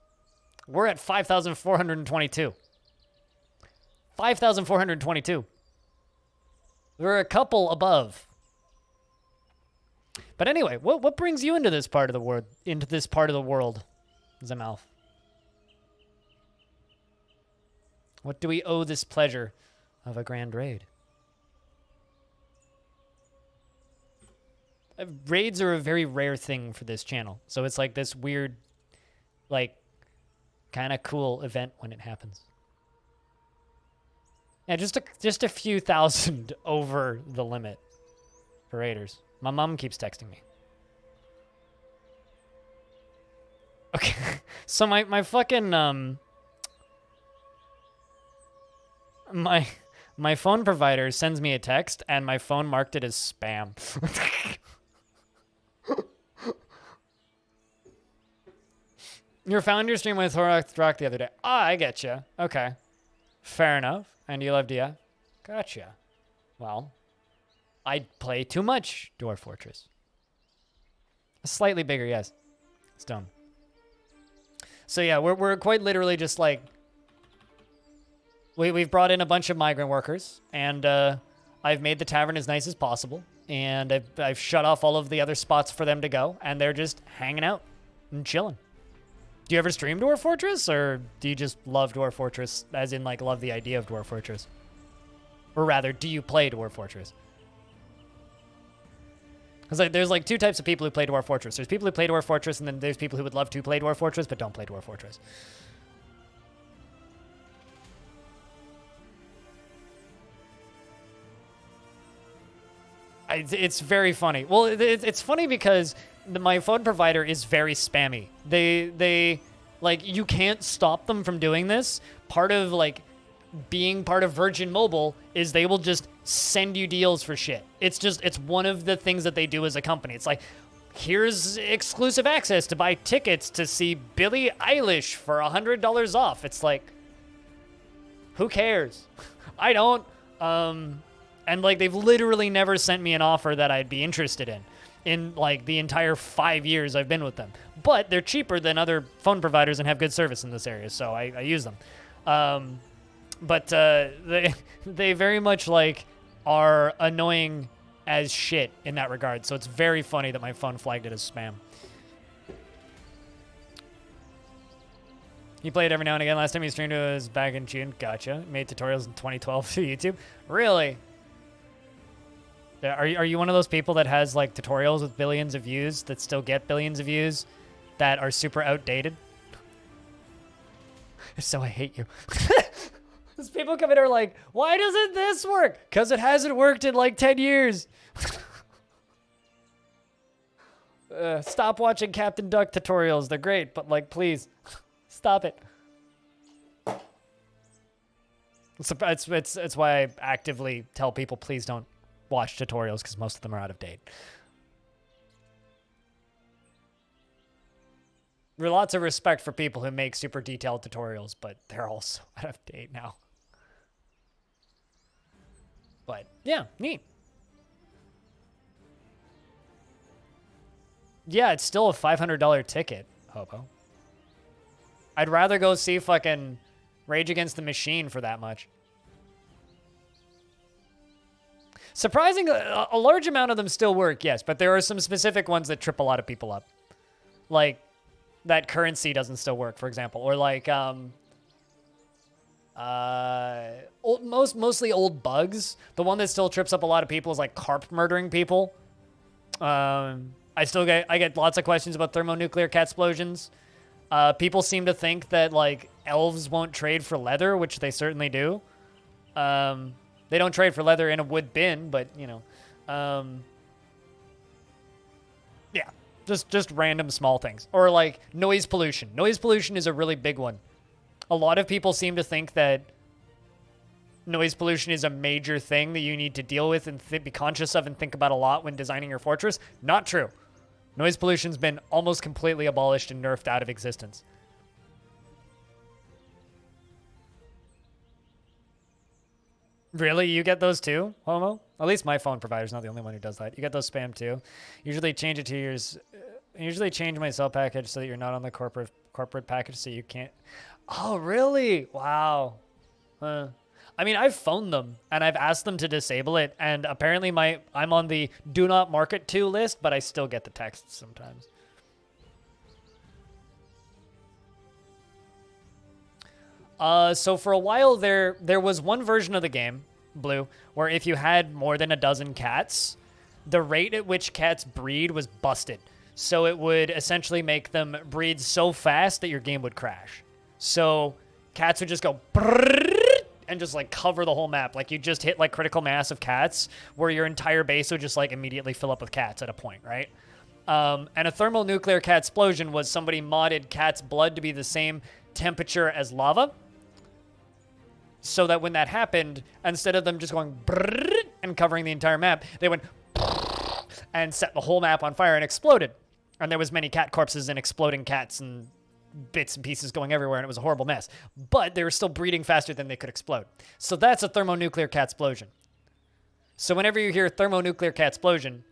We're at 5,422. 5,422. We're a couple above. But anyway, what brings you into this part of the world? Into this part of the world, Zemalf? What do we owe this pleasure of a grand raid? Raids are a very rare thing for this channel. So it's like this weird, like, kind of cool event when it happens. Yeah, just a few thousand over the limit for raiders. My mom keeps texting me. Okay, so my fucking, my phone provider sends me a text and my phone marked it as spam. You found your stream with Thorax Rock the other day. Ah, I get you. Okay. Fair enough. And you love DF? Gotcha. Well, I play too much Dwarf Fortress. Slightly bigger, yes. Stone. So yeah, we're quite literally just like... We've brought in a bunch of migrant workers, and I've made the tavern as nice as possible, and I've shut off all of the other spots for them to go, and they're just hanging out and chilling. Do you ever stream Dwarf Fortress, or do you just love Dwarf Fortress, as in, like, love the idea of Dwarf Fortress? Or rather, do you play Dwarf Fortress? Because like, there's, like, two types of people who play Dwarf Fortress. There's people who play Dwarf Fortress, and then there's people who would love to play Dwarf Fortress, but don't play Dwarf Fortress. It's very funny. Well, it's funny because my phone provider is very spammy. They like, you can't stop them from doing this. Part of, like, being part of Virgin Mobile is they will just send you deals for shit. It's one of the things that they do as a company. It's like, here's exclusive access to buy tickets to see Billie Eilish for $100 off. It's like, who cares? I don't. And, like, they've literally never sent me an offer that I'd be interested in, like, the entire 5 years I've been with them. But they're cheaper than other phone providers and have good service in this area, so I use them. But they very much, like, are annoying as shit in that regard, so it's very funny that my phone flagged it as spam. You play it every now and again. Last time you streamed it was back in June. Gotcha. Made tutorials in 2012 for YouTube. Really? Are you one of those people that has, like, tutorials with billions of views that still get billions of views that are super outdated? If so, I hate you. Because people come in and are like, why doesn't this work? Because it hasn't worked in, like, 10 years. Stop watching Captain Duck tutorials. They're great, but, like, please, stop it. It's why I actively tell people, please don't watch tutorials, because most of them are out of date. There's lots of respect for people who make super detailed tutorials, but they're also out of date now. But yeah, neat. Yeah, it's still a $500 ticket, Hobo. I'd rather go see fucking Rage Against the Machine for that much. Surprisingly, a large amount of them still work, yes, but there are some specific ones that trip a lot of people up. Like, that Currency doesn't still work, for example. Or like, mostly old bugs. The one that still trips up a lot of people is like carp murdering people. I get lots of questions about thermonuclear catsplosions. People seem to think that like elves won't trade for leather, which they certainly do. They don't trade for leather in a wood bin, but you know, yeah, just random small things. Or like noise pollution. Noise pollution is a really big one. A lot of people seem to think that noise pollution is a major thing that you need to deal with and be conscious of and think about a lot when designing your fortress. Not true. Noise pollution's been almost completely abolished and nerfed out of existence. Really? You get those too, Homo? At least my phone provider's not the only one who does that. You get those spam too. Usually change it to yours. Usually change my cell package so that you're not on the corporate package so you can't. Oh, really? Wow. I mean, I've phoned them and I've asked them to disable it, and apparently I'm on the do not market to list, but I still get the texts sometimes. So for a while there was one version of the game, Blue, where if you had more than a dozen cats, the rate at which cats breed was busted. So it would essentially make them breed so fast that your game would crash. So cats would just go and just like cover the whole map. Like you just hit like critical mass of cats where your entire base would just like immediately fill up with cats at a point, right? And a thermonuclear cat explosion was somebody modded cat's blood to be the same temperature as lava. So that when that happened, instead of them just going and covering the entire map, they went and set the whole map on fire and exploded. And there was many cat corpses and exploding cats and bits and pieces going everywhere, and it was a horrible mess. But they were still breeding faster than they could explode. So that's a thermonuclear cat explosion. So whenever you hear thermonuclear cat explosion,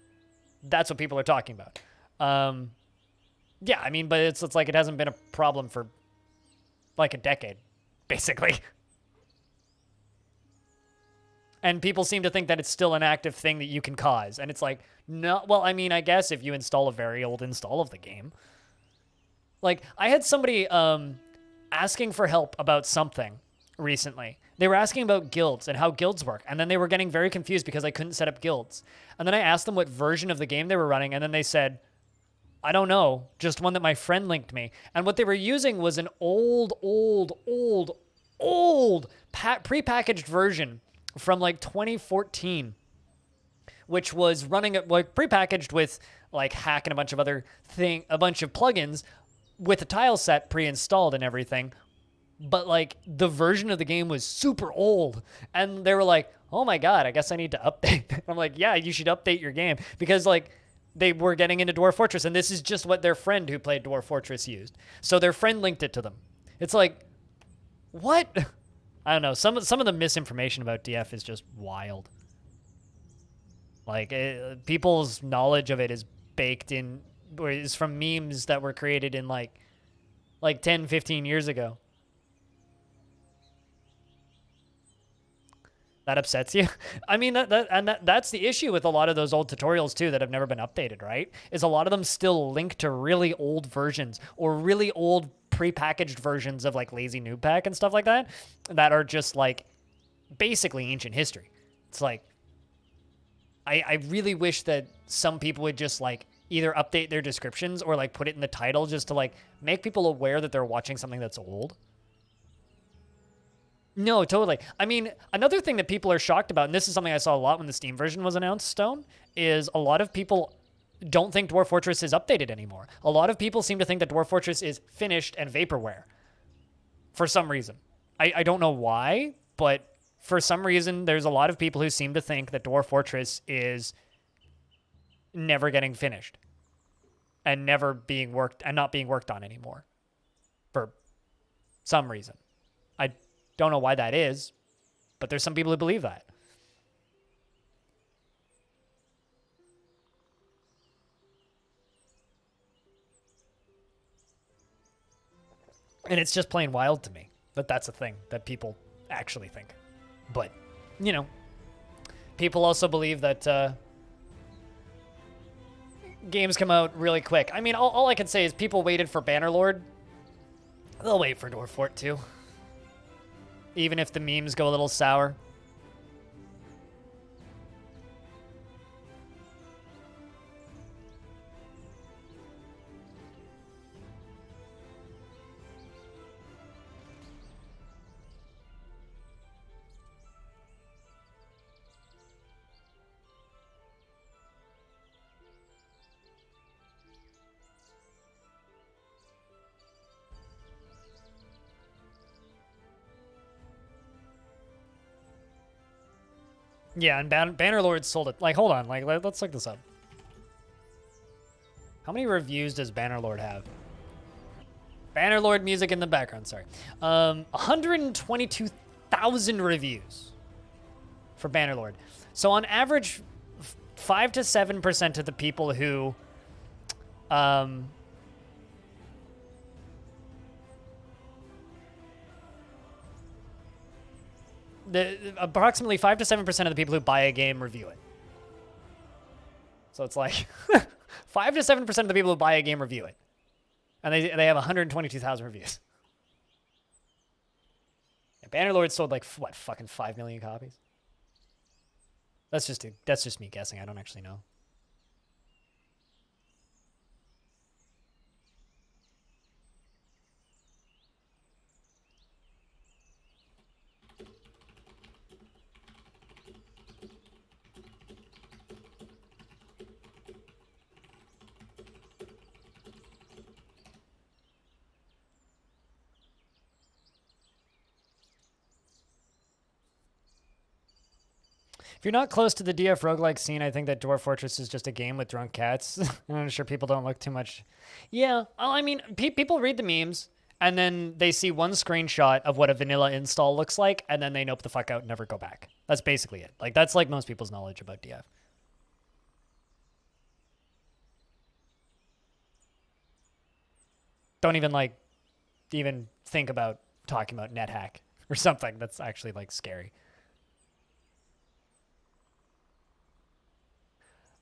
that's what people are talking about. Yeah, I mean, but it's like it hasn't been a problem for like a decade, basically. And people seem to think that it's still an active thing that you can cause. And it's like, no, well, I mean, I guess if you install a very old install of the game. Like, I had somebody asking for help about something recently. They were asking about guilds and how guilds work. And then they were getting very confused because I couldn't set up guilds. And then I asked them what version of the game they were running. And then they said, I don't know, just one that my friend linked me. And what they were using was an old prepackaged version from like 2014, which was running like prepackaged with like hack and a bunch of plugins with a tile set pre-installed and everything. But like the version of the game was super old, and they were like, oh my God, I guess I need to update. I'm like, yeah, you should update your game, because like they were getting into Dwarf Fortress, and this is just what their friend who played Dwarf Fortress used. So their friend linked it to them. It's like, what? I don't know. Some of the misinformation about DF is just wild. Like people's knowledge of it is baked in, or is from memes that were created in like 10, 15 years ago. That upsets you? I mean, that's the issue with a lot of those old tutorials too that have never been updated, right? Is a lot of them still link to really old versions or really old prepackaged versions of like Lazy Noob Pack and stuff like that are just like basically ancient history. It's like, I really wish that some people would just like either update their descriptions or like put it in the title just to like make people aware that they're watching something that's old. No, totally. I mean, another thing that people are shocked about, and this is something I saw a lot when the Steam version was announced, Stone, is a lot of people don't think Dwarf Fortress is updated anymore. A lot of people seem to think that Dwarf Fortress is finished and vaporware for some reason. I don't know why, but for some reason, there's a lot of people who seem to think that Dwarf Fortress is never getting finished and never being worked and not being worked on anymore for some reason. I don't know why that is, but there's some people who believe that. And it's just plain wild to me that that's a thing that people actually think. But, you know, people also believe that games come out really quick. I mean, all I can say is people waited for Bannerlord. They'll wait for Dwarf Fort too. Even if the memes go a little sour. Yeah, and Bannerlord sold it. Like, hold on. Like, let's look this up. How many reviews does Bannerlord have? Bannerlord music in the background, sorry. 122,000 reviews for Bannerlord. So on average, 5 to 7% of the people who approximately 5 to 7% of the people who buy a game review it. So it's like 5 to 7% of the people who buy a game review it. And they have 122,000 reviews. Yeah, Bannerlord sold like, what, fucking 5 million copies? That's just me guessing. I don't actually know. If you're not close to the DF roguelike scene, I think that Dwarf Fortress is just a game with drunk cats. I'm sure people don't look too much. Yeah, I mean, people read the memes, and then they see one screenshot of what a vanilla install looks like, and then they nope the fuck out and never go back. That's basically it. Like, that's like most people's knowledge about DF. Don't even think about talking about NetHack or something that's actually, like, scary.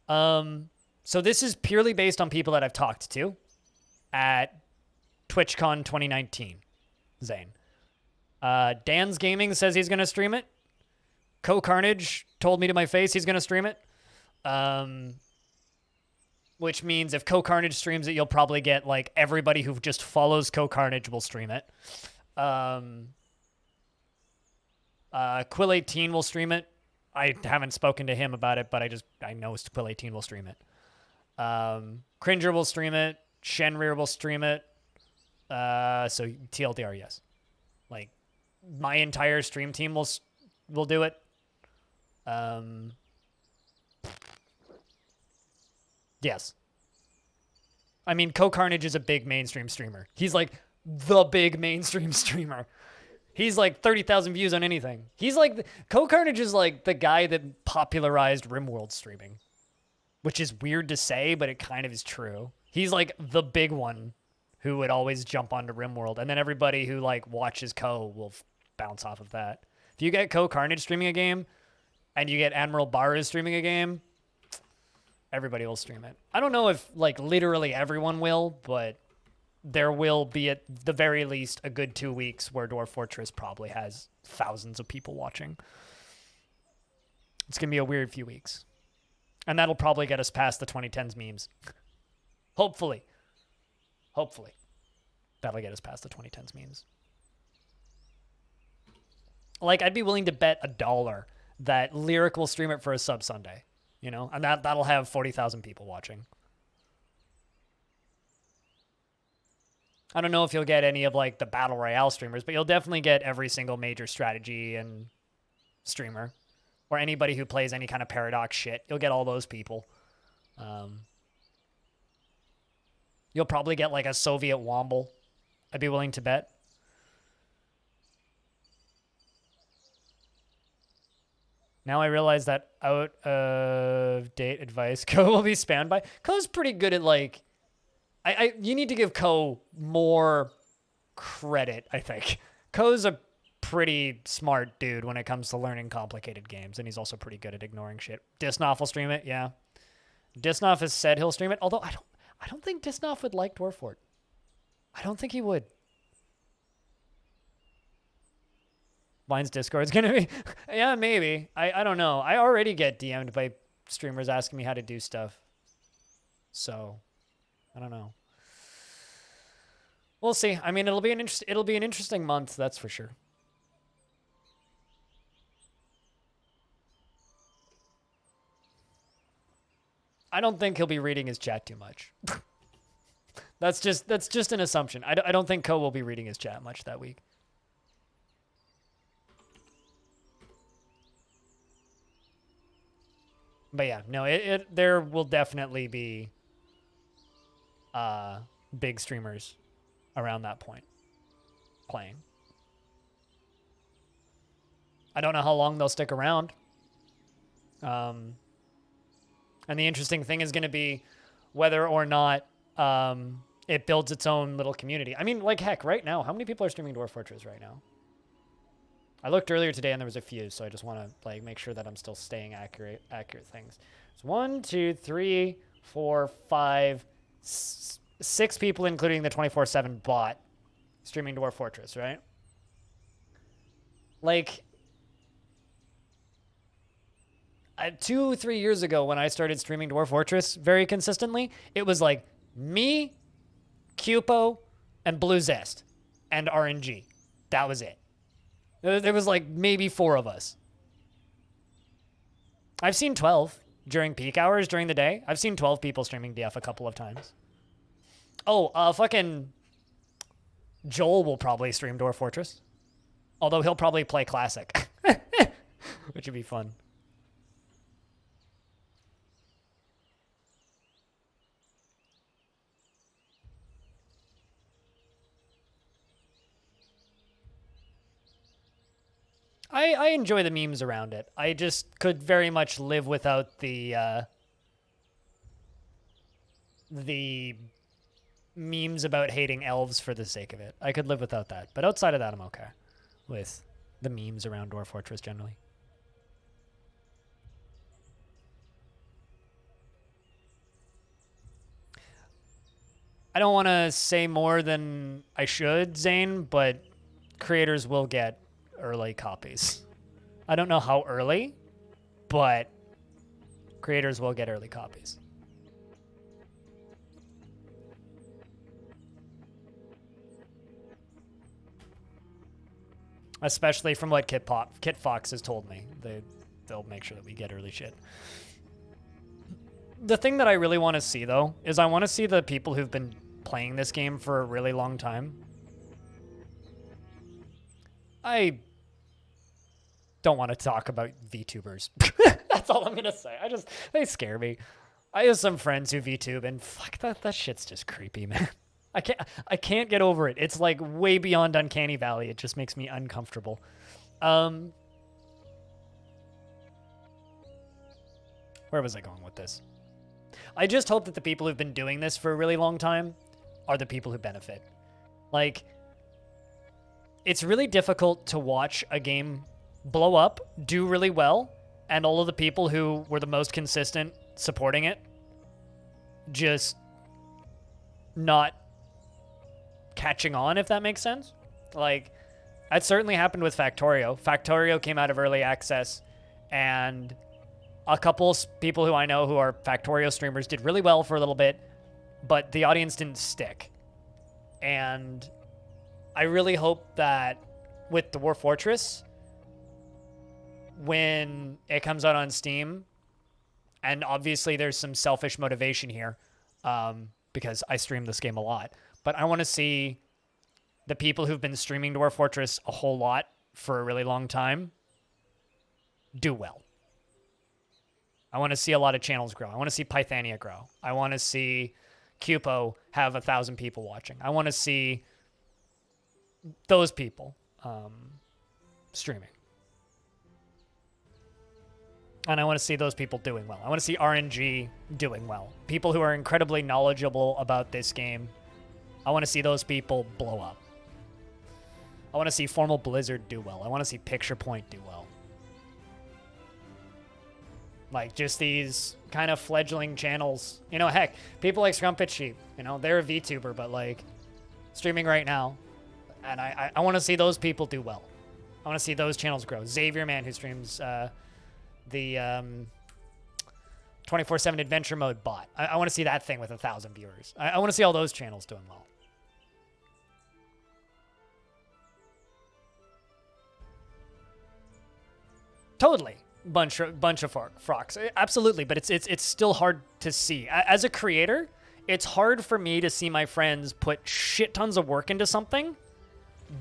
So this is purely based on people that I've talked to at TwitchCon 2019, Zane. Dan's Gaming says he's going to stream it. Co-Carnage told me to my face he's going to stream it. Which means if Co-Carnage streams it, you'll probably get, like, everybody who just follows Co-Carnage will stream it. Quill18 will stream it. I haven't spoken to him about it, but I know Quill18 will stream it. Cringer will stream it. Shenrir will stream it. So TLDR, yes. Like, my entire stream team will do it. Yes. I mean, Co-Carnage is a big mainstream streamer. He's like the big mainstream streamer. He's like 30,000 views on anything. He's like, Co-Carnage is like the guy that popularized RimWorld streaming, which is weird to say, but it kind of is true. He's like the big one who would always jump onto RimWorld, and then everybody who like watches Co will bounce off of that. If you get Co-Carnage streaming a game, and you get Admiral Barra streaming a game, everybody will stream it. I don't know if like literally everyone will, but there will be at the very least a good 2 weeks where Dwarf Fortress probably has thousands of people watching. It's going to be a weird few weeks. And that'll probably get us past the 2010s memes. Hopefully. Hopefully. That'll get us past the 2010s memes. Like, I'd be willing to bet $1 that Lyric will stream it for a sub Sunday. You know? And that'll have 40,000 people watching. I don't know if you'll get any of like the Battle Royale streamers, but you'll definitely get every single major strategy and streamer. Or anybody who plays any kind of Paradox shit. You'll get all those people. You'll probably get like a Soviet Womble. I'd be willing to bet. Now I realize that out of date advice Co will be spammed by. Co's pretty good at like... you need to give Co more credit, I think. Ko's a pretty smart dude when it comes to learning complicated games, and he's also pretty good at ignoring shit. Disnoff will stream it, yeah. Disnoff has said he'll stream it, although I don't think Disnoff would like Dwarf Fort. I don't think he would. Vine's Discord's gonna be... yeah, maybe. I don't know. I already get DM'd by streamers asking me how to do stuff. So, I don't know. We'll see. I mean, it'll be an interesting month, that's for sure. I don't think he'll be reading his chat too much. That's just an assumption. I don't think Ko will be reading his chat much that week. But yeah, no, there will definitely be big streamers around that point playing. I don't know how long they'll stick around. And the interesting thing is going to be whether or not it builds its own little community. I mean, like, heck, right now, how many people are streaming Dwarf Fortress right now? I looked earlier today and there was a few, so I just want to like make sure that I'm still staying accurate things. It's 1, 2, 3, 4, 5, 6 people, including the 24/7 bot, streaming Dwarf Fortress, right? Like, 2-3 years ago when I started streaming Dwarf Fortress very consistently, it was like me, Cupo, and Blue Zest, and RNG. That was it. There was like maybe 4 of us. I've seen 12 during peak hours during the day. I've seen 12 people streaming DF a couple of times. Oh, fucking Joel will probably stream Dwarf Fortress. Although he'll probably play Classic. Which would be fun. I enjoy the memes around it. I just could very much live without the memes about hating elves for the sake of it. I could live without that. But outside of that, I'm okay with the memes around Dwarf Fortress generally. I don't want to say more than I should, Zane, but creators will get early copies. I don't know how early, but creators will get early copies. Especially from what Kit Fox has told me. They'll make sure that we get early shit. The thing that I really want to see, though, is I want to see the people who've been playing this game for a really long time. I don't want to talk about VTubers. That's all I'm going to say. They scare me. I have some friends who VTube, and fuck, that shit's just creepy, man. I can't get over it. It's like way beyond Uncanny Valley. It just makes me uncomfortable. Where was I going with this? I just hope that the people who've been doing this for a really long time are the people who benefit. Like, it's really difficult to watch a game blow up, do really well, and all of the people who were the most consistent supporting it just not catching on, if that makes sense. Like, that certainly happened with Factorio. Factorio came out of early access, and a couple people who I know who are Factorio streamers did really well for a little bit, but the audience didn't stick. And I really hope that with Dwarf Fortress, when it comes out on Steam, and obviously there's some selfish motivation here, because I stream this game a lot, but I want to see the people who've been streaming Dwarf Fortress a whole lot for a really long time do well. I want to see a lot of channels grow. I want to see Pythania grow. I want to see Cupo have 1,000 people watching. I want to see those people streaming. And I want to see those people doing well. I want to see RNG doing well. People who are incredibly knowledgeable about this game. I want to see those people blow up. I want to see Formal Blizzard do well. I want to see Picture Point do well. Like, just these kind of fledgling channels. You know, heck, people like Scrumpet Sheep, you know, they're a VTuber, but, like, streaming right now. And I want to see those people do well. I want to see those channels grow. Xavier Man, who streams the 24/7 Adventure Mode bot. I want to see that thing with 1,000 viewers. I want to see all those channels doing well. Totally. Bunch of frocks. Absolutely, but it's still hard to see. As a creator, it's hard for me to see my friends put shit tons of work into something,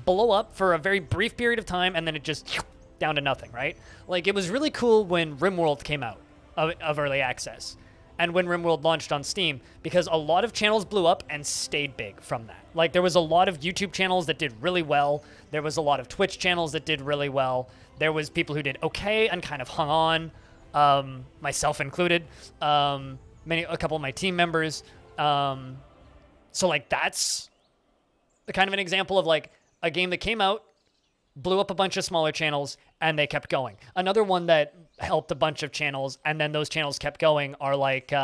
blow up for a very brief period of time, and then it just down to nothing, right? Like, it was really cool when RimWorld came out of early access, and when RimWorld launched on Steam, because a lot of channels blew up and stayed big from that. Like, there was a lot of YouTube channels that did really well. There was a lot of Twitch channels that did really well. There was people who did okay and kind of hung on, myself included, a couple of my team members. So, like, that's kind of an example of, like, a game that came out, blew up a bunch of smaller channels, and they kept going. Another one that helped a bunch of channels, and then those channels kept going, are, like, They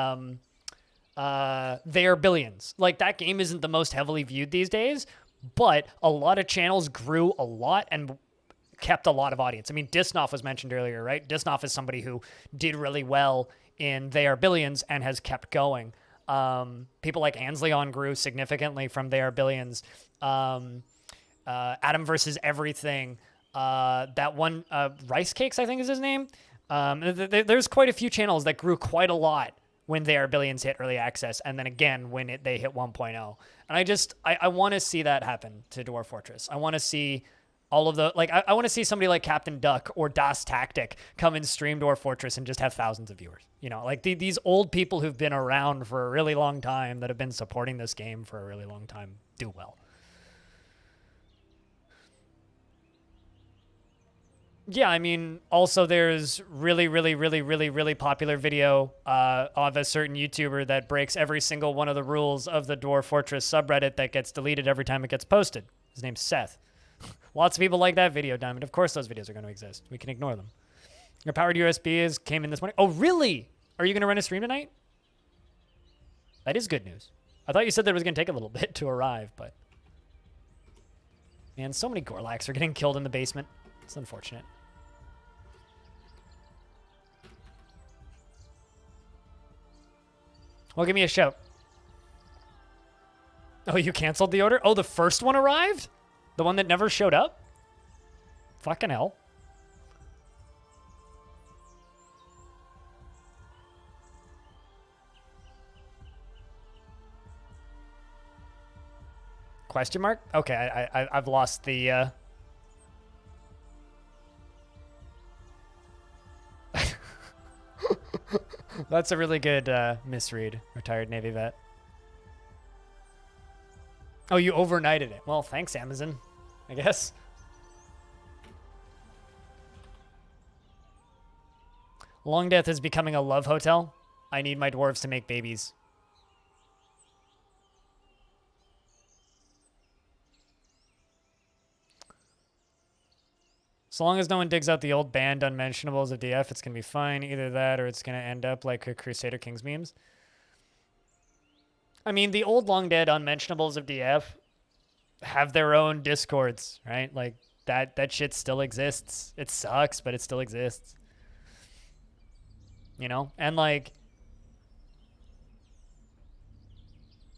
Are Billions. Like, that game isn't the most heavily viewed these days, but a lot of channels grew a lot and kept a lot of audience. I mean, Disnoff was mentioned earlier, right? Disnoff is somebody who did really well in They Are Billions and has kept going. People like Ansleon grew significantly from They Are Billions. Adam versus Everything. That one, Rice Cakes, I think is his name. There's quite a few channels that grew quite a lot when They Are Billions hit early access, and then again when they hit 1.0. And I want to see that happen to Dwarf Fortress. I want to see all of the, like, I want to see somebody like Captain Duck or Das Tactic come and stream Dwarf Fortress and just have thousands of viewers. You know, like these old people who've been around for a really long time, that have been supporting this game for a really long time, do well. Yeah, I mean, also there's really popular video of a certain YouTuber that breaks every single one of the rules of the Dwarf Fortress subreddit that gets deleted every time it gets posted. His name's Seth. Lots of people like that video, Diamond. Of course those videos are going to exist. We can ignore them. Your powered USB came in this morning. Oh, really? Are you going to run a stream tonight? That is good news. I thought you said that it was going to take a little bit to arrive, but... Man, so many Gorlaks are getting killed in the basement. It's unfortunate. Well, give me a shout. Oh, you canceled the order? Oh, the first one arrived? The one that never showed up? Fucking hell. Question mark? Okay, I've lost the... That's a really good misread, retired Navy vet. Oh, you overnighted it. Well, thanks, Amazon, I guess. Longdeath is becoming a love hotel. I need my dwarves to make babies. So long as no one digs out the old banned unmentionables of DF, it's going to be fine. Either that or it's going to end up like Crusader Kings memes. I mean, the old long dead unmentionables of DF have their own discords, right? Like, that shit still exists. It sucks, but it still exists. You know? And, like,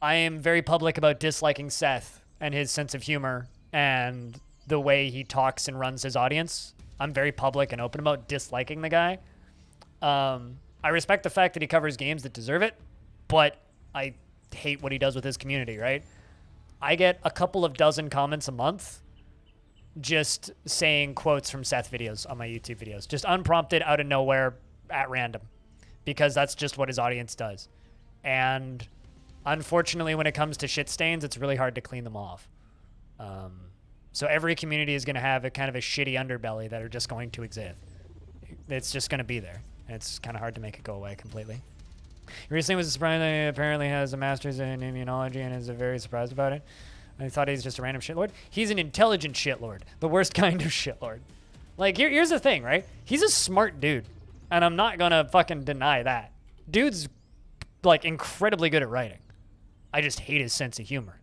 I am very public about disliking Seth and his sense of humor and the way he talks and runs his audience. I'm very public and open about disliking the guy. I respect the fact that he covers games that deserve it, but I hate what he does with his community, right? I get a couple of dozen comments a month just saying quotes from Seth videos on my YouTube videos, just unprompted, out of nowhere, at random, because that's just what his audience does. And unfortunately, when it comes to shit stains, it's really hard to clean them off. So every community is going to have a kind of a shitty underbelly that are just going to exist. It's just going to be there. It's kind of hard to make it go away completely. He recently was surprised that he apparently has a master's in immunology and is very surprised about it. I thought he's just a random shitlord. He's an intelligent shitlord. The worst kind of shitlord. Like, here's the thing, right? He's a smart dude. And I'm not gonna fucking deny that. Dude's, like, incredibly good at writing. I just hate his sense of humor.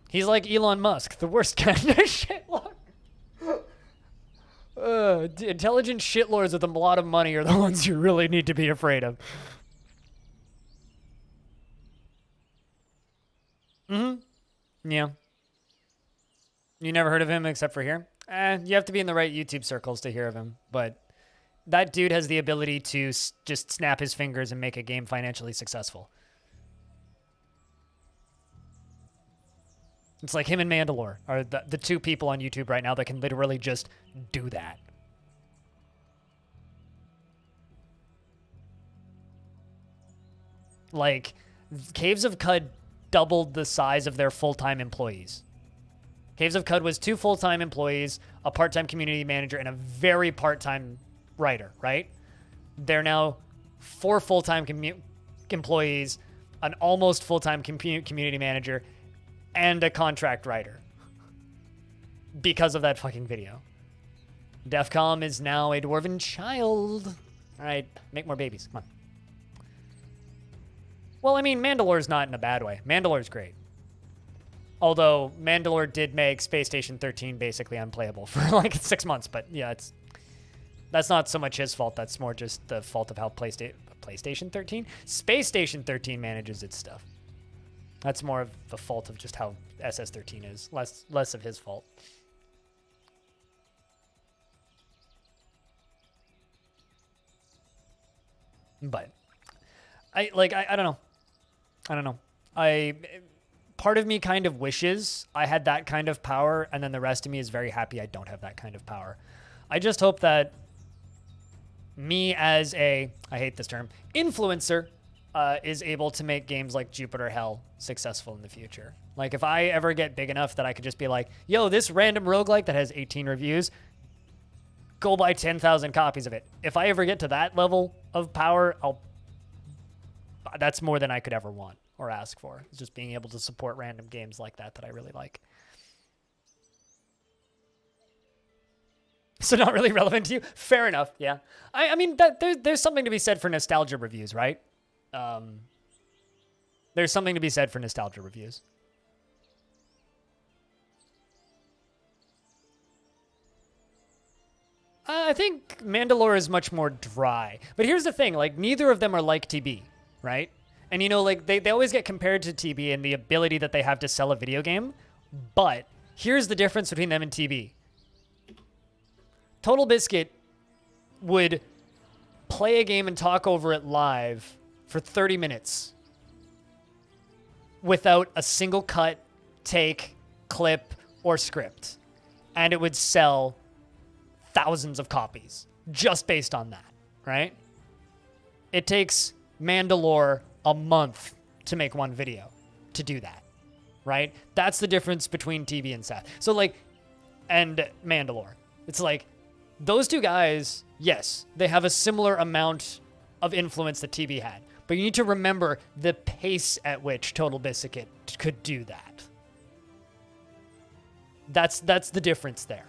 He's like Elon Musk, the worst kind of shitlord. Intelligent shitlords with a lot of money are the ones you really need to be afraid of. Yeah. You never heard of him except for here? You have to be in the right YouTube circles to hear of him. But that dude has the ability to just snap his fingers and make a game financially successful. It's like him and Mandalore are the two people on YouTube right now that can literally just do that. Like, Caves of Cud doubled the size of their full-time employees. Caves of Cud was 2 full-time employees, a part-time community manager, and a very part-time writer, right? They're now 4 full-time employees, an almost full-time community manager, and a contract writer. Because of that fucking video. Defcom is now a dwarven child. All right, make more babies. Come on. Well, I mean, Mandalore's not in a bad way. Mandalore's great. Although, Mandalore did make Space Station 13 basically unplayable for like 6 months. But yeah, that's not so much his fault. That's more just the fault of how PlayStation 13? Space Station 13 manages its stuff. That's more of the fault of just how SS13 is. Less of his fault. But I don't know. I don't know. Part of me kind of wishes I had that kind of power, and then the rest of me is very happy I don't have that kind of power. I just hope that me as I hate this term, influencer, is able to make games like Jupiter Hell successful in the future. Like, if I ever get big enough that I could just be like, yo, this random roguelike that has 18 reviews, go buy 10,000 copies of it. If I ever get to that level of power, that's more than I could ever want or ask for. It's just being able to support random games like that I really like. So not really relevant to you? Fair enough, yeah. I mean, there's something to be said for nostalgia reviews, right? There's something to be said for nostalgia reviews. I think Mandalore is much more dry. But here's the thing, like, neither of them are like TB, right? And, you know, like, they always get compared to TB and the ability that they have to sell a video game. But here's the difference between them and TB. Total Biscuit would play a game and talk over it live for 30 minutes without a single cut, take, clip, or script. And it would sell thousands of copies just based on that, right? It takes Mandalore a month to make one video to do that, right? That's the difference between TB and Seth. So, like, and Mandalore. It's like, those two guys, yes, they have a similar amount of influence that TB had. But you need to remember the pace at which Total Biscuit could do that. That's the difference there.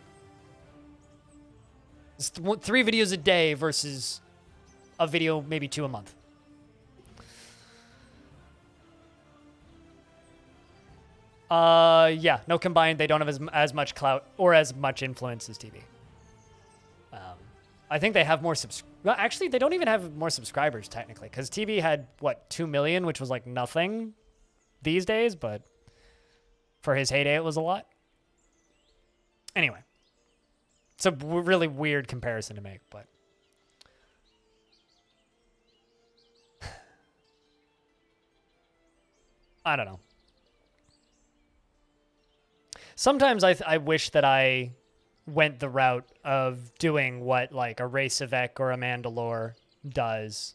It's 3 videos a day versus a video, maybe 2 a month. Yeah, no combined, they don't have as much clout or as much influence as TB. I think they have more well, actually, they don't even have more subscribers, technically, because TB had, what, 2 million, which was, like, nothing these days, but for his heyday, it was a lot. Anyway. It's a really weird comparison to make, but... I don't know. Sometimes I wish that I went the route of doing what, like, a Ray Savek or a Mandalore does,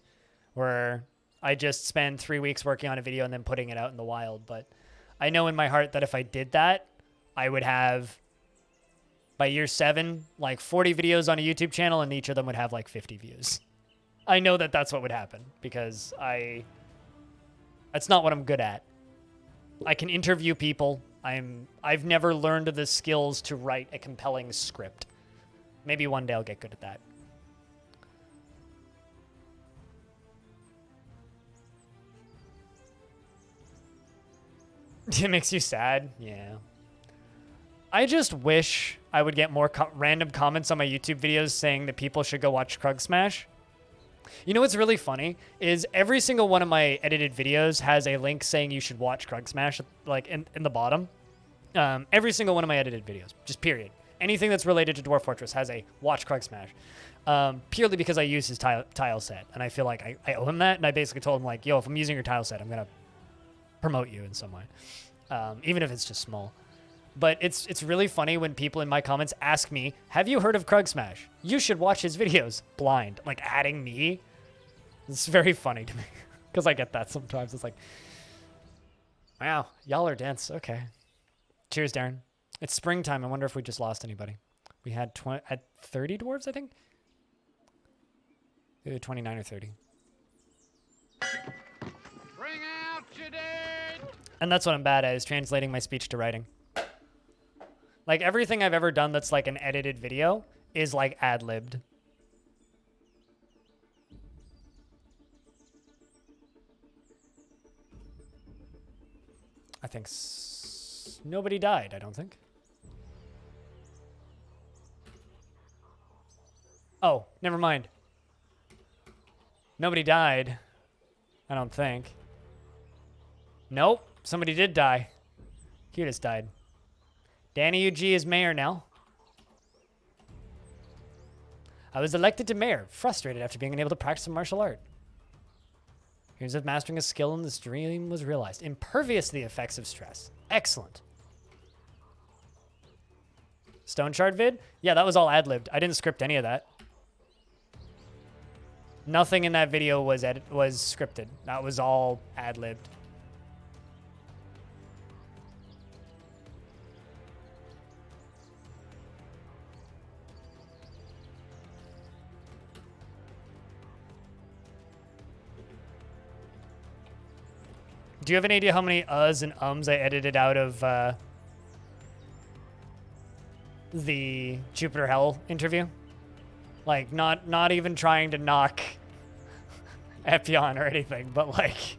where I just spend 3 weeks working on a video and then putting it out in the wild. But I know in my heart that if I did that, I would have, by year 7, like 40 videos on a YouTube channel, and each of them would have like 50 views. I know that that's what would happen because I That's not what I'm good at. I can interview people. I've never learned the skills to write a compelling script. Maybe one day I'll get good at that. It makes you sad? Yeah. I just wish I would get more random comments on my YouTube videos saying that people should go watch Krug Smash. You know what's really funny is every single one of my edited videos has a link saying you should watch Krug Smash, like in the bottom. Every single one of my edited videos, just period. Anything that's related to Dwarf Fortress has a watch Krug Smash. Purely because I use his tile set, and I feel like I owe him that, and I basically told him, like, yo, if I'm using your tile set, I'm going to promote you in some way, even if it's just small. But it's really funny when people in my comments ask me, have you heard of Krug Smash? You should watch his videos. Blind. Like, adding me. It's very funny to me. Because I get that sometimes. It's like, wow, y'all are dense. Okay. Cheers, Darren. It's springtime. I wonder if we just lost anybody. We had 30 dwarves, I think? Either 29 or 30. Bring out your dead! And that's what I'm bad at, is translating my speech to writing. Like, everything I've ever done that's like an edited video is like ad-libbed. I think nobody died, I don't think. Oh, never mind. Nobody died, I don't think. Nope, somebody did die. Cutest died. Danny UG is mayor now. I was elected to mayor, frustrated after being unable to practice a martial art. Here's if mastering a skill and this dream was realized. Impervious to the effects of stress. Excellent. Stone Shard vid? Yeah, that was all ad-libbed. I didn't script any of that. Nothing in that video was scripted. That was all ad-libbed. Do you have any idea how many uhs and ums I edited out of the Jupiter Hell interview? Like, not even trying to knock Epion or anything, but like,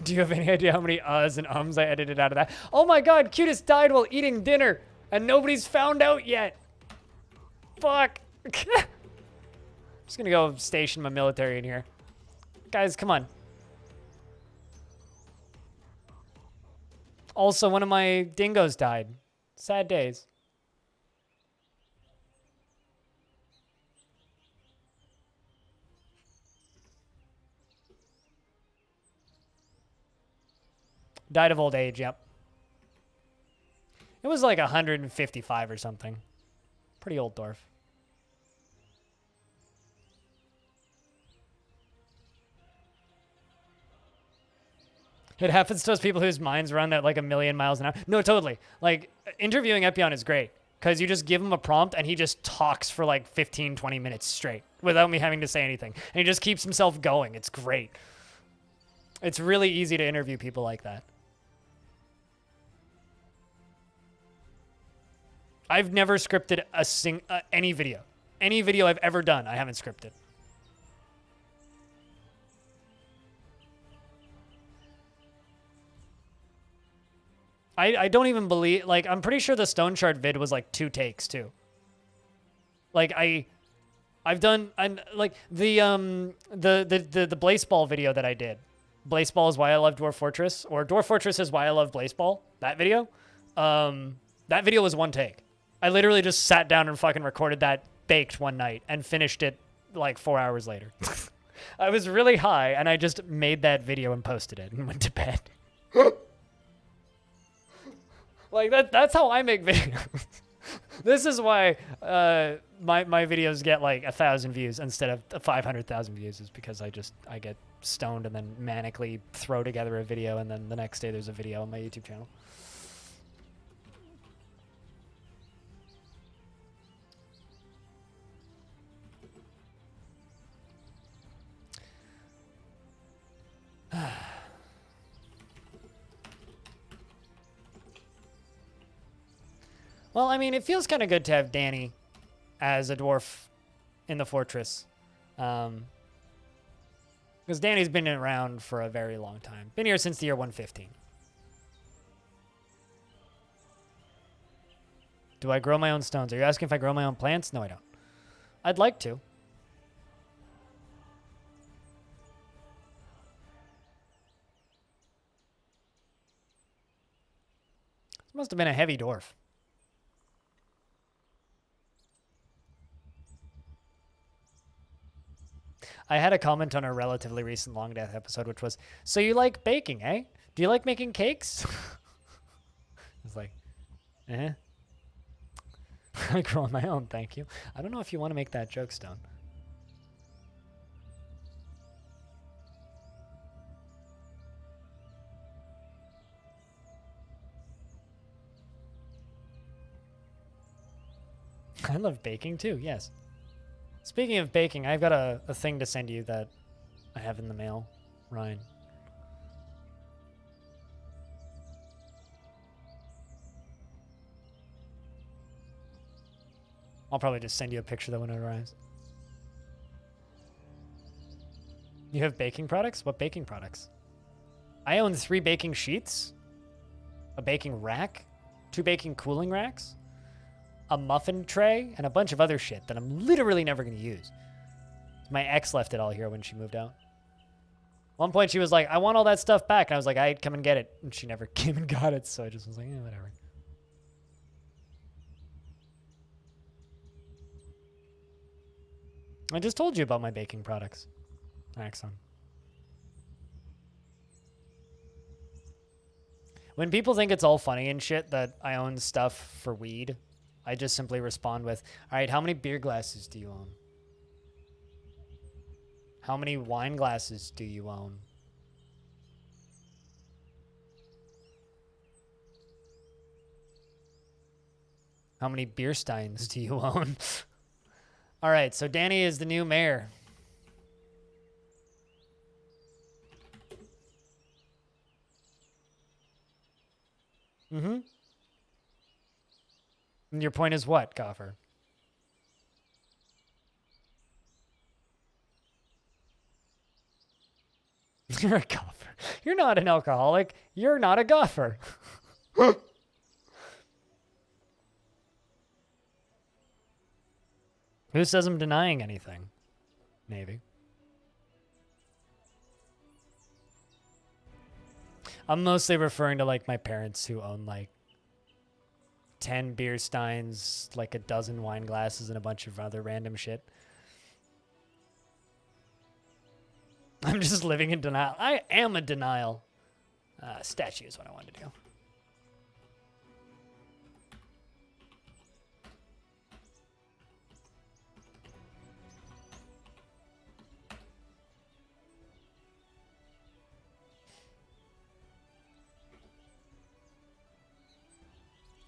do you have any idea how many uhs and ums I edited out of that? Oh my god, Cutest died while eating dinner, and nobody's found out yet. Fuck. Just gonna go station my military in here. Guys, come on. Also, one of my dingoes died. Sad days. Died of old age, yep. It was like 155 or something. Pretty old dwarf. It happens to those people whose minds run at like 1,000,000 miles an hour. No, totally. Like, interviewing Epion is great because you just give him a prompt and he just talks for like 15, 20 minutes straight without me having to say anything. And he just keeps himself going. It's great. It's really easy to interview people like that. I've never scripted any video. Any video I've ever done, I haven't scripted. I don't even believe, like, I'm pretty sure the Stone Shard vid was like 2 takes too. Like I've done, and like the Blaze Ball video that I did. Blaze Ball is why I love Dwarf Fortress, or Dwarf Fortress is why I love Blaze Ball. That video, that video was 1 take. I literally just sat down and fucking recorded that baked one night and finished it like 4 hours later. I was really high and I just made that video and posted it and went to bed. Like, that's how I make videos. This is why my videos get like 1,000 views instead of 500,000 views, is because I get stoned and then manically throw together a video, and then the next day there's a video on my YouTube channel. Well, I mean, it feels kind of good to have Danny as a dwarf in the fortress. Because Danny's been around for a very long time. Been here since the year 115. Do I grow my own stones? Are you asking if I grow my own plants? No, I don't. I'd like to. This must have been a heavy dwarf. I had a comment on a relatively recent Longdeath episode, which was, so you like baking, eh? Do you like making cakes? It's like, eh. I grow on my own, thank you. I don't know if you want to make that joke, Stone. I love baking too, yes. Speaking of baking, I've got a thing to send you that I have in the mail, Ryan. I'll probably just send you a picture though when it arrives. You have baking products? What baking products? I own 3 baking sheets, a baking rack, 2 baking cooling racks, a muffin tray, and a bunch of other shit that I'm literally never going to use. My ex left it all here when she moved out. One point she was like, I want all that stuff back. And I was like, I'd come and get it. And she never came and got it, so I just was like, whatever. I just told you about my baking products. Axon. When people think it's all funny and shit that I own stuff for weed, I just simply respond with, all right, how many beer glasses do you own? How many wine glasses do you own? How many beer steins do you own? All right, so Danny is the new mayor. Mm-hmm. And your point is what, Goffer? You're a goffer. You're not an alcoholic. You're not a goffer. Who says I'm denying anything? Maybe. I'm mostly referring to like my parents who own like 10 beer steins, like a dozen wine glasses, and a bunch of other random shit. I'm just living in denial. I am a denial. Statue is what I wanted to do.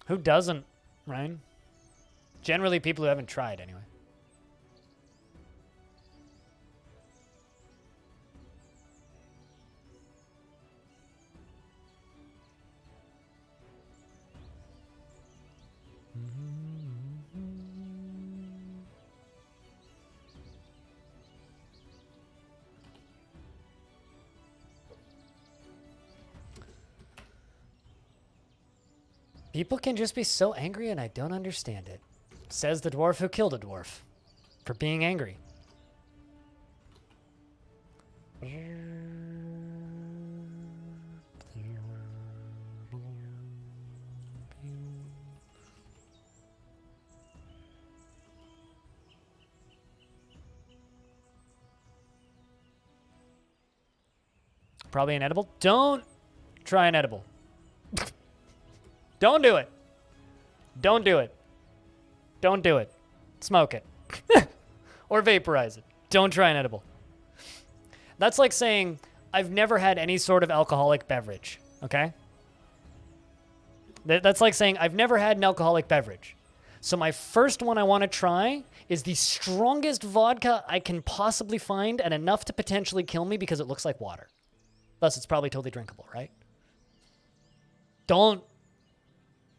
Who doesn't, Ryan? Generally people who haven't tried, anyway. People can just be so angry and I don't understand it. Says the dwarf who killed a dwarf. For being angry. Probably an edible. Don't try an edible. Don't do it. Don't do it. Don't do it. Smoke it. Or vaporize it. Don't try an edible. That's like saying, I've never had any sort of alcoholic beverage, okay? That's like saying, I've never had an alcoholic beverage. So my first one I want to try is the strongest vodka I can possibly find and enough to potentially kill me because it looks like water. Thus, it's probably totally drinkable, right? Don't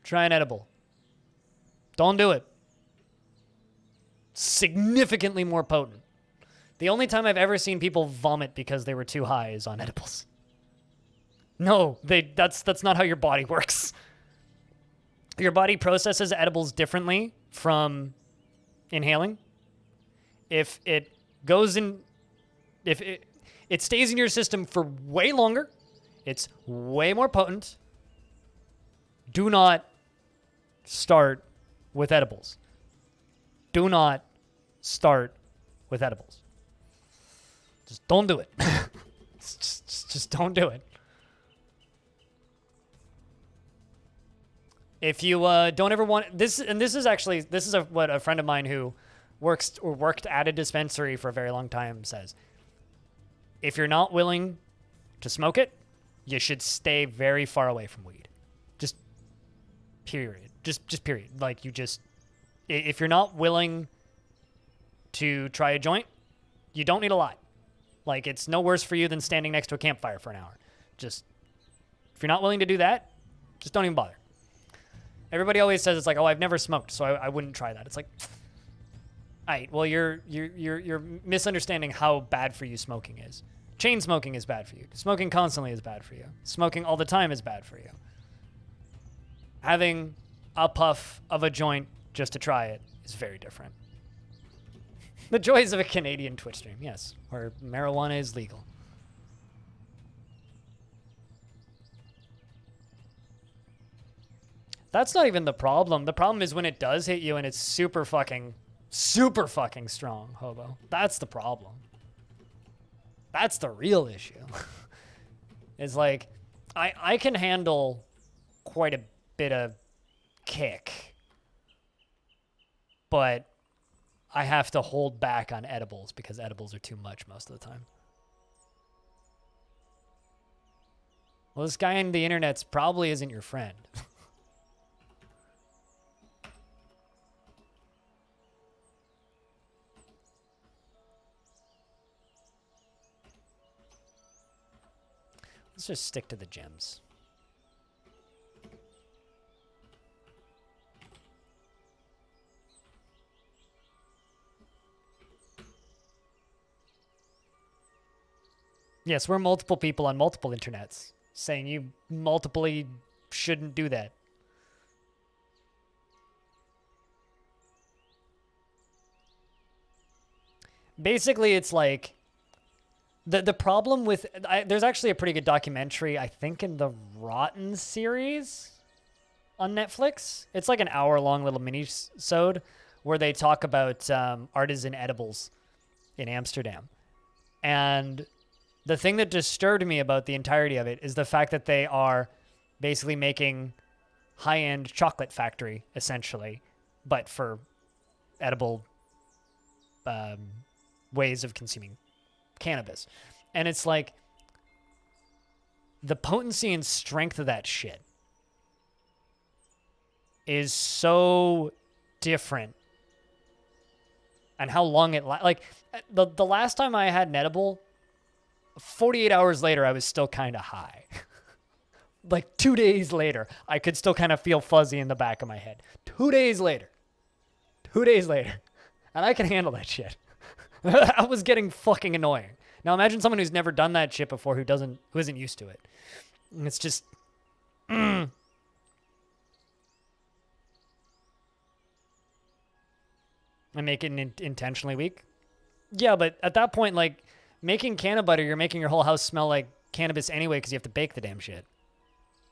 try an edible. Don't do it. Significantly more potent. The only time I've ever seen people vomit because they were too high is on edibles. No, that's not how your body works. Your body processes edibles differently from inhaling. If it goes in, if it stays in your system for way longer, it's way more potent. Do not start with edibles. Do not start with edibles. Just don't do it. just don't do it. If you don't ever want this, and this is what a friend of mine who worked at a dispensary for a very long time says. If you're not willing to smoke it, you should stay very far away from weed. Just period. Just period. Like if you're not willing to try a joint, you don't need a lot. Like, it's no worse for you than standing next to a campfire for an hour. Just, if you're not willing to do that, just don't even bother. Everybody always says it's like, oh, I've never smoked, so I wouldn't try that. It's like, all right, well, you're misunderstanding how bad for you smoking is. Chain smoking is bad for you. Smoking constantly is bad for you. Smoking all the time is bad for you. Having a puff of a joint just to try it is very different. The joys of a Canadian Twitch stream, yes, where marijuana is legal. That's not even the problem. The problem is when it does hit you and it's super fucking strong, hobo. That's the problem. That's the real issue. It's like, I can handle quite a bit of kick, but I have to hold back on edibles because edibles are too much most of the time. Well, this guy on the internet's probably isn't your friend. Let's just stick to the gems. Yes, we're multiple people on multiple internets saying you multiply shouldn't do that. Basically, it's like the problem with there's actually a pretty good documentary, I think, in the Rotten series on Netflix. It's like an hour-long little mini-sode where they talk about artisan edibles in Amsterdam. And the thing that disturbed me about the entirety of it is the fact that they are basically making high-end chocolate factory, essentially, but for edible ways of consuming cannabis. And it's like the potency and strength of that shit is so different, and how long it like the last time I had an edible, 48 hours later I was still kind of high. Like 2 days later I could still kind of feel fuzzy in the back of my head. 2 days later, and I can handle that shit. That was getting fucking annoying. Now imagine someone who's never done that shit before, who isn't used to it. And it's just I'm making it intentionally weak. Yeah, but at that point, like, making canna butter, you're making your whole house smell like cannabis anyway because you have to bake the damn shit.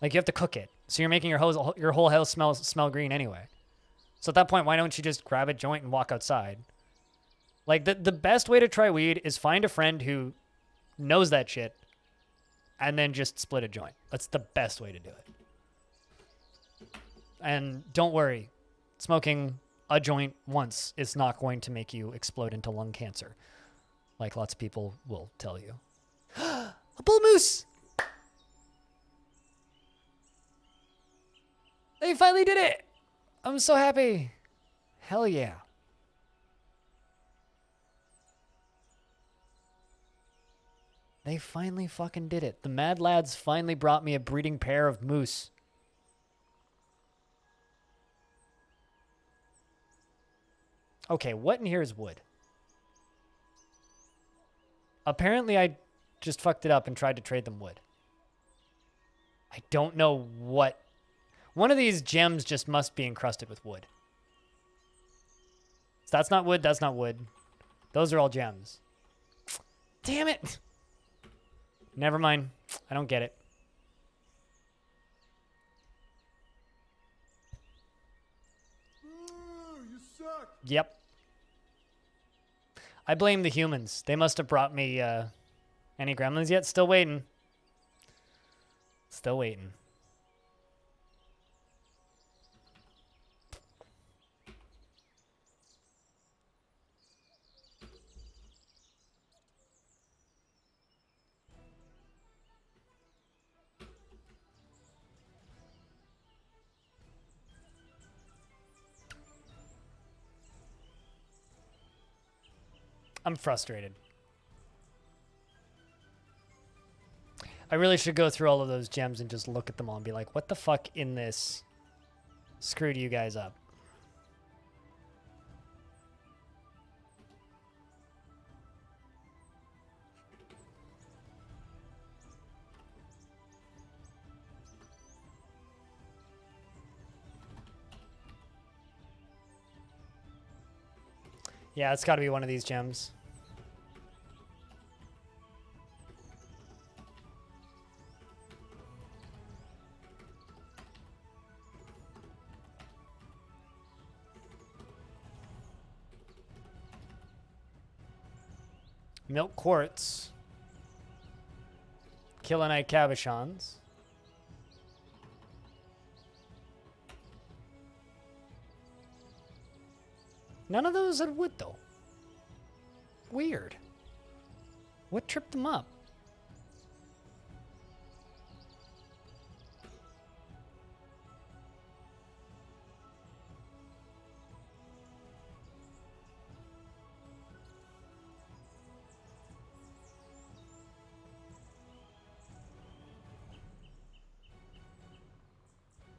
Like, you have to cook it. So you're making your whole house smell green anyway. So at that point, why don't you just grab a joint and walk outside? Like, the best way to try weed is find a friend who knows that shit and then just split a joint. That's the best way to do it. And don't worry, smoking a joint once is not going to make you explode into lung cancer, like lots of people will tell you. A bull moose! They finally did it! I'm so happy. Hell yeah. They finally fucking did it. The Mad Lads finally brought me a breeding pair of moose. Okay, what in here is wood? Apparently I just fucked it up and tried to trade them wood. I don't know what. One of these gems just must be encrusted with wood. So that's not wood, that's not wood. Those are all gems. Damn it! Never mind. I don't get it. You suck. Yep. I blame the humans. They must have brought me any gremlins yet. Still waiting. Still waiting. I'm frustrated. I really should go through all of those gems and just look at them all and be like, what the fuck in this screwed you guys up? Yeah, it's got to be one of these gems. Milk quartz. Killinite cabochons. None of those had wood, though. Weird. What tripped them up?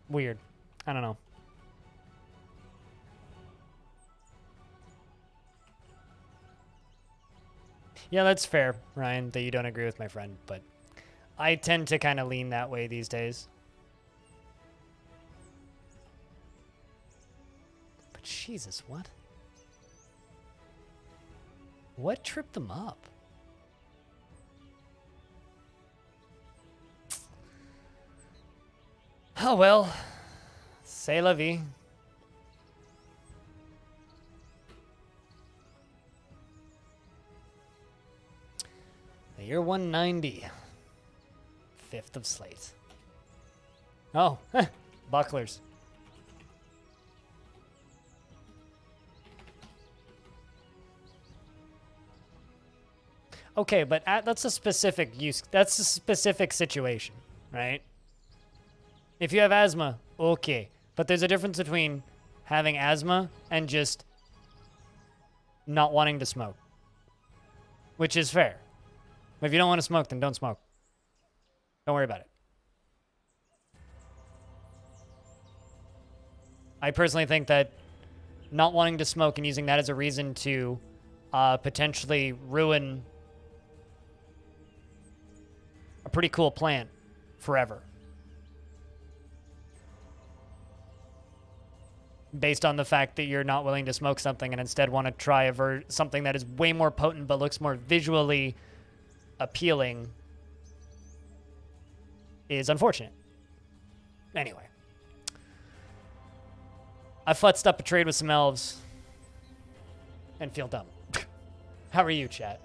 Weird. I don't know. Yeah, that's fair, Ryan, that you don't agree with my friend, but I tend to kind of lean that way these days. But Jesus, what? What tripped them up? Oh well, c'est la vie. The year 190. 5th of Slate. Oh, bucklers. Okay, but that's a specific use. That's a specific situation, right? If you have asthma, okay. But there's a difference between having asthma and just not wanting to smoke, which is fair. If you don't want to smoke, then don't smoke. Don't worry about it. I personally think that not wanting to smoke and using that as a reason to potentially ruin a pretty cool plant forever, based on the fact that you're not willing to smoke something and instead want to try something that is way more potent but looks more visually appealing, is unfortunate. Anyway, I futzed up a trade with some elves and feel dumb. How are you, chat?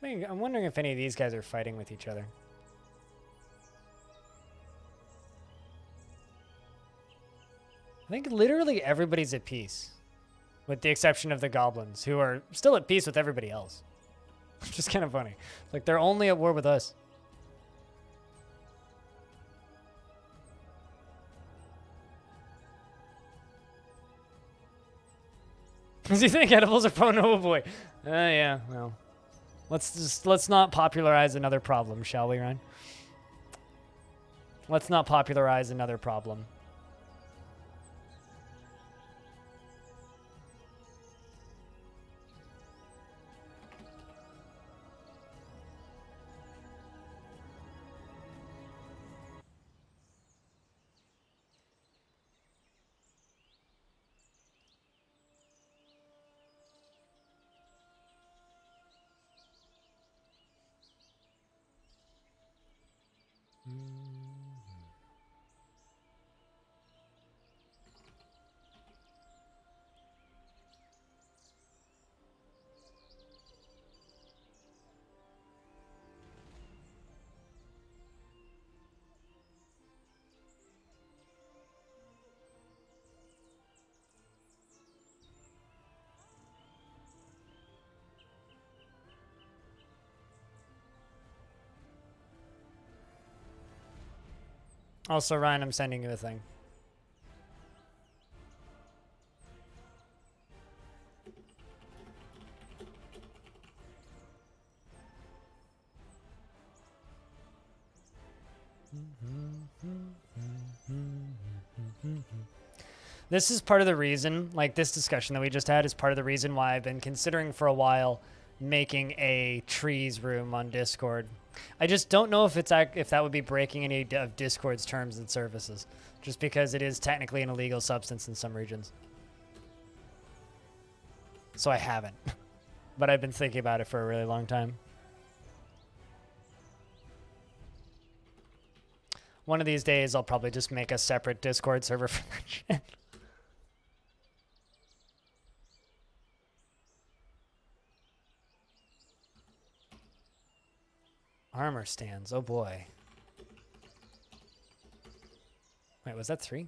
I'm wondering if any of these guys are fighting with each other. I think literally everybody's at peace, with the exception of the goblins, who are still at peace with everybody else. Which is kind of funny. Like, they're only at war with us. Does he think edibles are prone? Oh boy. Yeah, well. Let's not popularize another problem, shall we, Ryan? Let's not popularize another problem. Also, Ryan, I'm sending you a thing. This is part of the reason, like this discussion that we just had is part of the reason why I've been considering for a while making a trees room on Discord. I just don't know if that would be breaking any of Discord's terms and services, just because it is technically an illegal substance in some regions. So I haven't, but I've been thinking about it for a really long time. One of these days, I'll probably just make a separate Discord server for that shit. Armor stands. Oh boy. Wait, was that 3?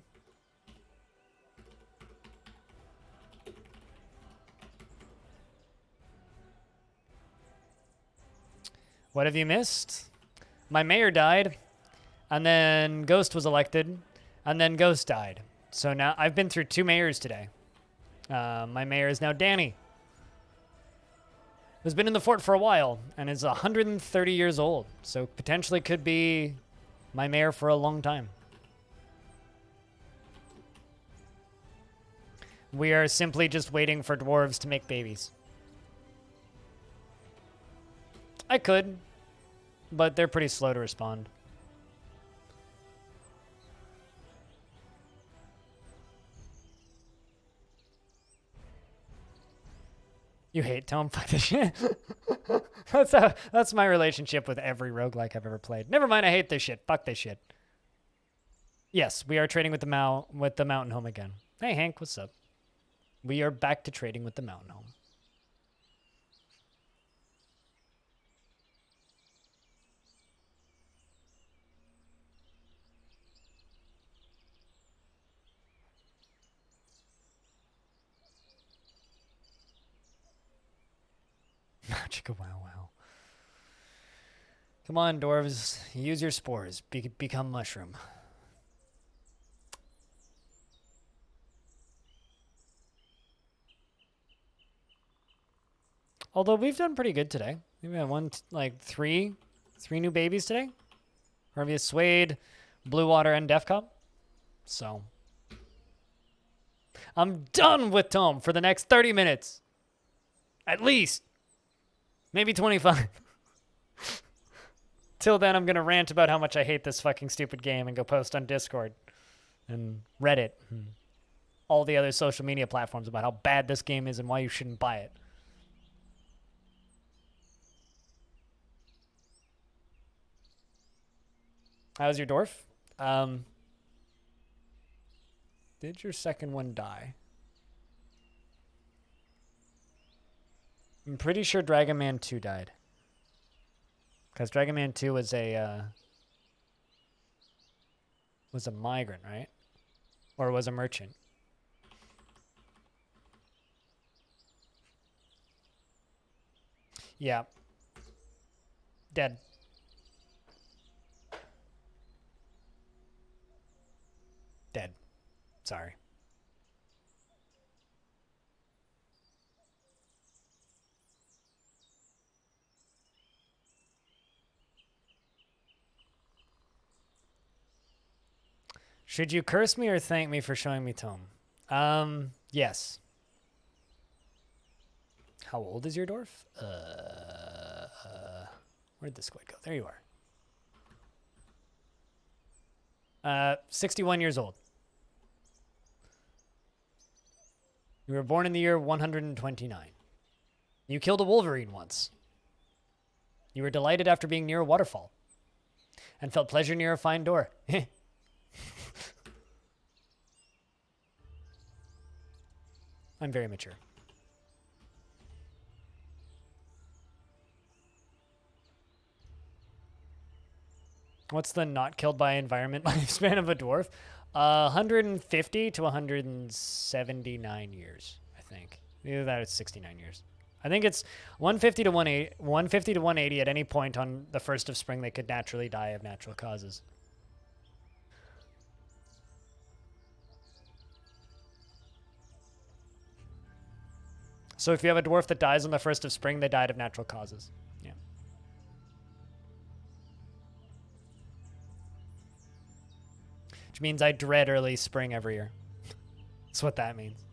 What have you missed? My mayor died, and then Ghost was elected, and then Ghost died. So now I've been through 2 mayors today. My mayor is now Danny, who's been in the fort for a while and is 130 years old. So potentially could be my mayor for a long time. We are simply just waiting for dwarves to make babies. I could, but they're pretty slow to respond. You hate Tome? Fuck this shit. That's my relationship with every roguelike I've ever played. Never mind, I hate this shit. Fuck this shit. Yes, we are trading with the Mountain Home again. Hey Hank, what's up? We are back to trading with the Mountain Home. Magic wow wow. Come on, dwarves. Use your spores. Become mushroom. Although we've done pretty good today. We've had three new babies today. Harvey Suede, Blue Water, and Def Cup. So I'm done with Tome for the next 30 minutes. At least. Maybe 25. Till then, I'm going to rant about how much I hate this fucking stupid game and go post on Discord and Reddit and all the other social media platforms about how bad this game is and why you shouldn't buy it. How's your dwarf? Did your second one die? I'm pretty sure Dragon Man 2 died. Because Dragon Man 2 was a migrant, right? Or was a merchant. Yeah. Dead. Dead. Sorry. Should you curse me or thank me for showing me Tome? Yes. How old is your dwarf? Where'd the squid go? There you are. 61 years old. You were born in the year 129. You killed a wolverine once. You were delighted after being near a waterfall. And felt pleasure near a fine door. I'm very mature. What's the not killed by environment lifespan of a dwarf? 150 to 179 years, I think. Either that or it's 69 years. I think it's 150 to 180 at any point on the first of spring they could naturally die of natural causes. So if you have a dwarf that dies on the first of spring, they died of natural causes. Yeah. Which means I dread early spring every year. That's what that means.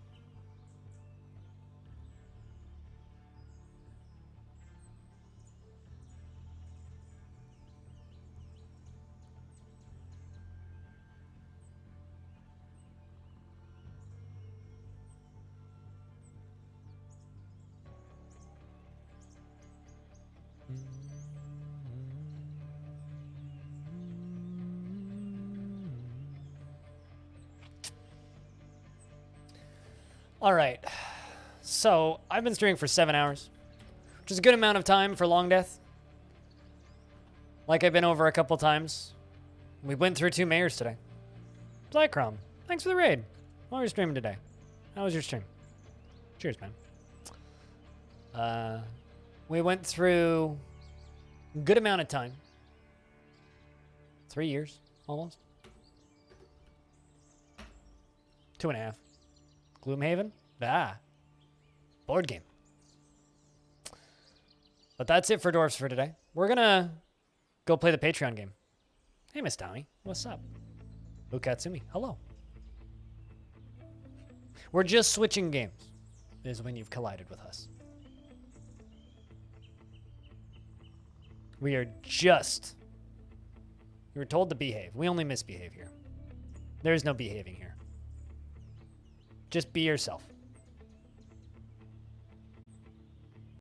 All right, so I've been streaming for 7 hours, which is a good amount of time for Longdeath. Like I've been over a couple times. We went through 2 mayors today. Blackcrom, thanks for the raid. While you're streaming today, how was your stream? Cheers, man. We went through a good amount of time. 3 years, almost. 2.5. Gloomhaven? Board game. But that's it for Dwarfs for today. We're gonna go play the Patreon game. Hey, Miss Tommy. What's up? Ukatsumi. Hello. We're just switching games. Is when you've collided with us. We are just... We were told to behave. We only misbehave here. There's no behaving here. Just be yourself.